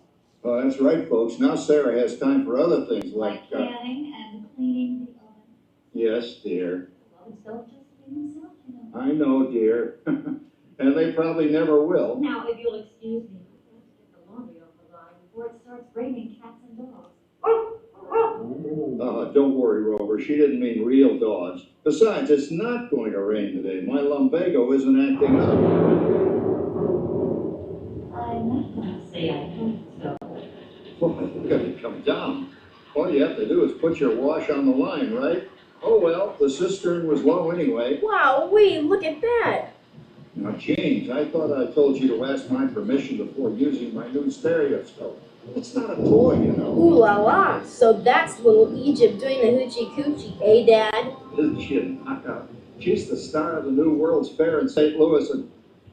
Oh, that's right, folks. Now Sarah has time for other things Like canning and cleaning the oven. Yes, dear. The oven self just clean himself, you know. I know, dear. And they probably never will. Now, if you'll excuse me, I have to get the laundry off the line before it starts raining cats and dogs. Don't worry, Rover. She didn't mean real dogs. Besides, it's not going to rain today. My lumbago isn't acting up. I'm not going to say I hope so. Well, it's going to come down. All you have to do is put your wash on the line, right? Oh, well, the cistern was low anyway. Wow, wait, look at that. Now, James, I thought I told you to ask my permission before using my new stereoscope. It's not a toy, you know. Ooh la la. So that's little Egypt doing the hoochie coochie, eh, Dad? Isn't she a knockout? She's the star of the new World's Fair in St. Louis,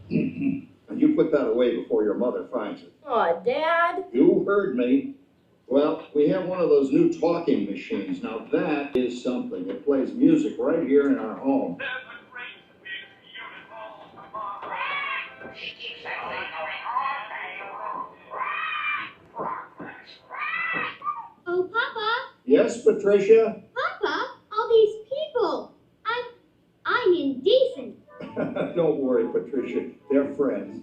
and you put that away before your mother finds it. Aw, Dad. You heard me. Well, we have one of those new talking machines. Now that is something. It plays music right here in our home. Oh, Papa. Yes, Patricia? Papa, all these people. I'm indecent. Don't worry, Patricia. They're friends.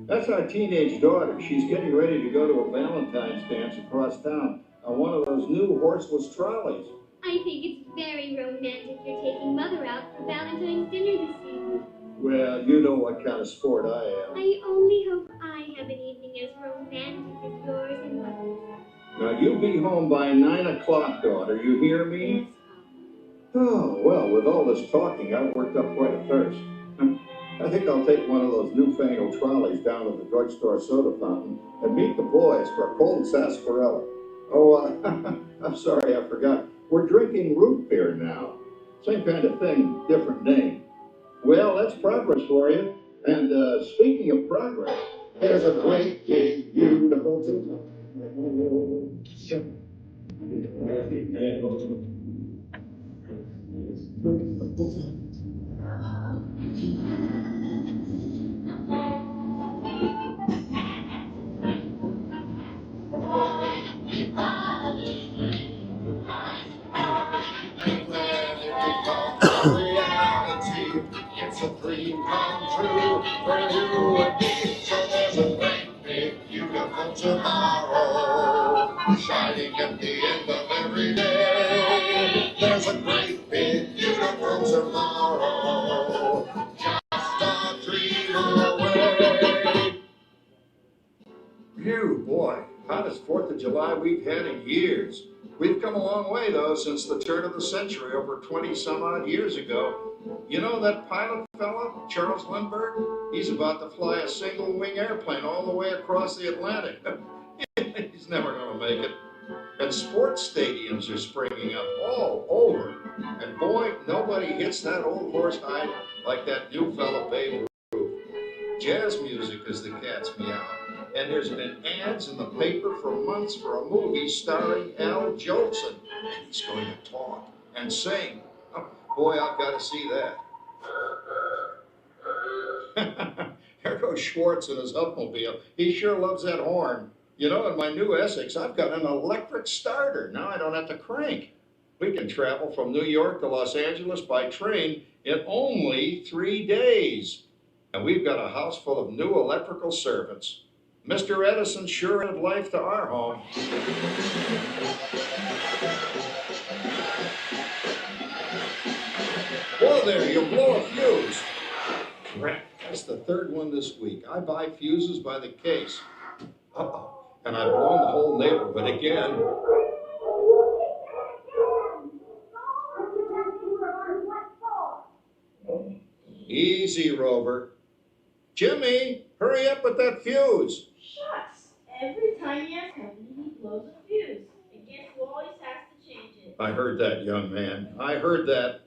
That's our teenage daughter. She's getting ready to go to a Valentine's dance across town on one of those new horseless trolleys. I think it's very romantic you're taking Mother out for Valentine's dinner this evening. Well, you know what kind of sport I am. I only hope I have an evening as romantic as yours and Mother's. Now, you be home by 9 o'clock, daughter. You hear me? Oh, well, with all this talking, I've worked up quite a thirst. I think I'll take one of those newfangled trolleys down to the drugstore soda fountain and meet the boys for a cold sarsaparilla. Oh, I'm sorry, I forgot. We're drinking root beer now. Same kind of thing, different name. Well, that's progress for you. And speaking of progress, there's a great big beautiful thing. It's a dream come true for you and me. So beautiful tomorrow, shining at the end of every day. There's a great big beautiful tomorrow, just a dream away. Phew, boy, hottest 4th of July we've had in years. We've come a long way, though, since the turn of the century, over 20 some odd years ago. You know that pilot fella, Charles Lindbergh? He's about to fly a single wing airplane all the way across the Atlantic. He's never going to make it. And sports stadiums are springing up all over. And boy, nobody hits that old horse hide like that new fella Babe Ruth. Jazz music is the cat's meow. And there's been ads in the paper for months for a movie starring Al Jolson. And he's going to talk and sing. Oh, boy, I've got to see that. There goes Schwartz in his Upmobile. He sure loves that horn. You know, in my new Essex, I've got an electric starter. Now I don't have to crank. We can travel from New York to Los Angeles by train in only 3 days. And we've got a house full of new electrical servants. Mr. Edison sure added life to our home. Whoa there, you'll blow a fuse. Crap, that's the 3rd one this week. I buy fuses by the case. Uh-oh, and I've blown the whole neighborhood again. Easy, Rover. Jimmy, hurry up with that fuse. Shucks. Every time he has company, he blows a fuse. And guess who always has to change it? I heard that, young man. I heard that.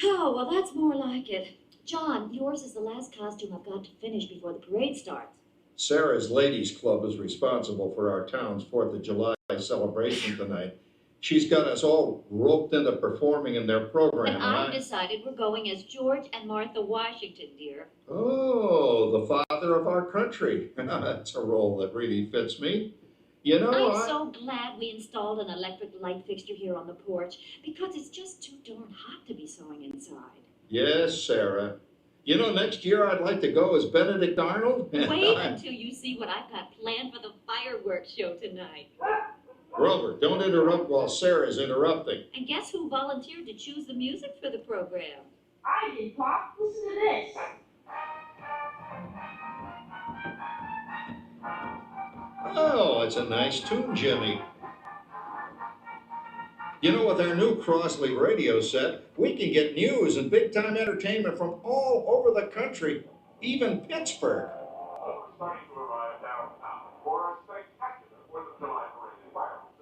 Oh, well, that's more like it. John, yours is the last costume I've got to finish before the parade starts. Sarah's Ladies Club is responsible for our town's 4th of July celebration tonight. She's got us all roped into performing in their program. And I've decided we're going as George and Martha Washington, dear. Oh, the father of our country. That's a role that really fits me. You know, I'm so glad we installed an electric light fixture here on the porch, because it's just too darn hot to be sewing inside. Yes, Sarah. You know, next year I'd like to go as Benedict Arnold. Wait until you see what I've got planned for the fireworks show tonight. Grover, don't interrupt while Sarah's interrupting. And guess who volunteered to choose the music for the program? I did, Pop. Listen to this. Oh, it's a nice tune, Jimmy. You know, with our new Crossley radio set, we can get news and big-time entertainment from all over the country, even Pittsburgh. Starting to arrive downtown for a spectacular 4th of July parade environment.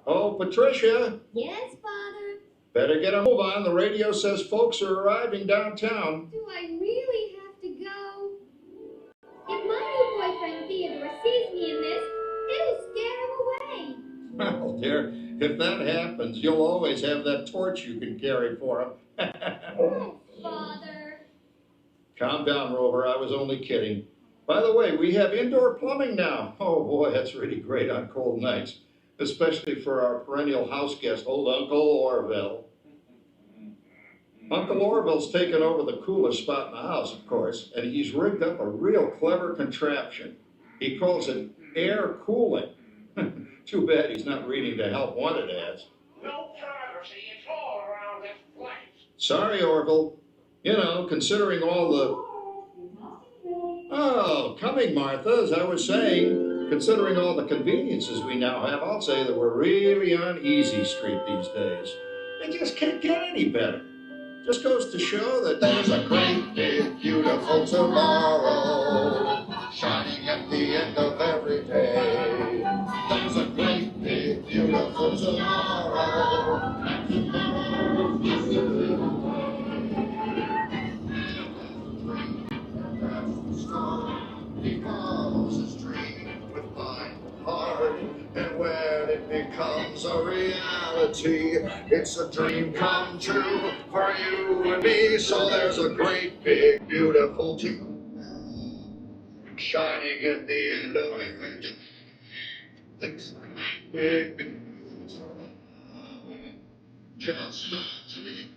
Oh, Patricia. Yes, Father? Better get a move on. The radio says folks are arriving downtown. Do I really have to go? If my new boyfriend Theodore sees me in this, it'll scare him away. Well, dear, if that happens, you'll always have that torch you can carry for him. Oh, Father. Calm down, Rover. I was only kidding. By the way, we have indoor plumbing now. Oh, boy, that's really great on cold nights, especially for our perennial house guest, old Uncle Orville. Uncle Orville's taken over the coolest spot in the house, of course, and he's rigged up a real clever contraption. He calls it air cooling. Too bad he's not reading the help wanted ads. No privacy at all around this place. Sorry, Orville. You know, considering all the... Oh, coming, Martha, as I was saying, considering all the conveniences we now have, I'll say that we're really on easy street these days. It just can't get any better. Just goes to show that there's a great, big, beautiful tomorrow, shining at the end of every day. There's a great, big, beautiful tomorrow. And tomorrow's just a little becomes a dream with my heart, and when it becomes a reality, it's a dream come true for you and me. So there's a great, big, beautiful tomorrow shining at the end of every day. Big, big, just to me.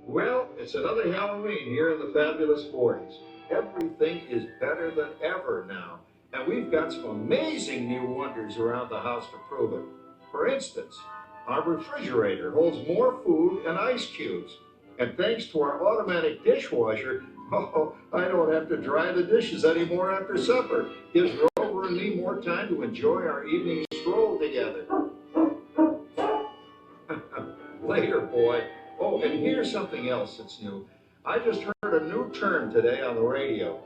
Well, it's another Halloween here in the fabulous 40s. Everything is better than ever now. And we've got some amazing new wonders around the house to prove it. For instance, our refrigerator holds more food and ice cubes. And thanks to our automatic dishwasher, oh, I don't have to dry the dishes anymore after supper. Gives Rover and me more time to enjoy our evening stroll together. Later, boy. Oh, and here's something else that's new. I just heard a new term today on the radio.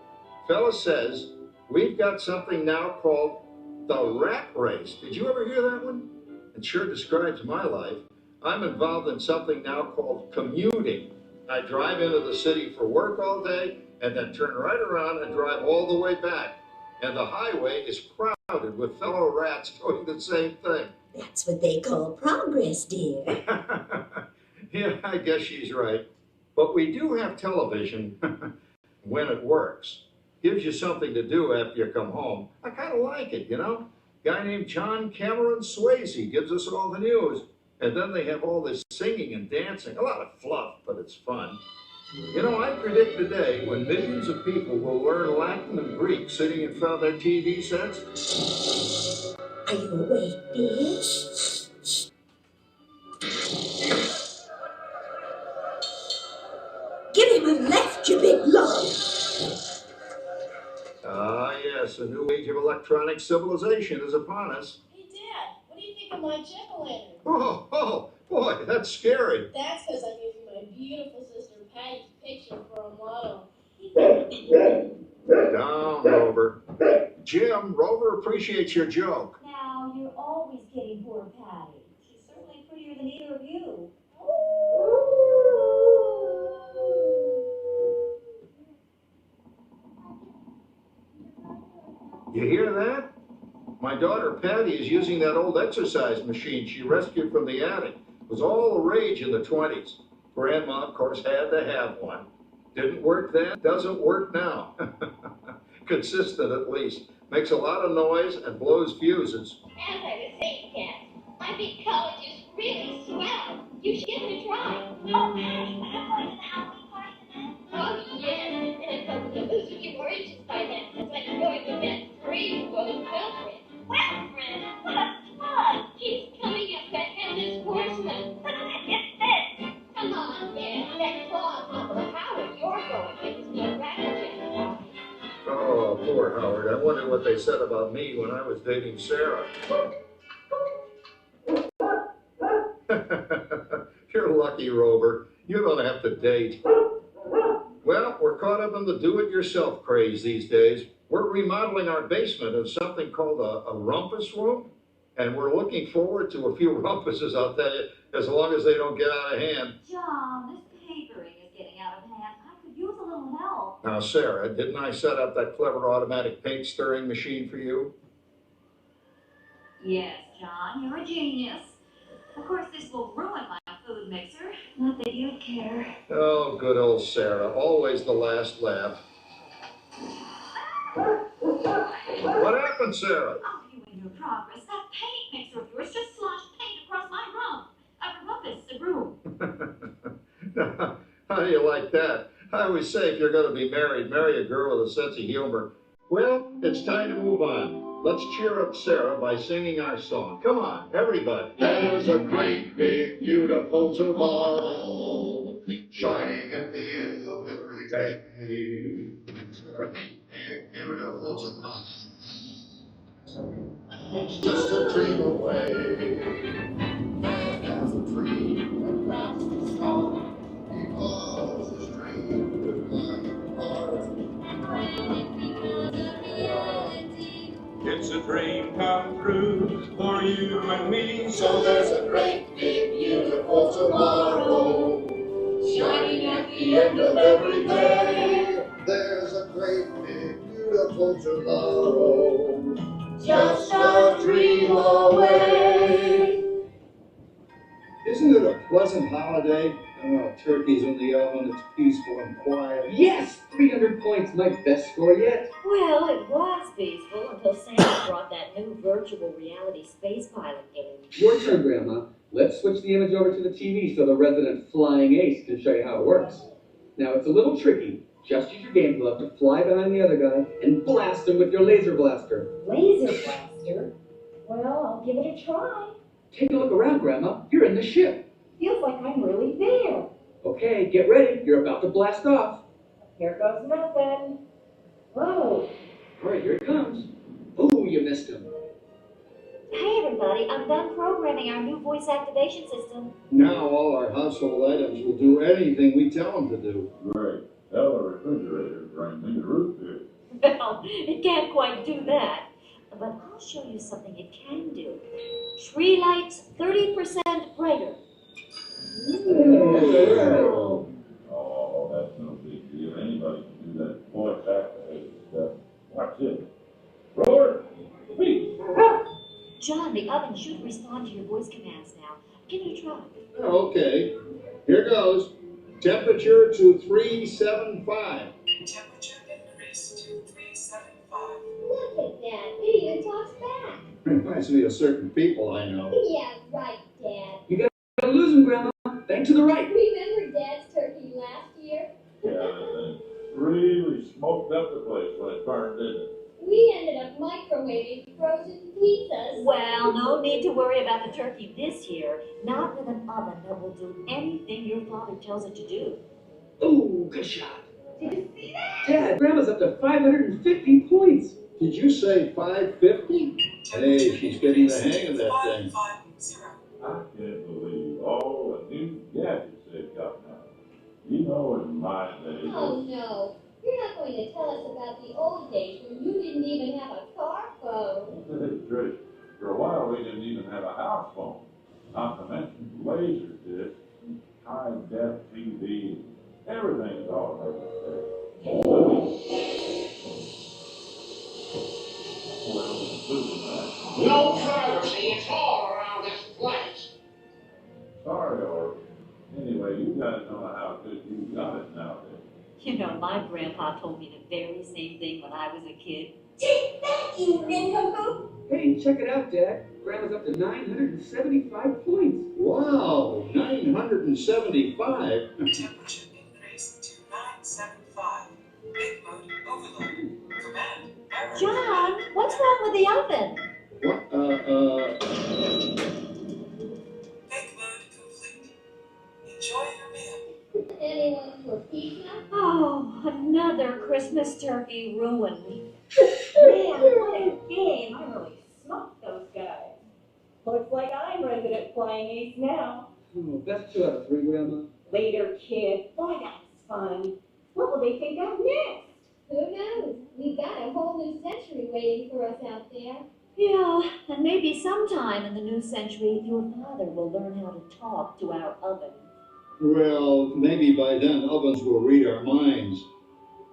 Fella says we've got something now called the rat race. Did you ever hear that one? It sure describes my life. I'm involved in something now called commuting. I drive into the city for work all day and then turn right around and drive all the way back. And the highway is crowded with fellow rats doing the same thing. That's what they call progress, dear. Yeah, I guess she's right. But we do have television when it works. Gives you something to do after you come home. I kind of like it, you know? Guy named John Cameron Swayze gives us all the news. And then they have all this singing and dancing. A lot of fluff, but it's fun. You know, I predict today when millions of people will learn Latin and Greek sitting in front of their TV sets. Are you awake, dear? Give him a left, you big lump. Ah, yes, a new age of electronic civilization is upon us. Hey, Dad, what do you think of my jack-o'-lantern? Oh, boy, that's scary. That's because I'm using my beautiful sister Patty's picture for a model. Down, Rover. Jim, Rover appreciates your joke. Now, you're always kidding poor Patty. She's certainly prettier than either of you. You hear that? My daughter Patty is using that old exercise machine she rescued from the attic. It was all the rage in the 20s. Grandma, of course, had to have one. Didn't work then, doesn't work now. Consistent, at least. Makes a lot of noise and blows fuses. As I was saying, Ken, I think college is really swell. You should give it a try. Oh, Patty, but I'm going to the Halloween party tonight. Oh, yes. And if I was losing your oranges by then, it's like going to that free Wilfred. Wilfred? What a spud! He's coming up that headless horseman. It's this. Come on, man. That claw on top of the Howard you're going with is no rattle. Oh, poor Howard. I wonder what they said about me when I was dating Sarah. You're lucky, Rover. You don't have to date. Well, we're caught up in the do-it-yourself craze these days. We're remodeling our basement in something called a rumpus room, and we're looking forward to a few rumpuses, I'll tell you, as long as they don't get out of hand. John, this papering is getting out of hand. I could use a little help. Now, Sarah, didn't I set up that clever automatic paint stirring machine for you? Yes, John, you're a genius. Of course, this will ruin my food mixer. Not that you'd care. Oh, good old Sarah. Always the last laugh. What happened, Sarah? Oh, you and your progress. That paint mixer of yours just sloshed paint across my room. A rumpus, the room. How do you like that? I always say if you're going to be married, marry a girl with a sense of humor. Well, it's time to move on. Let's cheer up Sarah by singing our song. Come on, everybody. There's a great big beautiful tomorrow shining in the end of every day. Great big beautiful tomorrow. It's just a dream away. Man has a dream and that's the song. Because his dream is my heart. It's a dream come true for you and me. So there's a great big beautiful tomorrow shining at the end of every day. There's a great big beautiful tomorrow just a dream away. Isn't it a pleasant holiday? Oh, turkey's in the oven, it's peaceful and quiet. Yes! 300 points, my best score yet. Well, it was peaceful until Santa brought that new virtual reality space pilot game. Your turn, Grandma. Let's switch the image over to the TV so the resident flying ace can show you how it works. Now, it's a little tricky, Just use your game glove to fly behind the other guy and blast him with your laser blaster. Laser blaster? Well, I'll give it a try. Take a look around, Grandma. You're in the ship. Feels like I'm really there. Okay, get ready. You're about to blast off. Here goes nothing. Whoa. All right, here it comes. Oh, you missed him. Hey, everybody. I'm done programming our new voice activation system. Now all our household items will do anything we tell them to do. Great. Tell the refrigerator to bring me the root beer. Well, it can't quite do that. But I'll show you something it can do. Tree lights 30% brighter. Oh, that's no big deal. Anybody can do that voice activated stuff. Watch it. Roar, speak. John, the oven should respond to your voice commands now. Give it a try. Okay, here goes. Temperature to 375. Temperature increased to 375. Look at that. It even talks back. Reminds me of certain people I know. Yeah, right, Dad. You gotta lose him, Grandma. Bang to the right. Remember Dad's turkey last year? Yeah, that thing really smoked up the place when it burned, didn't it? We ended up microwaving frozen pizzas. Well, no need to worry about the turkey this year. Not with an oven that will do anything your father tells it to do. Oh, good shot. Did you see that? Dad, Grandma's up to 550 points. Did you say 550? Hey, she's getting the hang of that thing. I can't believe all the new gadgets they've got now. You know, in my day. Oh, no. You're not going to tell us about the old days when you didn't even have a car phone. Hey, Trish, for a while we didn't even have a house phone. Not to mention laser discs, high-def TV, everything's all over the No privacy at all around this place. Sorry, or anyway, you guys don't know how good you got it nowadays. You know, my grandpa told me the very same thing when I was a kid. Take that, you nincompoop! Hey, check it out, Dad. Grandma's up to 975 points. Wow, 975. Temperature increased to 975. Big mode overload. Command error. John, what's wrong with the oven? What? Big mode complete. Enjoy your meal. Anyone for pizza? Oh, another Christmas turkey ruined. Man, what a game. I really smocked those guys. Looks like I'm resident flying ace now. Oh, best 2 out of 3, Grandma. Later, kid. Boy, that's fun. What will they think of next? Who knows? We've got a whole new century waiting for us out there. Yeah, and maybe sometime in the new century, your father will learn how to talk to our oven. Well, maybe by then ovens will read our minds.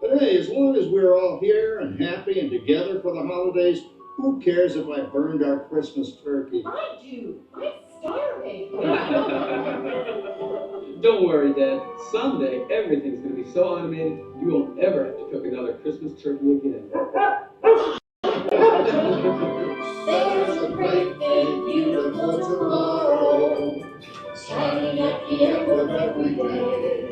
But hey, as long as we're all here and happy and together for the holidays, who cares if I burned our Christmas turkey? I do. I'm starving. Don't worry, Dad. Someday, everything's going to be so automated, you won't ever have to cook another Christmas turkey again. There's a great big beautiful tomorrow, shining at the end of every day.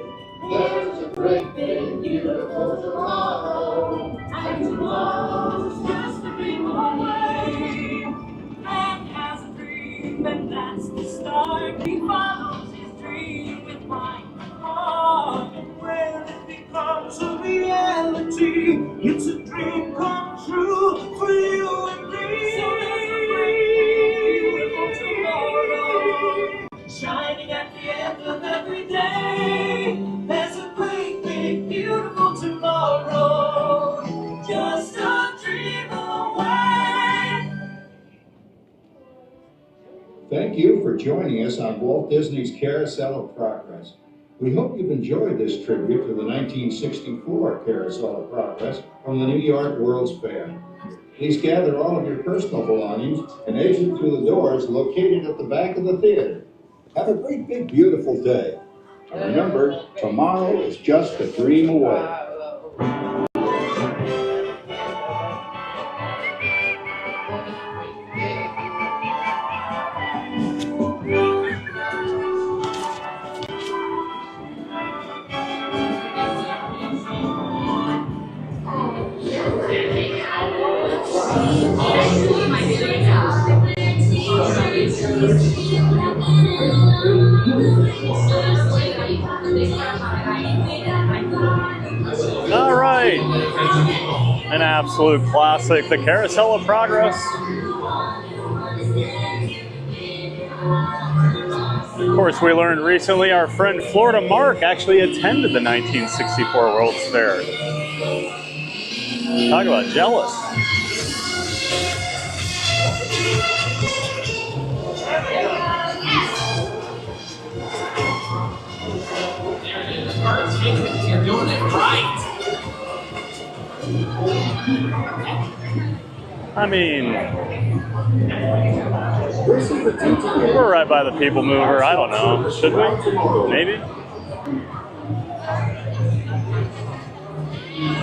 There's a great big beautiful tomorrow, and tomorrow's just a dream away. Man has a dream, and that's the start. He follows his dream with mind and heart. And when it becomes a reality, it's a dream come true for you and me. So there's a great beautiful tomorrow, shining at the end of every day. There's a great big beautiful tomorrow, just a dream away. Thank you for joining us on Walt Disney's Carousel of Progress. We hope you've enjoyed this tribute to the 1964 Carousel of Progress from the New York World's Fair. Please gather all of your personal belongings and exit through the doors located at the back of the theater. Have a great big beautiful day. And remember, tomorrow is just a dream away. All right, an absolute classic, the Carousel of Progress. Of course, we learned recently our friend Florida Mark actually attended the 1964 World's Fair. Talk about jealous. You're doing it right. I mean, we're right by the People Mover. I don't know. Should we? Maybe?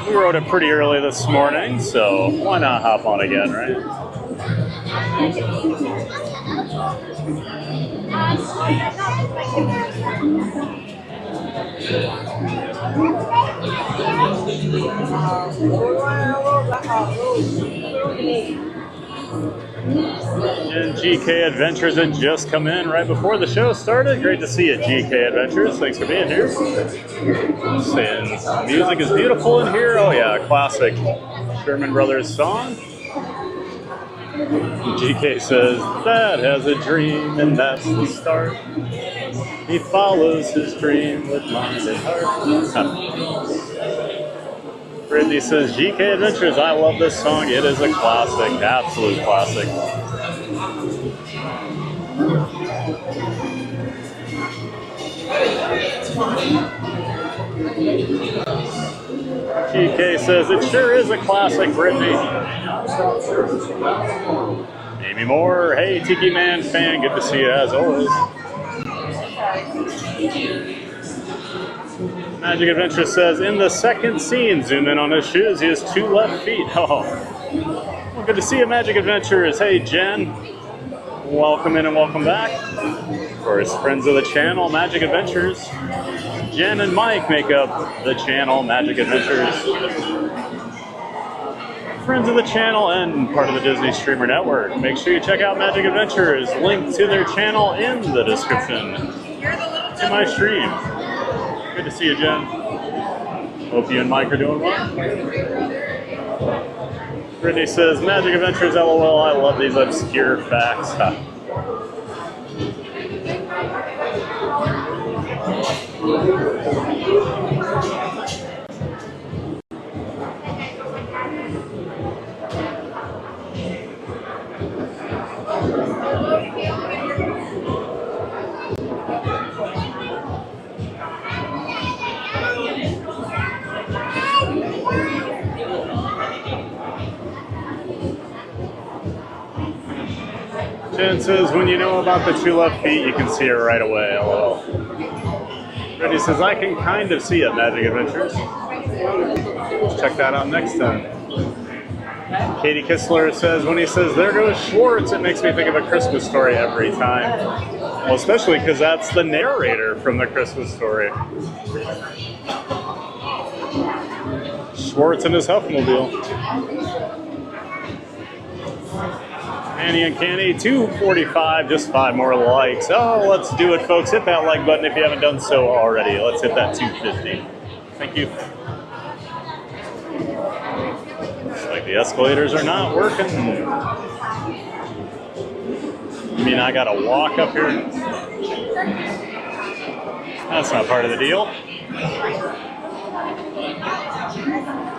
We rode it pretty early this morning, so why not hop on again, right? And GK Adventures had just come in right before the show started. Great to see you, GK Adventures. Thanks for being here. Saying music is beautiful in here. Oh yeah, classic Sherman Brothers song. GK says, that has a dream and that's the start. He follows his dream with mind and heart. Brittany says, GK Adventures, I love this song. It is a classic, absolute classic. GK says, it sure is a classic, Brittany. Amy Moore, hey, Tiki Man fan, good to see you as always. Magic Adventure says, in the second scene, zoom in on his shoes, he has 2 left feet. Oh, well, good to see you, Magic Adventures. Hey, Jen, welcome in and welcome back. Of course, friends of the channel, Magic Adventures. Jen and Mike make up the channel, Magic Adventures. Friends of the channel and part of the Disney Streamer Network. Make sure you check out Magic Adventures. Link to their channel in the description to my stream. Good to see you, Jen. Hope you and Mike are doing well. Brittany says, Magic Adventures, LOL. I love these obscure facts. Jen says, when you know about the 2 left feet, you can see it right away. LOL. Brittany says, I can kind of see it, Magic Adventures. Let's check that out next time. Katie Kistler says, when he says, there goes Schwartz, it makes me think of A Christmas Story every time. Well, especially because that's the narrator from The Christmas Story. Schwartz and his Huffmobile. Annie and Canny, 245, just 5 more likes. Oh, let's do it, folks. Hit that like button if you haven't done so already. Let's hit that 250. Thank you. Looks like the escalators are not working. You mean I gotta walk up here? That's not part of the deal.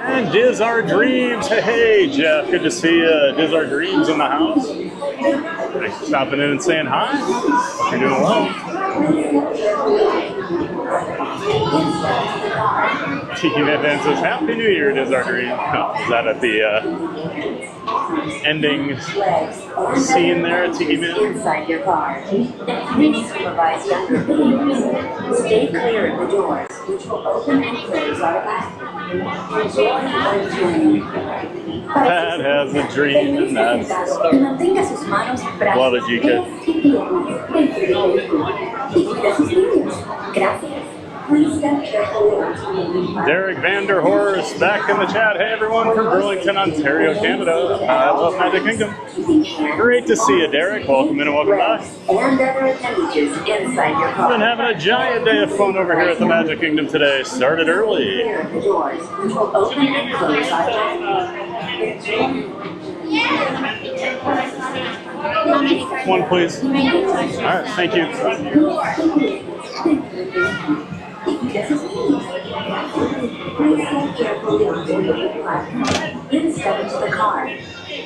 And Diz Our Dreams. Hey, Jeff, good to see Diz Our Dreams in the house. Thanks for stopping in and saying hi. Hope you're doing well. Tiki Man says, Happy New Year, Diz Our Dreams. Is that at the ending scene there at Tiki Man? Inside your car. Please supervise younger babies. Stay clear of the doors, which will open and close automatically. That has a dream, and that's the start. Love it, GK. Please step carefully onto the moving platform. Derek Vanderhorst back in the chat. Hey everyone from Burlington, Ontario, Canada. I love Magic Kingdom. Great to see you, Derek. Welcome in and welcome back. And other appendages inside your We've car. been having a giant day of fun over here at the Magic Kingdom today. Started early. Clear the doors, which will open and close automatically. One, please. All right, thank you. Please step carefully onto the moving platform. Then step into the car.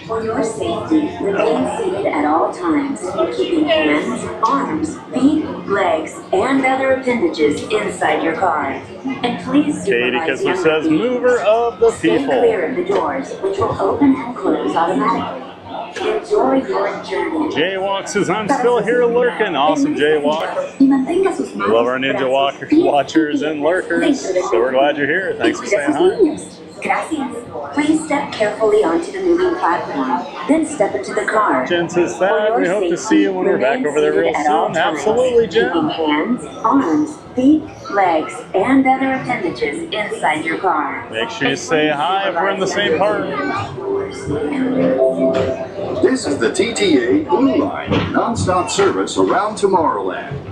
For your safety, remain seated at all times, keeping hands, arms, feet, legs, and other appendages inside your car. And please Katie supervise Kissler younger says, people. mover of the Stay people. clear of the doors, which will open and close automatically. Enjoy your journey. Jaywalk says, I'm still here lurking. Awesome, Jaywalk. We love our Ninja Watchers and lurkers. So we're glad you're here. Thanks for saying hi. Gracias. Please step carefully onto the moving platform, then step into the car. Jen says, Thad, we hope to see you when we're back over there real soon. Absolutely, Jen. Keeping hands, arms, feet, legs, and other appendages inside your car. Make sure you say hi if we're in the same part. This is the TTA Blue Line, non-stop service around Tomorrowland.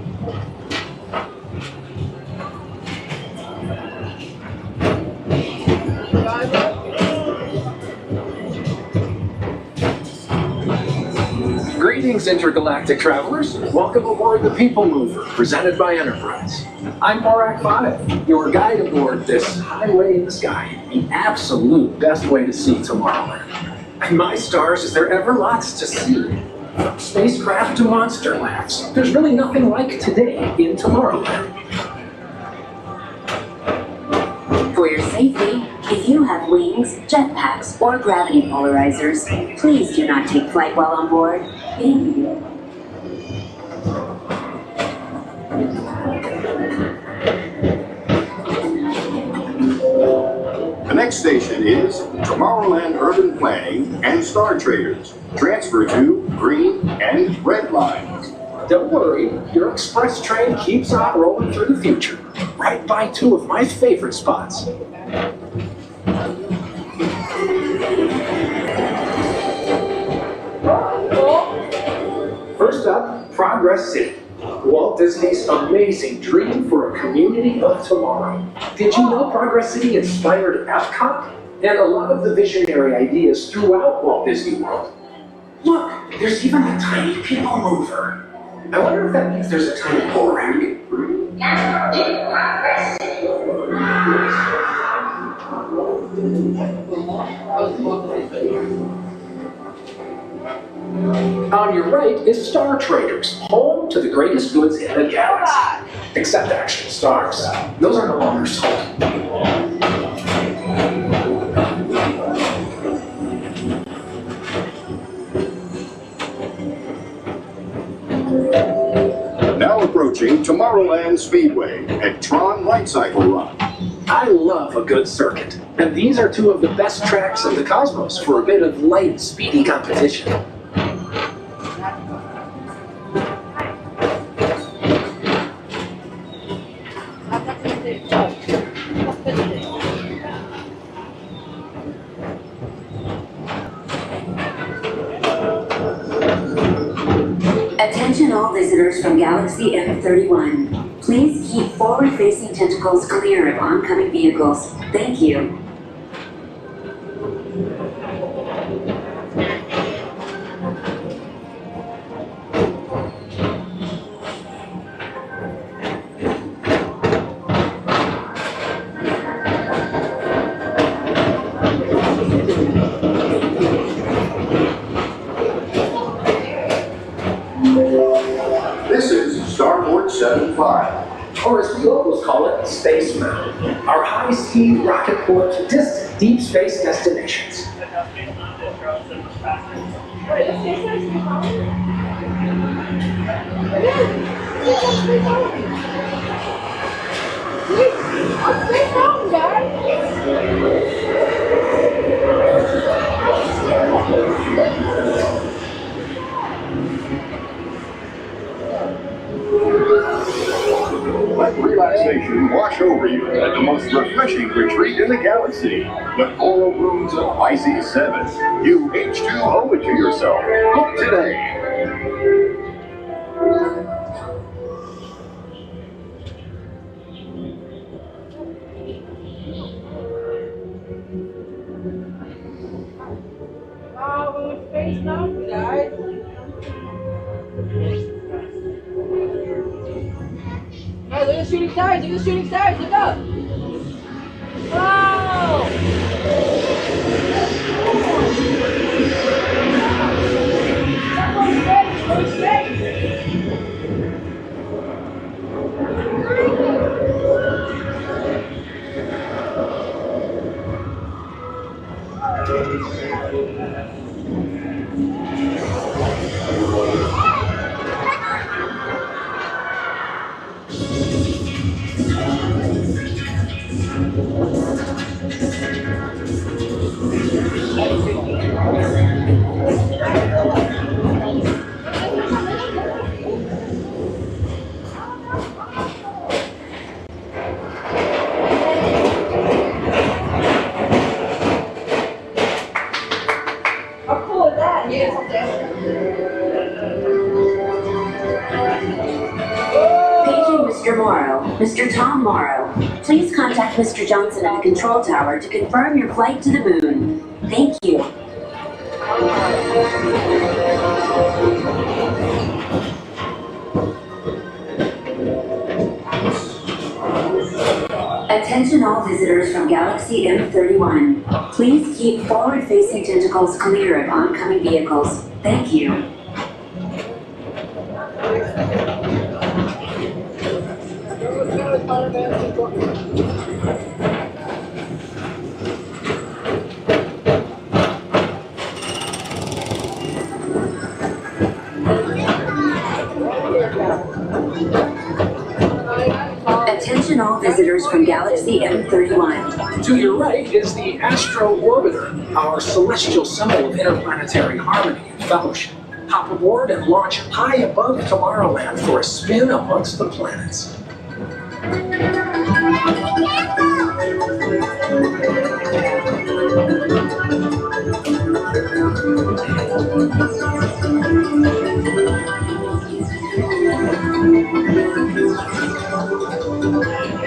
Greetings, intergalactic travelers. Welcome aboard the People Mover, presented by Enterprise. I'm Borak 5, your guide aboard this highway in the sky, the absolute best way to see Tomorrowland. And my stars, is there ever lots to see? From spacecraft to monster labs, there's really nothing like today in Tomorrowland. For your safety, if you have wings, jetpacks, or gravity polarizers, please do not take flight while on board. Thank you. The next station is Tomorrowland Urban Planning and Star Traders. Transfer to green and red lines. Don't worry, your express train keeps on rolling through the future, right by two of my favorite spots. First up, Progress City, Walt Disney's amazing dream for a community of tomorrow. Did you know Progress City inspired Epcot and a lot of the visionary ideas throughout Walt Disney World? Look, there's even a tiny people mover. I wonder if that means there's a tiny pull rack. Now in Progress City. On your right is Star Traders, home to the greatest goods in the galaxy. Except actual stars. Those are no longer sold. Now approaching Tomorrowland Speedway at Tron Light Cycle Run. I love a good circuit, and these are two of the best tracks in the cosmos for a bit of light, speedy competition. Attention all visitors from Galaxy M31. Please keep forward-facing tentacles clear of oncoming vehicles. Thank you. This is Starport 75. Or as the locals call it, Space Mountain. Our high-speed rocket port to distant deep space destinations. Let relaxation wash over you at the most refreshing retreat in the galaxy. The Coral Rooms of Pisces 7. You H2O it to yourself. Book today. Oh, we're Space Mountain, guys. Hey, look at the shooting stars, look at the shooting stars, look up! Wow! How cool is that? Yes. Paging Mr. Morrow. Mr. Tom Morrow. Please contact Mr. Johnson at the control tower to confirm your flight to the moon. Thank you. Attention all visitors from Galaxy M31. Please keep forward-facing tentacles clear of oncoming vehicles. Thank you. Attention all visitors from Galaxy M31. To your right is the Astro Orbiter, our celestial symbol of interplanetary harmony and fellowship. Hop aboard and launch high above Tomorrowland for a spin amongst the planets.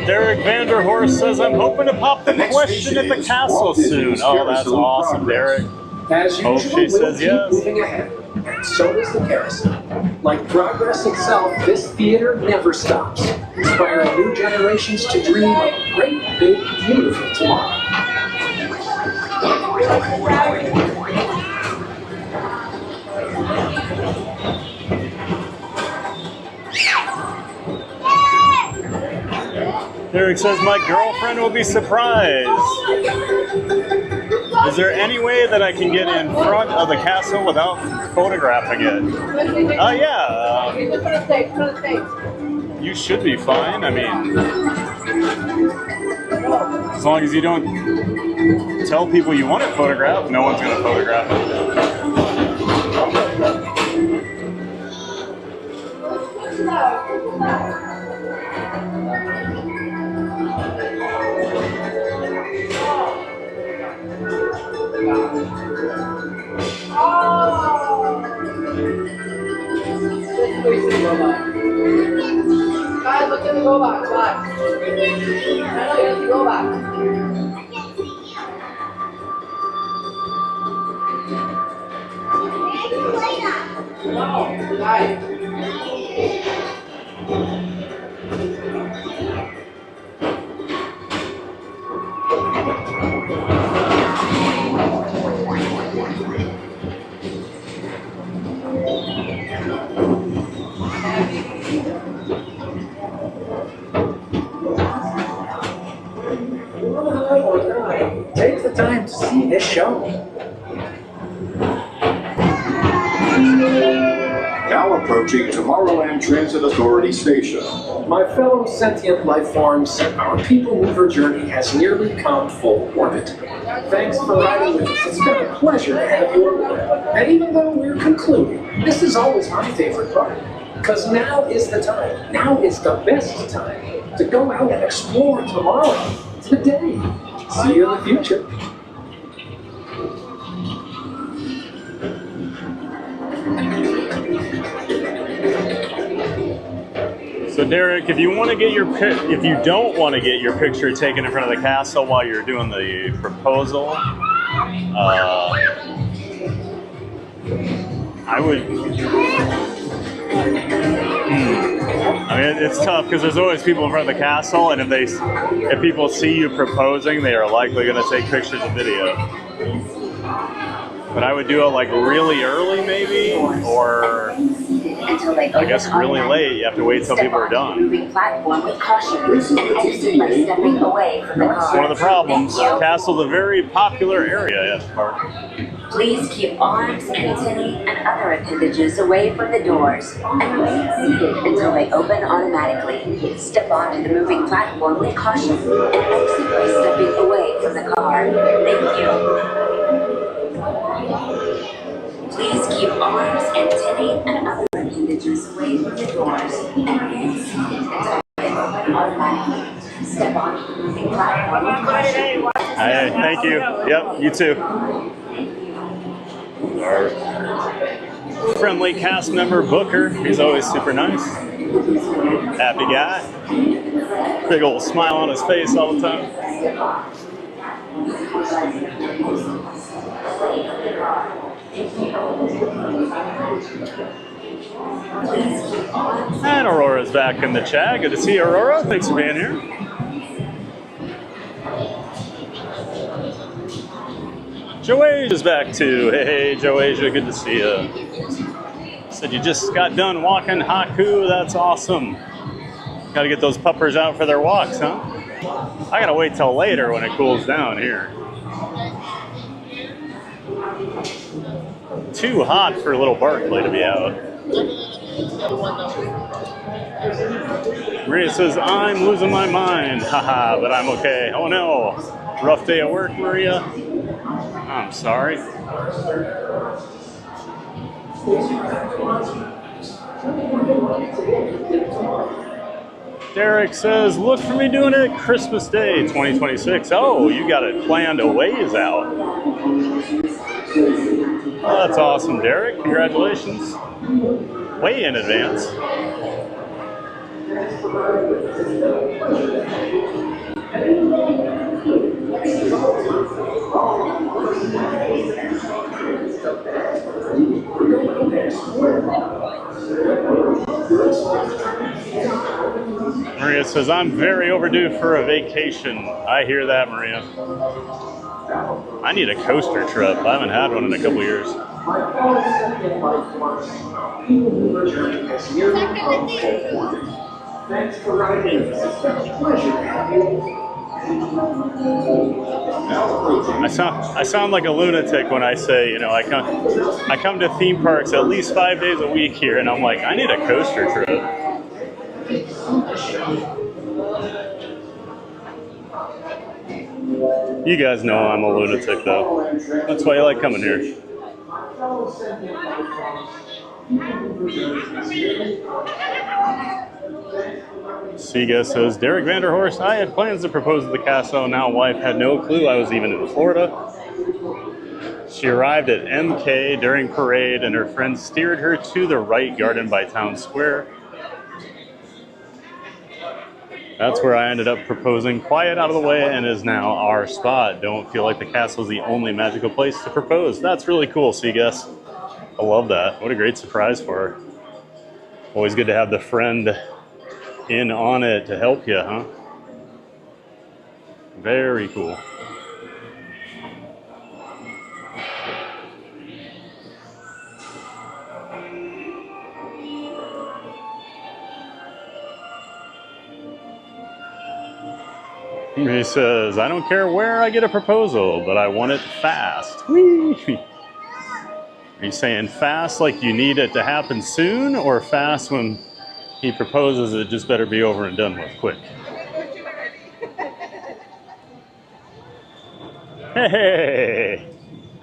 Derek Vanderhorst says, I'm hoping to pop the question at the castle soon. Oh, that's awesome, Derek. As usual, Hope she we'll says keep yes. moving ahead, and so does the carousel. Like progress itself, this theater never stops, inspiring new generations to dream of a great, big, beautiful tomorrow. Derek says, my girlfriend will be surprised. Is there any way that I can get in front of the castle without photographing it? Yeah. You should be fine. I mean, as long as you don't tell people you want it photographed, no one's going to photograph it. Guys, look at the robot. Watch. I know you're the robot. No, guys. Take the time to see this show. Now approach approaching Tomorrowland Transit Authority Station. My fellow sentient life forms, our people mover journey has nearly come full orbit. Thanks for riding with us. It's been a pleasure to have you aboard. And even though we're concluding, this is always my favorite part. Because now is the time, now is the best time to go out and explore tomorrow, today. See you in the future. So Derek, if you want to get if you don't want to get your picture taken in front of the castle while you're doing the proposal, I would. I mean, it's tough because there's always people in front of the castle, and if people see you proposing, they are likely going to take pictures and video. But I would do it like really early, maybe, or I guess really late. You have to wait till people are done. It's one of the problems. Castle's a very popular area at the park. Please keep arms, antennae, and other appendages away from the doors and remain seated until they open automatically. Step onto the moving platform with caution and exit by stepping away from the car. Thank you. Please keep arms, antennae, and other appendages away from the doors and remain seated until they open automatically. Step onto the moving platform with caution. Hey, thank you. Yep, you too. Our friendly cast member Booker, he's always super nice. Happy guy. Big old smile on his face all the time. And Aurora's back in the chat. Good to see you, Aurora. Thanks for being here. Joasia's back too. Hey, Joasia, good to see you. Said you just got done walking Haku. That's awesome. Got to get those puppers out for their walks, huh? I gotta wait till later when it cools down here. Too hot for little Barkley to be out. Maria says, I'm losing my mind. Haha, but I'm okay. Oh no. Rough day at work, Maria. I'm sorry. Derek says, look for me doing it Christmas Day 2026. Oh, you got it planned a ways out. Oh, that's awesome, Derek. Congratulations. Way in advance. Maria says, I'm very overdue for a vacation. I hear that, Maria. I need a coaster trip. I haven't had one in a couple years. Thanks for riding with us. It's a pleasure to have you. I sound like a lunatic when I say, you know, I come to theme parks at least 5 days a week here, and I'm like, I need a coaster trip. You guys know I'm a lunatic, though. That's why I like coming here. Siga says, Derek Vanderhorst, I had plans to propose at the castle. Now wife had no clue I was even in Florida. She arrived at MK during parade and her friends steered her to the right garden by town square. That's where I ended up proposing, quiet out of the way, and is now our spot. Don't feel like the castle is the only magical place to propose. That's really cool, Seagus. I love that. What a great surprise for her. Always good to have the friend in on it to help you, huh? Very cool. He says, I don't care where I get a proposal, but I want it fast. Whee! Are you saying fast like you need it to happen soon, or fast when he proposes it just better be over and done with quick? Hey,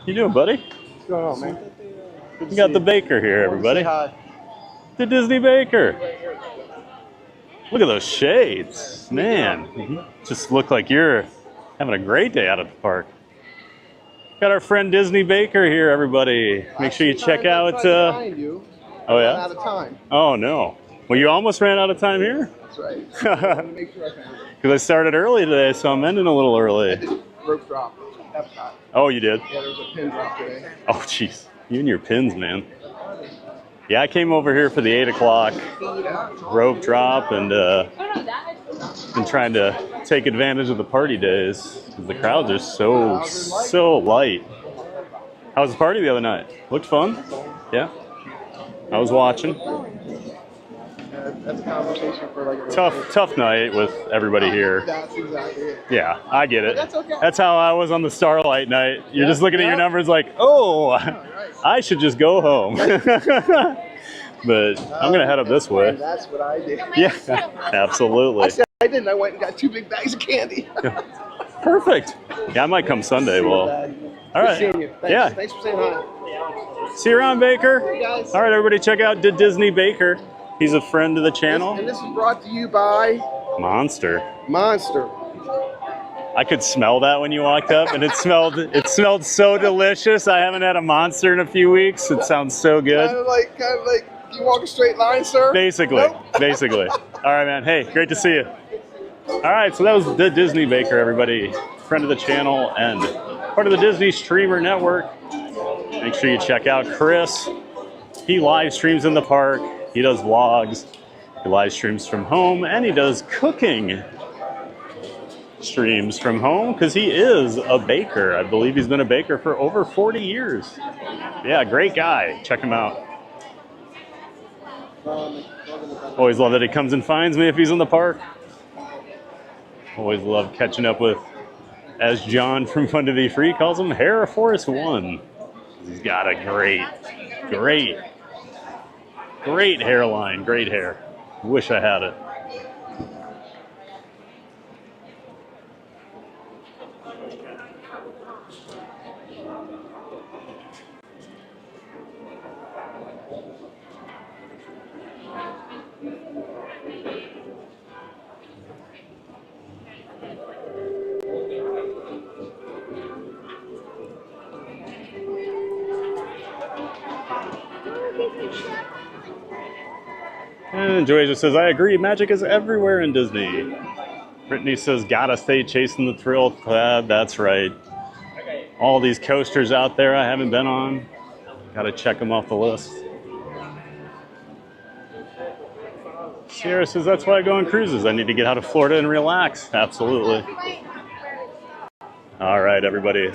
you doing, buddy? What's going on, man? You got the baker here, everybody. Say hi. The Disney baker. Look at those shades, man. You just look like you're having a great day out at the park. Got our friend Disney Baker here, everybody. Make sure you check out. Oh yeah. Out of time. Oh no. Well, you almost ran out of time here. That's right. I wanted to make sure I found it. Because I started early today, so I'm ending a little early. I did rope drop. Epcot. Oh, you did? Yeah, there was a pin drop today. Oh, jeez. You and your pins, man. Yeah, I came over here for the 8 o'clock rope drop and been trying to take advantage of the party days because the crowds are so light. How was the party the other night? Looked fun? Yeah? I was watching. That's a conversation for like a Tough night with everybody here. That's exactly it. Yeah, I get it. But that's okay. That's how I was on the Starlight night. You're just looking at your numbers like, oh, I should just go home. But I'm going to head up this way. That's what I did. Yeah, absolutely. I said I didn't. I went and got 2 big bags of candy. Perfect. Yeah, I might come Sunday. Well, all right. Good seeing you. Thanks. Yeah. Thanks for saying hi. See you around, Baker. Hey, guys. All right, everybody, check out the Disney Baker. He's a friend of the channel. And this is brought to you by Monster. Monster. I could smell that when you walked up, and it smelled so delicious. I haven't had a Monster in a few weeks. It sounds so good. Kind of like you walk a straight line, sir. Basically, Nope. basically. All right, man. Hey, great to see you. All right, so that was the Disney Baker, everybody. Friend of the channel and part of the Disney Streamer Network. Make sure you check out Chris. He live streams in the park. He does vlogs. He live streams from home, and he does cooking streams from home because he is a baker. I believe he's been a baker for over 40 years. Yeah, great guy. Check him out. Always love that he comes and finds me if he's in the park. Always love catching up with, as John from Fun to Be Free calls him, Hair Force One. He's got a great hairline, great hair. Wish I had it. And Joasia says, I agree, magic is everywhere in Disney. Brittany says, gotta stay chasing the thrill. That's right. All these coasters out there I haven't been on. Gotta check them off the list. Sierra says, that's why I go on cruises. I need to get out of Florida and relax. Absolutely. All right, everybody. I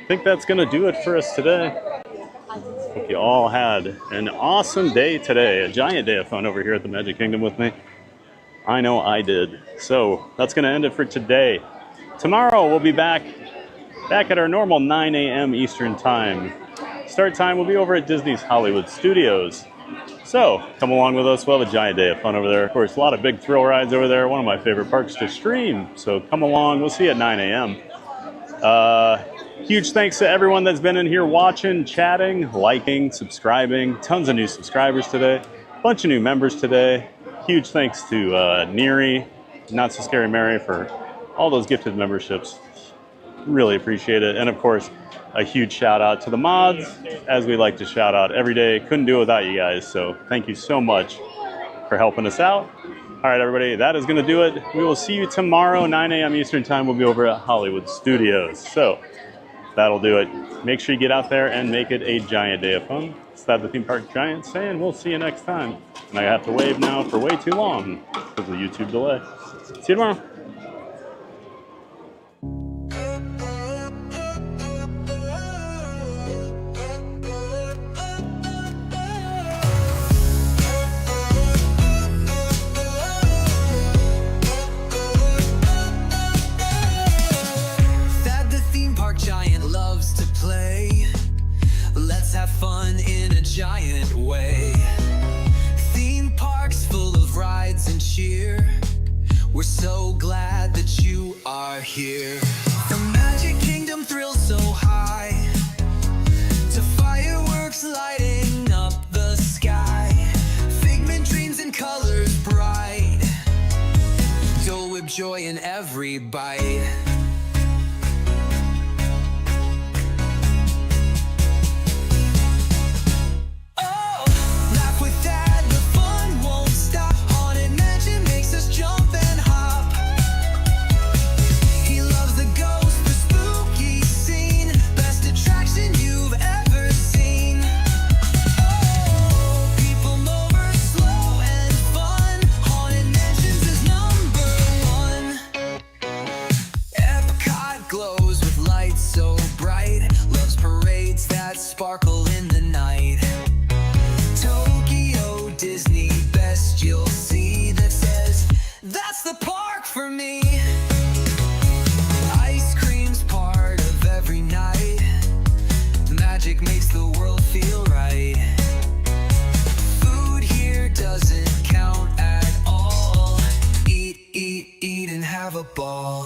think that's gonna do it for us today. Hope you all had an awesome day today. A giant day of fun over here at the Magic Kingdom with me. I know I did. So that's going to end it for today. Tomorrow we'll be back at our normal 9 a.m. Eastern time. Start time will be over at Disney's Hollywood Studios. So come along with us. We'll have a giant day of fun over there. Of course, a lot of big thrill rides over there. One of my favorite parks to stream. So come along. We'll see you at 9 a.m. Huge thanks to everyone that's been in here watching, chatting, liking, subscribing. Tons of new subscribers today. Bunch of new members today. Huge thanks to Neary, Not So Scary Mary for all those gifted memberships. Really appreciate it. And of course, a huge shout out to the mods, as we like to shout out every day. Couldn't do it without you guys. So thank you so much for helping us out. All right, everybody, that is going to do it. We will see you tomorrow, 9 a.m. Eastern time. We'll be over at Hollywood Studios. So that'll do it. Make sure you get out there and make it a giant day of fun. It's that the Theme Park Giant saying we'll see you next time. And I have to wave now for way too long because of the YouTube delay. See you tomorrow. That the theme park giant loves to play. here. The Magic Kingdom thrills so high, to fireworks lighting up the sky, figment dreams and colors bright, Dole Whip joy in every bite. Sparkle in the night. Tokyo Disney, best you'll see, that says that's the park for me. Ice cream's part of every night. Magic makes the world feel right. Food here doesn't count at all. Eat, eat, eat and have a ball.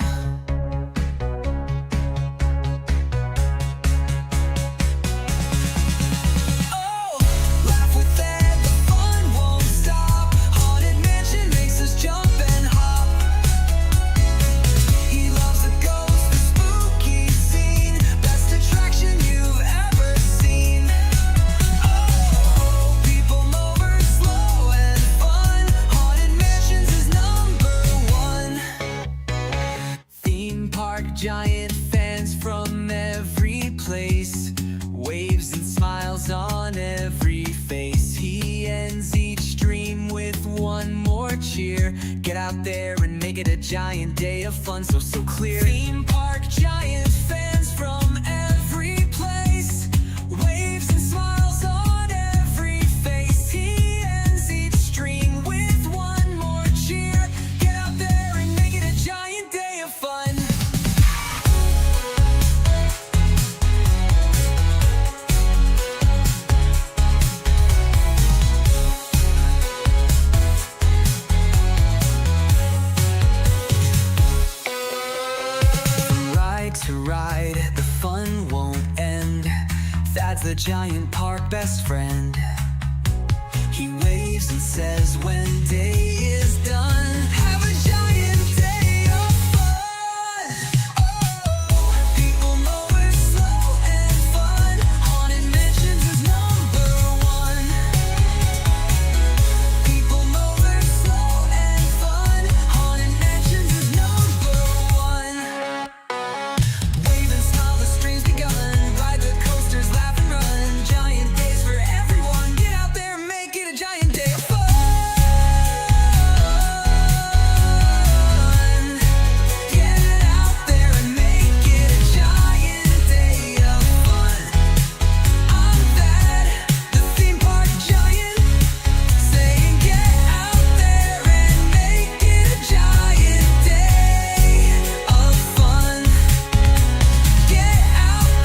Giant fans from every place, waves and smiles on every face. He ends each dream with one more cheer. Get out there and make it a giant day of fun, so clear. Theme park giant fans from every place, waves and smiles on every face. He ends each dream with one more cheer. Get out there and make it a giant day of fun. To ride, the fun won't end. That's the giant park best friend.